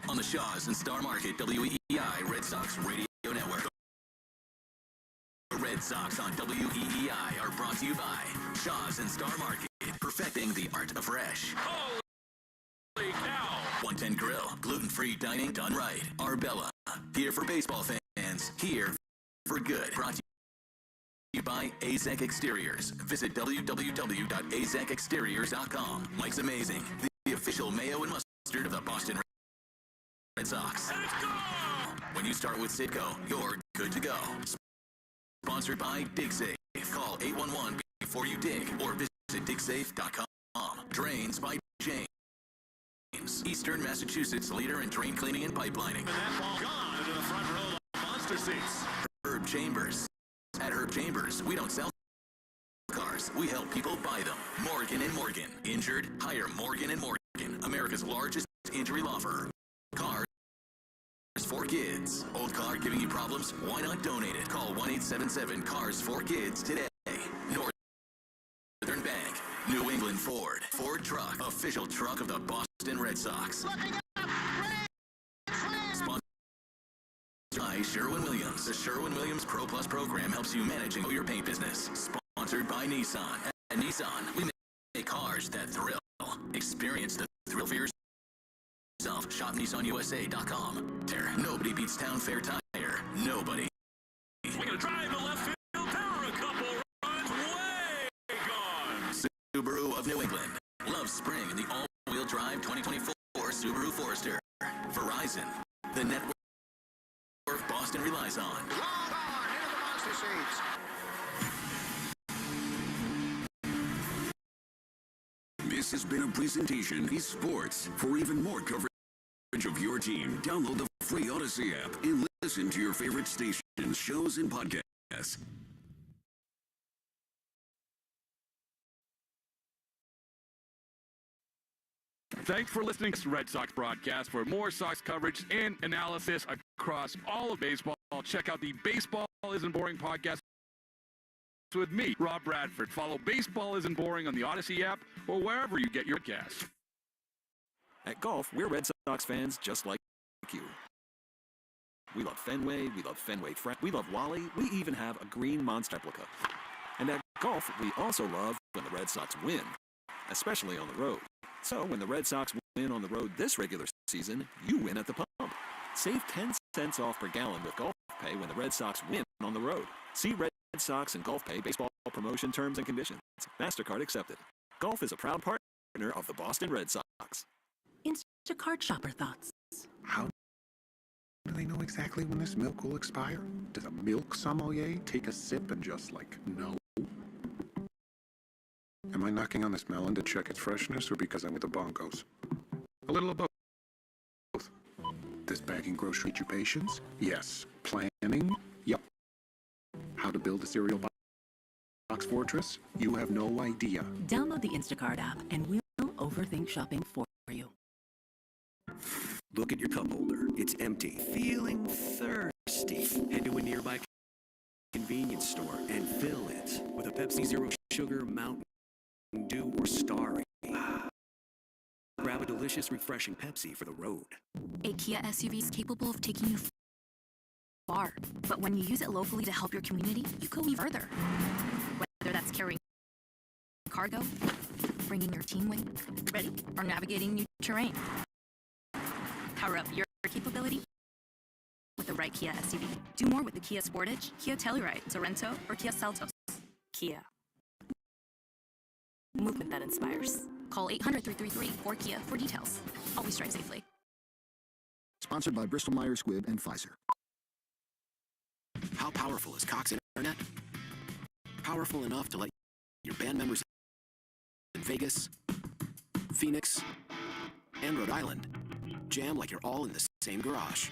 [SPEAKER 8] on the Shaws and Star Market WEEI Red Sox Radio Network. The Red Sox on WEEI are brought to you by Shaws and Star Market, perfecting the art of fresh. Holy cow! 110 Grill, gluten-free dining done right. Arbella, here for baseball fans, here for good. Brought to you by AZEC Exteriors. Visit www.azecexteriors.com. Mike's Amazing, the official mayo and mustard of the Boston Red Sox. Let's go! When you start with Citgo, you're good to go. Sponsored by DigSafe. Call 811 before you dig or visit digsafe.com. Drains by James. Eastern Massachusetts leader in drain cleaning and pipelining. And that ball gone into the front row of monster seats. Herb Chambers. At Herb Chambers, we don't sell cars. We help people buy them. Morgan & Morgan. Injured? Hire Morgan & Morgan. America's largest injury law firm. Cars for kids. Old car giving you problems? Why not donate it? Call 1-877-CARS-4-KIDS today. Northern Bank. New England Ford. Ford Truck. Official truck of the Boston Red Sox. Sponsored by Sherwin-Williams. The Sherwin-Williams Pro Plus program helps you manage and grow your paint business. Sponsored by Nissan. At Nissan, we make cars that thrill. Experience the thrill for yourself. Shop NissanUSA.com. Nobody beats Town Fair Tire. Nobody. We're going to drive the left field tower a couple runs way gone. Subaru of New England. Love spring in the all-wheel drive 2024 Subaru Forester. Verizon. The network Boston relies on.
[SPEAKER 10] Long on into the monster seats.
[SPEAKER 9] This has been a presentation of Sports. For even more coverage of your team, download the free Odyssey app and listen to your favorite stations, shows, and podcasts.
[SPEAKER 20] Thanks for listening to Red Sox broadcast. For more Sox coverage and analysis across all of baseball, check out the Baseball Isn't Boring podcast with me, Rob Bradford. Follow Baseball Isn't Boring on the Odyssey app or wherever you get your podcasts.
[SPEAKER 22] At Golf, we're Red Sox fans just like you. We love Fenway, we love Fenway Frank, we love Wally, we even have a green monster replica. And at Golf, we also love when the Red Sox win, especially on the road. So when the Red Sox win on the road this regular season, you win at the pump. Save 10 cents off per gallon with Golf Pay when the Red Sox win on the road. See Red Sox and Golf Pay baseball promotion terms and conditions. MasterCard accepted. Golf is a proud partner of the Boston Red Sox.
[SPEAKER 23] Instacart shopper thoughts.
[SPEAKER 25] How do they know exactly when this milk will expire? Does a milk sommelier take a sip and just no? Am I knocking on this melon to check its freshness or because I'm with the Broncos? A little of both. Does bagging grocery teach you patience? Yes. Planning? Yep. How to build a cereal box fortress? You have no idea.
[SPEAKER 23] Download the Instacart app and we'll overthink shopping for you.
[SPEAKER 9] Look at your cup holder. It's empty. Feeling thirsty. Head to a nearby convenience store and fill it with a Pepsi Zero Sugar, Mountain Dew, or Starry. Grab a delicious, refreshing Pepsi for the road.
[SPEAKER 26] A Kia SUV is capable of taking you far, but when you use it locally to help your community, you go even further. Whether that's carrying cargo, bringing your team with, ready, or navigating new terrain. Power up your capability with the right Kia SUV. Do more with the Kia Sportage, Kia Telluride, Sorento, or Kia Seltos. Kia. Movement that inspires. Call 800-333-4KIA for details. Always drive safely.
[SPEAKER 27] Sponsored by Bristol Myers Squibb and Pfizer.
[SPEAKER 11] How powerful is Cox Internet? Powerful enough to let your band members in Vegas, Phoenix, and Rhode Island jam like you're all in the same garage.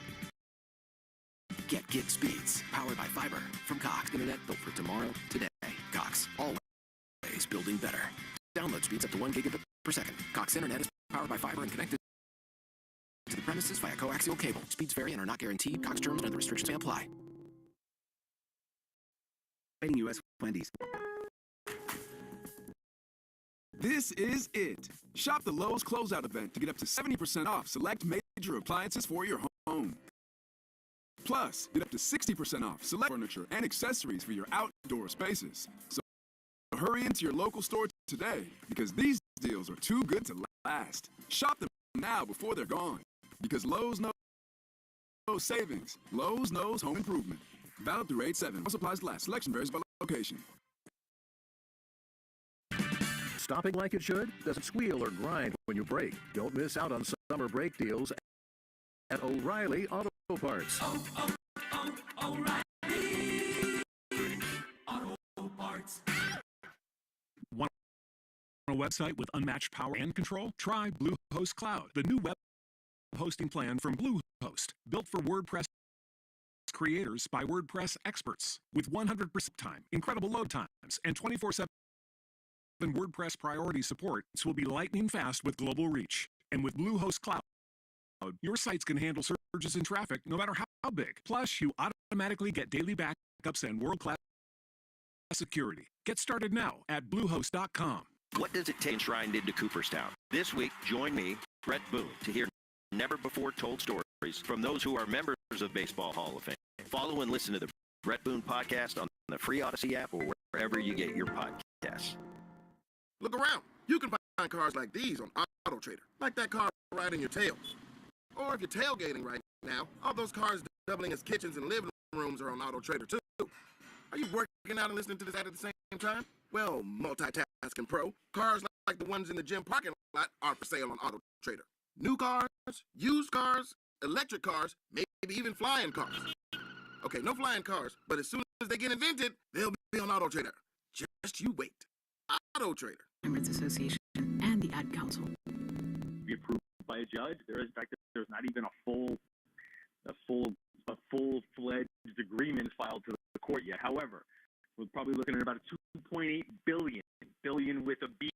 [SPEAKER 11] Get gig speeds powered by fiber from Cox Internet, built for tomorrow, today. Cox, always building better. Download speeds up to 1 gigabit per second. Cox Internet is powered by fiber and connected
[SPEAKER 2] to the premises via coaxial cable. Speeds vary and are not guaranteed. Cox terms and other restrictions may apply.
[SPEAKER 11] U.S. Wendy's.
[SPEAKER 5] This is it. Shop the Lowe's closeout event to get up to 70% off select major appliances for your home. Plus, get up to 60% off select furniture and accessories for your outdoor spaces. So hurry into your local store today because these deals are too good to last. Shop them now before they're gone because Lowe's knows savings. Lowe's knows home improvement. Valid through 8/7. All supplies last. Selection varies by location.
[SPEAKER 14] Stopping like it should? Doesn't squeal or grind when you brake. Don't miss out on summer brake deals at O'Reilly Auto Parts.
[SPEAKER 15] O'Reilly Auto Parts.
[SPEAKER 17] Want a website with unmatched power and control? Try Bluehost Cloud, the new web hosting plan from Bluehost, built for WordPress creators by WordPress experts. With 100% time, incredible load times, and 24/7 WordPress priority support, this will be lightning fast with global reach. And with Bluehost Cloud, your sites can handle surges in traffic no matter how big. Plus, you automatically get daily backups and world-class security. Get started now at Bluehost.com.
[SPEAKER 19] What does it take enshrined into Cooperstown? This week, join me, Brett Boone, to hear never-before-told stories from those who are members of Baseball Hall of Fame. Follow and listen to the Brett Boone podcast on the free Odyssey app or wherever you get your podcasts.
[SPEAKER 24] Look around. You can find cars like these on Auto Trader, like that car right in your tail. Or if you're tailgating right now, all those cars doubling as kitchens and living rooms are on Auto Trader too. Are you working out and listening to this ad at the same time? Well, multitasking pro. Cars like the ones in the gym parking lot are for sale on Auto Trader. New cars, used cars, electric cars, maybe even flying cars. Okay, no flying cars, but as soon as they get invented, they'll be on Auto Trader. Just you wait. Auto Trader.
[SPEAKER 23] Members Association and the Ad Council.
[SPEAKER 28] Be approved by a judge. In fact, there's not even a full-fledged agreement filed to the court yet. However, we're probably looking at about a $2.8 billion with a B,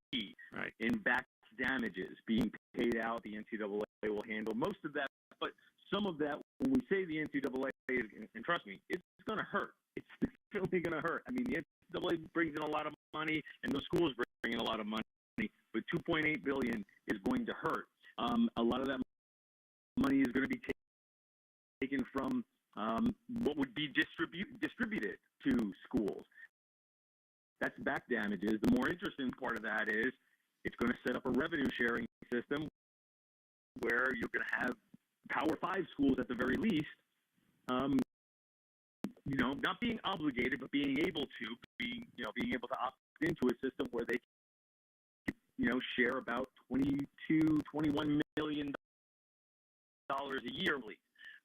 [SPEAKER 28] right, in back damages being paid out. The NCAA will handle most of that, but some of that, when we say the NCAA is, and trust me, it's going to hurt. It's definitely going to hurt. I mean, the NCAA brings in a lot of money, and the schools bring in a lot of money, but $2.8 billion is going to hurt. A lot of that money is going to be taken from what would be distributed to schools. That's back damages. The more interesting part of that is it's going to set up a revenue sharing system where you're going to have Power 5 schools at the very least, not being obligated, but being able to opt into a system where they can, share about $21 million a year.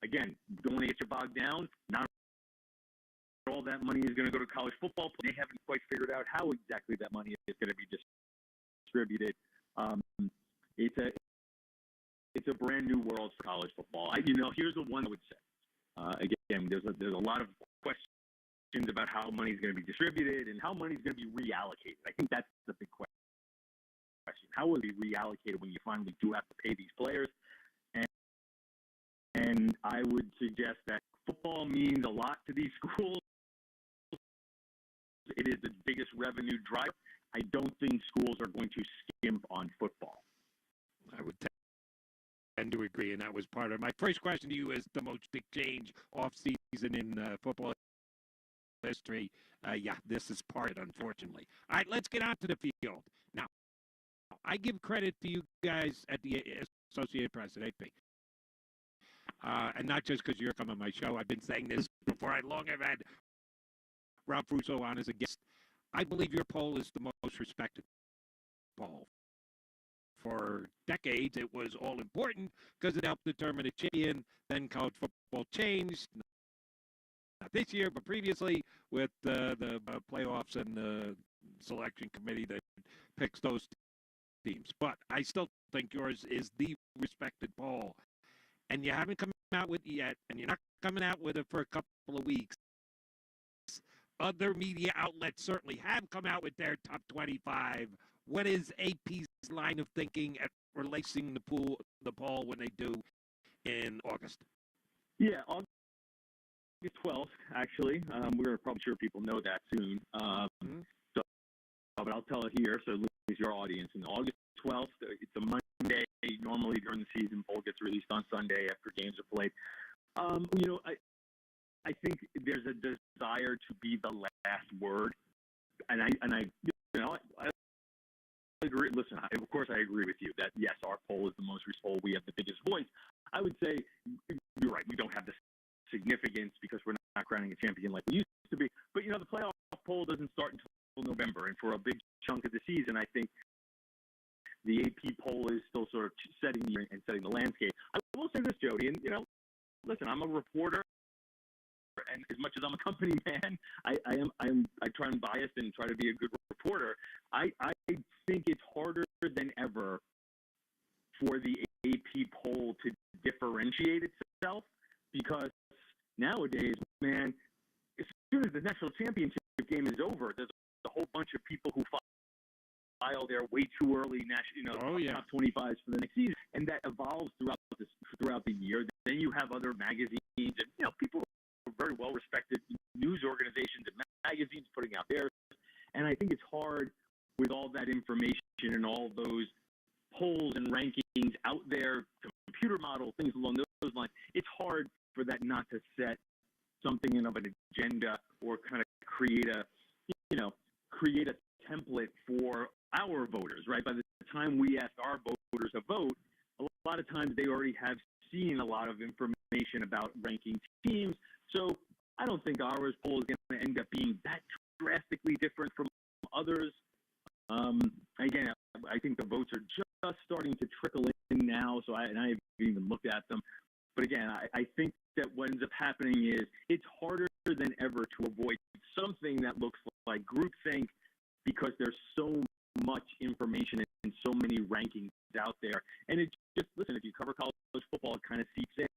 [SPEAKER 28] Again, don't want to get you bogged down. Not all that money is going to go to college football. They haven't quite figured out how exactly that money is going to be distributed. It's a brand new world for college football. Here's the one I would say. Again, there's a lot of questions about how money is going to be distributed and how money is going to be reallocated. I think that's the big question. How will it be reallocated when you finally do have to pay these players? And I would suggest that football means a lot to these schools. It is the biggest revenue driver. I don't think schools are going to skimp on football.
[SPEAKER 29] I would tend to agree, and that was part of my first question to you as the most big change off-season in football history. This is part of it, unfortunately. All right, let's get on to the field. Now, I give credit to you guys at the Associated Press at AP. And not just because you're coming on my show. I've been saying this before. I long have had Rob Russo on as a guest. I believe your poll is the most respected poll. For decades, it was all important because it helped determine a champion. Then college football changed. Not this year, but previously with the playoffs and the selection committee that picks those teams. But I still think yours is the respected poll. And you haven't come out with it yet, and you're not coming out with it for a couple of weeks. Other media outlets certainly have come out with their top 25. What is AP's line of thinking at releasing the poll when they do? in August?
[SPEAKER 28] Yeah, August 12th, actually. We're probably sure people know that soon. But I'll tell it here, so lose your audience. And August 12th, it's a Monday. Normally during the season, poll gets released on Sunday after games are played. I think there's a desire to be the last word, and I agree. Listen, of course, I agree with you that yes, our poll is the most recent poll. We have the biggest voice. I would say you're right. We don't have the significance because we're not crowning a champion like we used to be. But the playoff poll doesn't start until November, and for a big chunk of the season, I think the AP poll is still sort of setting the landscape. I will say this, Jody, and listen, I'm a reporter, and as much as I'm a company man, I try and bias and try to be a good reporter. I think it's harder than ever for the AP poll to differentiate itself because nowadays, man, as soon as the national championship game is over, there's a whole bunch of people who file their way too early top 25s for the next season, and that evolves throughout the year. Then you have other magazines and people who are very well respected news organizations and magazines putting out theirs. And I think it's hard with all that information and all those polls and rankings out there, computer models, things along those lines. It's hard for that not to set something of an agenda or kind of create a template for our voters, right? By the time we ask our voters to vote, a lot of times they already have seen a lot of information about ranking teams. So I don't think our poll is going to end up being that drastically different from others. Again, I think the votes are just starting to trickle in now, so I haven't even looked at them. But again, I think that what ends up happening is it's harder than ever to avoid something that looks like groupthink because there's so much information and so many rankings out there. And it just, listen, if you cover college football, it kind of seeps in.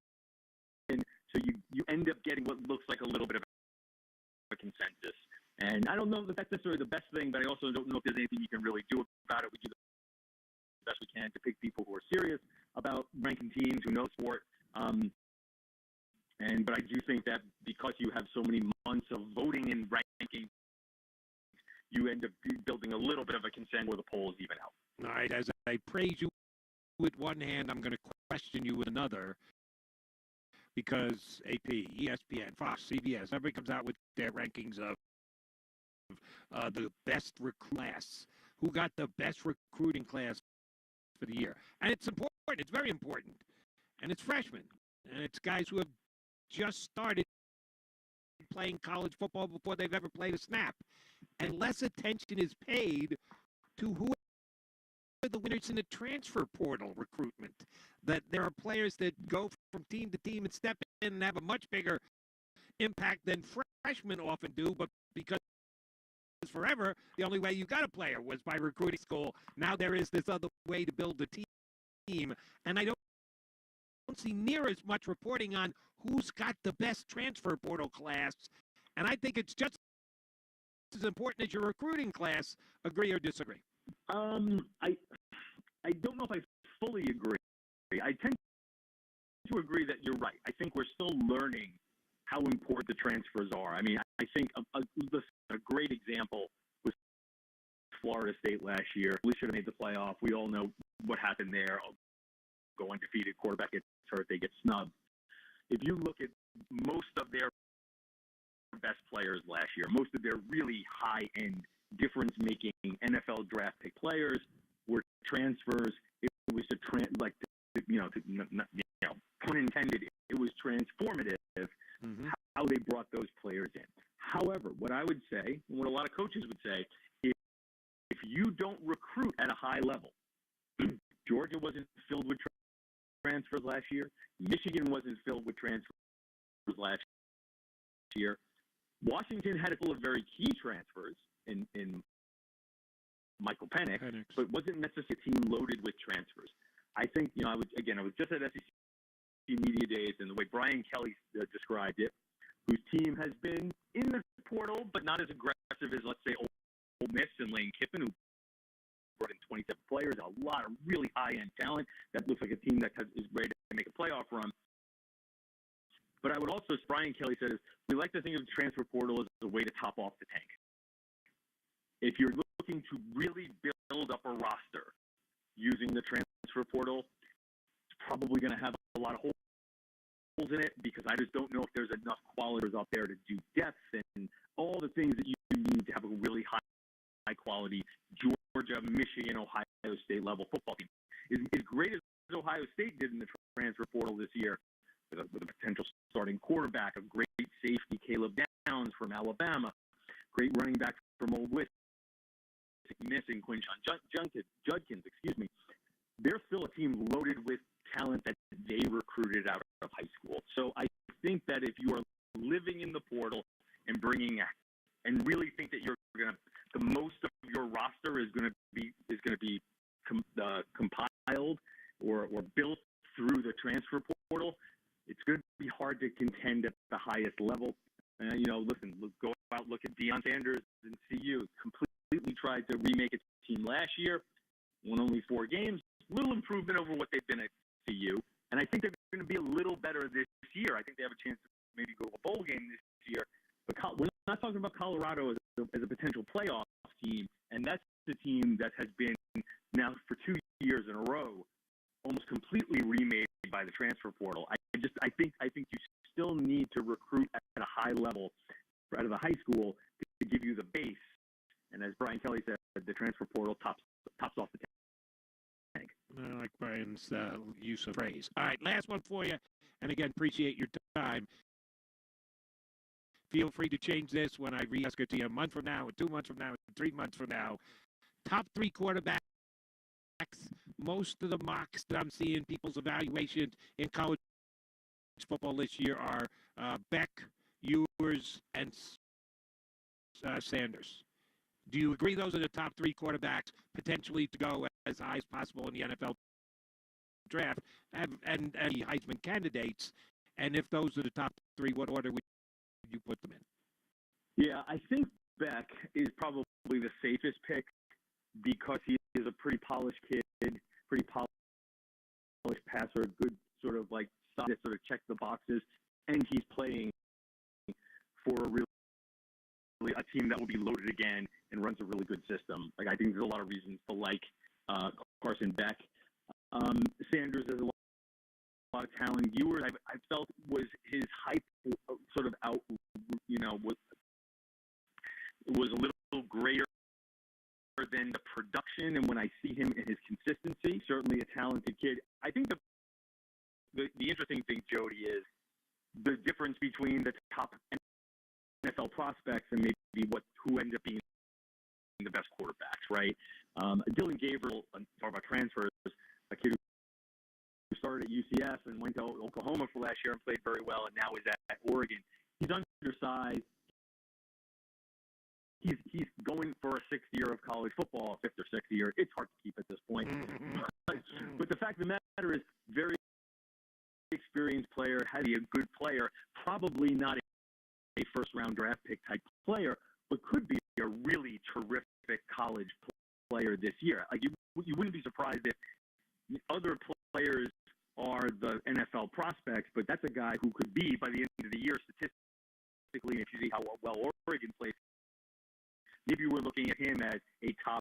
[SPEAKER 28] And so you end up getting what looks like a little bit of a consensus. And I don't know that that's necessarily the best thing, but I also don't know if there's anything you can really do about it. We do the best we can to pick people who are serious about ranking teams, who know sport. But I do think that because you have so many months of voting and ranking, you end up building a little bit of a consensus where the polls even out.
[SPEAKER 29] All right, as I praise you with one hand, I'm going to question you with another because AP, ESPN, Fox, CBS, everybody comes out with their rankings of the best class. Who got the best recruiting class for the year? And it's important. It's very important. And it's freshmen. And it's guys who have just started playing college football before they've ever played a snap. And less attention is paid to who are the winners in the transfer portal recruitment. That there are players that go from team to team and step in and have a much bigger impact than freshmen often do, but because forever, the only way you got a player was by recruiting school. Now there is this other way to build a team. And I don't see near as much reporting on who's got the best transfer portal class. And I think it's just as important as your recruiting class. Agree or disagree?
[SPEAKER 28] I don't know if I fully agree. I tend to agree that you're right. I think we're still learning how important the transfers are. I mean, I think a great example was Florida State last year. We should have made the playoff. We all know what happened there. Go undefeated, quarterback gets hurt, they get snubbed. If you look at most of their best players last year, most of their really high-end, difference-making NFL draft pick players were transfers. It was pun intended, it was transformative how they brought those players in. However, what I would say, and what a lot of coaches would say, is if you don't recruit at a high level, Georgia wasn't filled with transfers last year. Michigan wasn't filled with transfers last year. Washington had a couple of very key transfers in Michael Penix, but wasn't necessarily a team loaded with transfers. I think, I was just at SEC Media Days, and the way Brian Kelly described it, whose team has been in the portal, but not as aggressive as, let's say, Ole Miss and Lane Kiffin, who brought in 27 players, a lot of really high-end talent. That looks like a team that is ready to make a playoff run. But I would also, Brian Kelly said, we like to think of the transfer portal as a way to top off the tank. If you're looking to really build up a roster using the transfer portal, it's probably going to have a lot of holes in it because I just don't know if there's enough qualities out there to do depth and all the things that you need to have a really high quality Georgia, Michigan, Ohio State level football team. As great as Ohio State did in the transfer portal this year, with a potential starting quarterback, a great safety, Caleb Downs from Alabama, great running back from Ole Miss, missing Quinshon Judkins, they're still a team loaded with talent that they recruited out of high school. So I think that if you are living in the portal and bringing and really think that you're going to, the most of your roster is going to be compiled or built through the transfer portal, it's going to be hard to contend at the highest level. Listen, go out, look at Deion Sanders and CU. Completely tried to remake its team last year, won only 4 games. Little improvement over what they've been at CU, and I think they're going to be a little better this year. I think they have a chance to maybe go to a bowl game this year. But we're not talking about Colorado as a potential playoff team, and that's the team that has been now for 2 years in a row almost completely remade by the transfer portal. I think you still need to recruit at a high level out of the high school to give you the base. And as Brian Kelly said, the transfer portal tops off the tank.
[SPEAKER 29] I like Brian's use of phrase. All right, last one for you. And again, appreciate your time. Feel free to change this when I re-ask it to you a month from now, or 2 months from now, or 3 months from now. Top 3 quarterbacks. Most of the mocks that I'm seeing, people's evaluations in college football this year are Beck, Ewers, and Sanders. Do you agree those are the top 3 quarterbacks potentially to go as high as possible in the NFL draft and the Heisman candidates? And if those are the top 3, what order would you put them in?
[SPEAKER 28] Yeah, I think Beck is probably the safest pick because he is a pretty polished kid, pretty polished passer, good sort of like sort of check the boxes, and he's playing for a team that will be loaded again and runs a really good system. Like I think there's a lot of reasons to like Carson Beck. Sanders has a lot of talent. Ewers, I felt was his hype sort of out, was a little greater than the production. And when I see him in his consistency, certainly a talented kid. I think the interesting thing, Jody, is the difference between the top NFL prospects and maybe who end up being the best quarterbacks, right? Dylan Gabriel, talk about transfers, a kid who started at UCF and went to Oklahoma for last year and played very well, and now is at Oregon. He's undersized. He's going for a 6th year of college football, a 5th or 6th year. It's hard to keep at this point. But the fact of the matter is, very experienced player, has a good player, probably not a first-round draft pick type player, but could be a really terrific college player this year. Like you wouldn't be surprised if other players are the NFL prospects, but that's a guy who could be, by the end of the year, statistically, if you see how well Oregon plays, maybe we're looking at him as a top